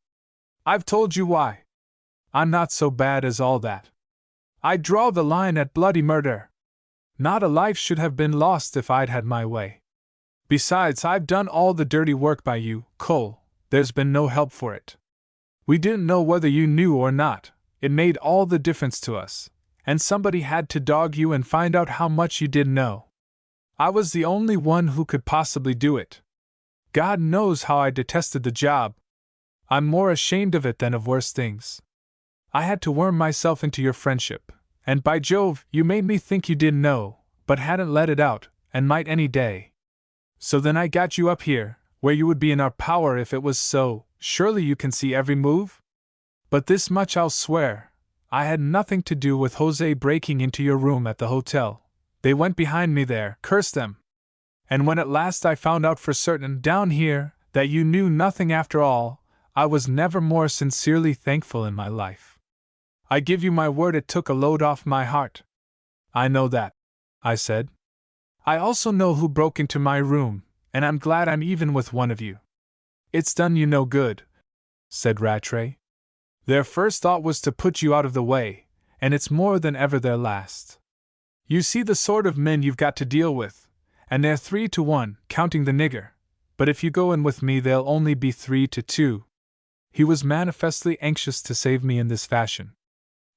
I've told you why. I'm not so bad as all that. I draw the line at bloody murder. Not a life should have been lost if I'd had my way. Besides, I've done all the dirty work by you, Cole. There's been no help for it. We didn't know whether you knew or not. It made all the difference to us, and somebody had to dog you and find out how much you did know. I was the only one who could possibly do it. God knows how I detested the job. I'm more ashamed of it than of worse things. I had to worm myself into your friendship, and by Jove, you made me think you didn't know, but hadn't let it out, and might any day. So then I got you up here, where you would be in our power if it was so. Surely you can see every move? But this much I'll swear, I had nothing to do with Jose breaking into your room at the hotel. They went behind me there, curse them. And when at last I found out for certain, down here, that you knew nothing after all, I was never more sincerely thankful in my life. I give you my word it took a load off my heart." "I know that," I said. "I also know who broke into my room, and I'm glad I'm even with one of you." "It's done you no good," said Rattray. "Their first thought was to put you out of the way, and it's more than ever their last. You see the sort of men you've got to deal with, and they're 3-1, counting the nigger, but if you go in with me they'll only be 3-2. He was manifestly anxious to save me in this fashion.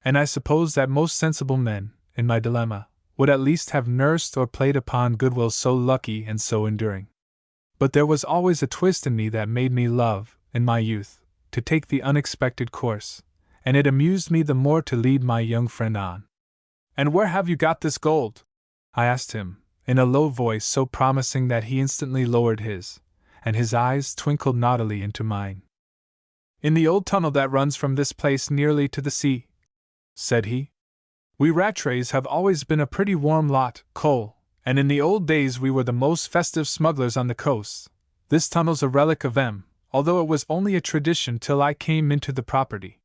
And I suppose that most sensible men, in my dilemma, would at least have nursed or played upon goodwill so lucky and so enduring. But there was always a twist in me that made me love, in my youth, to take the unexpected course, and it amused me the more to lead my young friend on. "And where have you got this gold?" I asked him, in a low voice so promising that he instantly lowered his, and his eyes twinkled naughtily into mine. "In the old tunnel that runs from this place nearly to the sea," said he. "We Rattrays have always been a pretty warm lot, Cole, and in the old days we were the most festive smugglers on the coast. This tunnel's a relic of 'em, although it was only a tradition till I came into the property.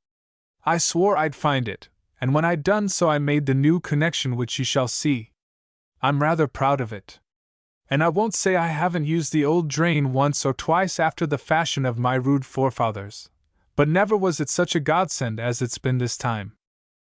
I swore I'd find it, and when I'd done so I made the new connection which you shall see. I'm rather proud of it. And I won't say I haven't used the old drain once or twice after the fashion of my rude forefathers, but never was it such a godsend as it's been this time.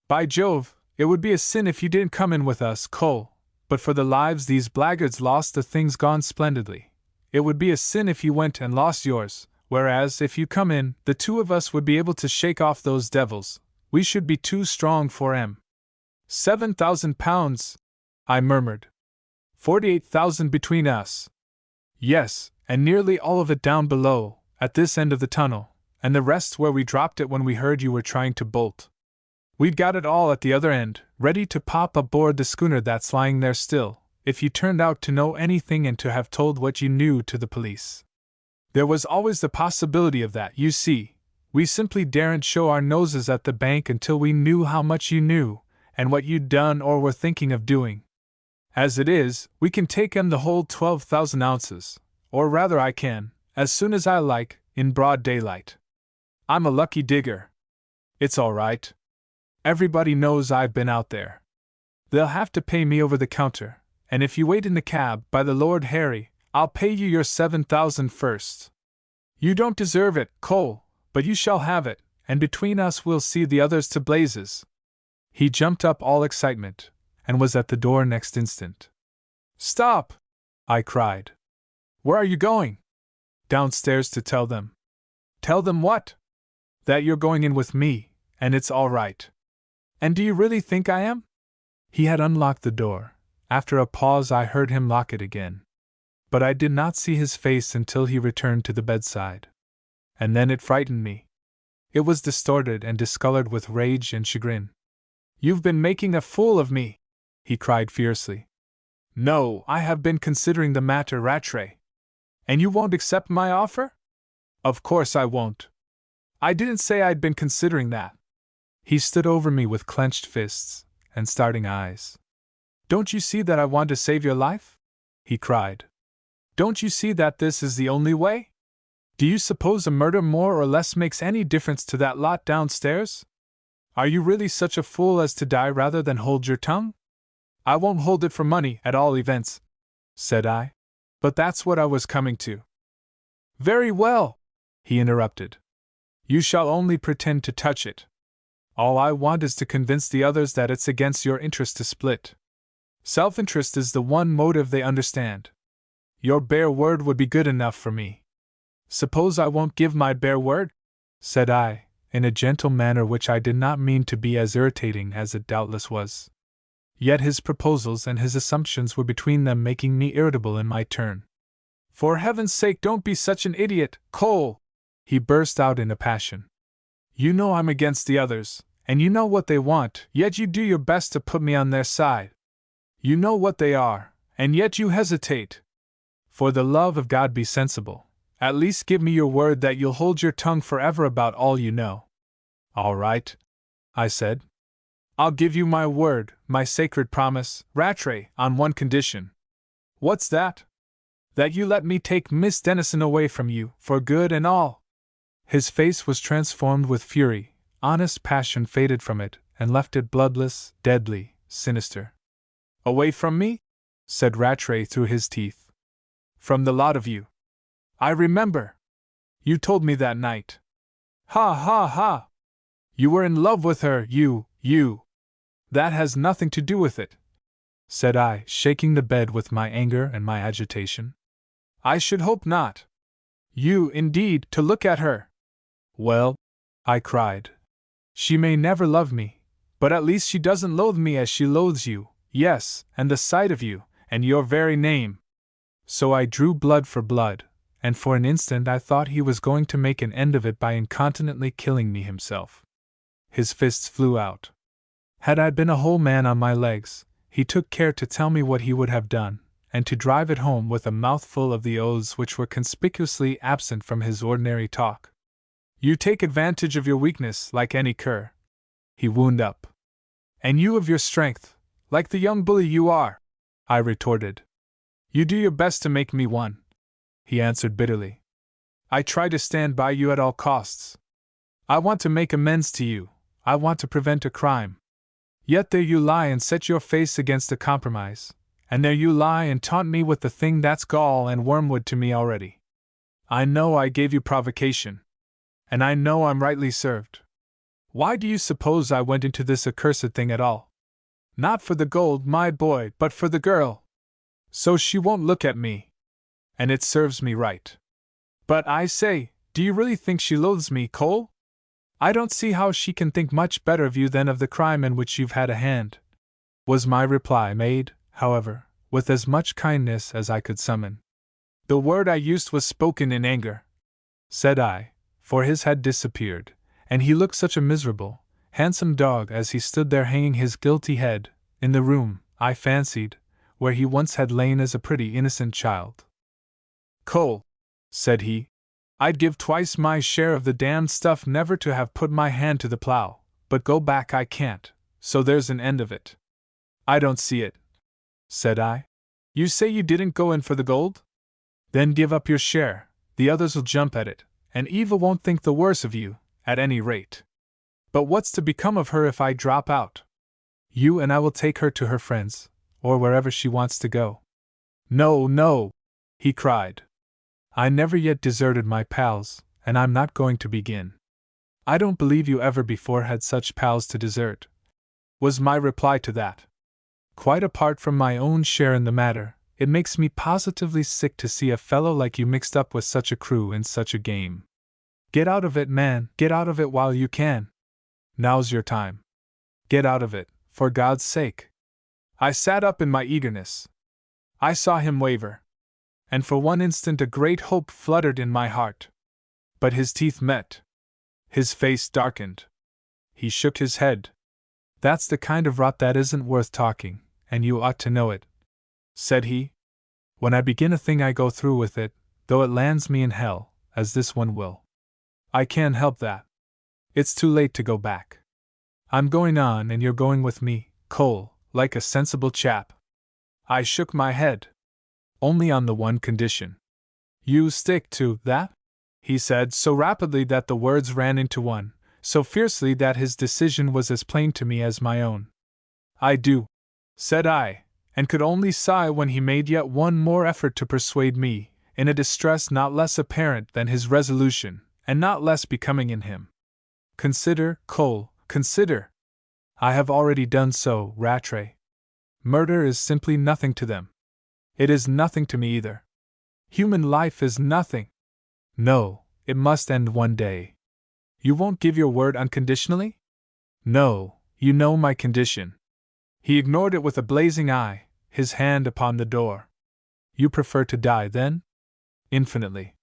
By Jove, it would be a sin if you didn't come in with us, Cole, but for the lives these blackguards lost the thing's gone splendidly. It would be a sin if you went and lost yours, whereas if you come in, the two of us would be able to shake off those devils. We should be too strong for 'em." £7,000, I murmured. 48,000 between us. "Yes, and nearly all of it down below, at this end of the tunnel, and the rest where we dropped it when we heard you were trying to bolt. We'd got it all at the other end, ready to pop aboard the schooner that's lying there still, if you turned out to know anything and to have told what you knew to the police. There was always the possibility of that, you see. We simply daren't show our noses at the bank until we knew how much you knew, and what you'd done or were thinking of doing. As it is, we can take 'em the whole 12,000 ounces, or rather I can, as soon as I like, in broad daylight. I'm a lucky digger. It's all right. Everybody knows I've been out there. They'll have to pay me over the counter, and if you wait in the cab, by the Lord Harry, I'll pay you your 7,000 first. You don't deserve it, Cole, but you shall have it, and between us we'll see the others to blazes." He jumped up all excitement, and was at the door next instant. "Stop!" I cried. "Where are you going?" "Downstairs to tell them." "Tell them what?" "That you're going in with me, and it's all right." "And do you really think I am?" He had unlocked the door. After a pause I heard him lock it again. But I did not see his face until he returned to the bedside. And then it frightened me. It was distorted and discolored with rage and chagrin. "You've been making a fool of me!" he cried fiercely. No, I have been considering the matter, Rattray. And you won't accept my offer? Of course I won't. I didn't say I'd been considering that. He stood over me with clenched fists and starting eyes. Don't you see that I want to save your life? He cried. Don't you see that this is the only way? Do you suppose a murder more or less makes any difference to that lot downstairs? Are you really such a fool as to die rather than hold your tongue? I won't hold it for money, at all events, said I. But that's what I was coming to. Very well, he interrupted. You shall only pretend to touch it. All I want is to convince the others that it's against your interest to split. Self-interest is the one motive they understand. Your bare word would be good enough for me. Suppose I won't give my bare word? Said I, in a gentle manner which I did not mean to be as irritating as it doubtless was. Yet his proposals and his assumptions were between them making me irritable in my turn. For heaven's sake, don't be such an idiot, Cole! He burst out in a passion. You know I'm against the others, and you know what they want, yet you do your best to put me on their side. You know what they are, and yet you hesitate. For the love of God, be sensible. At least give me your word that you'll hold your tongue forever about all you know. All right, I said. I'll give you my word, my sacred promise, Rattray, on one condition. What's that? That you let me take Miss Dennison away from you, for good and all. His face was transformed with fury, honest passion faded from it, and left it bloodless, deadly, sinister. Away from me? Said Rattray through his teeth. From the lot of you. I remember. You told me that night. Ha ha ha! You were in love with her, you. That has nothing to do with it, said I, shaking the bed with my anger and my agitation. I should hope not. You, indeed, to look at her. Well, I cried. She may never love me, but at least she doesn't loathe me as she loathes you, yes, and the sight of you, and your very name. So I drew blood for blood, and for an instant I thought he was going to make an end of it by incontinently killing me himself. His fists flew out. Had I been a whole man on my legs, he took care to tell me what he would have done, and to drive it home with a mouthful of the oaths which were conspicuously absent from his ordinary talk. You take advantage of your weakness, like any cur, he wound up. And you of your strength, like the young bully you are, I retorted. You do your best to make me one, he answered bitterly. I try to stand by you at all costs. I want to make amends to you, I want to prevent a crime. Yet there you lie and set your face against a compromise, and there you lie and taunt me with the thing that's gall and wormwood to me already. I know I gave you provocation, and I know I'm rightly served. Why do you suppose I went into this accursed thing at all? Not for the gold, my boy, but for the girl. So she won't look at me. And it serves me right. But I say, do you really think she loathes me, Cole? I don't see how she can think much better of you than of the crime in which you've had a hand, was my reply, made, however, with as much kindness as I could summon. The word I used was spoken in anger, said I, for his had disappeared, and he looked such a miserable, handsome dog as he stood there hanging his guilty head, in the room, I fancied, where he once had lain as a pretty innocent child. Cole, said he, I'd give twice my share of the damned stuff never to have put my hand to the plow, but go back I can't, so there's an end of it. I don't see it, said I. You say you didn't go in for the gold? Then give up your share, the others'll jump at it, and Eva won't think the worse of you, at any rate. But what's to become of her if I drop out? You and I will take her to her friends, or wherever she wants to go. No, no, he cried. I never yet deserted my pals, and I'm not going to begin. I don't believe you ever before had such pals to desert, was my reply to that. Quite apart from my own share in the matter, it makes me positively sick to see a fellow like you mixed up with such a crew in such a game. Get out of it, man, get out of it while you can. Now's your time. Get out of it, for God's sake. I sat up in my eagerness. I saw him waver. And for one instant a great hope fluttered in my heart. But his teeth met. His face darkened. He shook his head. That's the kind of rot that isn't worth talking, and you ought to know it, said he. When I begin a thing I go through with it, though it lands me in hell, as this one will. I can't help that. It's too late to go back. I'm going on and you're going with me, Cole, like a sensible chap. I shook my head. Only on the one condition. You stick to that? He said so rapidly that the words ran into one, so fiercely that his decision was as plain to me as my own. I do, said I, and could only sigh when he made yet one more effort to persuade me, in a distress not less apparent than his resolution, and not less becoming in him. Consider, Cole, consider. I have already done so, Rattray. Murder is simply nothing to them. It is nothing to me either. Human life is nothing. No, it must end one day. You won't give your word unconditionally? No, you know my condition. He ignored it with a blazing eye, his hand upon the door. You prefer to die, then? Infinitely.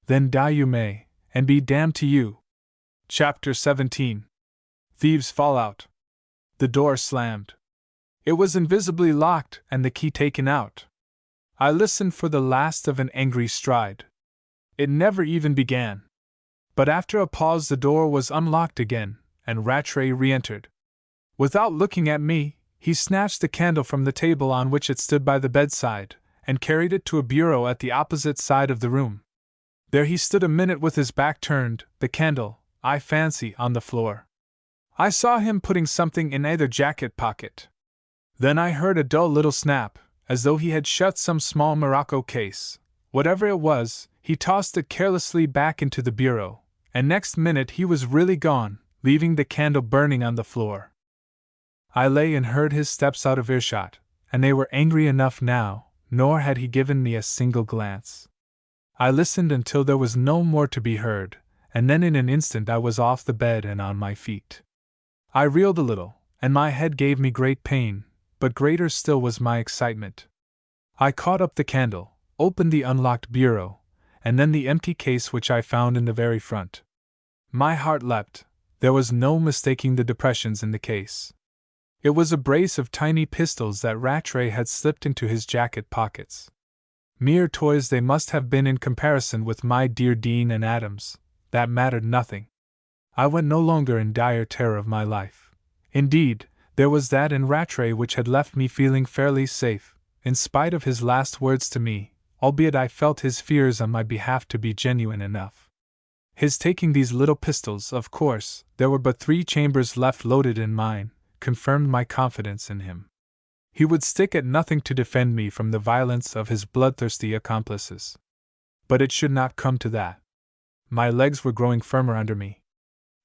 Then die you may, and be damned to you. Chapter 17. Thieves fall out. The door slammed. It was invisibly locked and the key taken out. I listened for the last of an angry stride. It never even began. But after a pause the door was unlocked again, and Rattray re-entered. Without looking at me, he snatched the candle from the table on which it stood by the bedside, and carried it to a bureau at the opposite side of the room. There he stood a minute with his back turned, the candle, I fancy, on the floor. I saw him putting something in either jacket pocket. Then I heard a dull little snap, as though he had shut some small morocco case. Whatever it was, he tossed it carelessly back into the bureau, and next minute he was really gone, leaving the candle burning on the floor. I lay and heard his steps out of earshot, and they were angry enough now, nor had he given me a single glance. I listened until there was no more to be heard, and then in an instant I was off the bed and on my feet. I reeled a little, and my head gave me great pain, but greater still was my excitement. I caught up the candle, opened the unlocked bureau, and then the empty case which I found in the very front. My heart leapt. There was no mistaking the depressions in the case. It was a brace of tiny pistols that Rattray had slipped into his jacket pockets. Mere toys they must have been in comparison with my dear Dean and Adams. That mattered nothing. I went no longer in dire terror of my life. Indeed, there was that in Rattray which had left me feeling fairly safe, in spite of his last words to me, albeit I felt his fears on my behalf to be genuine enough. His taking these little pistols, of course, there were but 3 chambers left loaded in mine, confirmed my confidence in him. He would stick at nothing to defend me from the violence of his bloodthirsty accomplices. But it should not come to that. My legs were growing firmer under me.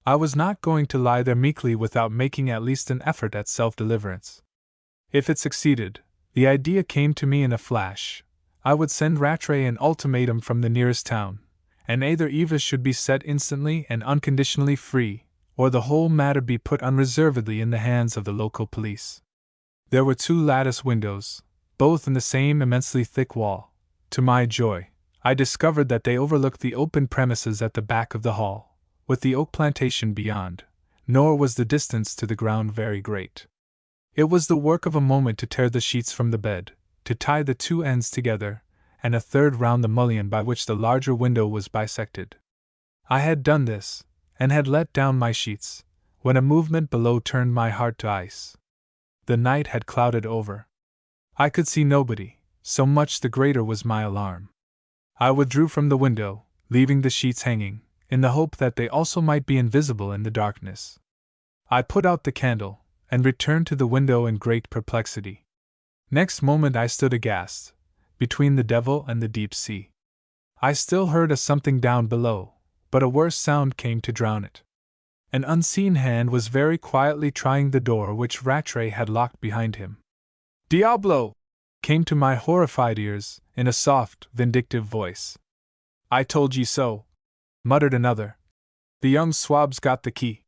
I was not going to lie there meekly without making at least an effort at self-deliverance. If it succeeded, the idea came to me in a flash. I would send Rattray an ultimatum from the nearest town, and either Eva should be set instantly and unconditionally free, or the whole matter be put unreservedly in the hands of the local police. There were 2 lattice windows, both in the same immensely thick wall. To my joy, I discovered that they overlooked the open premises at the back of the hall, with the oak plantation beyond, nor was the distance to the ground very great. It was the work of a moment to tear the sheets from the bed, to tie the 2 ends together, and a third round the mullion by which the larger window was bisected. I had done this, and had let down my sheets, when a movement below turned my heart to ice. The night had clouded over. I could see nobody, so much the greater was my alarm. I withdrew from the window, leaving the sheets hanging, in the hope that they also might be invisible in the darkness. I put out the candle, and returned to the window in great perplexity. Next moment I stood aghast, between the devil and the deep sea. I still heard a something down below, but a worse sound came to drown it. An unseen hand was very quietly trying the door which Rattray had locked behind him. "Diablo!" came to my horrified ears, in a soft, vindictive voice. "I told ye so," muttered another. "The young swab's got the key."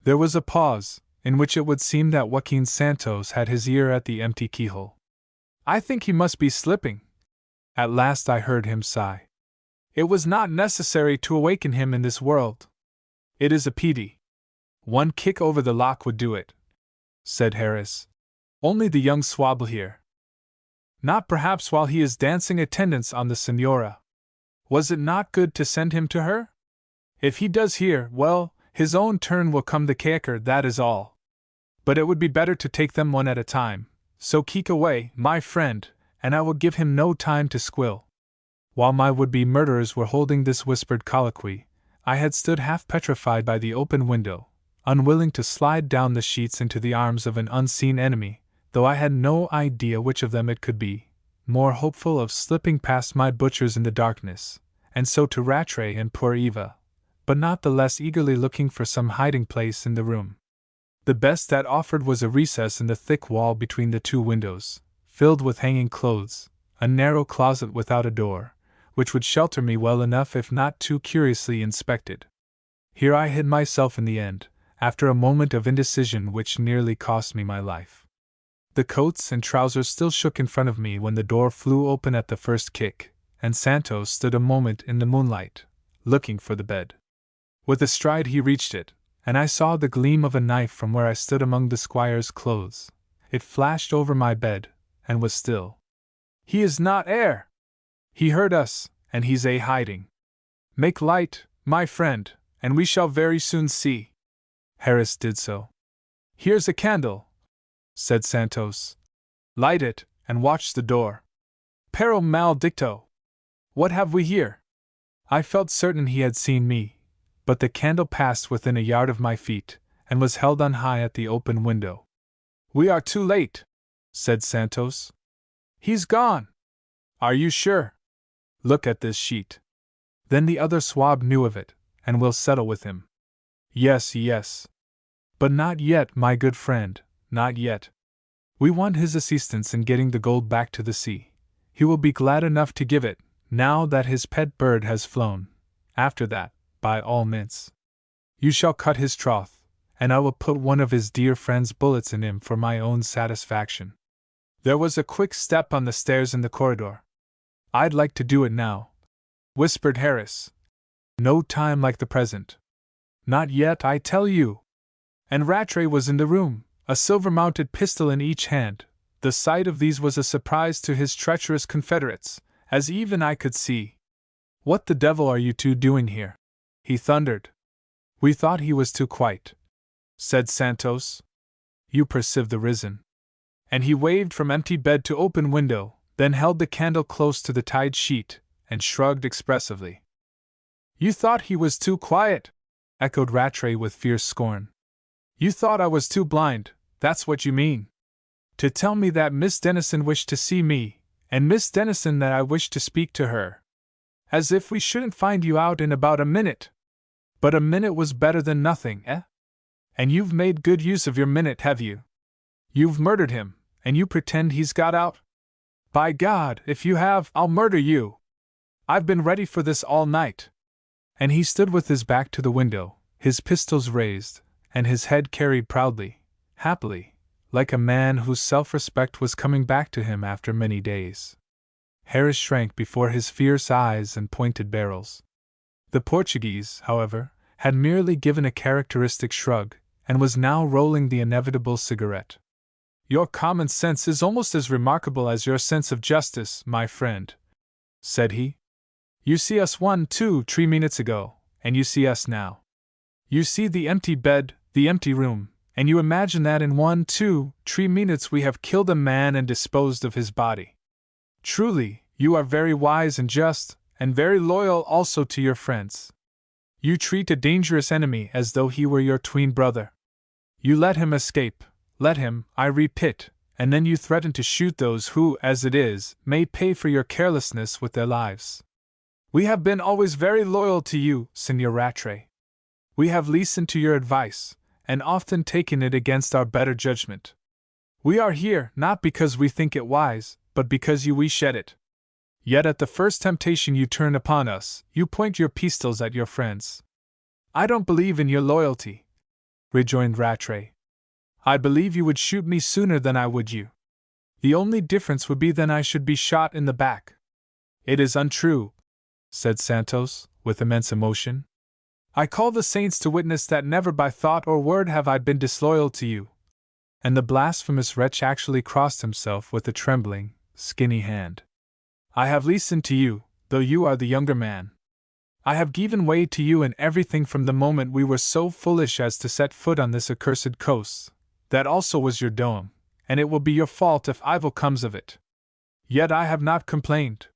There was a pause, in which it would seem that Joaquin Santos had his ear at the empty keyhole. "I think he must be slipping." At last I heard him sigh. "It was not necessary to awaken him in this world. It is a pity. One kick over the lock would do it," said Harris. "Only the young swab'll hear." Not perhaps while he is dancing attendance on the Senora. Was it not good to send him to her? If he does here, well, his own turn will come the caker, that is all. But it would be better to take them one at a time, so keek away, my friend, and I will give him no time to squill. While my would-be murderers were holding this whispered colloquy, I had stood half petrified by the open window, unwilling to slide down the sheets into the arms of an unseen enemy, though I had no idea which of them it could be, more hopeful of slipping past my butchers in the darkness, and so to Rattray and poor Eva, but not the less eagerly looking for some hiding place in the room. The best that offered was a recess in the thick wall between the two windows, filled with hanging clothes, a narrow closet without a door, which would shelter me well enough if not too curiously inspected. Here I hid myself in the end, after a moment of indecision which nearly cost me my life. The coats and trousers still shook in front of me when the door flew open at the first kick, and Santos stood a moment in the moonlight, looking for the bed. With a stride he reached it, and I saw the gleam of a knife from where I stood among the squire's clothes. It flashed over my bed, and was still. He is not air! He heard us, and he's hiding. Make light, my friend, and we shall very soon see. Harris did so. Here's a candle, said Santos. Light it, and watch the door. Pero maledicto! What have we here? I felt certain he had seen me, but the candle passed within a yard of my feet, and was held on high at the open window. We are too late, said Santos. He's gone. Are you sure? Look at this sheet. Then the other swab knew of it, and will settle with him. Yes, yes. But not yet, my good friend, not yet. We want his assistance in getting the gold back to the sea. He will be glad enough to give it, now that his pet bird has flown. After that, by all means. You shall cut his troth, and I will put one of his dear friend's bullets in him for my own satisfaction. There was a quick step on the stairs in the corridor. I'd like to do it now, whispered Harris. No time like the present. Not yet, I tell you. And Rattray was in the room, a silver-mounted pistol in each hand. The sight of these was a surprise to his treacherous confederates, as even I could see. What the devil are you two doing here? He thundered. We thought he was too quiet, said Santos. You perceive the reason. And he waved from empty bed to open window, then held the candle close to the tied sheet, and shrugged expressively. You thought he was too quiet, echoed Rattray with fierce scorn. You thought I was too blind, that's what you mean. To tell me that Miss Denison wished to see me, and Miss Denison that I wished to speak to her. As if we shouldn't find you out in about a minute. But a minute was better than nothing, eh? And you've made good use of your minute, have you? You've murdered him, and you pretend he's got out? By God, if you have, I'll murder you! I've been ready for this all night. And he stood with his back to the window, his pistols raised, and his head carried proudly, happily, like a man whose self-respect was coming back to him after many days. Harris shrank before his fierce eyes and pointed barrels. The Portuguese, however, had merely given a characteristic shrug, and was now rolling the inevitable cigarette. Your common sense is almost as remarkable as your sense of justice, my friend, said he. You see us 1, 2, 3 minutes ago, and you see us now. You see the empty bed, the empty room, and you imagine that in 1, 2, 3 minutes we have killed a man and disposed of his body. Truly, you are very wise and just, and very loyal also to your friends. You treat a dangerous enemy as though he were your twin brother. You let him escape, let him, I repeat, and then you threaten to shoot those who, as it is, may pay for your carelessness with their lives. We have been always very loyal to you, Signor Rattray. We have listened to your advice, and often taken it against our better judgment. We are here not because we think it wise, but because we shed it. Yet at the first temptation you turn upon us, you point your pistols at your friends. I don't believe in your loyalty, rejoined Rattray. I believe you would shoot me sooner than I would you. The only difference would be then I should be shot in the back. It is untrue, said Santos, with immense emotion. I call the saints to witness that never by thought or word have I been disloyal to you. And the blasphemous wretch actually crossed himself with a trembling, skinny hand. I have listened to you, though you are the younger man. I have given way to you in everything from the moment we were so foolish as to set foot on this accursed coast. That also was your doing, and it will be your fault if evil comes of it. Yet I have not complained.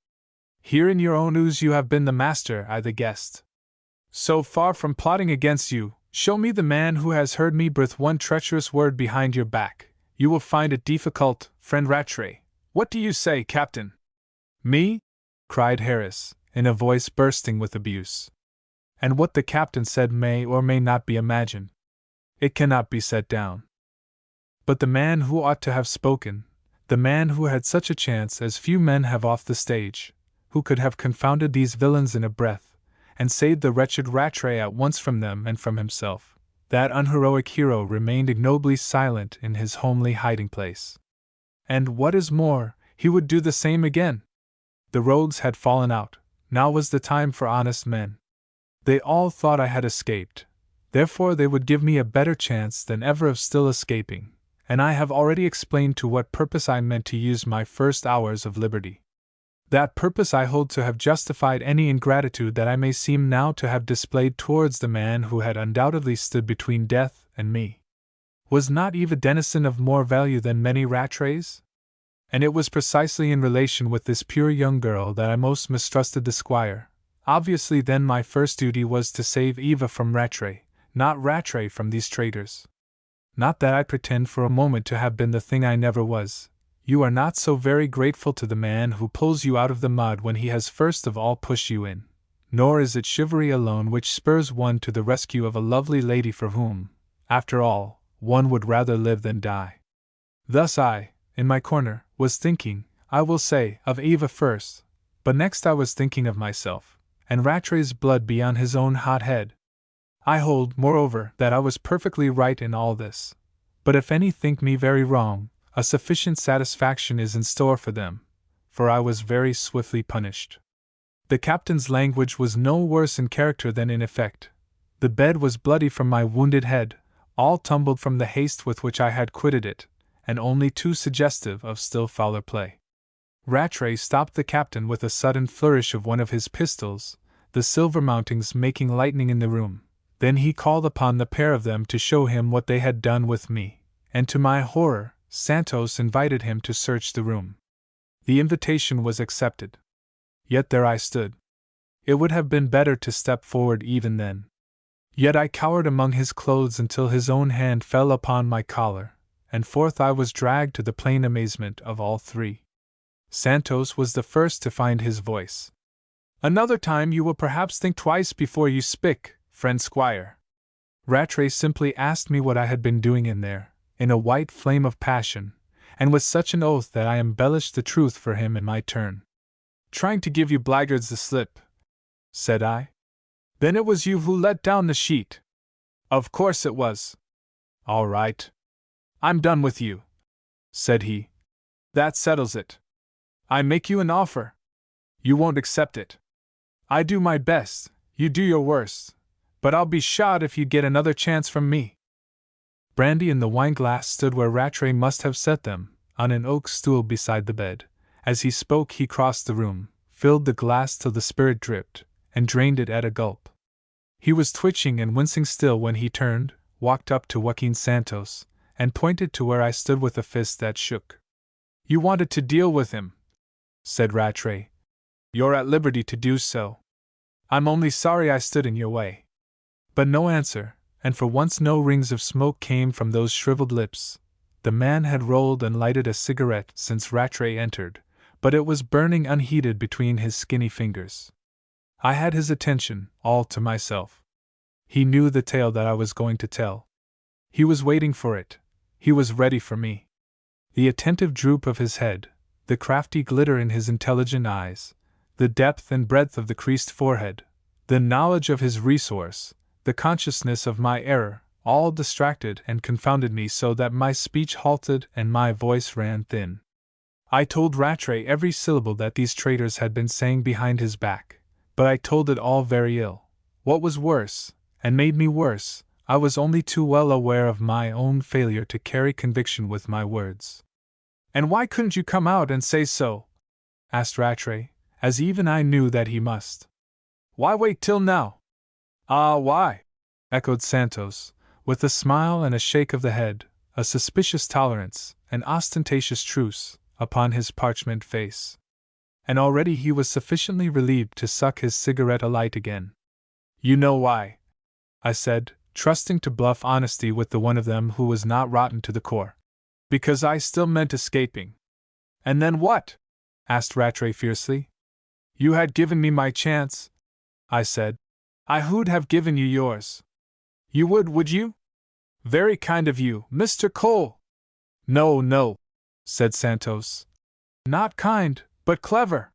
Here in your own ooze you have been the master, I the guest. So far from plotting against you, show me the man who has heard me breathe one treacherous word behind your back. You will find it difficult, friend Rattray. What do you say, Captain? Me? Cried Harris, in a voice bursting with abuse. And what the captain said may or may not be imagined. It cannot be set down. But the man who ought to have spoken, the man who had such a chance as few men have off the stage, who could have confounded these villains in a breath, and saved the wretched Rattray at once from them and from himself, that unheroic hero remained ignobly silent in his homely hiding-place. And what is more, he would do the same again. The rogues had fallen out, now was the time for honest men. They all thought I had escaped, therefore they would give me a better chance than ever of still escaping, and I have already explained to what purpose I meant to use my first hours of liberty. That purpose I hold to have justified any ingratitude that I may seem now to have displayed towards the man who had undoubtedly stood between death and me. Was not Eve a denizen of more value than many Rattrays? And it was precisely in relation with this pure young girl that I most mistrusted the squire. Obviously then my first duty was to save Eva from Rattray, not Rattray from these traitors. Not that I pretend for a moment to have been the thing I never was. You are not so very grateful to the man who pulls you out of the mud when he has first of all pushed you in, nor is it chivalry alone which spurs one to the rescue of a lovely lady for whom, after all, one would rather live than die. Thus I, in my corner, was thinking, I will say, of Eva first, but next I was thinking of myself, and Rattray's blood be on his own hot head. I hold, moreover, that I was perfectly right in all this, but if any think me very wrong, a sufficient satisfaction is in store for them, for I was very swiftly punished. The captain's language was no worse in character than in effect. The bed was bloody from my wounded head, all tumbled from the haste with which I had quitted it, and only too suggestive of still fouler play. Rattray stopped the captain with a sudden flourish of one of his pistols, the silver mountings making lightning in the room. Then he called upon the pair of them to show him what they had done with me, and to my horror, Santos invited him to search the room. The invitation was accepted. Yet there I stood. It would have been better to step forward even then. Yet I cowered among his clothes until his own hand fell upon my collar, and forth I was dragged to the plain amazement of all three. Santos was the first to find his voice. Another time you will perhaps think twice before you speak, friend squire. Rattray simply asked me what I had been doing in there, in a white flame of passion, and with such an oath that I embellished the truth for him in my turn. Trying to give you blackguards the slip, said I. Then it was you who let down the sheet. Of course it was. All right. I'm done with you, said he. That settles it. I make you an offer. You won't accept it. I do my best, you do your worst, but I'll be shot if you get another chance from me. Brandy and the wine-glass stood where Rattray must have set them, on an oak stool beside the bed. As he spoke he crossed the room, filled the glass till the spirit dripped, and drained it at a gulp. He was twitching and wincing still when he turned, walked up to Joaquin Santos, and pointed to where I stood with a fist that shook. You wanted to deal with him, said Rattray. You're at liberty to do so. I'm only sorry I stood in your way. But no answer, and for once no rings of smoke came from those shriveled lips. The man had rolled and lighted a cigarette since Rattray entered, but it was burning unheeded between his skinny fingers. I had his attention, all to myself. He knew the tale that I was going to tell. He was waiting for it. He was ready for me. The attentive droop of his head, the crafty glitter in his intelligent eyes, the depth and breadth of the creased forehead, the knowledge of his resource, the consciousness of my error, all distracted and confounded me so that my speech halted and my voice ran thin. I told Rattray every syllable that these traitors had been saying behind his back, but I told it all very ill. What was worse, and made me worse, I was only too well aware of my own failure to carry conviction with my words. And why couldn't you come out and say so? Asked Rattray, as even I knew that he must. Why wait till now? Ah, why? Echoed Santos, with a smile and a shake of the head, a suspicious tolerance, an ostentatious truce, upon his parchment face. And already he was sufficiently relieved to suck his cigarette alight again. You know why, I said, trusting to bluff honesty with the one of them who was not rotten to the core. Because I still meant escaping. And then what? Asked Rattray fiercely. You had given me my chance, I said. I would have given you yours. You would you? Very kind of you, Mr. Cole. No, said Santos. Not kind, but clever.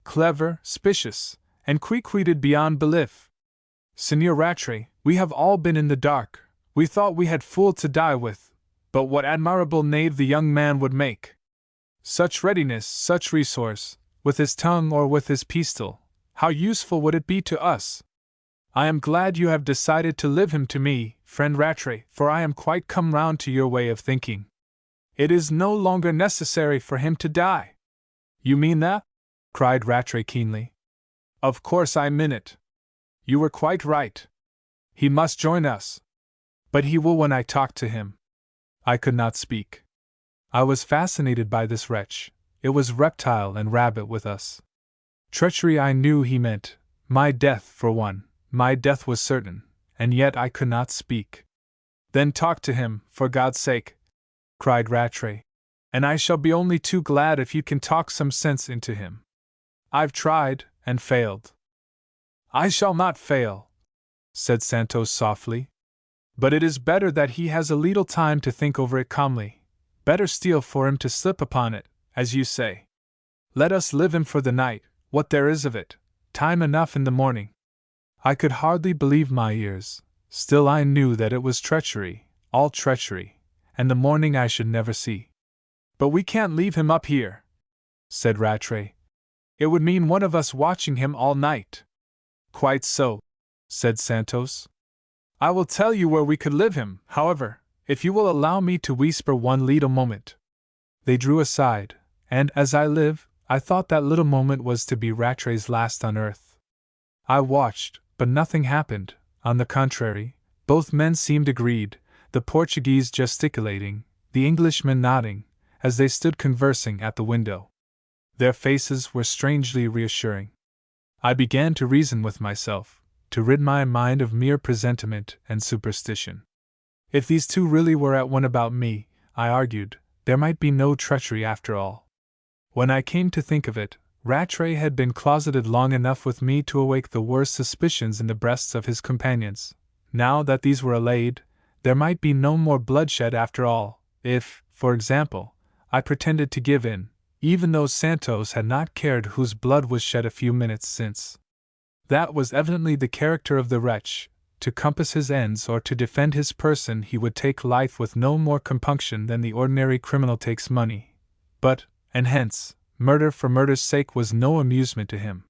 Clever, specious, and quick-witted beyond belief. Signor Rattray, we have all been in the dark. We thought we had fool to die with, but what admirable knave the young man would make! Such readiness, such resource, with his tongue or with his pistol, how useful would it be to us? I am glad you have decided to leave him to me, friend Rattray, for I am quite come round to your way of thinking. It is no longer necessary for him to die. You mean that? Cried Rattray keenly. Of course I mean it. You were quite right. He must join us. But he will when I talk to him. I could not speak. I was fascinated by this wretch. It was reptile and rabbit with us. Treachery I knew he meant, my death for one, my death was certain, and yet I could not speak. Then talk to him, for God's sake, cried Rattray, and I shall be only too glad if you can talk some sense into him. I've tried, and failed. I shall not fail, said Santos softly. But it is better that he has a little time to think over it calmly. Better still for him to slip upon it, as you say. Let us live him for the night, what there is of it, time enough in the morning. I could hardly believe my ears, still I knew that it was treachery, all treachery, and the morning I should never see. But we can't leave him up here, said Rattray. It would mean one of us watching him all night. Quite so, said Santos. I will tell you where we could live him, however, if you will allow me to whisper one little moment. They drew aside, and, as I live, I thought that little moment was to be Rattray's last on earth. I watched, but nothing happened. On the contrary, both men seemed agreed, the Portuguese gesticulating, the Englishman nodding, as they stood conversing at the window. Their faces were strangely reassuring. I began to reason with myself, to rid my mind of mere presentiment and superstition. If these two really were at one about me, I argued, there might be no treachery after all. When I came to think of it, Rattray had been closeted long enough with me to awake the worst suspicions in the breasts of his companions. Now that these were allayed, there might be no more bloodshed after all, if, for example, I pretended to give in, even though Santos had not cared whose blood was shed a few minutes since. That was evidently the character of the wretch. To compass his ends or to defend his person he would take life with no more compunction than the ordinary criminal takes money. But, and hence, murder for murder's sake was no amusement to him.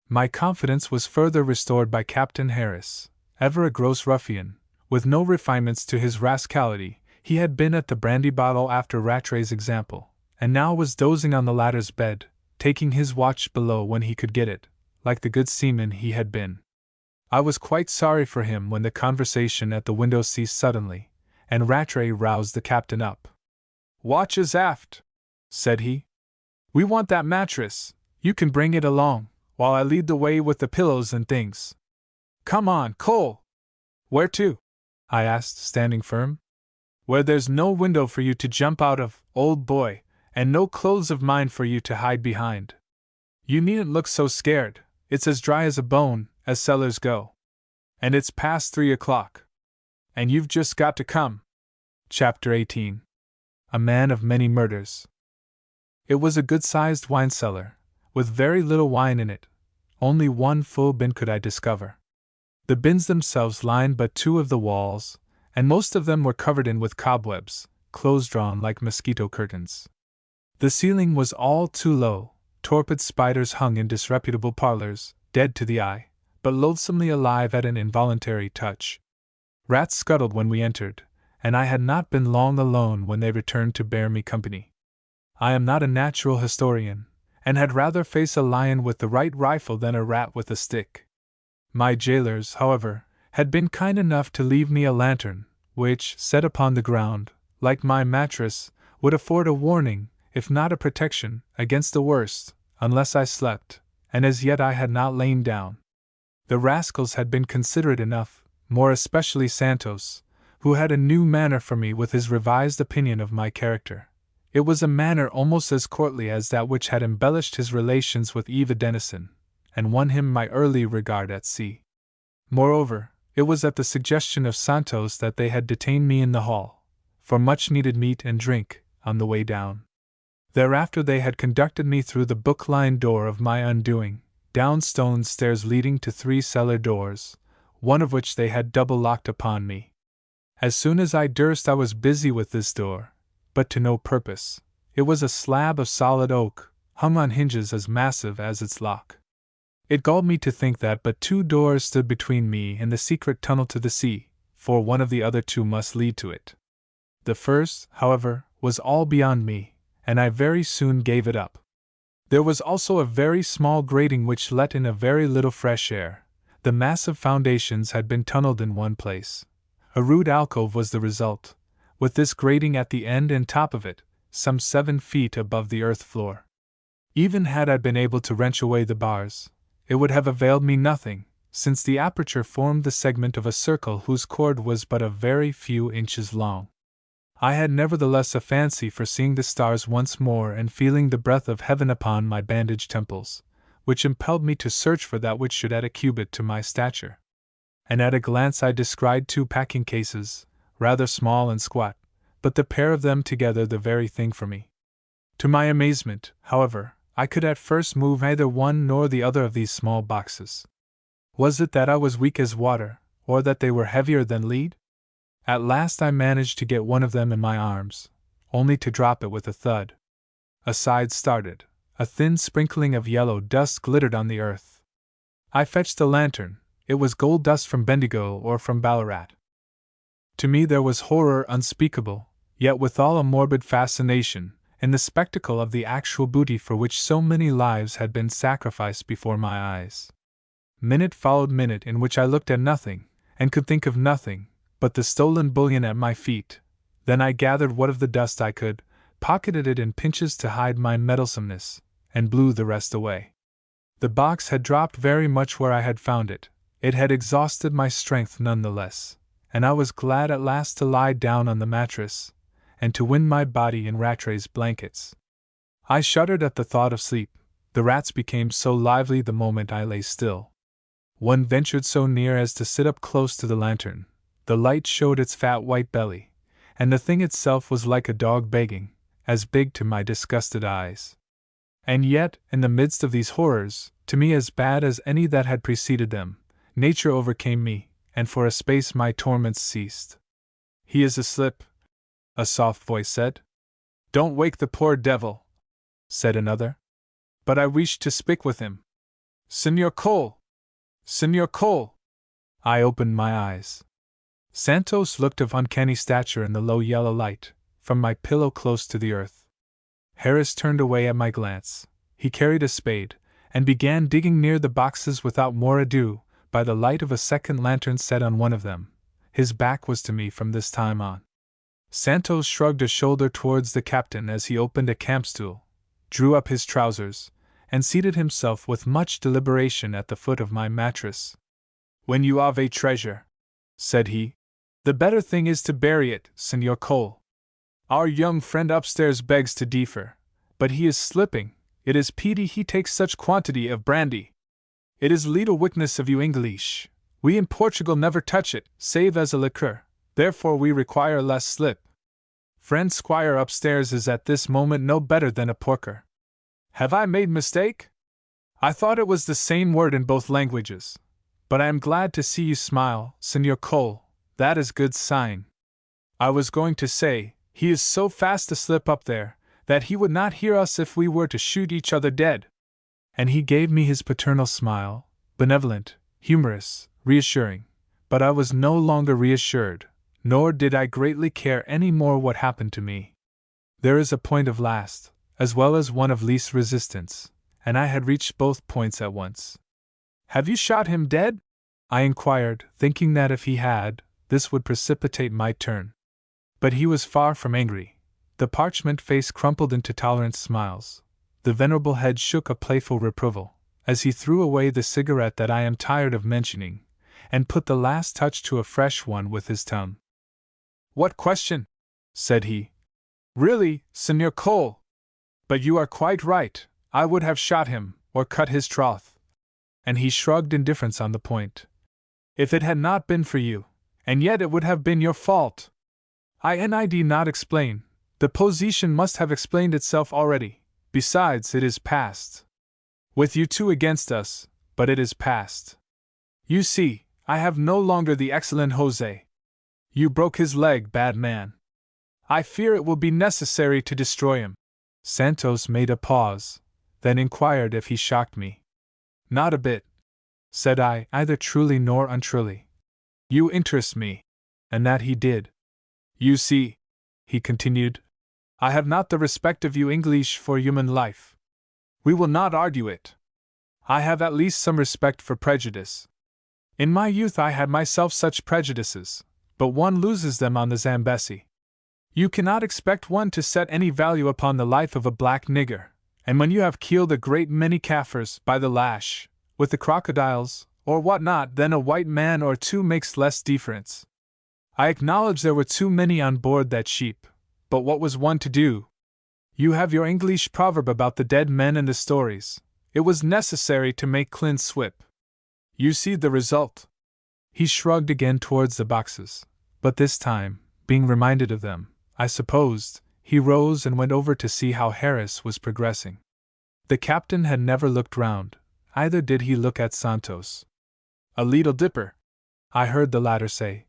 My confidence was further restored by Captain Harris, ever a gross ruffian, with no refinements to his rascality. He had been at the brandy bottle after Rattray's example, and now was dozing on the latter's bed, taking his watch below when he could get it, like the good seaman he had been. I was quite sorry for him when the conversation at the window ceased suddenly, and Rattray roused the captain up. "Watch is aft," said he. "We want that mattress. You can bring it along, while I lead the way with the pillows and things. Come on, Cole!" "Where to?" I asked, standing firm. "Where there's no window for you to jump out of, old boy, and no clothes of mine for you to hide behind. You needn't look so scared, it's as dry as a bone, as cellars go. And it's past 3 o'clock. And you've just got to come." Chapter 18. A Man of Many Murders. It was a good-sized wine cellar, with very little wine in it. Only one full bin could I discover. The bins themselves lined but 2 of the walls, and most of them were covered in with cobwebs, close-drawn like mosquito curtains. The ceiling was all too low. Torpid spiders hung in disreputable parlors, dead to the eye, but loathsomely alive at an involuntary touch. Rats scuttled when we entered, and I had not been long alone when they returned to bear me company. I am not a natural historian, and had rather face a lion with the right rifle than a rat with a stick. My jailers, however, had been kind enough to leave me a lantern, which, set upon the ground, like my mattress, would afford a warning, if not a protection, against the worst, unless I slept, and as yet I had not lain down. The rascals had been considerate enough, more especially Santos, who had a new manner for me with his revised opinion of my character. It was a manner almost as courtly as that which had embellished his relations with Eva Denison, and won him my early regard at sea. Moreover, it was at the suggestion of Santos that they had detained me in the hall, for much-needed meat and drink, on the way down. Thereafter they had conducted me through the book-lined door of my undoing, down stone stairs leading to 3 cellar doors, one of which they had double-locked upon me. As soon as I durst I was busy with this door, but to no purpose. It was a slab of solid oak, hung on hinges as massive as its lock. It galled me to think that but 2 doors stood between me and the secret tunnel to the sea, for one of the other 2 must lead to it. The first, however, was all beyond me, and I very soon gave it up. There was also a very small grating which let in a very little fresh air. The massive foundations had been tunneled in one place. A rude alcove was the result, with this grating at the end and top of it, some 7 feet above the earth floor. Even had I been able to wrench away the bars, it would have availed me nothing, since the aperture formed the segment of a circle whose chord was but a very few inches long. I had nevertheless a fancy for seeing the stars once more and feeling the breath of heaven upon my bandaged temples, which impelled me to search for that which should add a cubit to my stature. And at a glance I descried 2 packing cases, rather small and squat, but the pair of them together the very thing for me. To my amazement, however, I could at first move neither one nor the other of these small boxes. Was it that I was weak as water, or that they were heavier than lead? At last I managed to get one of them in my arms, only to drop it with a thud. A side started, a thin sprinkling of yellow dust glittered on the earth. I fetched a lantern. It was gold dust from Bendigo or from Ballarat. To me there was horror unspeakable, yet withal a morbid fascination, in the spectacle of the actual booty for which so many lives had been sacrificed before my eyes. Minute followed minute in which I looked at nothing, and could think of nothing, but the stolen bullion at my feet. Then I gathered what of the dust I could, pocketed it in pinches to hide my meddlesomeness, and blew the rest away. The box had dropped very much where I had found it. It had exhausted my strength none the less, and I was glad at last to lie down on the mattress, and to wind my body in Rattray's blankets. I shuddered at the thought of sleep. The rats became so lively the moment I lay still. One ventured so near as to sit up close to the lantern. The light showed its fat white belly, and the thing itself was like a dog begging, as big to my disgusted eyes. And yet, in the midst of these horrors, to me as bad as any that had preceded them, nature overcame me, and for a space my torments ceased. "He is asleep," a soft voice said. "Don't wake the poor devil," said another. "But I wish to speak with him. Senor Cole! Senor Cole!" I opened my eyes. Santos looked of uncanny stature in the low yellow light, from my pillow close to the earth. Harris turned away at my glance. He carried a spade, and began digging near the boxes without more ado, by the light of a second lantern set on one of them. His back was to me from this time on. Santos shrugged a shoulder towards the captain as he opened a camp-stool, drew up his trousers, and seated himself with much deliberation at the foot of my mattress. "When you have a treasure," said he, "the better thing is to bury it, Senor Cole. Our young friend upstairs begs to differ, but he is slipping. It is pity he takes such quantity of brandy. It is little weakness of you English. We in Portugal never touch it, save as a liqueur, therefore we require less slip. Friend Squire upstairs is at this moment no better than a porker. Have I made mistake? I thought it was the same word in both languages. But I am glad to see you smile, Senor Cole, that is good sign. I was going to say, he is so fast asleep up there, that he would not hear us if we were to shoot each other dead." And he gave me his paternal smile, benevolent, humorous, reassuring, but I was no longer reassured, nor did I greatly care any more what happened to me. There is a point of last, as well as one of least resistance, and I had reached both points at once. "Have you shot him dead?" I inquired, thinking that if he had, this would precipitate my turn. But he was far from angry. The parchment face crumpled into tolerant smiles. The venerable head shook a playful reproval, as he threw away the cigarette that I am tired of mentioning, and put the last touch to a fresh one with his tongue. "What question?" said he. "Really, Senor Cole? But you are quite right, I would have shot him, or cut his troth." And he shrugged indifference on the point. "If it had not been for you, and yet it would have been your fault. I need not explain, the position must have explained itself already, besides it is past. With you two against us, but it is past. You see, I have no longer the excellent Jose. You broke his leg, bad man. I fear it will be necessary to destroy him." Santos made a pause, then inquired if he shocked me. "Not a bit," said I, either truly nor untruly. "You interest me." And that he did. "You see," he continued, "I have not the respect of you English for human life. We will not argue it. I have at least some respect for prejudice. In my youth I had myself such prejudices, but one loses them on the Zambesi. You cannot expect one to set any value upon the life of a black nigger, and when you have killed a great many Kaffirs by the lash, with the crocodiles, or what not, then a white man or two makes less difference. I acknowledge there were too many on board that sheep, but what was one to do? You have your English proverb about the dead men and the stories. It was necessary to make Clint swip. You see the result." He shrugged again towards the boxes, but this time, being reminded of them, I supposed, he rose and went over to see how Harris was progressing. The captain had never looked round, either did he look at Santos. "A leetle dipper," I heard the latter say,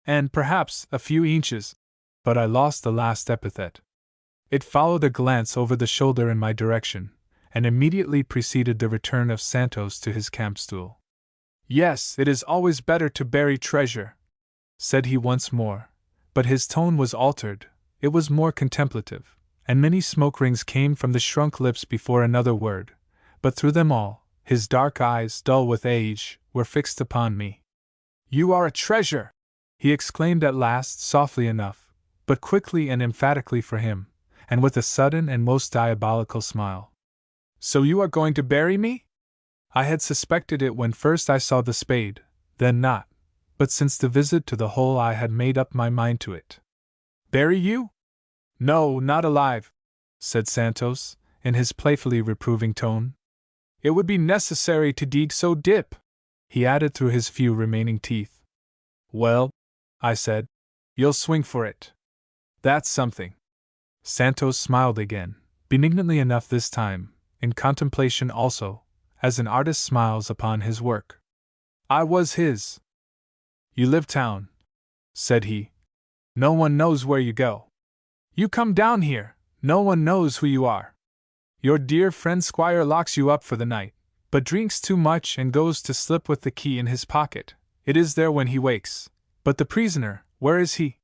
"and perhaps a few inches," but I lost the last epithet. It followed a glance over the shoulder in my direction, and immediately preceded the return of Santos to his camp stool. "Yes, it is always better to bury treasure," said he once more, but his tone was altered, it was more contemplative, and many smoke rings came from the shrunk lips before another word, but through them all, his dark eyes, dull with age, were fixed upon me. "You are a treasure!" he exclaimed at last, softly enough, but quickly and emphatically for him, and with a sudden and most diabolical smile. "So you are going to bury me?" I had suspected it when first I saw the spade, then not, but since the visit to the hole I had made up my mind to it. "Bury you? No, not alive," said Santos, in his playfully reproving tone. "It would be necessary to dig so deep," he added through his few remaining teeth. "Well," I said, "you'll swing for it. That's something." Santos smiled again, benignantly enough this time, in contemplation also, as an artist smiles upon his work. I was his. "You live town," said he. "No one knows where you go. You come down here, no one knows who you are. Your dear friend Squire locks you up for the night, but drinks too much and goes to sleep with the key in his pocket. It is there when he wakes. But the prisoner, where is he?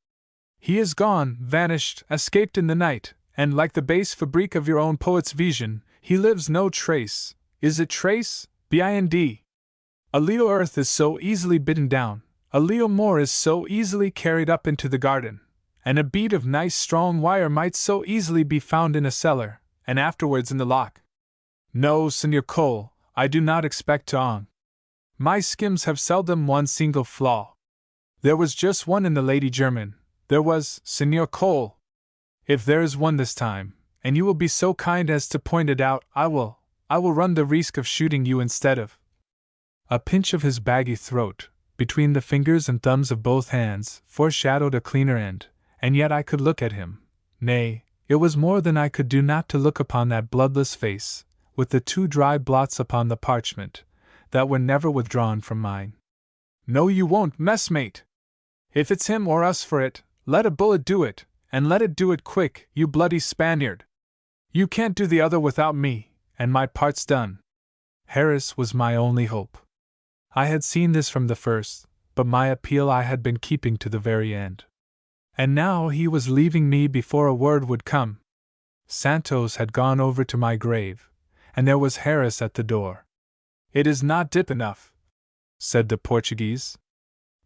He is gone, vanished, escaped in the night, and like the base fabrique of your own poet's vision, he lives no trace. Is it trace? Bind. A little earth is so easily bitten down, a little more is so easily carried up into the garden, and a bead of nice strong wire might so easily be found in a cellar, and afterwards in the lock. No, Senor Cole, I do not expect to on. My skims have seldom one single flaw. There was just one in the Lady German, there was, Senor Cole. If there is one this time, and you will be so kind as to point it out, I will run the risk of shooting you instead of. A pinch of his baggy throat, between the fingers and thumbs of both hands, foreshadowed a cleaner end, and yet I could look at him. Nay, it was more than I could do not to look upon that bloodless face, with the 2 dry blots upon the parchment, that were never withdrawn from mine. No, you won't, messmate! If it's him or us for it, let a bullet do it, and let it do it quick, you bloody Spaniard! You can't do the other without me, and my part's done. Harris was my only hope. I had seen this from the first, but my appeal I had been keeping to the very end. And now he was leaving me before a word would come. Santos had gone over to my grave, and there was Harris at the door. "It is not deep enough," said the Portuguese.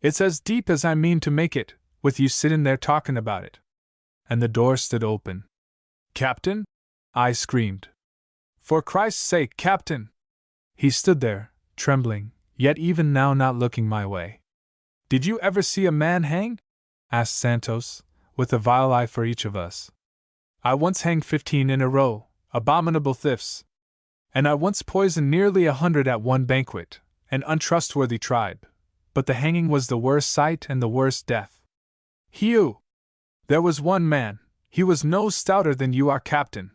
"It's as deep as I mean to make it, with you sitting there talking about it." And the door stood open. "Captain?" I screamed. "For Christ's sake, Captain!" He stood there, trembling, yet even now not looking my way. "Did you ever see a man hang?" asked Santos, with a vile eye for each of us. "I once hanged 15 in a row, abominable thefts. And I once poisoned nearly 100 at one banquet, an untrustworthy tribe. But the hanging was the worst sight and the worst death. Hugh! There was one man, he was no stouter than you are, Captain."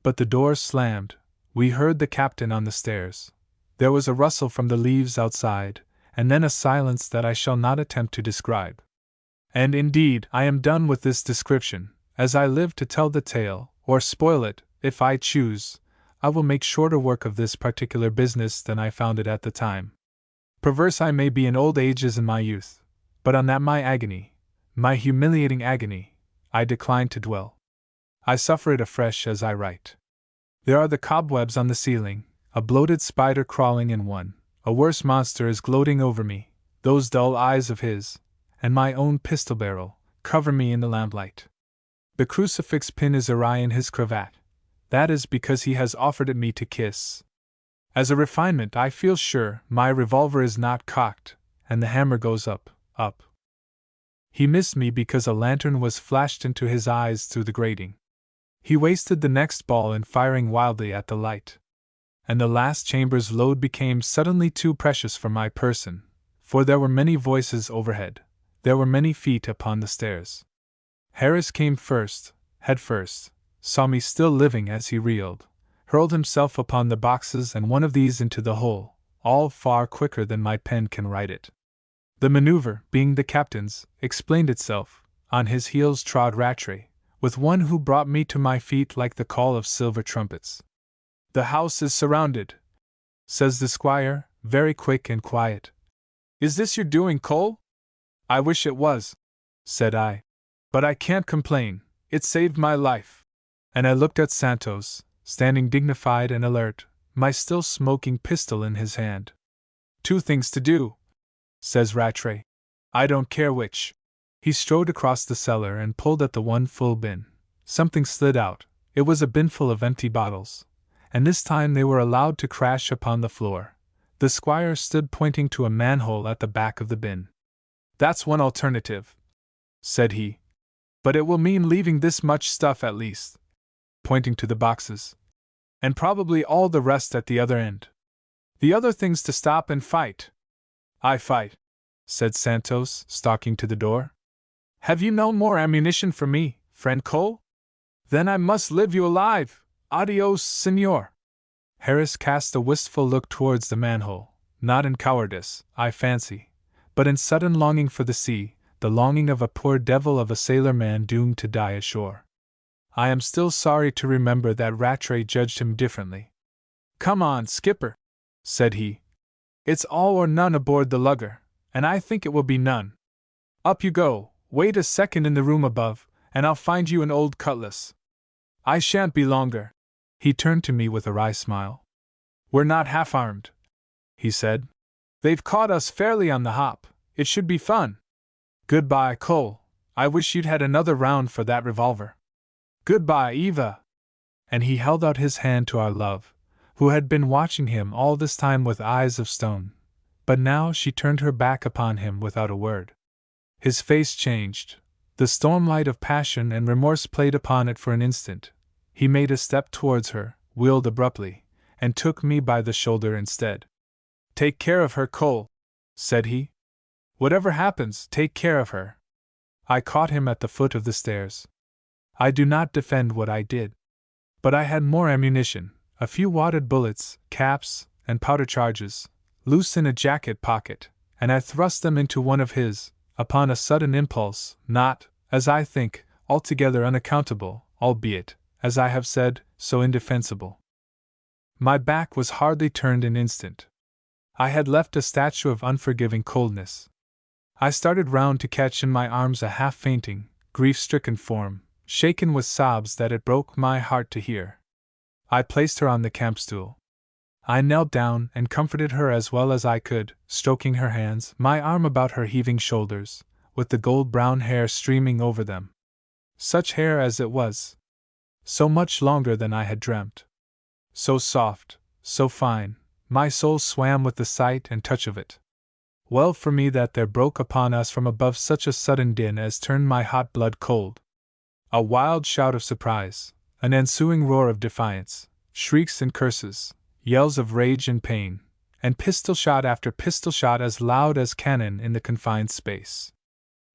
But the door slammed, we heard the captain on the stairs. There was a rustle from the leaves outside, and then a silence that I shall not attempt to describe. And indeed, I am done with this description, as I live to tell the tale, or spoil it, if I choose. I will make shorter work of this particular business than I found it at the time. Perverse I may be in old age as in my youth, but on that my agony, my humiliating agony, I decline to dwell. I suffer it afresh as I write. There are the cobwebs on the ceiling, a bloated spider crawling in one, a worse monster is gloating over me, those dull eyes of his, and my own pistol barrel, cover me in the lamplight. The crucifix pin is awry in his cravat. That is because he has offered it me to kiss. As a refinement, I feel sure my revolver is not cocked, and the hammer goes up, up. He missed me because a lantern was flashed into his eyes through the grating. He wasted the next ball in firing wildly at the light. And the last chamber's load became suddenly too precious for my person, for there were many voices overhead, there were many feet upon the stairs. Harris came first, head first, saw me still living as he reeled, hurled himself upon the boxes and one of these into the hole, all far quicker than my pen can write it. The maneuver, being the captain's, explained itself. On his heels trod Rattray, with one who brought me to my feet like the call of silver trumpets. "The house is surrounded," says the squire, very quick and quiet. "Is this your doing, Cole?" "I wish it was," said I. "But I can't complain, it saved my life." And I looked at Santos, standing dignified and alert, my still smoking pistol in his hand. "Two things to do," says Rattray. "I don't care which." He strode across the cellar and pulled at the one full bin. Something slid out. It was a binful of empty bottles, and this time they were allowed to crash upon the floor. The squire stood pointing to a manhole at the back of the bin. "That's one alternative," said he. "But it will mean leaving this much stuff at least," pointing to the boxes, "and probably all the rest at the other end. The other thing's to stop and fight." "I fight," said Santos, stalking to the door. "Have you no more ammunition for me, friend Cole? Then I must live you alive. Adios, senor." Harris cast a wistful look towards the manhole, not in cowardice, I fancy, but in sudden longing for the sea, the longing of a poor devil of a sailor man doomed to die ashore. I am still sorry to remember that Rattray judged him differently. "Come on, skipper," said he. "It's all or none aboard the lugger, and I think it will be none. Up you go, wait a second in the room above, and I'll find you an old cutlass. I shan't be longer." He turned to me with a wry smile. "We're not half-armed," he said. "They've caught us fairly on the hop, it should be fun. Goodbye, Cole, I wish you'd had another round for that revolver. Goodbye, Eva." And he held out his hand to our love, who had been watching him all this time with eyes of stone, but now she turned her back upon him without a word. His face changed. The stormlight of passion and remorse played upon it for an instant. He made a step towards her, wheeled abruptly, and took me by the shoulder instead. "Take care of her, Cole," said he. "Whatever happens, take care of her." I caught him at the foot of the stairs. I do not defend what I did. But I had more ammunition, a few wadded bullets, caps, and powder charges, loose in a jacket pocket, and I thrust them into one of his, upon a sudden impulse, not, as I think, altogether unaccountable, albeit, as I have said, so indefensible. My back was hardly turned an instant. I had left a statue of unforgiving coldness. I started round to catch in my arms a half-fainting, grief-stricken form, shaken with sobs that it broke my heart to hear. I placed her on the camp stool. I knelt down and comforted her as well as I could, stroking her hands, my arm about her heaving shoulders, with the gold-brown hair streaming over them. Such hair as it was! So much longer than I had dreamt. So soft, so fine, my soul swam with the sight and touch of it. Well for me that there broke upon us from above such a sudden din as turned my hot blood cold. A wild shout of surprise, an ensuing roar of defiance, shrieks and curses, yells of rage and pain, and pistol shot after pistol shot as loud as cannon in the confined space.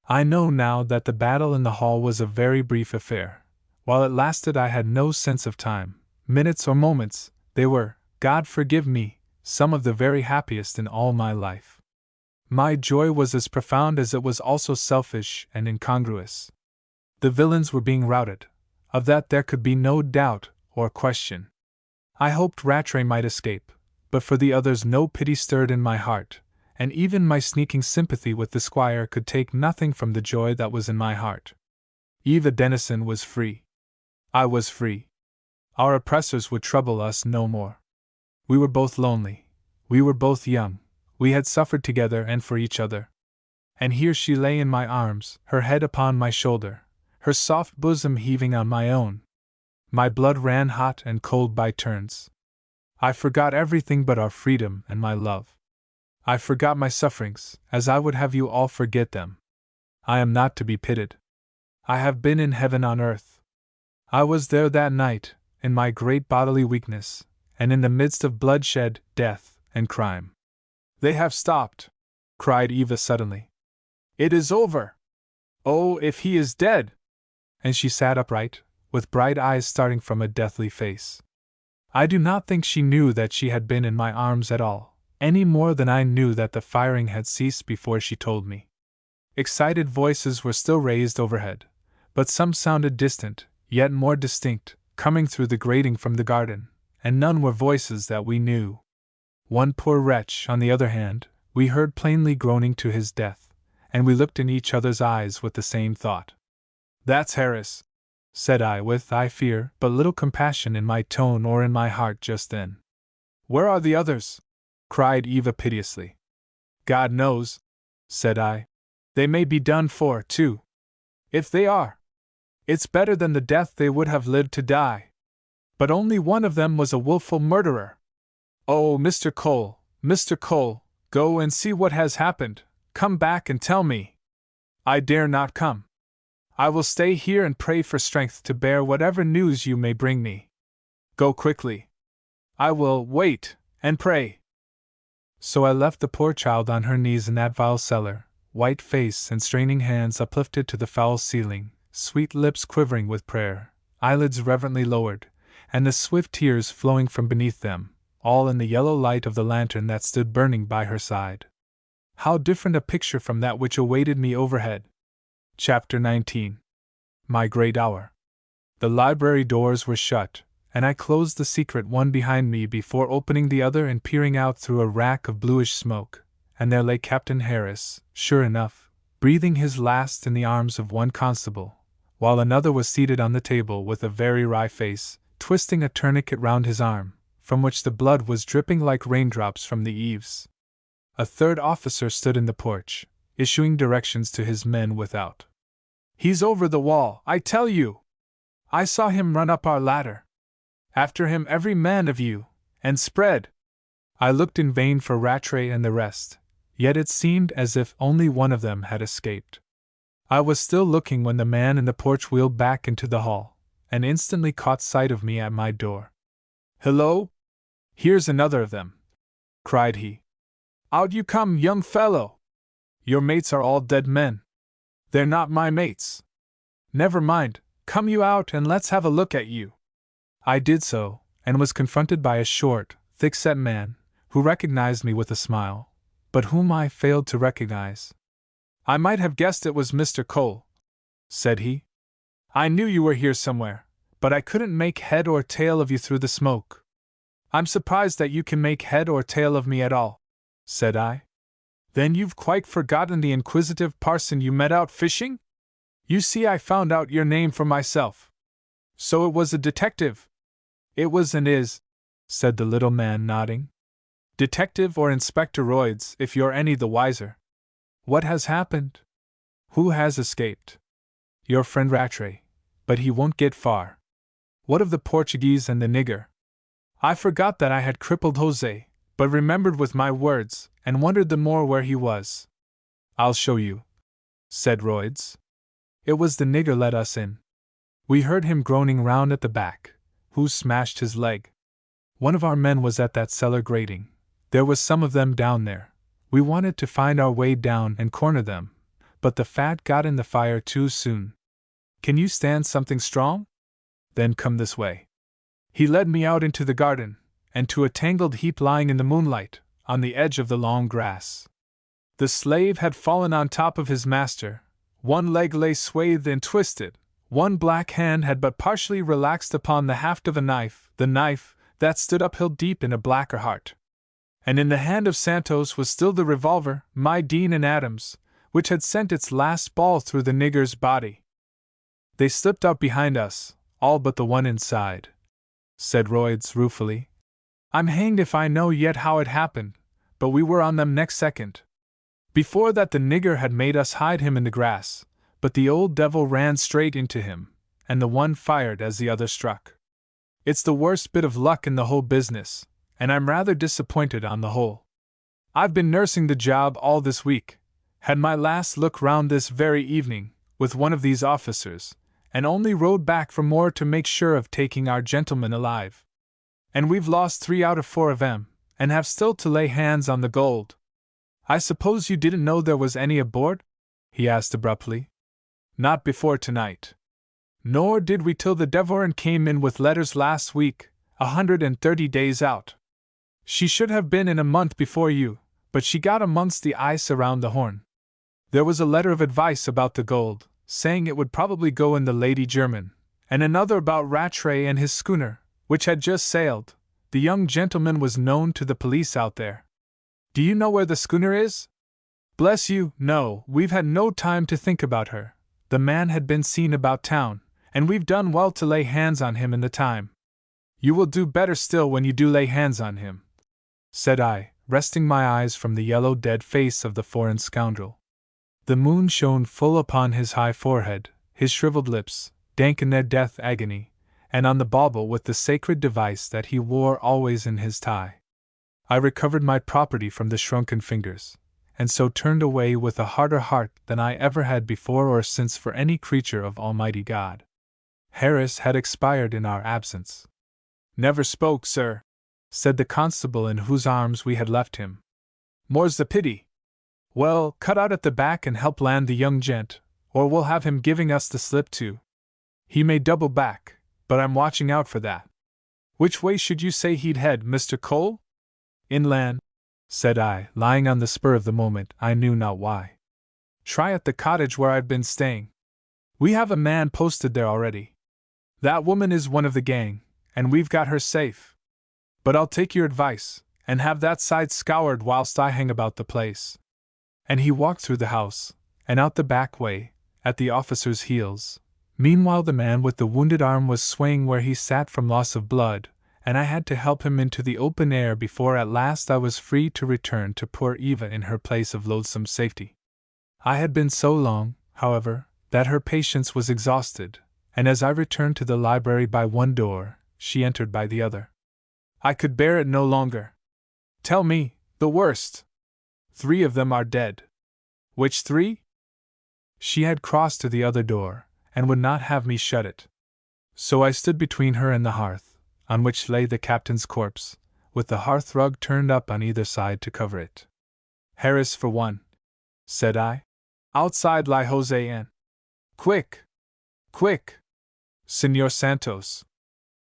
I know now that the battle in the hall was a very brief affair. While it lasted, I had no sense of time, minutes or moments. They were, God forgive me, some of the very happiest in all my life. My joy was as profound as it was also selfish and incongruous. The villains were being routed. Of that there could be no doubt or question. I hoped Rattray might escape, but for the others no pity stirred in my heart, and even my sneaking sympathy with the squire could take nothing from the joy that was in my heart. Eva Denison was free. I was free. Our oppressors would trouble us no more. We were both lonely. We were both young. We had suffered together and for each other. And here she lay in my arms, her head upon my shoulder, her soft bosom heaving on my own. My blood ran hot and cold by turns. I forgot everything but our freedom and my love. I forgot my sufferings, as I would have you all forget them. I am not to be pitied. I have been in heaven on earth. I was there that night, in my great bodily weakness, and in the midst of bloodshed, death, and crime. They have stopped, cried Eva suddenly. It is over! Oh, if he is dead! And she sat upright, with bright eyes starting from a deathly face. I do not think she knew that she had been in my arms at all, any more than I knew that the firing had ceased before she told me. Excited voices were still raised overhead, but some sounded distant, yet more distinct, coming through the grating from the garden, and none were voices that we knew. One poor wretch, on the other hand, we heard plainly groaning to his death, and we looked in each other's eyes with the same thought. That's Harris, said I with, I fear, but little compassion in my tone or in my heart just then. Where are the others? Cried Eva piteously. God knows, said I. They may be done for, too. If they are, it's better than the death they would have lived to die. But only one of them was a willful murderer. Oh, Mr. Cole, go and see what has happened. Come back and tell me. I dare not come. I will stay here and pray for strength to bear whatever news you may bring me. Go quickly. I will wait and pray. So I left the poor child on her knees in that vile cellar, white face and straining hands uplifted to the foul ceiling, sweet lips quivering with prayer, eyelids reverently lowered, and the swift tears flowing from beneath them, all in the yellow light of the lantern that stood burning by her side. How different a picture from that which awaited me overhead! Chapter 19. My great hour. The library doors were shut, and I closed the secret one behind me before opening the other and peering out through a rack of bluish smoke, and there lay Captain Harris, sure enough, breathing his last in the arms of one constable, while another was seated on the table with a very wry face, twisting a tourniquet round his arm, from which the blood was dripping like raindrops from the eaves. A third officer stood in the porch, issuing directions to his men without. He's over the wall, I tell you! I saw him run up our ladder. After him every man of you, and spread! I looked in vain for Rattray and the rest, yet it seemed as if only one of them had escaped. I was still looking when the man in the porch wheeled back into the hall, and instantly caught sight of me at my door. Hello! Here's another of them! Cried he. Out you come, young fellow! Your mates are all dead men. They're not my mates. Never mind, come you out and let's have a look at you. I did so, and was confronted by a short, thick-set man, who recognized me with a smile, but whom I failed to recognize. I might have guessed it was Mr. Cole, said he. I knew you were here somewhere, but I couldn't make head or tail of you through the smoke. I'm surprised that you can make head or tail of me at all, said I. Then you've quite forgotten the inquisitive parson you met out fishing? You see, I found out your name for myself. So it was a detective. It was and is, said the little man, nodding. Detective or Inspector Royds, if you're any the wiser. What has happened? Who has escaped? Your friend Rattray, but he won't get far. What of the Portuguese and the nigger? I forgot that I had crippled Jose, but remembered with my words, and wondered the more where he was. I'll show you, said Royds. It was the nigger let us in. We heard him groaning round at the back. Who smashed his leg? One of our men was at that cellar grating. There was some of them down there. We wanted to find our way down and corner them, but the fat got in the fire too soon. Can you stand something strong? Then come this way. He led me out into the garden, and to a tangled heap lying in the moonlight, on the edge of the long grass. The slave had fallen on top of his master. One leg lay swathed and twisted. One black hand had but partially relaxed upon the haft of the knife that stood uphill deep in a blacker heart. And in the hand of Santos was still the revolver, my Dean and Adams, which had sent its last ball through the nigger's body. They slipped out behind us, all but the one inside, said Royds ruefully. I'm hanged if I know yet how it happened, but we were on them next second. Before that the nigger had made us hide him in the grass, but the old devil ran straight into him, and the one fired as the other struck. It's the worst bit of luck in the whole business, and I'm rather disappointed on the whole. I've been nursing the job all this week, had my last look round this very evening, with one of these officers, and only rode back for more to make sure of taking our gentleman alive. And we've lost 3 out of 4 of 'em, and have still to lay hands on the gold. I suppose you didn't know there was any aboard? He asked abruptly. Not before tonight. Nor did we till the Devoran came in with letters last week, 130 days out. She should have been in a month before you, but she got amongst the ice around the Horn. There was a letter of advice about the gold, saying it would probably go in the Lady German, and another about Rattray and his schooner, which had just sailed. The young gentleman was known to the police out there. Do you know where the schooner is? Bless you, no, we've had no time to think about her. The man had been seen about town, and we've done well to lay hands on him in the time. You will do better still when you do lay hands on him, said I, resting my eyes from the yellow dead face of the foreign scoundrel. The moon shone full upon his high forehead, his shriveled lips, dank in their death agony, and on the bauble with the sacred device that he wore always in his tie. I recovered my property from the shrunken fingers, and so turned away with a harder heart than I ever had before or since for any creature of Almighty God. Harris had expired in our absence. Never spoke, sir, said the constable in whose arms we had left him. More's the pity. Well, cut out at the back and help land the young gent, or we'll have him giving us the slip too. He may double back, but I'm watching out for that. Which way should you say he'd head, Mr. Cole? Inland, said I, lying on the spur of the moment, I knew not why. Try at the cottage where I've been staying. We have a man posted there already. That woman is one of the gang, and we've got her safe. But I'll take your advice, and have that side scoured whilst I hang about the place. And he walked through the house, and out the back way, at the officer's heels. Meanwhile the man with the wounded arm was swaying where he sat from loss of blood, and I had to help him into the open air before at last I was free to return to poor Eva in her place of loathsome safety. I had been so long, however, that her patience was exhausted, and as I returned to the library by one door, she entered by the other. I could bear it no longer. Tell me, the worst. 3 of them are dead. Which 3? She had crossed to the other door, and would not have me shut it. So I stood between her and the hearth, on which lay the captain's corpse, with the hearth rug turned up on either side to cover it. Harris for one, said I. Outside lie Jose and... Quick! Quick! Señor Santos.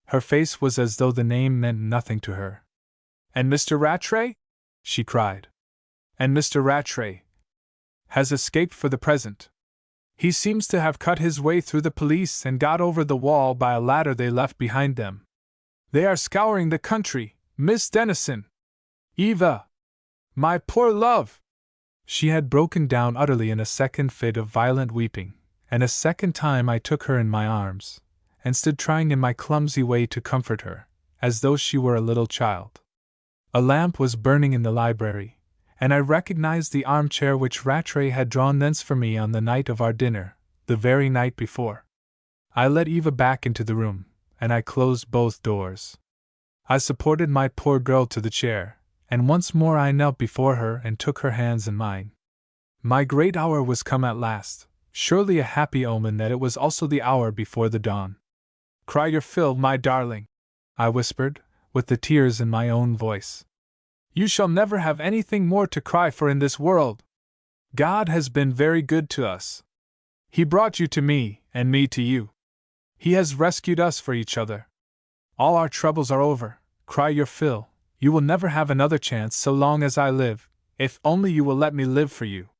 Her face was as though the name meant nothing to her. And Mr. Rattray? She cried. And Mr. Rattray has escaped for the present. He seems to have cut his way through the police and got over the wall by a ladder they left behind them. They are scouring the country, Miss Dennison. Eva! My poor love! She had broken down utterly in a second fit of violent weeping, and a second time I took her in my arms, and stood trying in my clumsy way to comfort her, as though she were a little child. A lamp was burning in the library, and I recognized the armchair which Rattray had drawn thence for me on the night of our dinner, the very night before. I led Eva back into the room, and I closed both doors. I supported my poor girl to the chair, and once more I knelt before her and took her hands in mine. My great hour was come at last, surely a happy omen that it was also the hour before the dawn. "Cry your fill, my darling," I whispered, with the tears in my own voice. "You shall never have anything more to cry for in this world. God has been very good to us. He brought you to me, and me to you. He has rescued us for each other. All our troubles are over. Cry your fill. You will never have another chance so long as I live, if only you will let me live for you.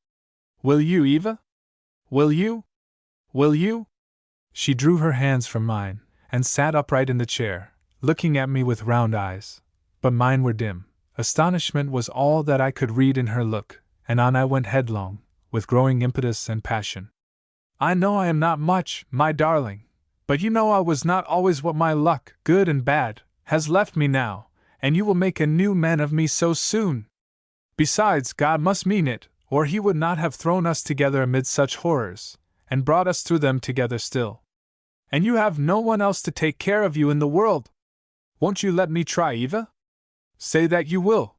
Will you, Eva? Will you? Will you?" She drew her hands from mine, and sat upright in the chair, looking at me with round eyes, but mine were dim. Astonishment was all that I could read in her look, and on I went headlong, with growing impetus and passion. "I know I am not much, my darling, but you know I was not always what my luck, good and bad, has left me now, and you will make a new man of me so soon. Besides, God must mean it, or He would not have thrown us together amid such horrors, and brought us through them together still. And you have no one else to take care of you in the world. Won't you let me try, Eva? Say that you will.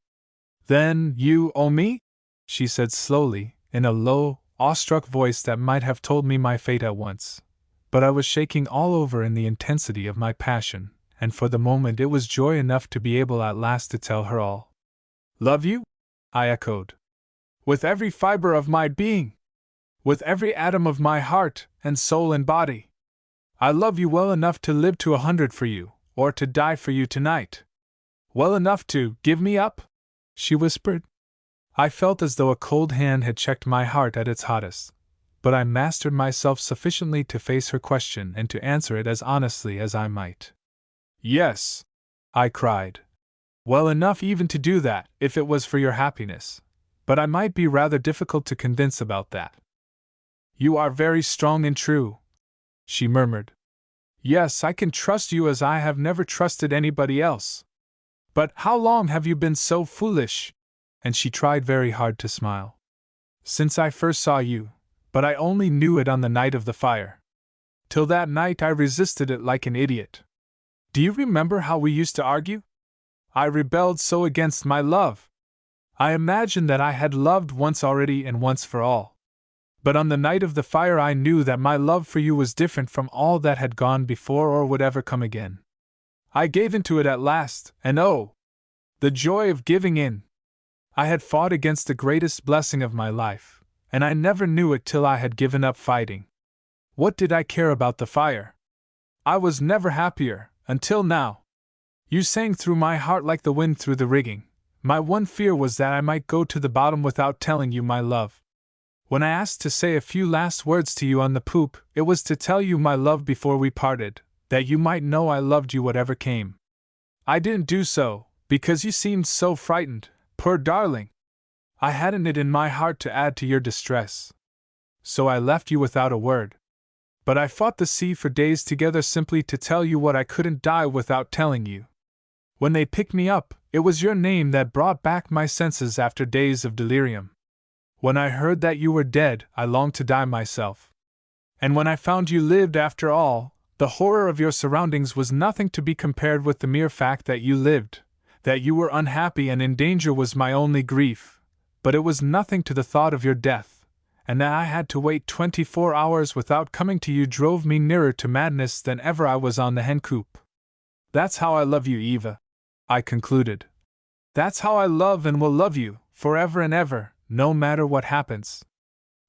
Then you owe me?" she said slowly, in a low, awestruck voice that might have told me my fate at once. But I was shaking all over in the intensity of my passion, and for the moment it was joy enough to be able at last to tell her all. "Love you?" I echoed. "With every fiber of my being. With every atom of my heart and soul and body. I love you well enough to live to 100 for you, or to die for you tonight. Well enough to give me up?" she whispered. I felt as though a cold hand had checked my heart at its hottest, but I mastered myself sufficiently to face her question and to answer it as honestly as I might. "Yes," I cried. "Well enough even to do that, if it was for your happiness, but I might be rather difficult to convince about that." "You are very strong and true," she murmured. "Yes, I can trust you as I have never trusted anybody else. But how long have you been so foolish?" And she tried very hard to smile. "Since I first saw you, but I only knew it on the night of the fire. Till that night I resisted it like an idiot. Do you remember how we used to argue? I rebelled so against my love. I imagined that I had loved once already and once for all. But on the night of the fire I knew that my love for you was different from all that had gone before or would ever come again. I gave into it at last, and oh, the joy of giving in! I had fought against the greatest blessing of my life, and I never knew it till I had given up fighting. What did I care about the fire? I was never happier, until now. You sang through my heart like the wind through the rigging. My one fear was that I might go to the bottom without telling you my love. When I asked to say a few last words to you on the poop, it was to tell you my love before we parted, that you might know I loved you whatever came. I didn't do so, because you seemed so frightened, poor darling. I hadn't it in my heart to add to your distress. So I left you without a word. But I fought the sea for days together simply to tell you what I couldn't die without telling you. When they picked me up, it was your name that brought back my senses after days of delirium. When I heard that you were dead, I longed to die myself. And when I found you lived after all, the horror of your surroundings was nothing to be compared with the mere fact that you lived. That you were unhappy and in danger was my only grief, but it was nothing to the thought of your death, and that I had to wait 24 hours without coming to you drove me nearer to madness than ever I was on the hen coop. That's how I love you, Eva," I concluded. "That's how I love and will love you, forever and ever, no matter what happens."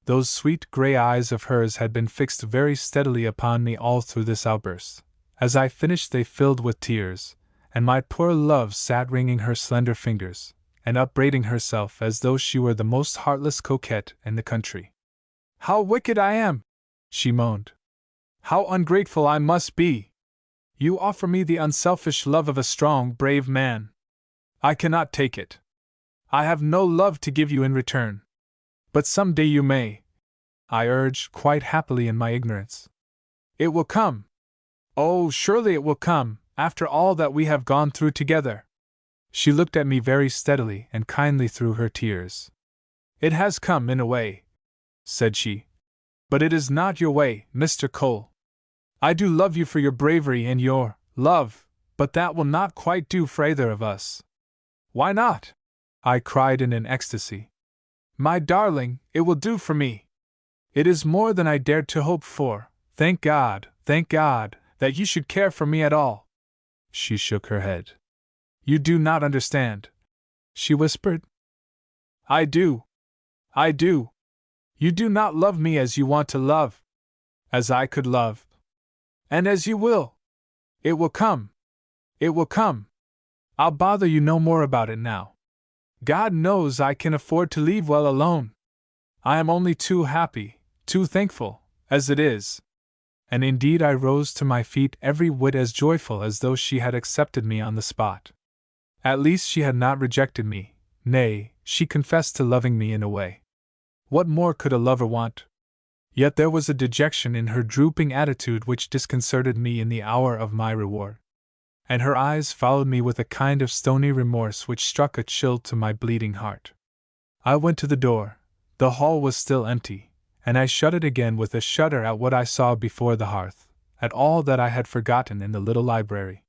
Those sweet gray eyes of hers had been fixed very steadily upon me all through this outburst. As I finished they filled with tears, and my poor love sat wringing her slender fingers, and upbraiding herself as though she were the most heartless coquette in the country. "How wicked I am!" she moaned. "How ungrateful I must be! You offer me the unselfish love of a strong, brave man. I cannot take it. I have no love to give you in return. But some day you may. I urged, quite happily in my ignorance. It will come. Oh, surely it will come, after all that we have gone through together. She looked at me very steadily and kindly through her tears. It has come in a way, said she. But it is not your way, Mr. Cole. I do love you for your bravery and your love, but that will not quite do for either of us. Why not? I cried in an ecstasy. My darling, it will do for me. It is more than I dared to hope for. Thank God, that you should care for me at all. She shook her head. You do not understand, she whispered. I do. You do not love me as you want to love, as I could love, and as you will. It will come. I'll bother you no more about it now. God knows I can afford to leave well alone. I am only too happy, too thankful, as it is. And indeed I rose to my feet every whit as joyful as though she had accepted me on the spot. At least she had not rejected me, nay, she confessed to loving me in a way. What more could a lover want? Yet there was a dejection in her drooping attitude which disconcerted me in the hour of my reward. And her eyes followed me with a kind of stony remorse which struck a chill to my bleeding heart. I went to the door. The hall was still empty, and I shut it again with a shudder at what I saw before the hearth, at all that I had forgotten in the little library.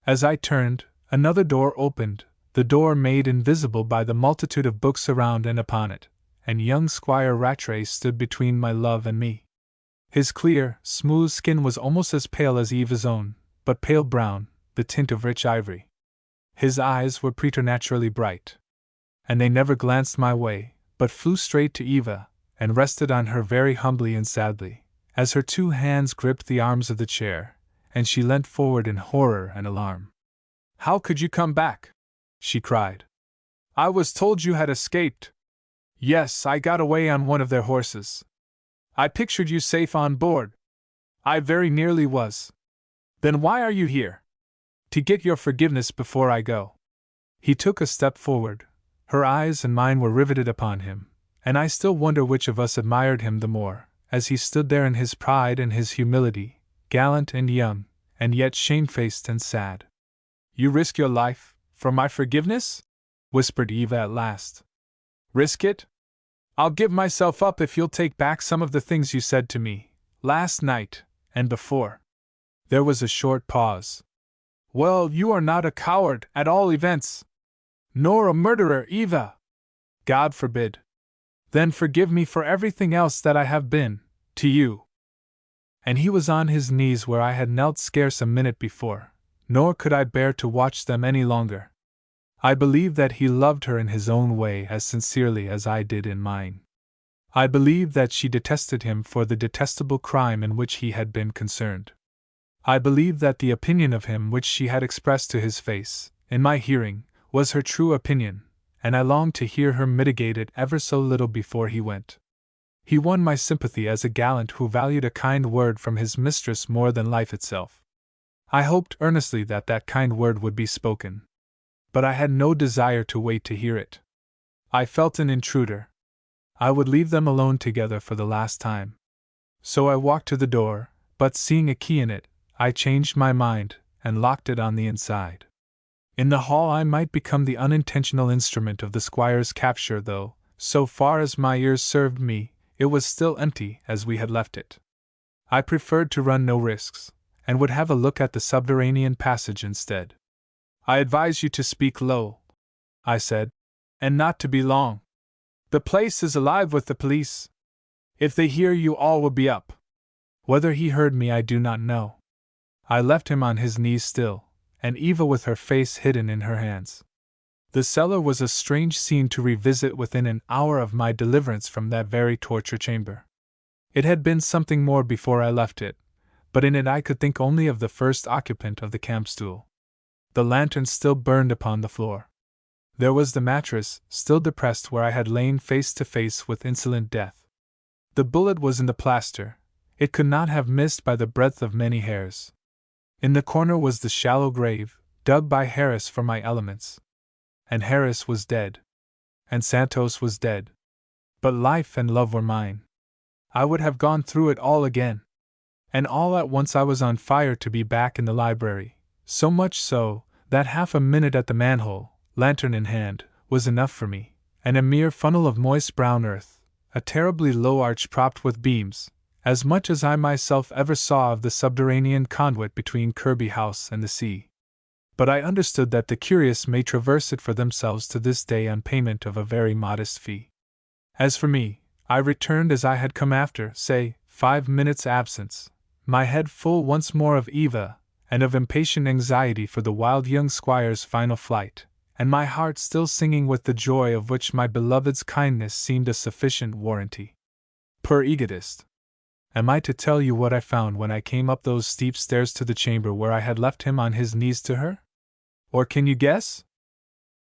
As I turned, another door opened, the door made invisible by the multitude of books around and upon it, and young Squire Rattray stood between my love and me. His clear, smooth skin was almost as pale as Eva's own, but pale brown, the tint of rich ivory. His eyes were preternaturally bright, and they never glanced my way, but flew straight to Eva, and rested on her very humbly and sadly, as her two hands gripped the arms of the chair, and she leant forward in horror and alarm. How could you come back? She cried. I was told you had escaped. Yes, I got away on one of their horses. I pictured you safe on board. I very nearly was. Then why are you here? To get your forgiveness before I go. He took a step forward. Her eyes and mine were riveted upon him, and I still wonder which of us admired him the more, as he stood there in his pride and his humility, gallant and young, and yet shamefaced and sad. You risk your life, for my forgiveness? Whispered Eva at last. Risk it? I'll give myself up if you'll take back some of the things you said to me, last night, and before. There was a short pause. Well, you are not a coward, at all events. Nor a murderer, Eva. God forbid. Then forgive me for everything else that I have been, to you. And he was on his knees where I had knelt scarce a minute before, nor could I bear to watch them any longer. I believe that he loved her in his own way as sincerely as I did in mine. I believe that she detested him for the detestable crime in which he had been concerned. I believe that the opinion of him which she had expressed to his face, in my hearing, was her true opinion, and I longed to hear her mitigate it ever so little before he went. He won my sympathy as a gallant who valued a kind word from his mistress more than life itself. I hoped earnestly that that kind word would be spoken. But I had no desire to wait to hear it. I felt an intruder. I would leave them alone together for the last time. So I walked to the door, but seeing a key in it, I changed my mind, and locked it on the inside. In the hall I might become the unintentional instrument of the squire's capture, though, so far as my ears served me, it was still empty as we had left it. I preferred to run no risks, and would have a look at the subterranean passage instead. I advise you to speak low, I said, and not to be long. The place is alive with the police. If they hear you, all will be up. Whether he heard me I do not know. I left him on his knees still, and Eva with her face hidden in her hands. The cellar was a strange scene to revisit within an hour of my deliverance from that very torture chamber. It had been something more before I left it, but in it I could think only of the first occupant of the camp stool. The lantern still burned upon the floor. There was the mattress, still depressed where I had lain face to face with insolent death. The bullet was in the plaster. It could not have missed by the breadth of many hairs. In the corner was the shallow grave, dug by Harris for my elements. And Harris was dead. And Santos was dead. But life and love were mine. I would have gone through it all again. And all at once I was on fire to be back in the library, so much so that half a minute at the manhole, lantern in hand, was enough for me, and a mere funnel of moist brown earth, a terribly low arch propped with beams, as much as I myself ever saw of the subterranean conduit between Kirby House and the sea. But I understood that the curious may traverse it for themselves to this day on payment of a very modest fee. As for me, I returned as I had come after, say, 5 minutes' absence, my head full once more of Eva, and of impatient anxiety for the wild young squire's final flight, and my heart still singing with the joy of which my beloved's kindness seemed a sufficient warranty. Poor egotist! Am I to tell you what I found when I came up those steep stairs to the chamber where I had left him on his knees to her? Or can you guess?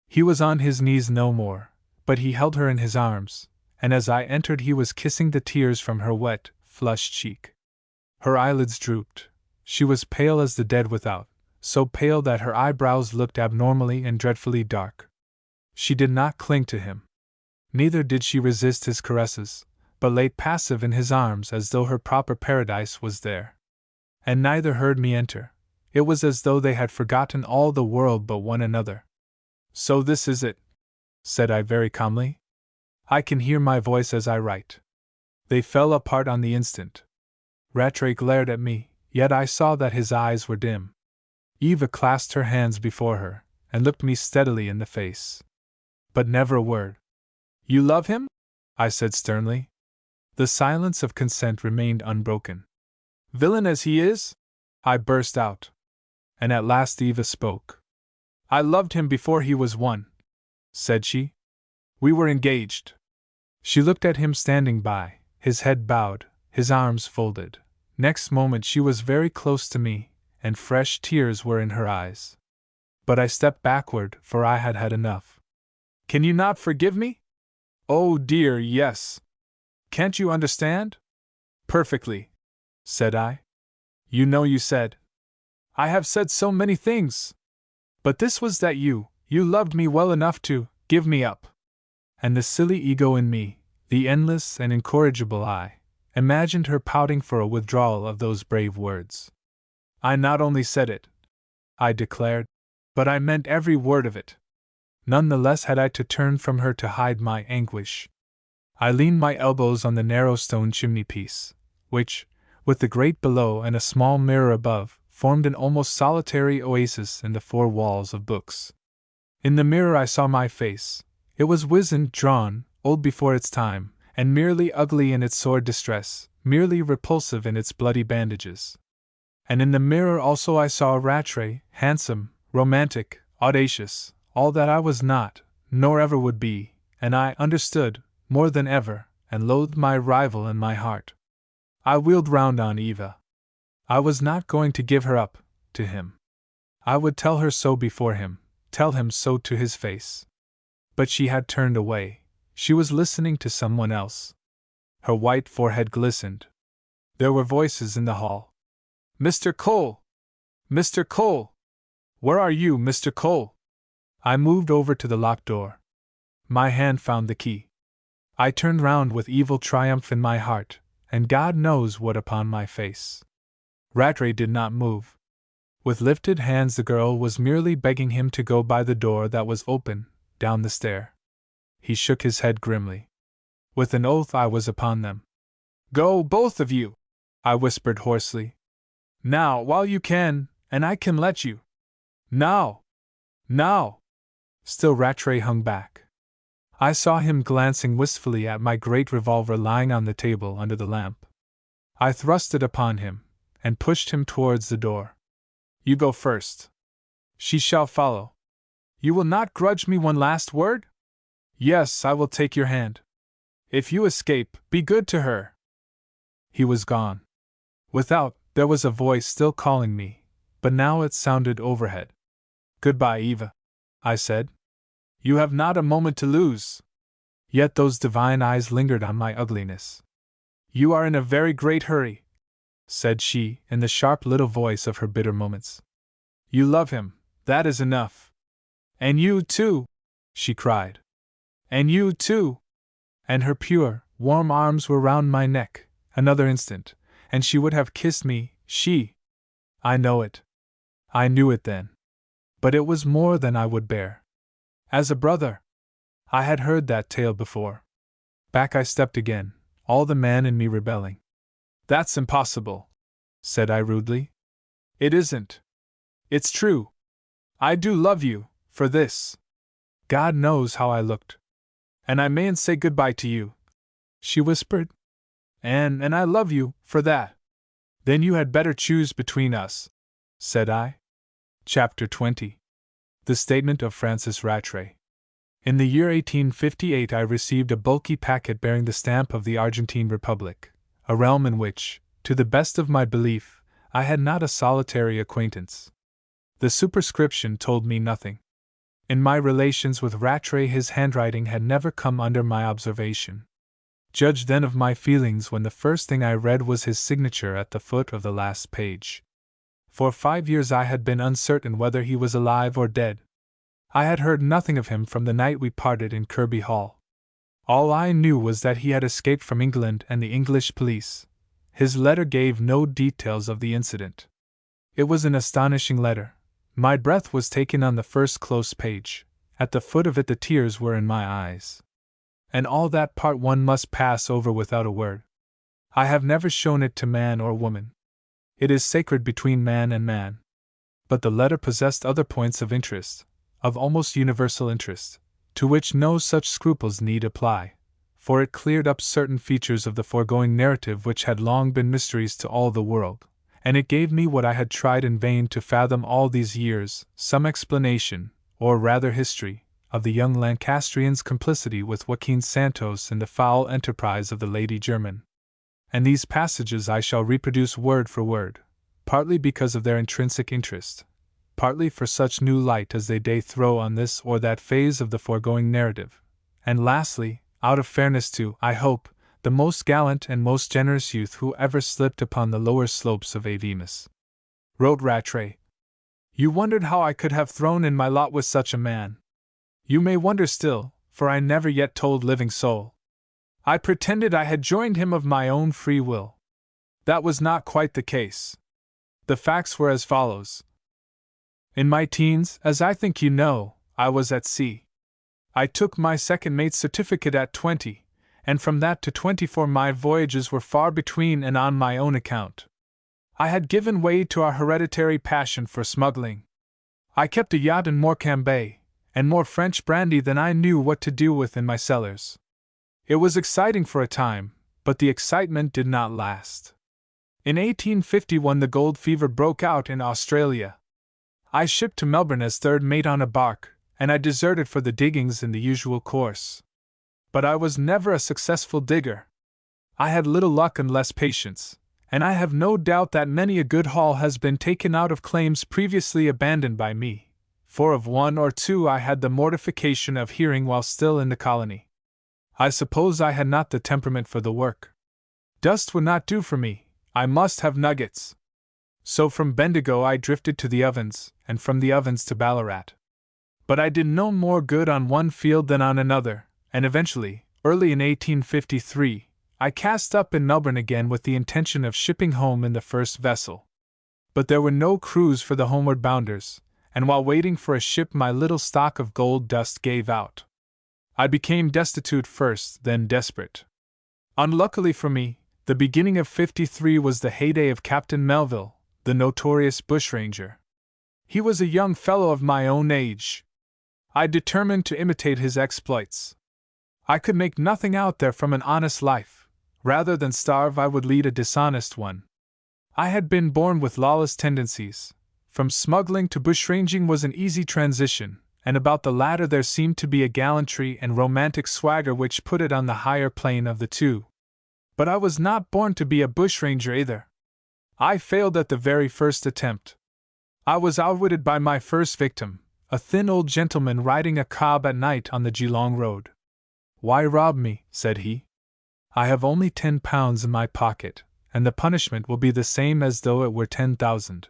He was on his knees no more, but he held her in his arms, and as I entered he was kissing the tears from her wet, flushed cheek. Her eyelids drooped. She was pale as the dead without, so pale that her eyebrows looked abnormally and dreadfully dark. She did not cling to him. Neither did she resist his caresses, but lay passive in his arms as though her proper paradise was there. And neither heard me enter. It was as though they had forgotten all the world but one another. So this is it, said I very calmly. I can hear my voice as I write. They fell apart on the instant. Rattray glared at me, yet I saw that his eyes were dim. Eva clasped her hands before her, and looked me steadily in the face. But never a word. You love him? I said sternly. The silence of consent remained unbroken. Villain as he is? I burst out. And at last Eva spoke. I loved him before he was won, said she. We were engaged. She looked at him standing by, his head bowed, his arms folded. Next moment she was very close to me, and fresh tears were in her eyes. But I stepped backward, for I had had enough. Can you not forgive me? Oh dear, yes. Can't you understand? Perfectly, said I. You know you said. I have said so many things. But this was that you loved me well enough to give me up. And the silly ego in me, the endless and incorrigible I, imagined her pouting for a withdrawal of those brave words. I not only said it, I declared, but I meant every word of it. None the less had I to turn from her to hide my anguish. I leaned my elbows on the narrow stone chimney-piece, which, with the grate below and a small mirror above, formed an almost solitary oasis in the four walls of books. In the mirror I saw my face. It was wizened, drawn, old before its time, and merely ugly in its sore distress, merely repulsive in its bloody bandages. And in the mirror also I saw Rattray, handsome, romantic, audacious, all that I was not, nor ever would be, and I understood, more than ever, and loathed my rival in my heart. I wheeled round on Eva. I was not going to give her up to him. I would tell her so before him, tell him so to his face. But she had turned away. She was listening to someone else. Her white forehead glistened. There were voices in the hall. Mr. Cole! Mr. Cole! Where are you, Mr. Cole? I moved over to the locked door. My hand found the key. I turned round with evil triumph in my heart, and God knows what upon my face. Rattray did not move. With lifted hands the girl was merely begging him to go by the door that was open, down the stair. He shook his head grimly. With an oath I was upon them. Go, both of you! I whispered hoarsely. Now, while you can, and I can let you. Now! Now! Still Rattray hung back. I saw him glancing wistfully at my great revolver lying on the table under the lamp. I thrust it upon him, and pushed him towards the door. You go first. She shall follow. You will not grudge me one last word? Yes, I will take your hand. If you escape, be good to her. He was gone. Without, there was a voice still calling me, but now it sounded overhead. Goodbye, Eva, I said. You have not a moment to lose. Yet those divine eyes lingered on my ugliness. You are in a very great hurry, said she, in the sharp little voice of her bitter moments. You love him, that is enough. And you too, she cried. And you too. And her pure, warm arms were round my neck. Another instant, and she would have kissed me, she. I know it. I knew it then. But it was more than I would bear. As a brother, I had heard that tale before. Back I stepped again, all the man in me rebelling. That's impossible, said I rudely. It isn't. It's true. I do love you, for this. God knows how I looked. And I mayn't say goodbye to you, she whispered. And I love you, for that. Then you had better choose between us, said I. Chapter 20. The Statement of Francis Rattray. In the year 1858 I received a bulky packet bearing the stamp of the Argentine Republic, a realm in which, to the best of my belief, I had not a solitary acquaintance. The superscription told me nothing. In my relations with Rattray his handwriting had never come under my observation. Judge then of my feelings when the first thing I read was his signature at the foot of the last page. For 5 years I had been uncertain whether he was alive or dead. I had heard nothing of him from the night we parted in Kirby Hall. All I knew was that he had escaped from England and the English police. His letter gave no details of the incident. It was an astonishing letter. My breath was taken on the first close page. At the foot of it the tears were in my eyes. And all that part one must pass over without a word. I have never shown it to man or woman. It is sacred between man and man. But the letter possessed other points of interest, of almost universal interest, to which no such scruples need apply, for it cleared up certain features of the foregoing narrative which had long been mysteries to all the world, and it gave me what I had tried in vain to fathom all these years, some explanation, or rather history, of the young Lancastrian's complicity with Joaquin Santos in the foul enterprise of the Lady Jermyn. And these passages I shall reproduce word for word, partly because of their intrinsic interest, partly for such new light as they throw on this or that phase of the foregoing narrative, and lastly, out of fairness to, I hope, the most gallant and most generous youth who ever slipped upon the lower slopes of aka.ms. Wrote Rattray. You wondered how I could have thrown in my lot with such a man. You may wonder still, for I never yet told living soul. I pretended I had joined him of my own free will. That was not quite the case. The facts were as follows. In my teens, as I think you know, I was at sea. I took my second mate's certificate at 20, and from that to 24 my voyages were far between and on my own account. I had given way to our hereditary passion for smuggling. I kept a yacht in Morecambe Bay, and more French brandy than I knew what to do with in my cellars. It was exciting for a time, but the excitement did not last. In 1851 the gold fever broke out in Australia. I shipped to Melbourne as third mate on a barque, and I deserted for the diggings in the usual course. But I was never a successful digger. I had little luck and less patience, and I have no doubt that many a good haul has been taken out of claims previously abandoned by me, for of one or two I had the mortification of hearing while still in the colony. I suppose I had not the temperament for the work. Dust would not do for me, I must have nuggets. So from Bendigo I drifted to the Ovens, and from the Ovens to Ballarat. But I did no more good on one field than on another, and eventually, early in 1853, I cast up in Melbourne again with the intention of shipping home in the first vessel. But there were no crews for the homeward bounders, and while waiting for a ship my little stock of gold dust gave out. I became destitute first, then desperate. Unluckily for me, the beginning of '53 was the heyday of Captain Melville, the notorious bushranger. He was a young fellow of my own age. I determined to imitate his exploits. I could make nothing out there from an honest life. Rather than starve, I would lead a dishonest one. I had been born with lawless tendencies. From smuggling to bushranging was an easy transition, and about the latter there seemed to be a gallantry and romantic swagger which put it on the higher plane of the two. But I was not born to be a bushranger either. I failed at the very first attempt. I was outwitted by my first victim, a thin old gentleman riding a cob at night on the Geelong road. "Why rob me?" said he. "I have only £10 in my pocket, and the punishment will be the same as though it were 10,000.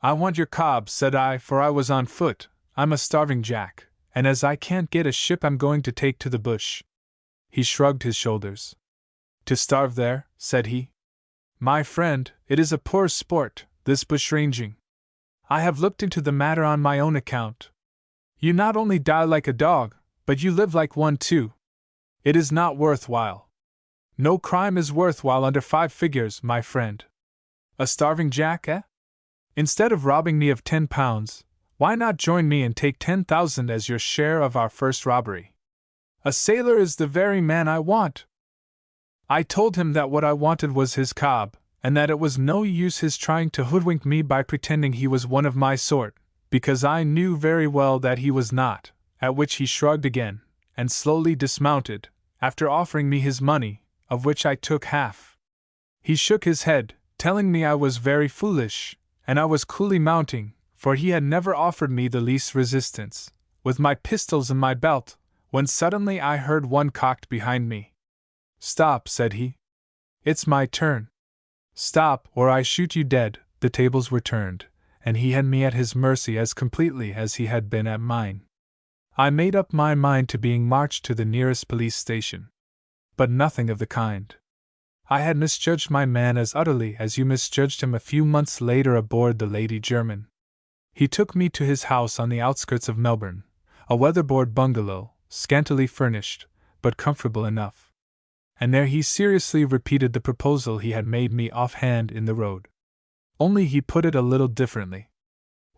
"I want your cob," said I, for I was on foot. "I'm a starving jack, and as I can't get a ship I'm going to take to the bush." He shrugged his shoulders. To starve there, said he. My friend, it is a poor sport, this bushranging. I have looked into the matter on my own account. You not only die like a dog, but you live like one too. It is not worthwhile. No crime is worthwhile under 5 figures, my friend. A starving jack, eh? Instead of robbing me of £10, why not join me and take 10,000 as your share of our first robbery? A sailor is the very man I want. I told him that what I wanted was his cob, and that it was no use his trying to hoodwink me by pretending he was one of my sort, because I knew very well that he was not, at which he shrugged again, and slowly dismounted, after offering me his money, of which I took half. He shook his head, telling me I was very foolish, and I was coolly mounting, for he had never offered me the least resistance, with my pistols in my belt, when suddenly I heard one cocked behind me. Stop, said he. It's my turn. Stop, or I shoot you dead. The tables were turned, and he had me at his mercy as completely as he had been at mine. I made up my mind to being marched to the nearest police station. But nothing of the kind. I had misjudged my man as utterly as you misjudged him a few months later aboard the Lady German. He took me to his house on the outskirts of Melbourne, a weatherboard bungalow, scantily furnished, but comfortable enough. And there he seriously repeated the proposal he had made me offhand in the road. Only he put it a little differently.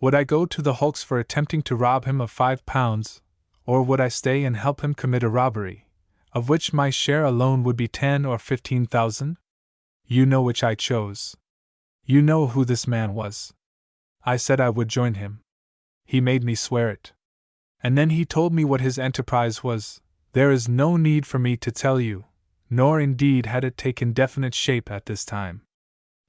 Would I go to the hulks for attempting to rob him of £5, or would I stay and help him commit a robbery, of which my share alone would be 10 or 15,000? You know which I chose. You know who this man was. I said I would join him. He made me swear it. And then he told me what his enterprise was. There is no need for me to tell you, nor indeed had it taken definite shape at this time.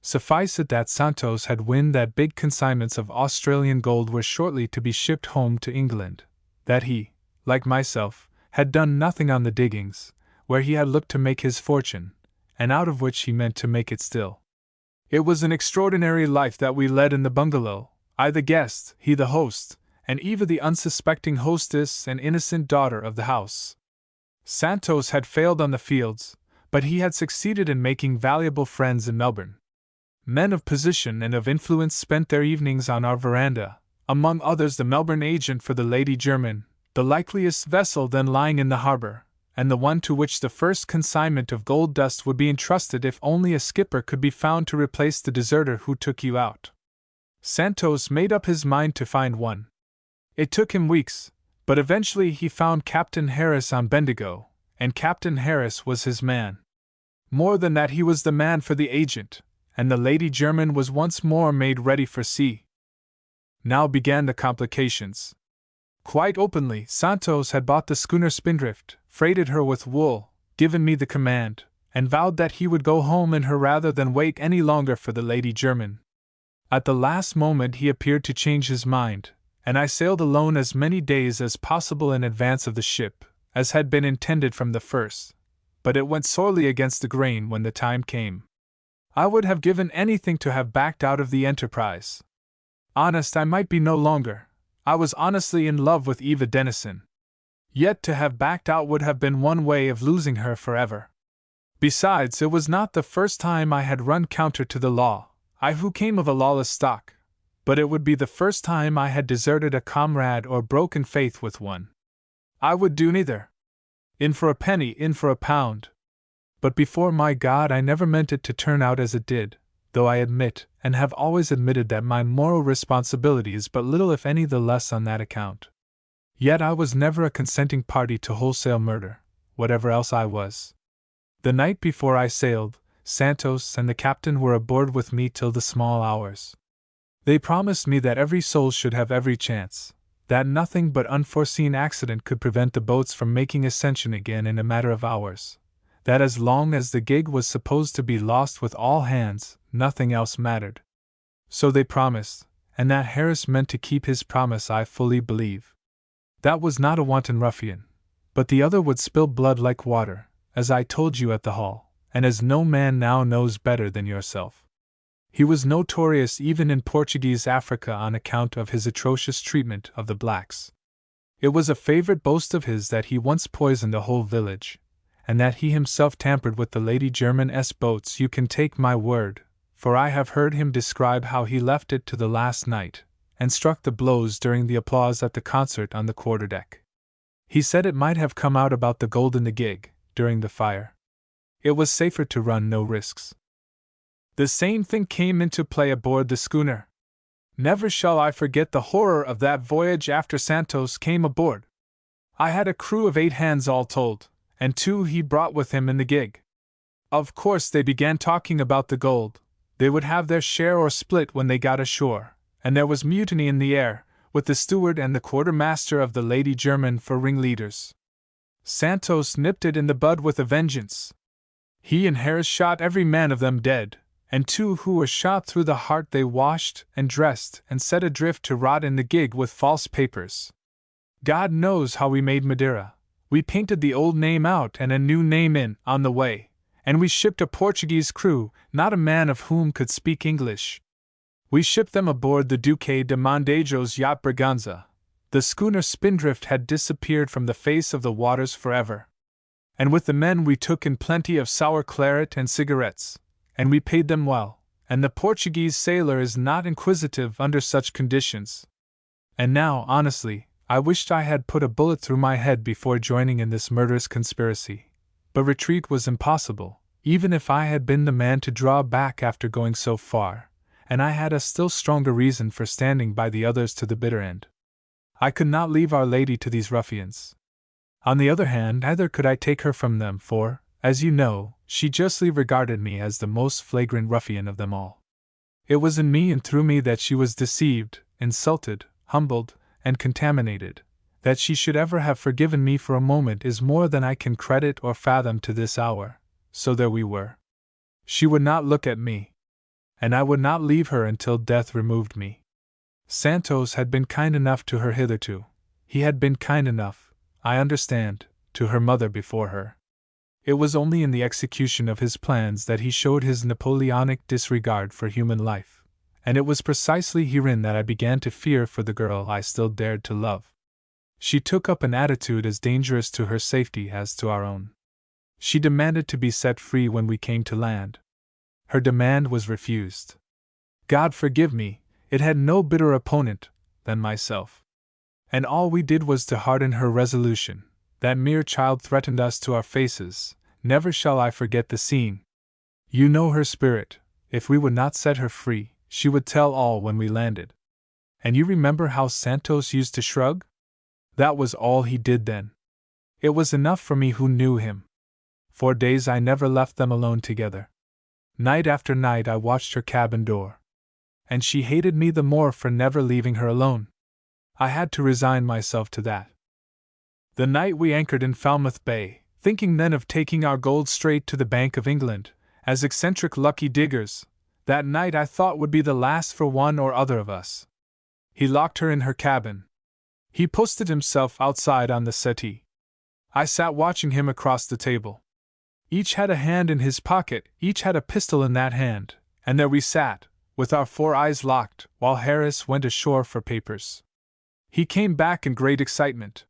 Suffice it that Santos had wind that big consignments of Australian gold were shortly to be shipped home to England, that he, like myself, had done nothing on the diggings, where he had looked to make his fortune, and out of which he meant to make it still. It was an extraordinary life that we led in the bungalow, I the guest, he the host, and Eva the unsuspecting hostess and innocent daughter of the house. Santos had failed on the fields, but he had succeeded in making valuable friends in Melbourne. Men of position and of influence spent their evenings on our veranda, among others the Melbourne agent for the Lady German, the likeliest vessel then lying in the harbour, and the one to which the first consignment of gold dust would be entrusted if only a skipper could be found to replace the deserter who took you out. Santos made up his mind to find one. It took him weeks, but eventually he found Captain Harris on Bendigo, and Captain Harris was his man. More than that, he was the man for the agent, and the Lady German was once more made ready for sea. Now began the complications. Quite openly, Santos had bought the schooner Spindrift, freighted her with wool, given me the command, and vowed that he would go home in her rather than wait any longer for the Lady German. At the last moment he appeared to change his mind, and I sailed alone as many days as possible in advance of the ship, as had been intended from the first, but it went sorely against the grain when the time came. I would have given anything to have backed out of the enterprise. Honest I might be no longer. I was honestly in love with Eva Denison. Yet to have backed out would have been one way of losing her forever. Besides, it was not the first time I had run counter to the law, I who came of a lawless stock, but it would be the first time I had deserted a comrade or broken faith with one. I would do neither. In for a penny, in for a pound. But before my God, I never meant it to turn out as it did, though I admit, and have always admitted, that my moral responsibility is but little if any the less on that account. Yet I was never a consenting party to wholesale murder, whatever else I was. The night before I sailed, Santos and the captain were aboard with me till the small hours. They promised me that every soul should have every chance, that nothing but unforeseen accident could prevent the boats from making ascension again in a matter of hours, that as long as the gig was supposed to be lost with all hands, nothing else mattered. So they promised, and that Harris meant to keep his promise I fully believe. That was not a wanton ruffian, but the other would spill blood like water, as I told you at the hall, and as no man now knows better than yourself. He was notorious even in Portuguese Africa on account of his atrocious treatment of the blacks. It was a favorite boast of his that he once poisoned a whole village, and that he himself tampered with the Lady German's boats, you can take my word, for I have heard him describe how he left it to the last night, and struck the blows during the applause at the concert on the quarterdeck. He said it might have come out about the gold in the gig, during the fire. It was safer to run no risks. The same thing came into play aboard the schooner. Never shall I forget the horror of that voyage after Santos came aboard. I had a crew of 8 hands all told, and 2 he brought with him in the gig. Of course they began talking about the gold. They would have their share or split when they got ashore, and there was mutiny in the air, with the steward and the quartermaster of the Lady German for ringleaders. Santos nipped it in the bud with a vengeance. He and Harris shot every man of them dead, and 2 who were shot through the heart they washed and dressed and set adrift to rot in the gig with false papers. God knows how we made Madeira. We painted the old name out and a new name in, on the way, and we shipped a Portuguese crew, not a man of whom could speak English. We shipped them aboard the Duque de Mondejo's yacht Braganza. The schooner Spindrift had disappeared from the face of the waters forever. And with the men we took in plenty of sour claret and cigarettes, and we paid them well, and the Portuguese sailor is not inquisitive under such conditions. And now, honestly, I wished I had put a bullet through my head before joining in this murderous conspiracy. But retreat was impossible, even if I had been the man to draw back after going so far, and I had a still stronger reason for standing by the others to the bitter end. I could not leave Our Lady to these ruffians. On the other hand, neither could I take her from them, for, as you know, she justly regarded me as the most flagrant ruffian of them all. It was in me and through me that she was deceived, insulted, humbled, and contaminated. That she should ever have forgiven me for a moment is more than I can credit or fathom to this hour. So there we were. She would not look at me, and I would not leave her until death removed me. Santos had been kind enough to her hitherto. He had been kind enough, I understand, to her mother before her. It was only in the execution of his plans that he showed his Napoleonic disregard for human life, and it was precisely herein that I began to fear for the girl I still dared to love. She took up an attitude as dangerous to her safety as to our own. She demanded to be set free when we came to land. Her demand was refused. God forgive me, it had no bitter opponent than myself. And all we did was to harden her resolution. That mere child threatened us to our faces. Never shall I forget the scene. You know her spirit. If we would not set her free, she would tell all when we landed. And you remember how Santos used to shrug? That was all he did then. It was enough for me who knew him. For days I never left them alone together. Night after night I watched her cabin door. And she hated me the more for never leaving her alone. I had to resign myself to that. The night we anchored in Falmouth Bay, thinking then of taking our gold straight to the Bank of England, as eccentric lucky diggers, that night I thought would be the last for one or other of us. He locked her in her cabin. He posted himself outside on the settee. I sat watching him across the table. Each had a hand in his pocket, each had a pistol in that hand, and there we sat, with our 4 eyes locked, while Harris went ashore for papers. He came back in great excitement.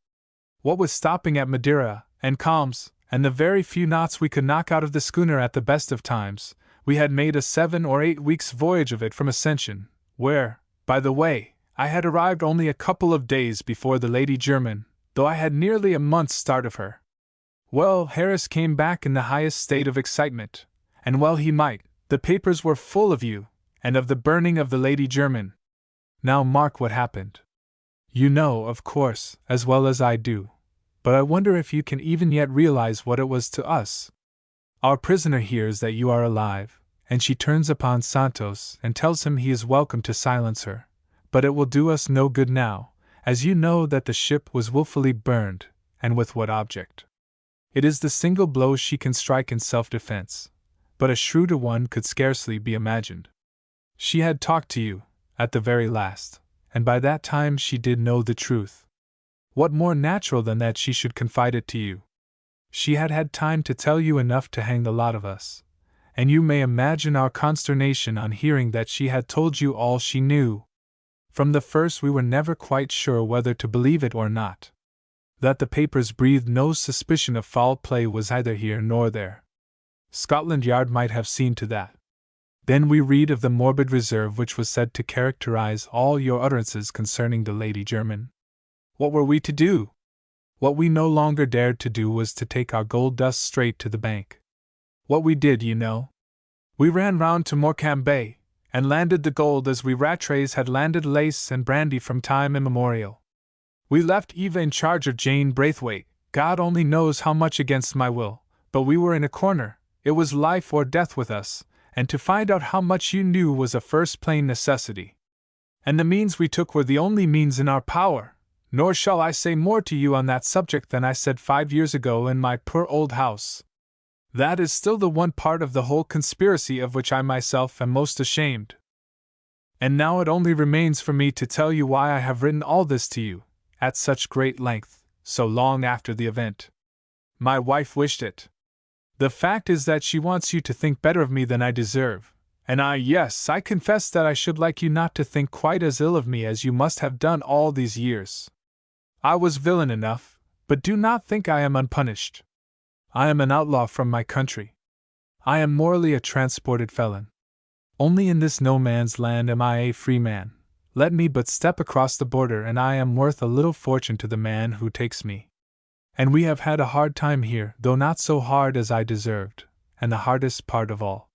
What with stopping at Madeira, and calms, and the very few knots we could knock out of the schooner at the best of times, we had made a 7 or 8 weeks' voyage of it from Ascension, where, by the way, I had arrived only a couple of days before the Lady German, though I had nearly a month's start of her. Well, Harris came back in the highest state of excitement, and well he might. The papers were full of you, and of the burning of the Lady German. Now mark what happened. You know, of course, as well as I do, but I wonder if you can even yet realize what it was to us. Our prisoner hears that you are alive, and she turns upon Santos and tells him he is welcome to silence her, but it will do us no good now, as you know that the ship was wilfully burned, and with what object. It is the single blow she can strike in self-defense, but a shrewder one could scarcely be imagined. She had talked to you, at the very last, and by that time she did know the truth. What more natural than that she should confide it to you? She had had time to tell you enough to hang the lot of us, and you may imagine our consternation on hearing that she had told you all she knew. From the first we were never quite sure whether to believe it or not. That the papers breathed no suspicion of foul play was either here nor there. Scotland Yard might have seen to that. Then we read of the morbid reserve which was said to characterize all your utterances concerning the Lady Jermyn. What were we to do? What we no longer dared to do was to take our gold dust straight to the bank. What we did, you know. We ran round to Morecambe Bay, and landed the gold as we Rattrays had landed lace and brandy from time immemorial. We left Eva in charge of Jane Braithwaite, God only knows how much against my will, but we were in a corner, it was life or death with us, and to find out how much you knew was a first plain necessity. And the means we took were the only means in our power, nor shall I say more to you on that subject than I said 5 years ago in my poor old house. That is still the one part of the whole conspiracy of which I myself am most ashamed. And now it only remains for me to tell you why I have written all this to you, at such great length, so long after the event. My wife wished it. The fact is that she wants you to think better of me than I deserve, and I confess that I should like you not to think quite as ill of me as you must have done all these years. I was villain enough, but do not think I am unpunished. I am an outlaw from my country. I am morally a transported felon. Only in this no man's land am I a free man. Let me but step across the border and I am worth a little fortune to the man who takes me. And we have had a hard time here, though not so hard as I deserved, and the hardest part of all.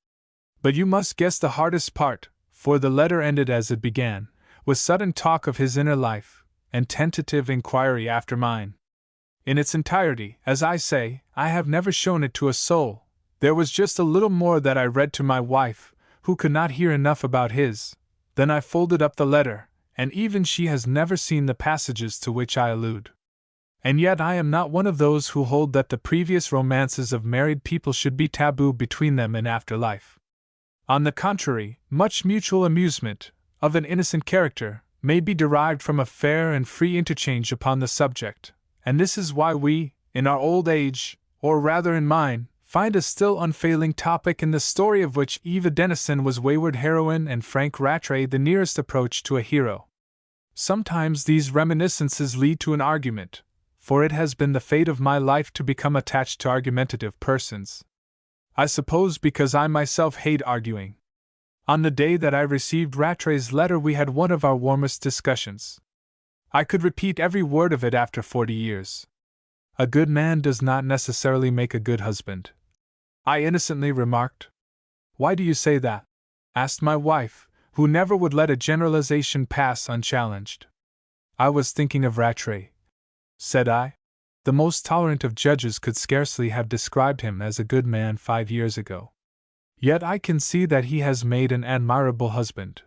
But you must guess the hardest part, for the letter ended as it began, with sudden talk of his inner life, and tentative inquiry after mine. In its entirety, as I say, I have never shown it to a soul. There was just a little more that I read to my wife, who could not hear enough about his. Then I folded up the letter, and even she has never seen the passages to which I allude. And yet I am not one of those who hold that the previous romances of married people should be taboo between them in after life. On the contrary, much mutual amusement, of an innocent character, may be derived from a fair and free interchange upon the subject, and this is why we, in our old age, or rather in mine, find a still unfailing topic in the story of which Eva Denison was wayward heroine and Frank Rattray the nearest approach to a hero. Sometimes these reminiscences lead to an argument, for it has been the fate of my life to become attached to argumentative persons. I suppose because I myself hate arguing. On the day that I received Rattray's letter we had one of our warmest discussions. I could repeat every word of it after 40 years. A good man does not necessarily make a good husband, I innocently remarked. Why do you say that? Asked my wife, who never would let a generalization pass unchallenged. I was thinking of Rattray, said I. The most tolerant of judges could scarcely have described him as a good man 5 years ago. Yet I can see that he has made an admirable husband.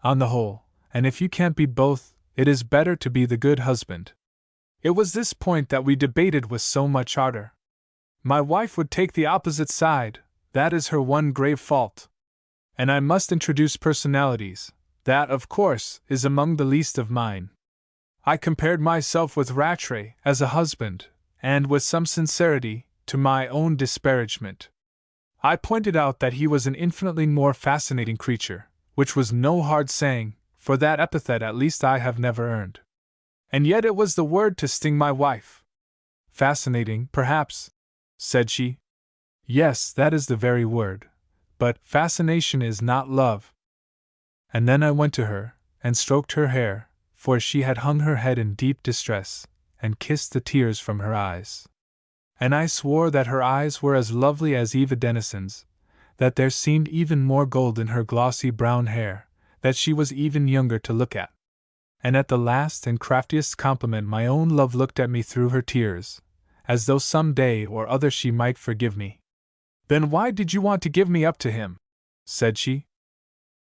On the whole, and if you can't be both, it is better to be the good husband. It was this point that we debated with so much ardor. My wife would take the opposite side, that is her one grave fault. And I must introduce personalities, that, of course, is among the least of mine. I compared myself with Rattray as a husband, and with some sincerity, to my own disparagement. I pointed out that he was an infinitely more fascinating creature, which was no hard saying, for that epithet at least I have never earned. And yet it was the word to sting my wife. Fascinating, perhaps, said she. Yes, that is the very word. But fascination is not love. And then I went to her, and stroked her hair, for she had hung her head in deep distress, and kissed the tears from her eyes. And I swore that her eyes were as lovely as Eva Denison's, that there seemed even more gold in her glossy brown hair, that she was even younger to look at. And at the last and craftiest compliment my own love looked at me through her tears, as though some day or other she might forgive me. Then why did you want to give me up to him? Said she.